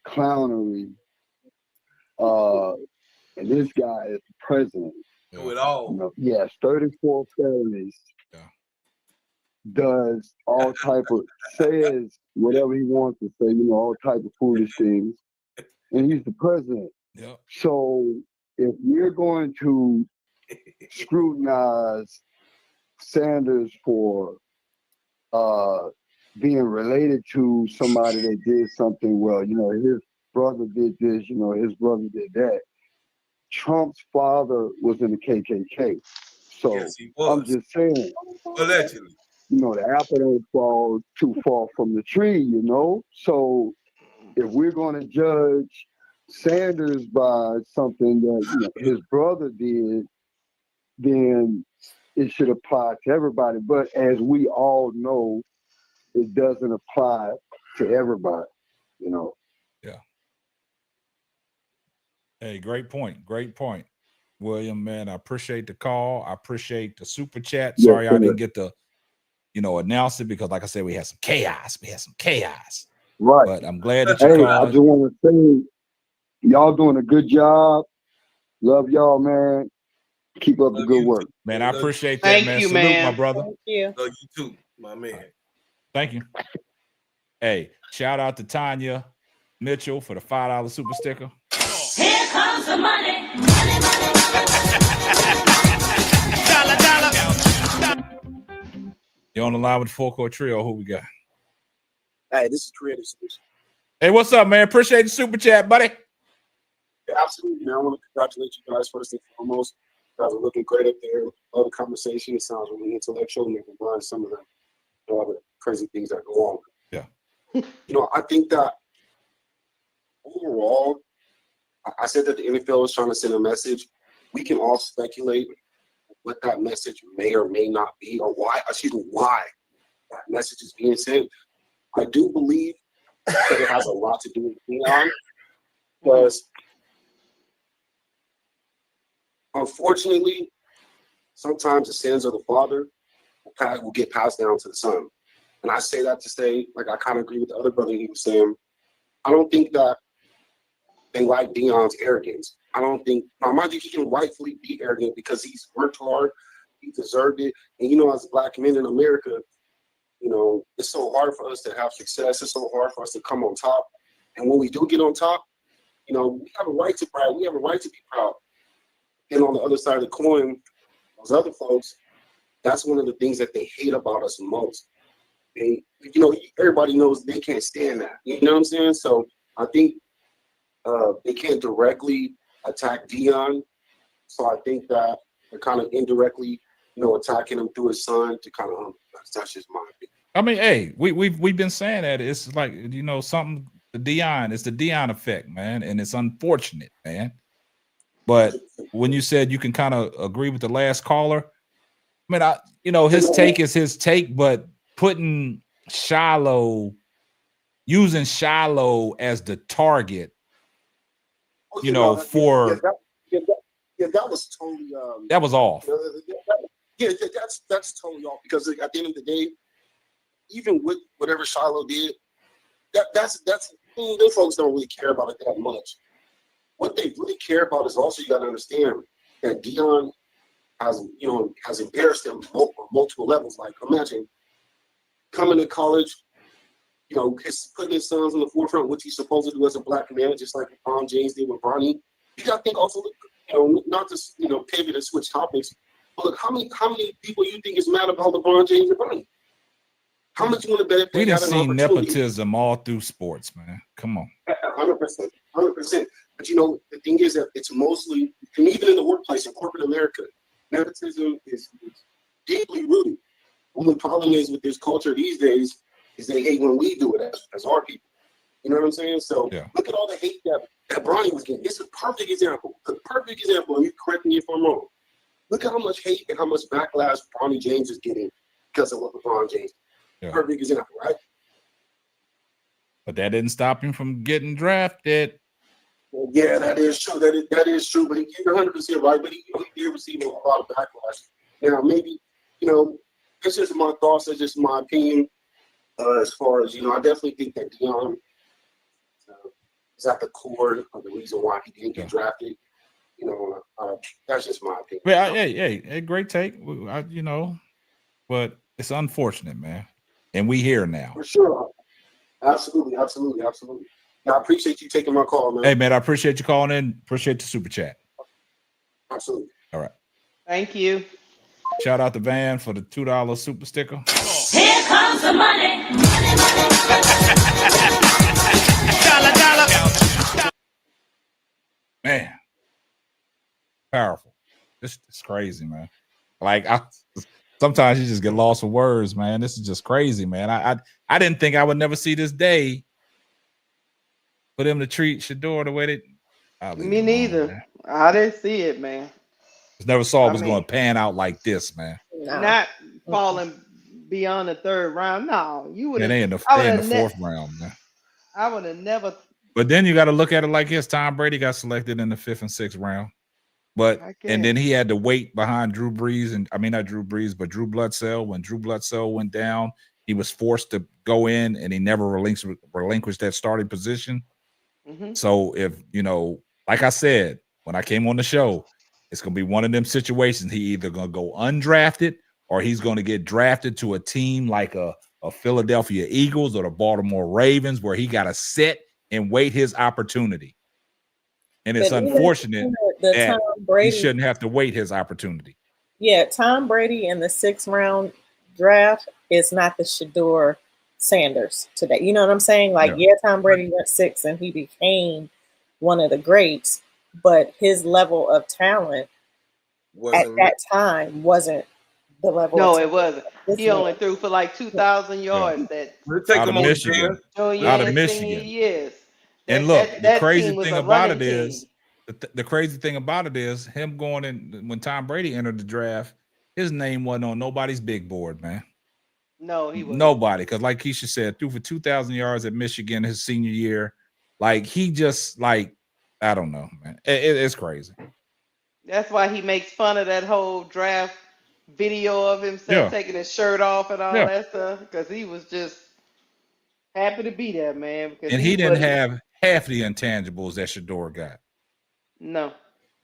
clownery, and this guy is the president. Do it all. Yes, 34 felonies. Does all type of says whatever he wants to say, all type of foolish things, and he's the president. Yep. So if we're going to scrutinize Sanders for being related to somebody that did something, well, his brother did this, his brother did that. Trump's father was in the KKK. So yes, he was. I'm just saying, allegedly, the apple don't fall too far from the tree, So if we're going to judge Sanders by something that his brother did, then it should apply to everybody. But as we all know, it doesn't apply to everybody, Yeah. Hey, great point. William, man, I appreciate the call. I appreciate the super chat. Sorry I didn't get to, announce it, because like I said, we had some chaos. Right. But I'm glad that you called. I just want to say, y'all doing a good job. Love y'all, man. Keep up the good work. Man, I appreciate that, Thank man. you, Salute, man. my brother. Thank you. Love you too, my man. Thank you. Hey, shout out to Tanya Mitchell for the $5 super sticker. Here comes the money. Dollar, dollar. You're on the line with the Full Court Trio. Who we got? Hey, this is Creative Solution. Hey, what's up, man? Appreciate the super chat, buddy. Yeah, absolutely, man. I want to congratulate you guys first and foremost. You guys are looking great up there. Love the conversation. It sounds really intellectual. Making mind some of the other crazy things that go on. Yeah. I think that overall, I said that the NFL is trying to send a message. We can all speculate what that message may or may not be, or why that message is being sent. I do believe that it has a lot to do with Deion, because unfortunately, sometimes the sins of the father will get passed down to the son. And I say that to say, like, I kind of agree with the other brother he was saying. I don't think that they like Deion's arrogance. I don't think, now mind you, he can rightfully be arrogant because he's worked hard, he deserved it. And as black men in America, it's so hard for us to have success. It's so hard for us to come on top. And when we do get on top, we have a right to brag. We have a right to be proud. And on the other side of the coin, those other folks, that's one of the things that they hate about us most. They, everybody knows they can't stand that. You know what I'm saying? So I think they can't directly attack Deion. So I think that they're kind of indirectly, attacking him through his son to kind of that's just my opinion. I mean, hey, we've been saying that it's like something. It's the Deion effect, man, and it's unfortunate, man. But when you said you can kind of agree with the last caller, I mean, his take is his take, but using Shiloh as the target, for that was totally that was off. That's totally off, because at the end of the day, even with whatever Shiloh did, that's those folks don't really care about it that much. What they really care about is also, you got to understand that Deion has embarrassed him on multiple levels. Like, imagine coming to college, putting his sons in the forefront, which he's supposed to do as a black man, just like LeBron James did with Bronny. You got to think also, not just pivot and switch topics, but look, how many people you think is mad about LeBron James and Bronny? How much you want to bet if they We didn't got an see opportunity? nepotism all through sports, man. Come on. 100%. But the thing is that it's mostly, and even in the workplace in corporate America, nepotism is deeply rooted. Only problem is with this culture these days is they hate when we do it as our people. You know what I'm saying? So Look at all the hate that Bronny was getting. It's a perfect example. And you correct me if I'm wrong. Look at how much hate and how much backlash Bronny James is getting because of what LeBron James. Perfect example, right? But that didn't stop him from getting drafted. Yeah, that is true. That is true. But you're 100% right. But he did receive a lot of backlash. Now, maybe, it's just my thoughts. It's just my opinion. As far as, I definitely think that Deion is at the core of the reason why he didn't get drafted. That's just my opinion. Well, hey, great take. But it's unfortunate, man. And we here now. For sure. Absolutely. I appreciate you taking my call, man. Hey, man, I appreciate you calling in. Appreciate the super chat. Absolutely. All right. Thank you. Shout out to Van for the $2 super sticker. Here comes the money. Man, powerful. This is crazy, man. Like, sometimes you just get lost for words, man. This is just crazy, man. I didn't think I would never see this day for them to treat Shedeur the way they. Me neither. I didn't see it, man. Just never saw it was going to pan out like this, man. Not falling beyond the third round. No, you would. And they in the fourth round, man. I would have never. But then you got to look at it like this. Tom Brady got selected in the 5th and 6th round. And then he had to wait behind Drew Brees, and I mean not Drew Brees, but Drew Bledsoe. When Drew Bledsoe went down, he was forced to go in, and he never relinquished that starting position. Mm-hmm. So if like I said when I came on the show, it's gonna be one of them situations. He either gonna go undrafted or he's gonna get drafted to a team like a Philadelphia Eagles or the Baltimore Ravens, where he got to sit and wait his opportunity. And it's unfortunate that he shouldn't have to wait his opportunity. Yeah, Tom Brady in the 6th round draft, is not the Shedeur Sanders today. You know what I'm saying? Like, Tom Brady went 6 and he became one of the greats, but his level of talent at that time wasn't the level. No, of it wasn't. He only year. threw for like 2,000 yards that Out of Michigan. junior Out of and senior Michigan. years. And look, the crazy team was thing a about running it team. is the crazy thing about it is him going in when Tom Brady entered the draft, his name wasn't on nobody's big board, man. No, he wasn't. Nobody, because like Keisha said, threw for 2,000 yards at Michigan his senior year. Like he just I don't know, man. It's crazy. That's why he makes fun of that whole draft video of himself taking his shirt off and all that stuff, because he was just happy to be there, man. Because And he didn't have half the intangibles that Shedeur got. No,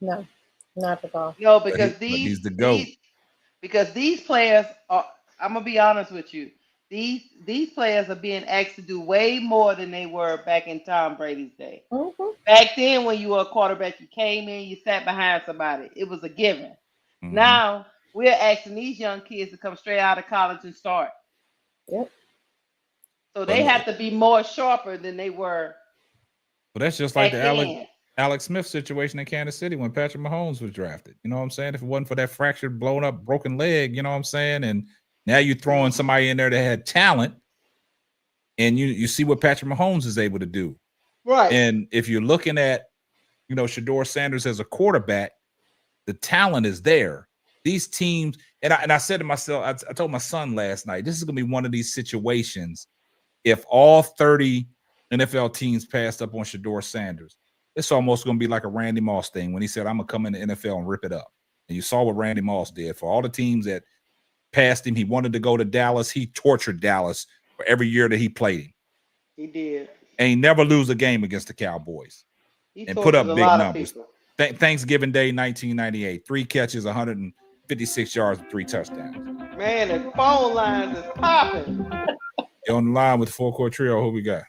not at all. No, because But he's the GOAT. these players are. I'm gonna be honest with you. These players are being asked to do way more than they were back in Tom Brady's day. Mm-hmm. Back then, when you were a quarterback, you came in, you sat behind somebody. It was a given. Mm-hmm. Now we're asking these young kids to come straight out of college and start. Yep. So they have to be more sharper than they were. But that's just like back the then. Alex Smith situation in Kansas City when Patrick Mahomes was drafted. You know what I'm saying? If it wasn't for that fractured, blown up, broken leg, you know what I'm saying? And now you're throwing somebody in there that had talent, and you see what Patrick Mahomes is able to do. Right. And if you're looking at, Shedeur Sanders as a quarterback, the talent is there. These teams, and I said to myself, I told my son last night, this is going to be one of these situations. If all 30 NFL teams passed up on Shedeur Sanders, it's almost going to be like a Randy Moss thing when he said, I'm going to come in the NFL and rip it up. And you saw what Randy Moss did. For all the teams that passed him, he wanted to go to Dallas. He tortured Dallas for every year that he played him. He did. And he never lose a game against the Cowboys. He And put up tortured a big lot of numbers. people. Thanksgiving Day, 1998. 3 catches, 156 yards, and 3 touchdowns. Man, the phone lines is popping. You're on the line with the Full Court Trio. Who we got?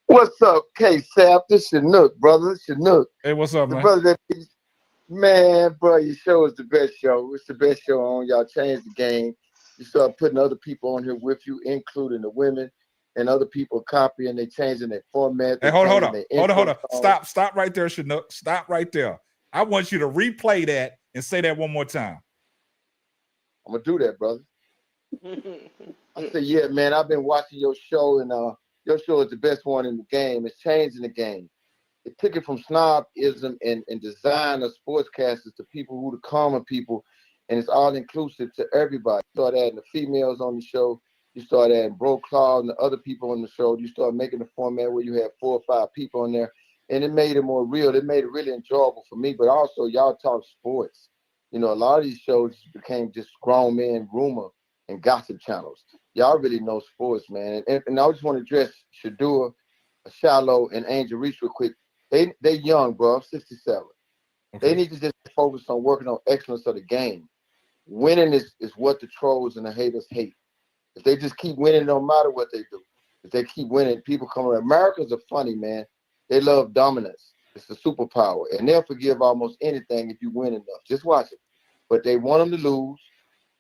What's up, K-Sap? This is Nook, brother. It's Nook. Hey, what's up, man? Brother, man, bro, your show is the best show. It's the best show on. Y'all changed the game. You start putting other people on here with you, including the women, and other people copying. They changing their format. Hey, hold on. Stop right there, Chinook. Stop right there. I want you to replay that and say that one more time. I'm gonna do that, brother. I say, yeah, man, I've been watching your show, and your show is the best one in the game. It's changing the game. It took it from snobism and design of sportscasters to people who the common people, and it's all inclusive to everybody. You start adding the females on the show. You start adding Bro Claude and the other people on the show. You start making a format where you have 4 or 5 people on there, and it made it more real. It made it really enjoyable for me, but also y'all talk sports. A lot of these shows became just grown men rumor and gossip channels. Y'all really know sports, man. And I just want to address Shedeur, Shallow, and Angel Reese real quick. They young, bro. I'm 67. Okay. They need to just focus on working on excellence of the game. Winning is what the trolls and the haters hate. If they just keep winning, no matter what they do. If they keep winning, people come around. Americans are funny, man. They love dominance. It's a superpower. And they'll forgive almost anything if you win enough. Just watch it. But they want them to lose,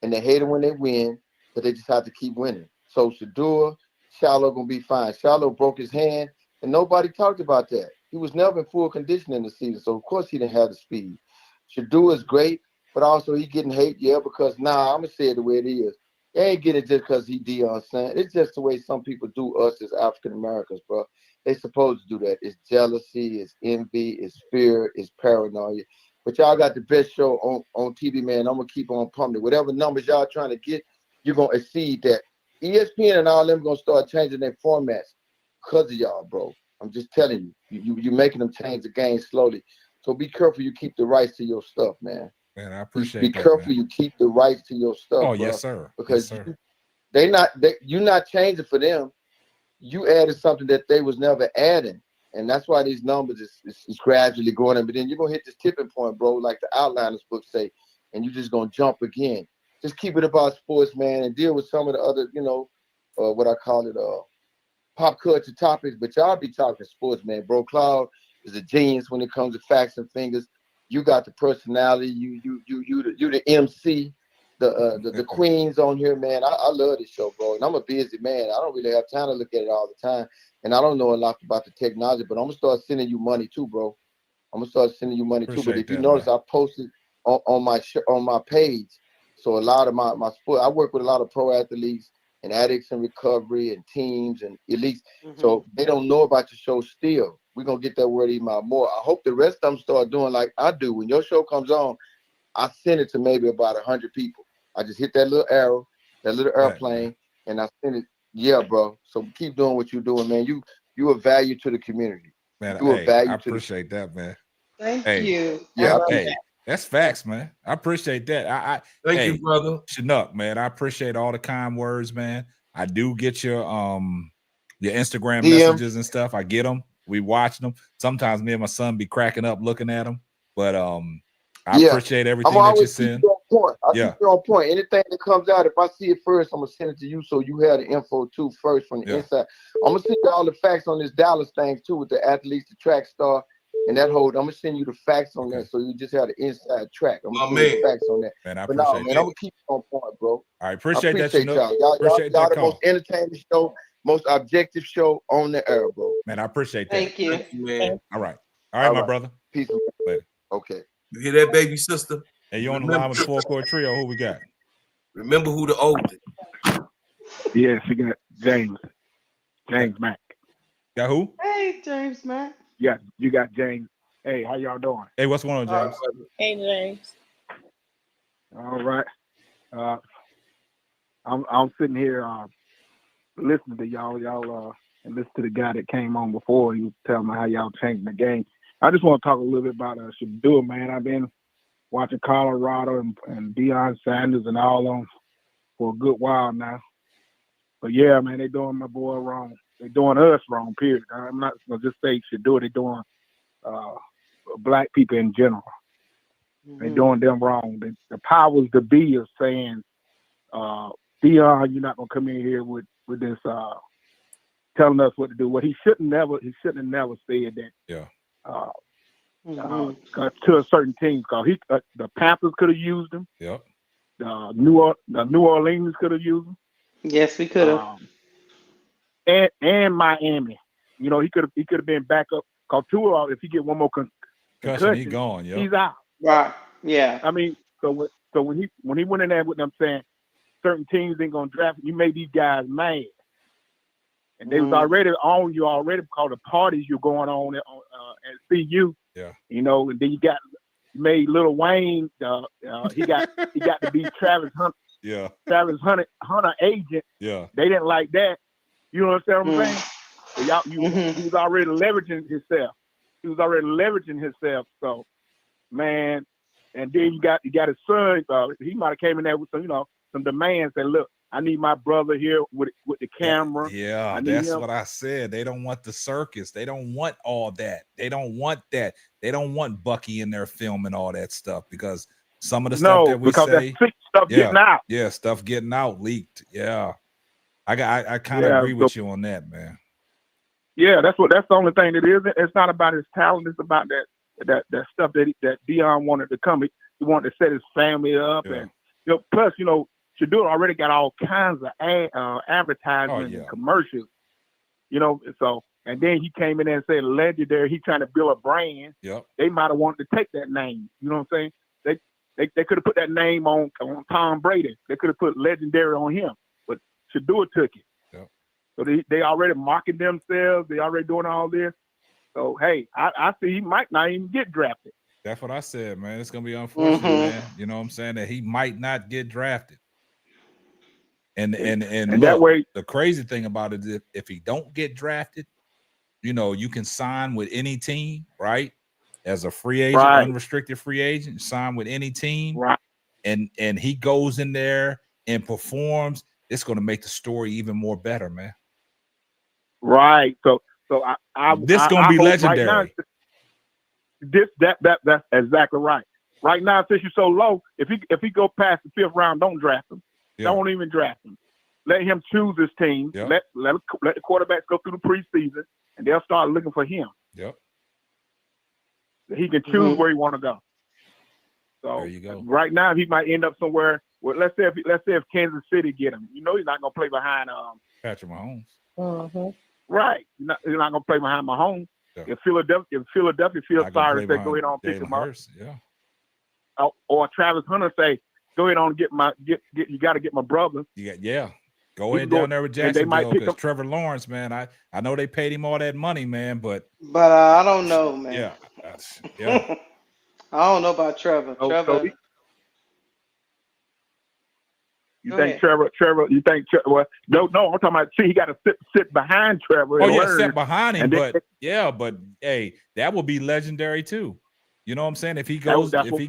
and they hate them when they win, but they just have to keep winning. So Shedeur, Shallow gonna be fine. Shallow broke his hand, and nobody talked about that. He was never in full condition in the season, so of course he didn't have the speed. Shedeur is great, but also he getting hate, because I'm gonna say it the way it is. They ain't getting it just because he Deion Sanders. It's just the way some people do us as African Americans, bro. They supposed to do that. It's jealousy, it's envy, it's fear, it's paranoia. But y'all got the best show on TV, man. I'm gonna keep on pumping. Whatever numbers y'all trying to get, you're gonna exceed that. ESPN and all them gonna start changing their formats because of y'all, bro. I'm just telling you. You're making them change the game slowly. So be careful you keep the rights to your stuff, man. Man, I appreciate be that. Be careful man. You keep the rights to your stuff. Oh, bro, yes, sir. Because yes, sir. you're not changing for them. You added something that they was never adding. And that's why these numbers is gradually going up. But then you're going to hit this tipping point, bro, like the Outliners book say, and you're just going to jump again. Just keep it about sports, man, and deal with some of the other, what I call it, pop culture topics. But y'all be talking sports, man. Bro Cloud is a genius when it comes to facts and fingers. You got the personality. You the MC. the queens on here, man. I love this show, bro. And I'm a busy man. I don't really have time to look at it all the time. And I don't know a lot about the technology, but I'm gonna start sending you money too, bro. I'm gonna start sending you money too. But if you notice, I posted on my page. So a lot of my sport, I work with a lot of pro athletes and addicts in recovery and teams and elites. So they don't know about your show still. We're gonna get that word even out more. I hope the rest of them start doing like I do. When your show comes on, I send it to maybe about 100 people. I just hit that little arrow, that little airplane, and I send it. Yeah, bro. So keep doing what you're doing, man. You a value to the community. Man, You a value I to appreciate that, man. Thank Hey, you. Yeah, hey, that's facts, man. I appreciate that. Thank you, brother. Chinook, man. I appreciate all the kind words, man. I do get your Instagram messages and stuff. I get them. We watch them. Sometimes me and my son be cracking up looking at them. But I appreciate everything that you send. On point. I keep you on point. Anything that comes out, if I see it first, I'm gonna send it to you so you have the info too first from the inside. I'm gonna send you all the facts on this Dallas thing too with the athletes, the track star, and that whole. I'm gonna send you the facts on that so you just have the inside track. I'm gonna send you the facts on that. Man, I but appreciate no, man, I'm gonna keep you on point, bro. I appreciate that, y'all. Y'all the most entertaining show, most objective show on the air, bro. Man, I appreciate that. Thank you. Thank you, man. All right, my brother. Peace. Later. Okay. You hear that, baby sister? Hey, you on the line with the Four Court Trio? Who we got? Remember who the oldest. Yes, you got James Mack. Got who? Hey, James Mack. Yeah, you got James. Hey, how y'all doing? Hey, what's going on, James? Hey, James. All right. I'm sitting here listening to y'all and listen to the guy that came on before. He was telling me how y'all changing the game. I just want to talk a little bit about Shedeur, man. I've been watching Colorado and Deion Sanders and all of them for a good while now. But yeah, man, they doing my boy wrong. They doing us wrong, period. I'm not going to just say Shedeur. They doing black people in general. They doing them wrong. The powers to be are saying, Deion, you're not going to come in here with this telling us what to do. Well, he shouldn't have never said that. Yeah. To a certain team, because the Panthers could have used him. Yep. The New Orleans could have used him. Yes, we could have. And Miami, you know, he could have been back up. Cause Tua, if he get one more concussion, he gone. Yeah. He's out. Right. Yeah. I mean, so when he went in there with them saying certain teams ain't gonna draft, you made these guys mad. And they was already on you because the parties you're going on at CU. Yeah. You know, and then you made Lil Wayne. He got to be Travis Hunter. Yeah. Travis Hunter agent. Yeah. They didn't like that. You know what I'm saying? So he was already leveraging himself. So, man, and then you got his son. He might have came in there with some demands. Said, look, I need my brother here with the camera. Yeah, that's what I said. They don't want the circus. They don't want all that. They don't want that. They don't want Bucky in their film and all that stuff because some of the stuff that we say, getting out. Yeah, stuff getting out, leaked. Yeah, I kind of agree with you on that, man. Yeah, that's the only thing it is. It's not about his talent. It's about that stuff that Deion wanted to come. He wanted to set his family up, and plus Shedeur already got all kinds of advertisements and commercials, so, and then he came in there and said legendary, he trying to build a brand. Yep. They might have wanted to take that name. You know what I'm saying? They could have put that name on Tom Brady. They could have put legendary on him, but Shedeur took it. Yep. So they already marking themselves. They already doing all this. So, hey, I see he might not even get drafted. That's what I said, man. It's going to be unfortunate, man. You know what I'm saying? That he might not get drafted. And look, that way, the crazy thing about it is if he don't get drafted, you can sign with any team, right? As a free agent, unrestricted free agent, sign with any team, right? And he goes in there and performs. It's going to make the story even more better, man. Right. So this going to be legendary. Right now, that's exactly right. Right now, since you're so low, if he go past the 5th round, don't draft him. Yeah. Don't even draft him. Let him choose his team. Yep. Let the quarterbacks go through the preseason, and they'll start looking for him. Yep. He can choose where he want to go. So there you go. Right now, he might end up somewhere Well, let's say if Kansas City get him, you know he's not gonna play behind Patrick Mahomes. Mm-hmm. Right. He's not gonna play behind Mahomes. Yeah. If Philadelphia feels sorry, say go ahead on pick Jalen him up. Hurts, yeah. Or Travis Hunter say, go ahead on get you got to get my brother. Yeah. Go He ahead can go- down there with and they might Jacksonville pick because him. Trevor Lawrence, man. I know they paid him all that money, man, but I don't know, man. yeah, yeah. I don't know about Trevor. So Trevor. You Go think ahead. Trevor? You think well? No. I'm talking about. See, he got to sit behind Trevor. Oh And yeah, learn, step behind him, and then- but hey, that would be legendary too. You know what I'm saying? If he that's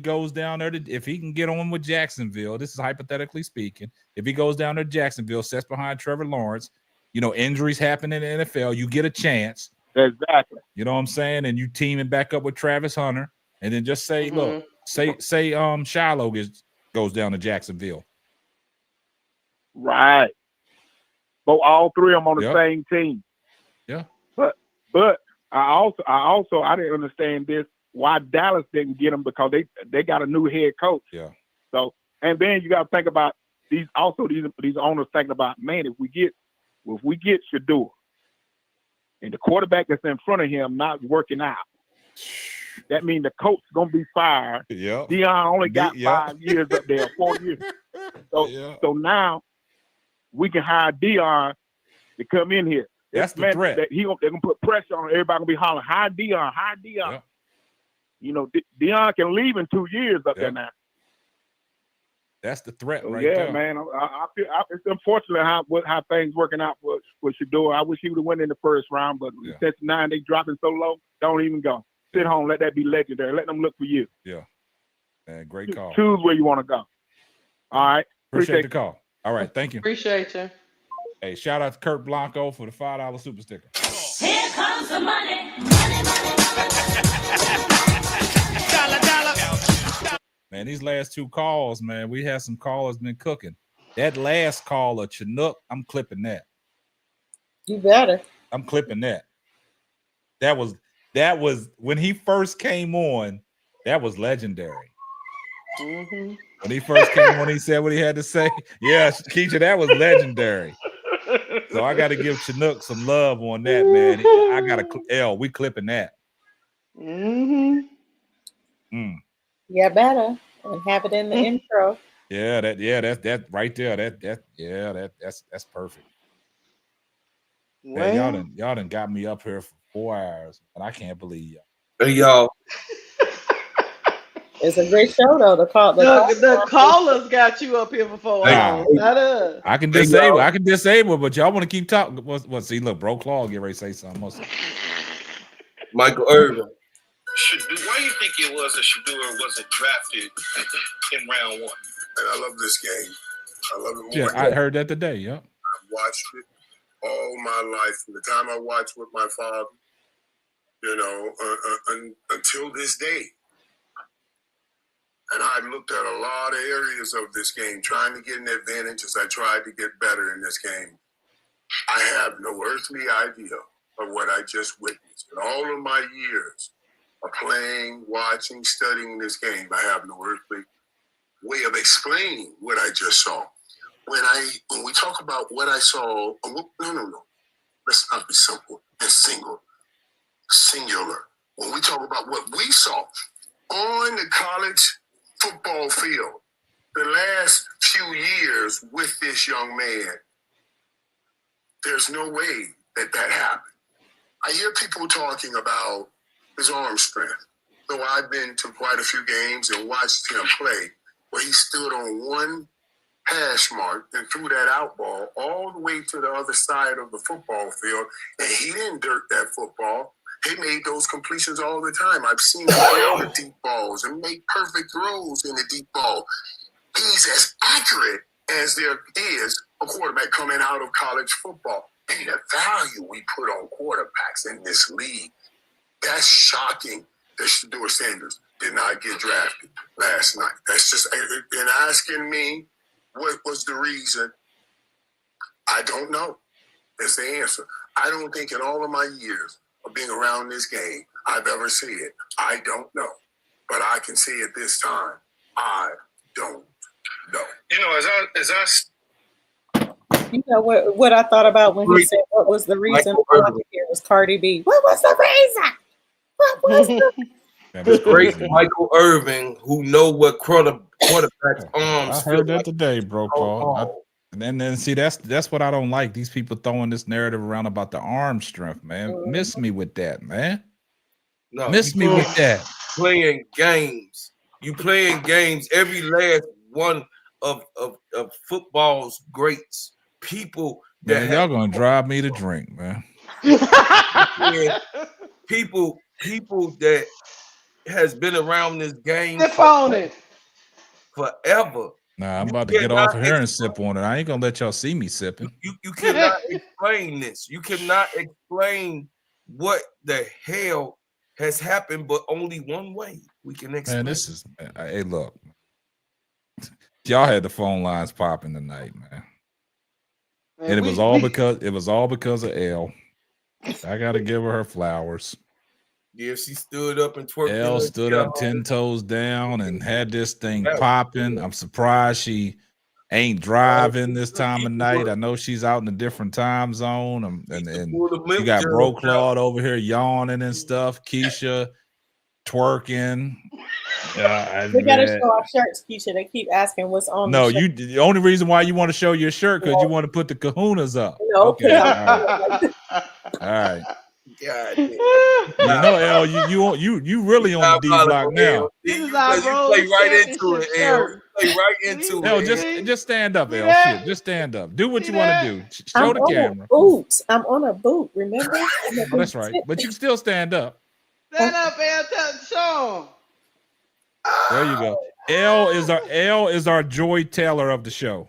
goes down there if he can get on with Jacksonville, this is hypothetically speaking. If he goes down to Jacksonville, sets behind Trevor Lawrence, injuries happen in the NFL, you get a chance. Exactly. You know what I'm saying? And you team him back up with Travis Hunter, and then just say, look, say Shiloh goes down to Jacksonville. Right. But all three of them on the same team. Yeah. But I didn't understand this. Why Dallas didn't get him, because they got a new head coach. Yeah. So, and then you got to think about these owners thinking about, man, if we get Shedeur and the quarterback that's in front of him not working out, that means the coach is gonna be fired. Yeah. Dion only got 5 years up there, 4 years. So now we can hire Dion to come in here. That's the threat. They're gonna put pressure on everybody. Gonna be hollering, hire Dion. Yeah. Dion can leave in 2 years up there now. That's the threat right yeah, there. man. I feel it's unfortunate how things working out for Shedeur. I wish he would have went in the first round, but since 9 they dropping so low, don't even go. Sit home, let that be legendary. Let them look for you. Yeah. Man, great call. Choose where you want to go. All right. Appreciate the call. All right, thank you. Appreciate you. Hey, shout out to Kurt Blanco for the $5 super sticker. Here comes the money. Man, these last two calls, man, we had some callers been cooking. That last caller, Chinook, I'm clipping that. You better. I'm clipping that. That was when he first came on, that was legendary. Mm-hmm. When he first came on, he said what he had to say. Yeah, Keisha, that was legendary. So I got to give Chinook some love on that, man. I got to we clipping that. Mm-hmm. Yeah, better. And have it in the intro. Yeah, that right there. That's perfect. Well, Man, y'all done got me up here for 4 hours, and I can't believe y'all. Hey, y'all. It's a great show though. The callers got you up here for 4 hours. Not us. I can disable, but y'all want to keep talking. What? See, look, Bro Claw get ready to say something. Michael Irvin. Why do you think it was that Shedeur wasn't drafted in round 1? And I love this game. I love it more. Yeah, I heard that today. Yeah. I've watched it all my life from the time I watched with my father, until this day. And I looked at a lot of areas of this game, trying to get an advantage as I tried to get better in this game. I have no earthly idea of what I just witnessed. In all of my years of playing, watching, studying this game, I have no earthly way of explaining what I just saw. When we talk about what I saw, no. Let's not be simple and singular. When we talk about what we saw on the college football field, the last few years with this young man, there's no way that happened. I hear people talking about his arm strength. So I've been to quite a few games and watched him play where he stood on one hash mark and threw that out ball all the way to the other side of the football field, and he didn't dirt that football. He made those completions all the time. I've seen him throw the deep balls and make perfect throws in the deep ball. He's as accurate as there is a quarterback coming out of college football. And the value we put on quarterbacks in this league, that's shocking that Shedeur Sanders did not get drafted last night. That's just, and asking me what was the reason, I don't know. That's the answer. I don't think in all of my years of being around this game, I've ever seen it. I don't know. But I can say at this time, I don't know. You know, as I You know what I thought about when he said what was the reason? All I could hear was Cardi B. What was the reason? What was The great Michael Irvin, who know what quarterback's arms I heard feel that today, bro, Paul. And then see, that's what I don't like. These people throwing this narrative around about the arm strength, man. Miss me with that, man. No, Miss me with that. Playing games. You playing games. Every last one of football's greats. People that Man, y'all gonna drive me to drink, man. people that has been around this game forever. Nah, I'm about to get off of here and sip on it. I ain't gonna let y'all see me sipping. You cannot explain this. You cannot explain what the hell has happened, but only one way we can explain. Man, this is hey, look. Y'all had the phone lines popping tonight, man. And it was all because of Elle. I gotta give her flowers. Yeah, she stood up and twerked. Elle stood up 10 toes down and had this thing popping. I'm surprised she ain't driving this time of night. I know she's out in a different time zone. And you got Bro Claude over here yawning and stuff. Keisha twerking. We gotta show our shirts, Keisha. They keep asking what's on. No, the shirt. the only reason why you want to show your shirt because you want to put the kahunas up. No, okay. All right. God, you know, Elle, you really on the D block now. You play right into it, Elle. Play right into it. Just stand up, Elle. Shit, just stand up. Do what you want to do. Show the camera. I'm on a boot. Remember? Oh, that's right. But you can still stand up. Stand up, Elle. Show 'em. There you go. Elle is our Joy Taylor of the show.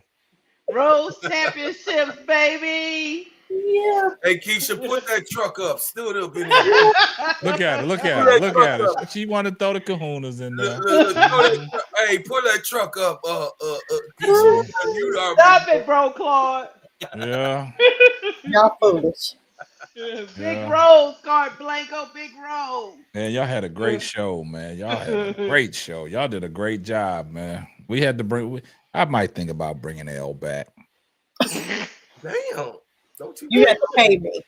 Rose championships, baby. Yeah. Hey, Keisha, put that truck up. Stood up in there. Look at her. She want to throw the kahunas in there. Hey, put that truck up. Keisha, Stop it, Bro Claude. Yeah. Y'all foolish. Big Rose, Card Blanco, Big Rose. Man, y'all had a great show, man. Y'all had a great show. Y'all did a great job, man. We had to bring. I might think about bringing Elle back. Damn. You have to pay me.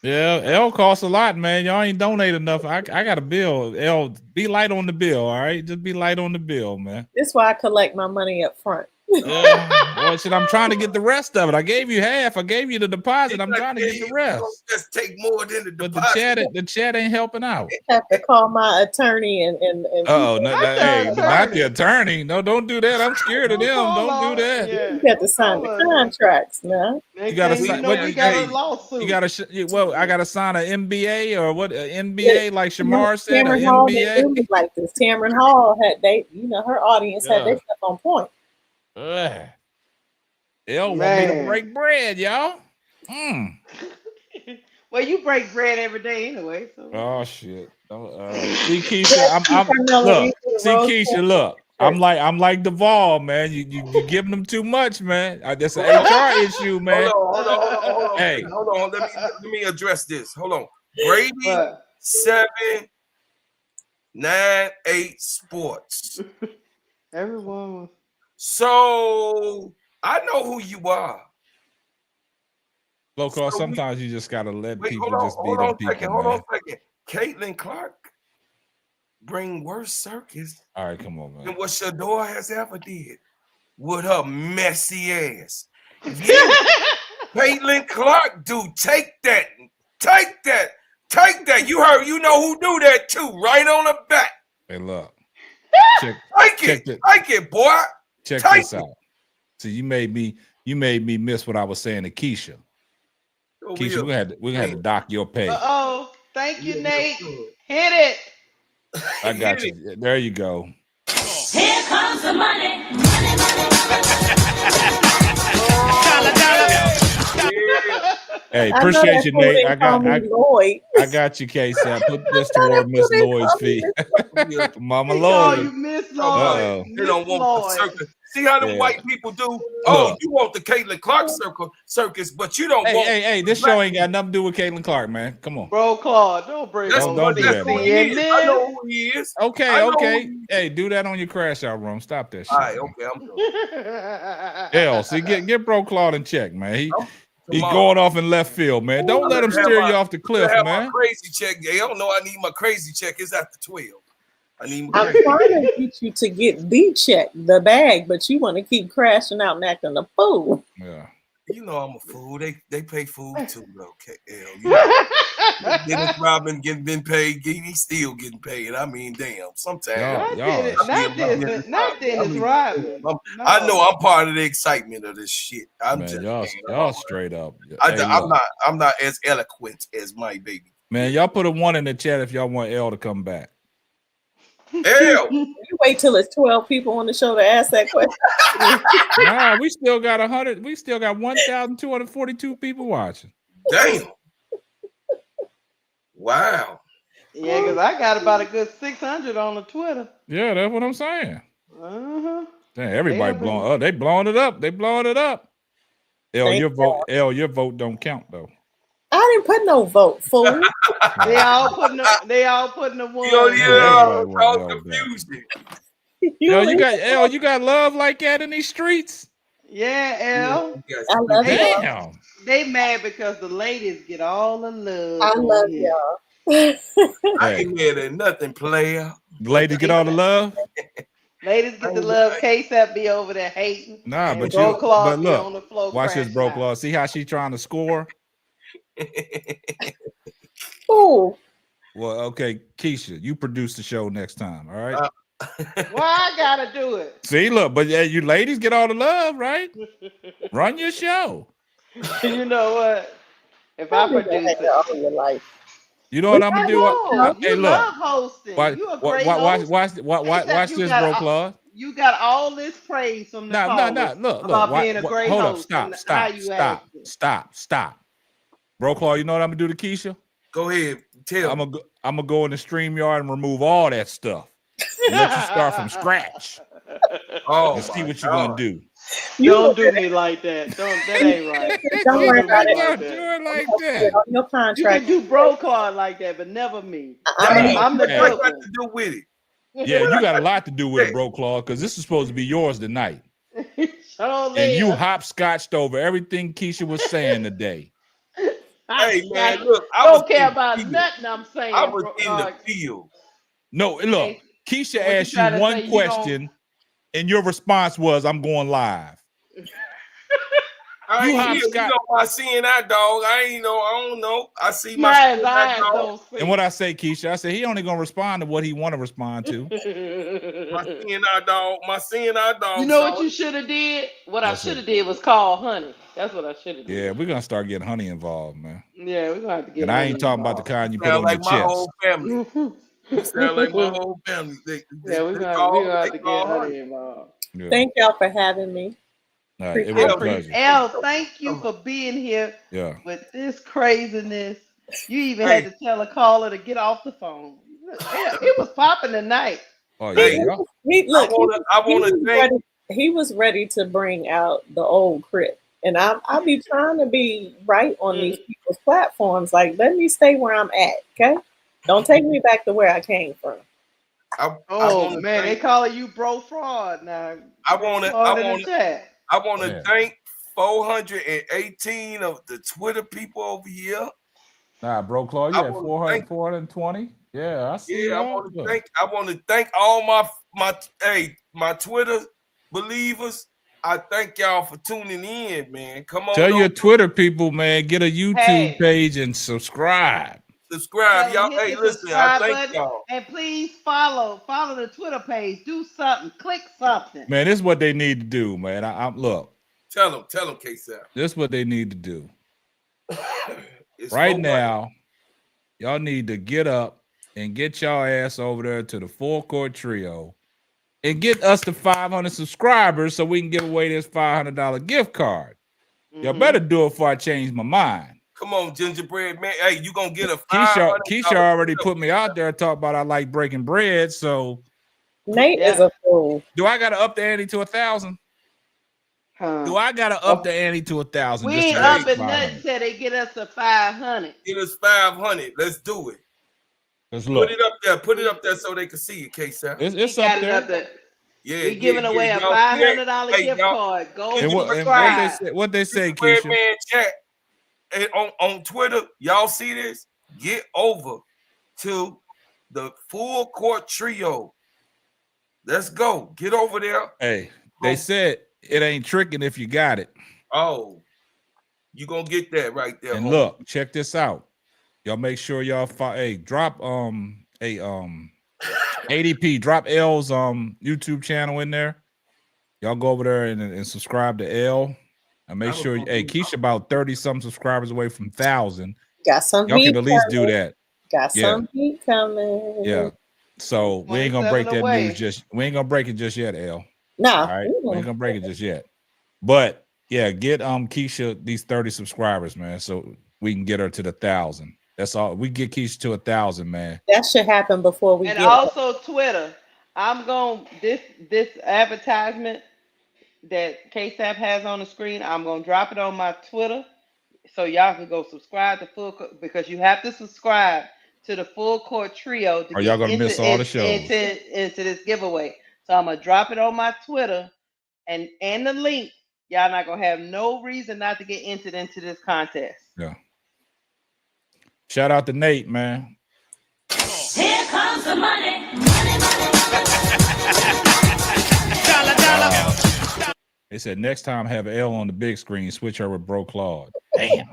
Yeah, Elle costs a lot, man. Y'all ain't donate enough. I got a bill. Elle, be light on the bill, all right? Just be light on the bill, man. That's why I collect my money up front. Well, shit, I'm trying to get the rest of it. I gave you half. I gave you the deposit. I'm trying to get the rest. Just take more than the deposit. But the chat ain't helping out. I have to call my attorney and oh, no, hey, not the attorney. No, don't do that. I'm scared of them. Don't do that. You have to sign the contracts, man. You gotta sign. You gotta. Well, I gotta sign an MBA or what? NBA, like Shamar said, an MBA. Like this, Tamron Hall had her audience had their stuff on point. Elle want me to break bread, y'all. Well, you break bread every day anyway. So. Oh shit! See, Keisha, look. I'm like Duvall, man. You giving them too much, man. That's an HR issue, man. Hold on. Hey, hold on. Let me address this. Hold on. Brady 798 Sports. Everyone. So I know who you are. Local, sometimes you just gotta let people just be hold them on people. Hold on a second. Caitlin Clark bring worse circus. All right, come on, man. Than what Shedeur has ever did with her messy ass. Caitlin Clark, dude, take that. You know who do that too, right on the back. Hey, look. Take it, boy. Check this out. So you made me miss what I was saying to Keisha. Keisha, we had to dock your pay. Thank you, Nate. Hit it. I got you. There you go. Here comes the money. Hey, I know appreciate that you, fool Nate. didn't call me Lloyd. I got you, K-Sap. Put this toward Miss Lloyd's feet. Mama He call Lloyd. you Miss Talking about Lloyd. Uh-oh. They don't want the circus. See how them Yeah. white people do? Oh, Look. you want the Caitlin Clark circus, but you don't want. Hey, this show ain't got nothing to do with Caitlin Clark, man. Come on. Bro, Claude, don't bring That's, Don't do that's that, who man. he is. I know who he is. I Okay. know who he is. Hey, do that on your crash out room. Stop that shit. All right, okay, I'm doing. See, get Bro Claude in check, man. He's tomorrow. going off in left field, man. Don't let him steer you off the cliff, I have man. my crazy check. They don't know I need my crazy check. It's after 12. I need my I'm trying to get you to get the check, the bag, but you want to keep crashing out and acting a fool. Yeah. You know I'm a fool. They pay food too, though. KL. You know, Dennis Rodman been paid. He's still getting paid. I mean, damn. Sometimes. Not Dennis Rodman. I know I'm part of the excitement of this shit. I'm just y'all straight up. I'm not as eloquent as my baby. Man, y'all put a 1 in the chat if y'all want L to come back. L. You wait till it's 12 people on the show to ask that question. Nah, we still got 100. We still got 1,242 people watching. Damn. Wow. Yeah, because I got about a good 600 on the Twitter. Yeah, that's what I'm saying. Uh-huh. Damn, everybody blowing. Oh, they blowing it up. They blowing it up. L, your vote don't count though. I didn't put no vote, fool. They all putting the one. Confusion. Yo, you got love like that in these streets? Yeah, L. I love y'all. Damn. They mad because the ladies get all the love. I love y'all. I ain't mad at nothing, player. Ladies get all the love? Ladies get the love. K-Sap be over there hating. Nah, and but Bro Claude be look, on the floor watch this, crashing Bro out. Claude. See how she trying to score? Ooh. Well, okay, Keisha, you produce the show next time, all right? Why I gotta do it? See, look, but you ladies get all the love, right? Run your show. You know what? If I produce it, all your life. You know what I'm gonna do? You love hosting. You a great host. Watch You this, got Bro Claude. You got all this praise from the callers Look, about being a great hold host. up, stop. Bro Claude, you know what I'm gonna do to Keisha? Go ahead, tell. I'm gonna go in the StreamYard and remove all that stuff. And let you start from scratch. Oh, and see what you're gonna do. Don't do me like that. That ain't right. Don't worry about it. Don't do it like that. Your You contract. can do Bro Claude like that, but never me. Damn, I'm the what good got one. to do with it? Yeah, you got a lot to do with it, Bro Claude, because this is supposed to be yours tonight. So And you hopscotched over everything Keisha was saying today. Hey man, look, I don't care about nothing I'm saying. I was in the field. No, look, Keisha what you asked trying you to one say, you question, and your response was, "I'm going live." I You ain't here, you know my seeing that dog. I don't know. I see my eyes seeing that dog. don't see. And what I say, Keisha, I said he only gonna respond to what he want to respond to. My seeing that dog. My seeing that dog. You know what you should have did? What I should have did was call Honey. That's what I should have did. Yeah, we're gonna start getting Honey involved, man. Yeah, we're gonna have to get. And I ain't Honey talking about the involved. kind you put on like your my chest. whole family. You sound like my whole family. We're gonna have to get Honey involved. Yeah. Thank y'all for having me. All right, it was a pleasure. Elle, thank you for being here Yeah. with this craziness. You even had to tell a caller to get off the phone. It was popping tonight. Oh yeah. He was ready to bring out the old Crip. And I be trying to be right on these people's platforms. Like, let me stay where I'm at, okay? Don't take me back to where I came from. They calling you bro fraud now. I want to thank 418 of the Twitter people over here. Nah, Bro Claude, you had 420. Yeah, I see. Yeah, I want to thank all my Twitter believers. I thank y'all for tuning in, man. Come on. Tell your Twitter people, man, get a YouTube page and subscribe. Subscribe, y'all. Hit Hey, the listen, I subscribe thank button, y'all. and please follow the Twitter page. Do something. Click something. Man, this is what they need to do, man. I'm look. Tell them, K-Sap. This is what they need to do. It's right so now, y'all need to get up and get y'all ass over there to the Full Court Trio and get us to 500 subscribers so we can give away this $500 gift card. Y'all better do it before I change my mind. Come on, gingerbread man. Hey, you gonna get a Keisha already put me out there and talk about I like breaking bread. So Nate is a fool. Do I gotta up the ante to 1,000? Do I gotta up the ante to 1,000? We ain't up and nothing till they get us to 500. Get us 500. Let's do it. Let's look. Put it up there. Put it up there so they can see it, K-Sap. It's Got up it there. up there. We giving away a $500 gift card. Go And subscribe. what they say, Red Keisha? Man chat and on Twitter. Y'all see this? Get over to the Full Court Trio. Let's go. Get over there. Hey, they said it ain't tricking if you got it. Oh, you gonna get that right there. And look, check this out. Y'all make sure y'all drop ADP, drop L's YouTube channel in there. Y'all go over there and subscribe to L. And make sure Keisha about 30-something subscribers away from 1,000. Got some Y'all heat can at least coming. do that. Got some heat coming. Yeah. So we ain't gonna break that 27 news we ain't gonna break it just yet, L. No. All right. We ain't gonna break it just yet. But yeah, get Keisha these 30 subscribers, man, so we can get her to the 1,000. That's all. We get Keisha to 1,000, man. That should happen before we And get also Twitter. I'm going this advertisement that KSAP has on the screen. I'm gonna drop it on my Twitter, so y'all can go subscribe to because you have to subscribe to the Full Court Trio to Or y'all gonna miss all the shows into this giveaway. So I'm gonna drop it on my Twitter and the link. Y'all not gonna have no reason not to get entered into this contest. Yeah. Shout out to Nate, man. Here comes the money. They said next time have L on the big screen, switch her with Bro Claude. Damn.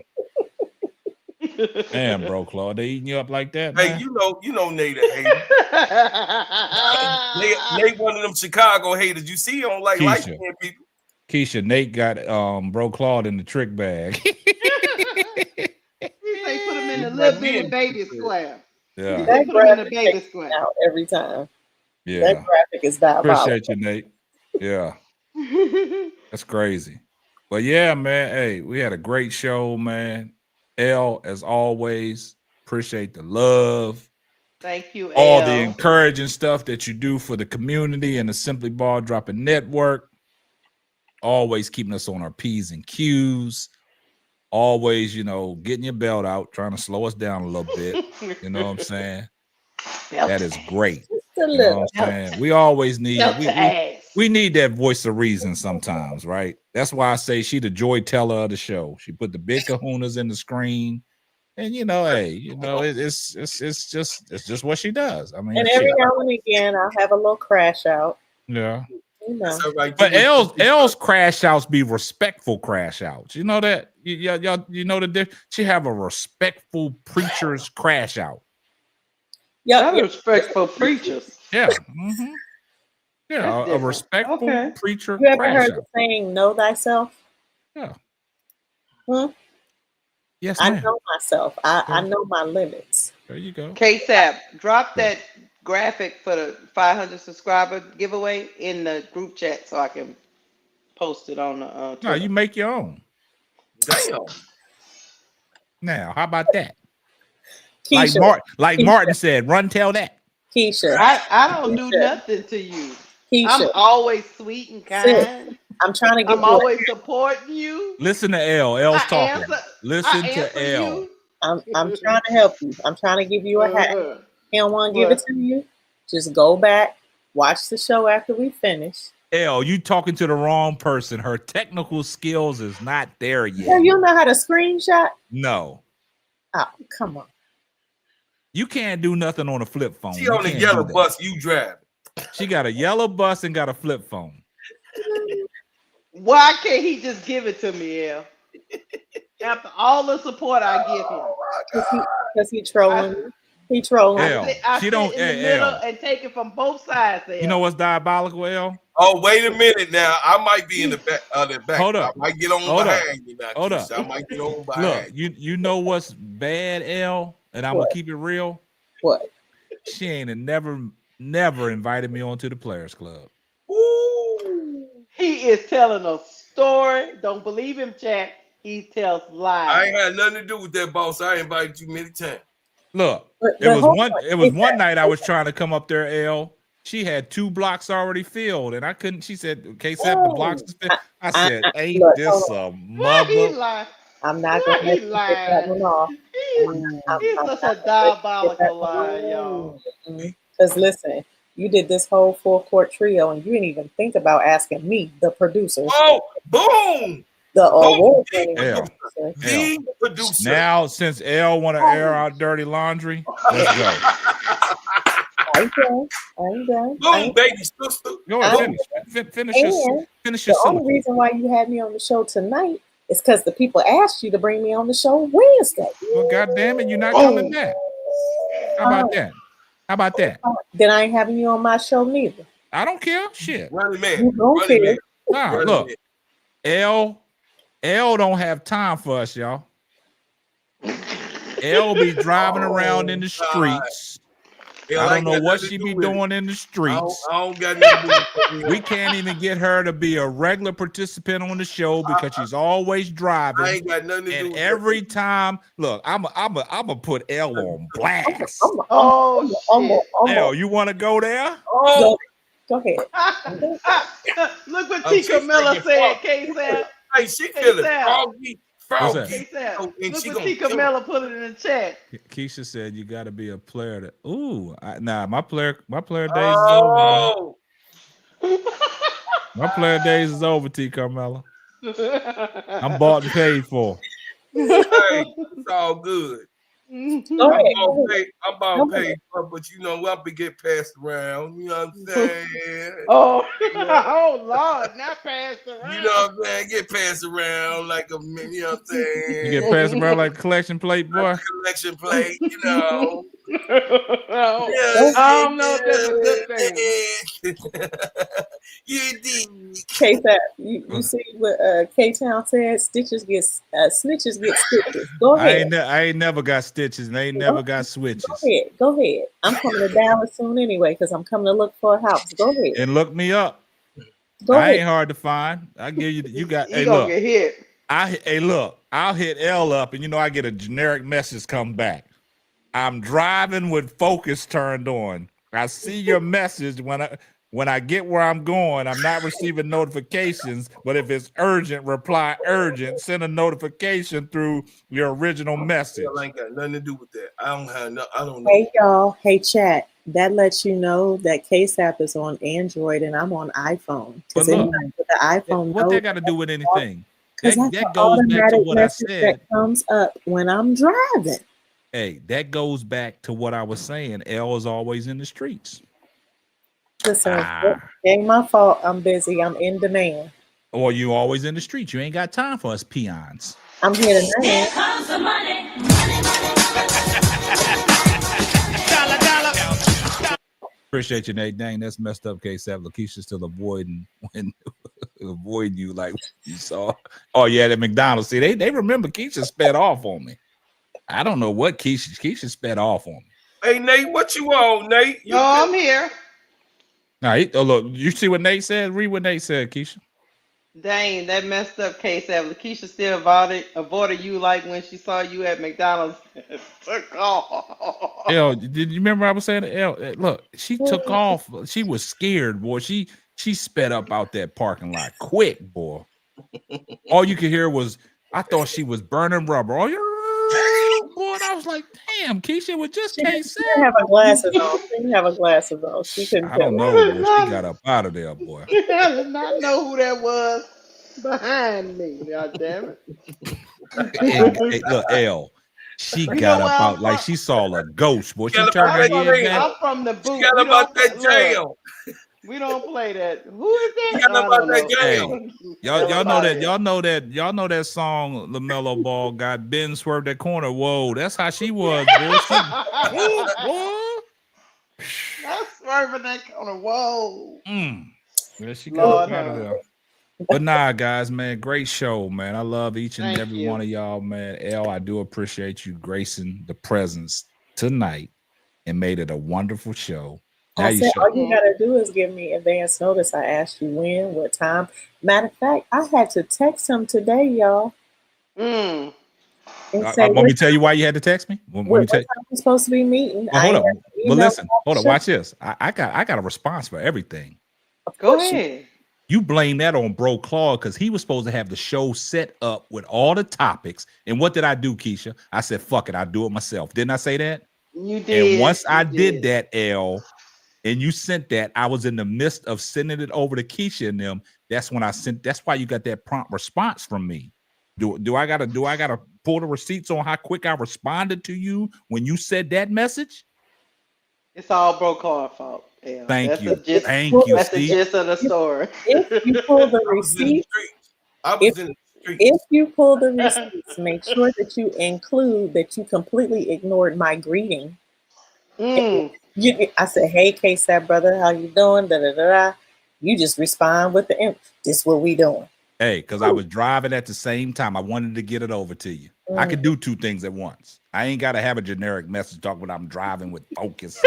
Damn, Bro Claude. They eating you up like that, man? Hey, you know Nate a hater. Nate one of them Chicago haters. You see, he don't like light-skinned people. Keisha, Nate got Bro Claude in the trick bag. He say put him in the little bitty baby square. Yeah. They put him in the baby square. out every time. Yeah. That graphic is diabolical. Appreciate you, Nate. Yeah. That's crazy. But yeah, man. Hey, we had a great show, man. L, as always, appreciate the love. Thank you, All L. the encouraging stuff that you do for the community and the Simply Ball Dropping Network. Always keeping us on our P's and Q's. Always, getting your belt out, trying to slow us down a little bit. You know what I'm saying? That is great. You know what I'm saying? We always need we need that voice of reason sometimes, right? That's why I say she the joy teller of the show. She put the big kahunas in the screen, and it's just what she does. I mean, And every now and again, I'll have a little crash out. yeah. You know. But L's crash outs be respectful crash outs. You know that? You know the difference? She have a respectful preacher's crash out. Yeah, respectful preachers. Yeah. Mm-hmm. Yeah, a respectful preacher You ever crash heard out. the saying, know thyself? Yeah. Yes, I know myself. I know my limits. There you go. KSAP, drop that graphic for the 500 subscriber giveaway in the group chat so I can post it on the No, Twitter. you make your own. Damn. Now, how about that? Keisha, Like Martin said, run tell that. Keisha. I don't do nothing to you. Keisha. I'm always sweet and kind. I'm trying to get I'm always supporting you. Listen to L. L's talking. answer- Listen I to answer L. you. I'm trying to help you. I'm trying to give you a hat. He don't want to give it to you. Just go back, watch the show after we finish. L, you talking to the wrong person. Her technical skills is not there yet. Yeah, you know how to screenshot? No. Oh, come on. You can't do nothing on a flip phone. She You on the can't yellow do that. bus, you drive. She got a yellow bus and got a flip phone. Why can't he just give it to me, El? After all the support I give him. Because he trolling you. He trolling. L, I she sit don't. in the Hey, middle L, and take it from both sides. you know what's diabolical, L? Oh, wait a minute now. I might be in the back. Hold up. I might get on Hold up. behind you now. Hold Keisha. up. I might get on behind Look, you know what's bad, L? And I'm What? gonna keep it real. What? She ain't never invited me onto the Players Club. He is telling a story. Don't believe him, chat. He tells I lies. ain't had nothing to do with that, boss. I invited you many times. Look, But it was hold one. on. It was one night I was trying to come up there. L. She had 2 blocks already filled, and I couldn't. She said, "K-Sap, the blocks is filled." I said, "Ain't Look, this hold a Why he mother?" lied? I'm not Why gonna he let you get that lied? one off. He's such a diabolical liar, y'all. Because listen, you did this whole full court trio, and you didn't even think about asking me, the producers, Oh, boom! the Boom! award-winning L. producer. The producer. Now, since L want to air out dirty laundry, let's go. I ain't done. I ain't done. Boom, baby sister. Go ahead, finish And your the soliloquy. only reason why you had me on the show tonight is because the people asked you to bring me on the show Wednesday. Well, goddamn it, you're not coming back. How about that? How about that? Then I ain't having you on my show neither. I don't care. Shit. Running man. You don't care. Nah, look, L don't have time for us, y'all. L be driving around in the streets. I don't know what she be doing in the streets. I don't got nothing to do with it. We can't even get her to be a regular participant on the show because she's always driving. I ain't got nothing to do And with every time, look, I'm a put L on blast. Oh shit! L, you want to go there? Oh, go ahead. Look what T. Camilla said, K-Sap. Hey, she feeling froggy. What's that? K-Sap. And Look she what gonna T. Camilla put it in the chat. Keisha said you got to be a player to. Ooh, my player days is over. Oh. My player days is over, T. Carmella. I'm bought and paid for. Hey, it's all good. I'm about paid for, but you know what? We get passed around. You know what I'm saying? Oh, oh Lord, not passed around. You know what I'm saying? Get passed around like a, you know what I'm saying? You get passed around like a collection plate, boy. Like a collection plate, you know. I don't know if that's a good thing. You did. K-Sap, you see what K-Town said? Snitches get stitches. Go ahead. I ain't never got stitches and I ain't never got switches. Go ahead. I'm coming to Dallas soon anyway because I'm coming to look for a house. Go ahead. And look me up. Go I ahead. ain't hard to find. I give you. You got. You Hey, gonna look. get hit. I'll hit L up, and I get a generic message come back. I'm driving with focus turned on. I see your message when I get where I'm going. I'm not receiving notifications, but if it's urgent, reply urgent. Send a notification through your original message. I ain't got nothing to do with that. I don't know. Hey y'all, hey chat. That lets you know that K-Sap is on Android and I'm on iPhone. But Because look, anybody with the iPhone what that got to do with anything? Because that's That the goes back to automatic what I message said. that comes up when I'm driving. Hey, that goes back to what I was saying. L is always in the streets. Listen, it ain't my fault. I'm busy. I'm in demand. Or you always in the streets. You ain't got time for us peons. I'm here tonight. Here comes the money. Appreciate you, Nate. Dang, that's messed up, K-Sap. Lakeisha's still avoiding you like you saw. Oh, yeah, that McDonald's. See, they remember Keisha sped off on me. I don't know what Keisha sped off on me. Hey, Nate, what you on, Nate? No, I'm here. Now, look, you see what Nate said? Read what Nate said, Keisha. Dang, that messed up case. Lakeisha still avoided you like when she saw you at McDonald's. Took off. L, did you remember I was saying L? Look, she took off. She was scared, boy. She sped up out that parking lot quick, boy. All you could hear was, I thought she was burning rubber. Oh, boy, and I was like, damn, Keisha was just She didn't have her glasses on. She didn't have her glasses on. She couldn't I don't tell. know, boy. She got up out of there, boy. I did not know who that was behind me. God damn it. Hey, look, L. She got up out like she saw a ghost, boy. She turned her head back. I'm from the boot. Got about that jail. We don't play that. Who is that? You got about that jail. Hey, y'all know that song LaMelo Ball got Ben swerved that corner. Whoa, that's how she was, boy. That's swerving that corner. Whoa. Yeah, she got up out of there. But nah, guys, man, great show, man. I love each and every one of y'all, man. L, I do appreciate you gracing the presence tonight and made it a wonderful show. I said, all you gotta do is give me advance notice. I asked you when, what time. Matter of fact, I had to text him today, y'all. And Want me to tell you why you had to text me? What time we supposed to be meeting? Well, hold on. But listen, hold on. Watch this. I got a response for everything. Go ahead. You blame that on Bro Claude because he was supposed to have the show set up with all the topics. And what did I do, Keisha? I said, fuck it, I'll do it myself. Didn't I say that? You did. And once I did that, L, and you sent that, I was in the midst of sending it over to Keisha and them. That's when I sent. That's why you got that prompt response from me. Do I gotta pull the receipts on how quick I responded to you when you said that message? It's all Bro Claude's fault. Yeah, Thank you. Thank you. That's the gist of the story. If you pull the receipts, if you pull the receipts, make sure that you include that you completely ignored my greeting. I said, "Hey, K-Sap brother, how you doing?" Da da da. You just respond with the "This what we doing." Hey, because I was driving at the same time. I wanted to get it over to you. I could do two things at once. I ain't got to have a generic message talk when I'm driving with focus.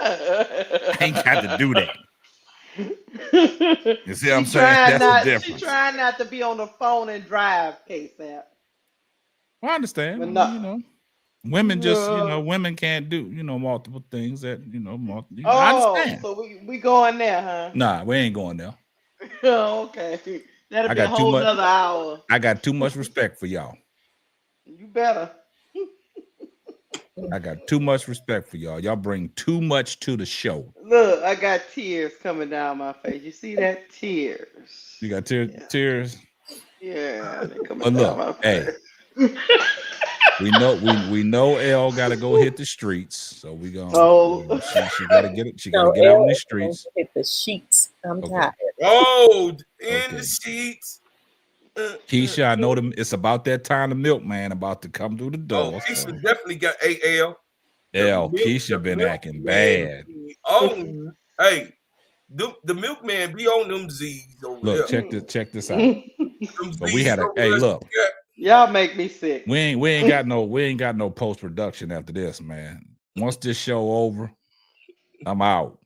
I ain't got to do that. You see what I'm saying? That's the difference. She's trying not to be on the phone and drive, K-Sap. Well, I understand. But you know, women just, women can't do, multiple things that, I understand. So we going there, huh? Nah, we ain't going there. Okay. That'll be a whole nother hour. I got too much respect for y'all. You better. I got too much respect for y'all. Y'all bring too much to the show. Look, I got tears coming down my face. You see that? Tears. You got tears? Yeah. Tears? Yeah, they coming down my face. Hey. we know L got to go hit the streets, so we gonna. She got to get it. She got to get out on the streets. Hit the sheets. I'm tired. Oh, in the sheets. Keisha, I know them. It's about that time the milkman about to come through the door. Oh, Keisha definitely got AL. Keisha been acting bad. Oh, hey, the milkman be on them Z's over look, there. check this out. So we had look. Y'all make me sick. We ain't got no post production after this, man. Once this show over, I'm out.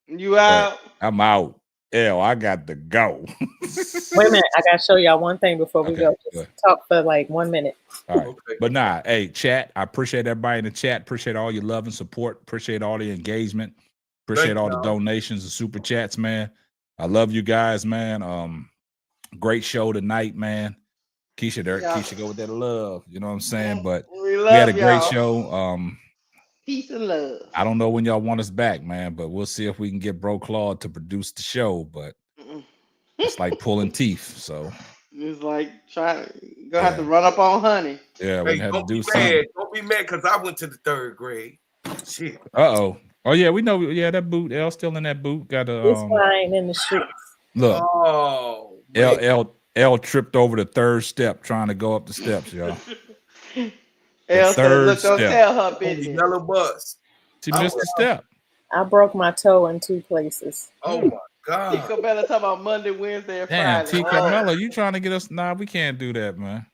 You out? I'm out. I got to go. Wait a minute, I gotta show y'all one thing before we go. Just talk for like 1 minute. All right. But nah, hey, chat. I appreciate everybody in the chat. Appreciate all your love and support. Appreciate all the engagement. Appreciate all the donations and super chats, man. I love you guys, man. Great show tonight, man. Keisha, Keisha, go with that love. You know what I'm saying? But we had a great show. Peace and love. I don't know when y'all want us back, man, but we'll see if we can get Bro Claude to produce the show. But it's like pulling teeth. So it's like have to run up on honey. Yeah, we have to do something. Don't be mad because I went to the 3rd grade. Shit. Oh yeah, we know. Yeah, that boot. L's still in that boot. Got a. It's flying in the streets. Look. Oh. L tripped over the 3rd step trying to go up the steps, y'all. L said, "Look, don't tell her business." Yellow bus. She missed the step. I broke my toe in 2 places. Oh my God! Tico Bella talk about Monday, Wednesday, and Damn, Friday. T. Carmelo, you trying to get us? Nah, we can't do that, man.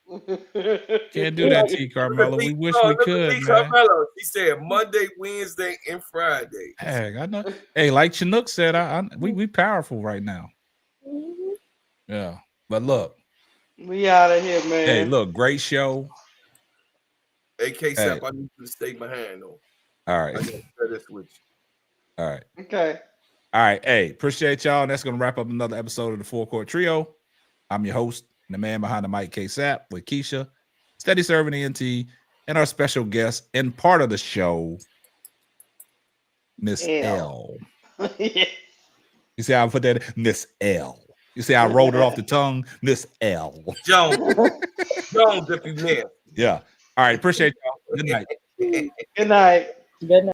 Can't do that, T. Carmelo. We wish we could, man. Carmelo, he said Monday, Wednesday, and Friday. Heck, I know. Hey, like Chinook said, we powerful right now. Yeah, but look, we out of here, man. Hey, look, great show. AK-Sap, I need you to stay behind though. All right. I gotta share this with you. All right. Okay. All right. Hey, appreciate y'all. And that's gonna wrap up another episode of the Full Court Trio. I'm your host, the man behind the mic, K-Sap, with Keisha, Steady Serv'n ENT, and our special guest and part of the show, Miss L. Yeah. You see how I put that? Miss L. You see how I rolled it off the tongue? Miss L. Jones, if you man. Yeah. All right. Appreciate y'all. Good night. Good night. Good night.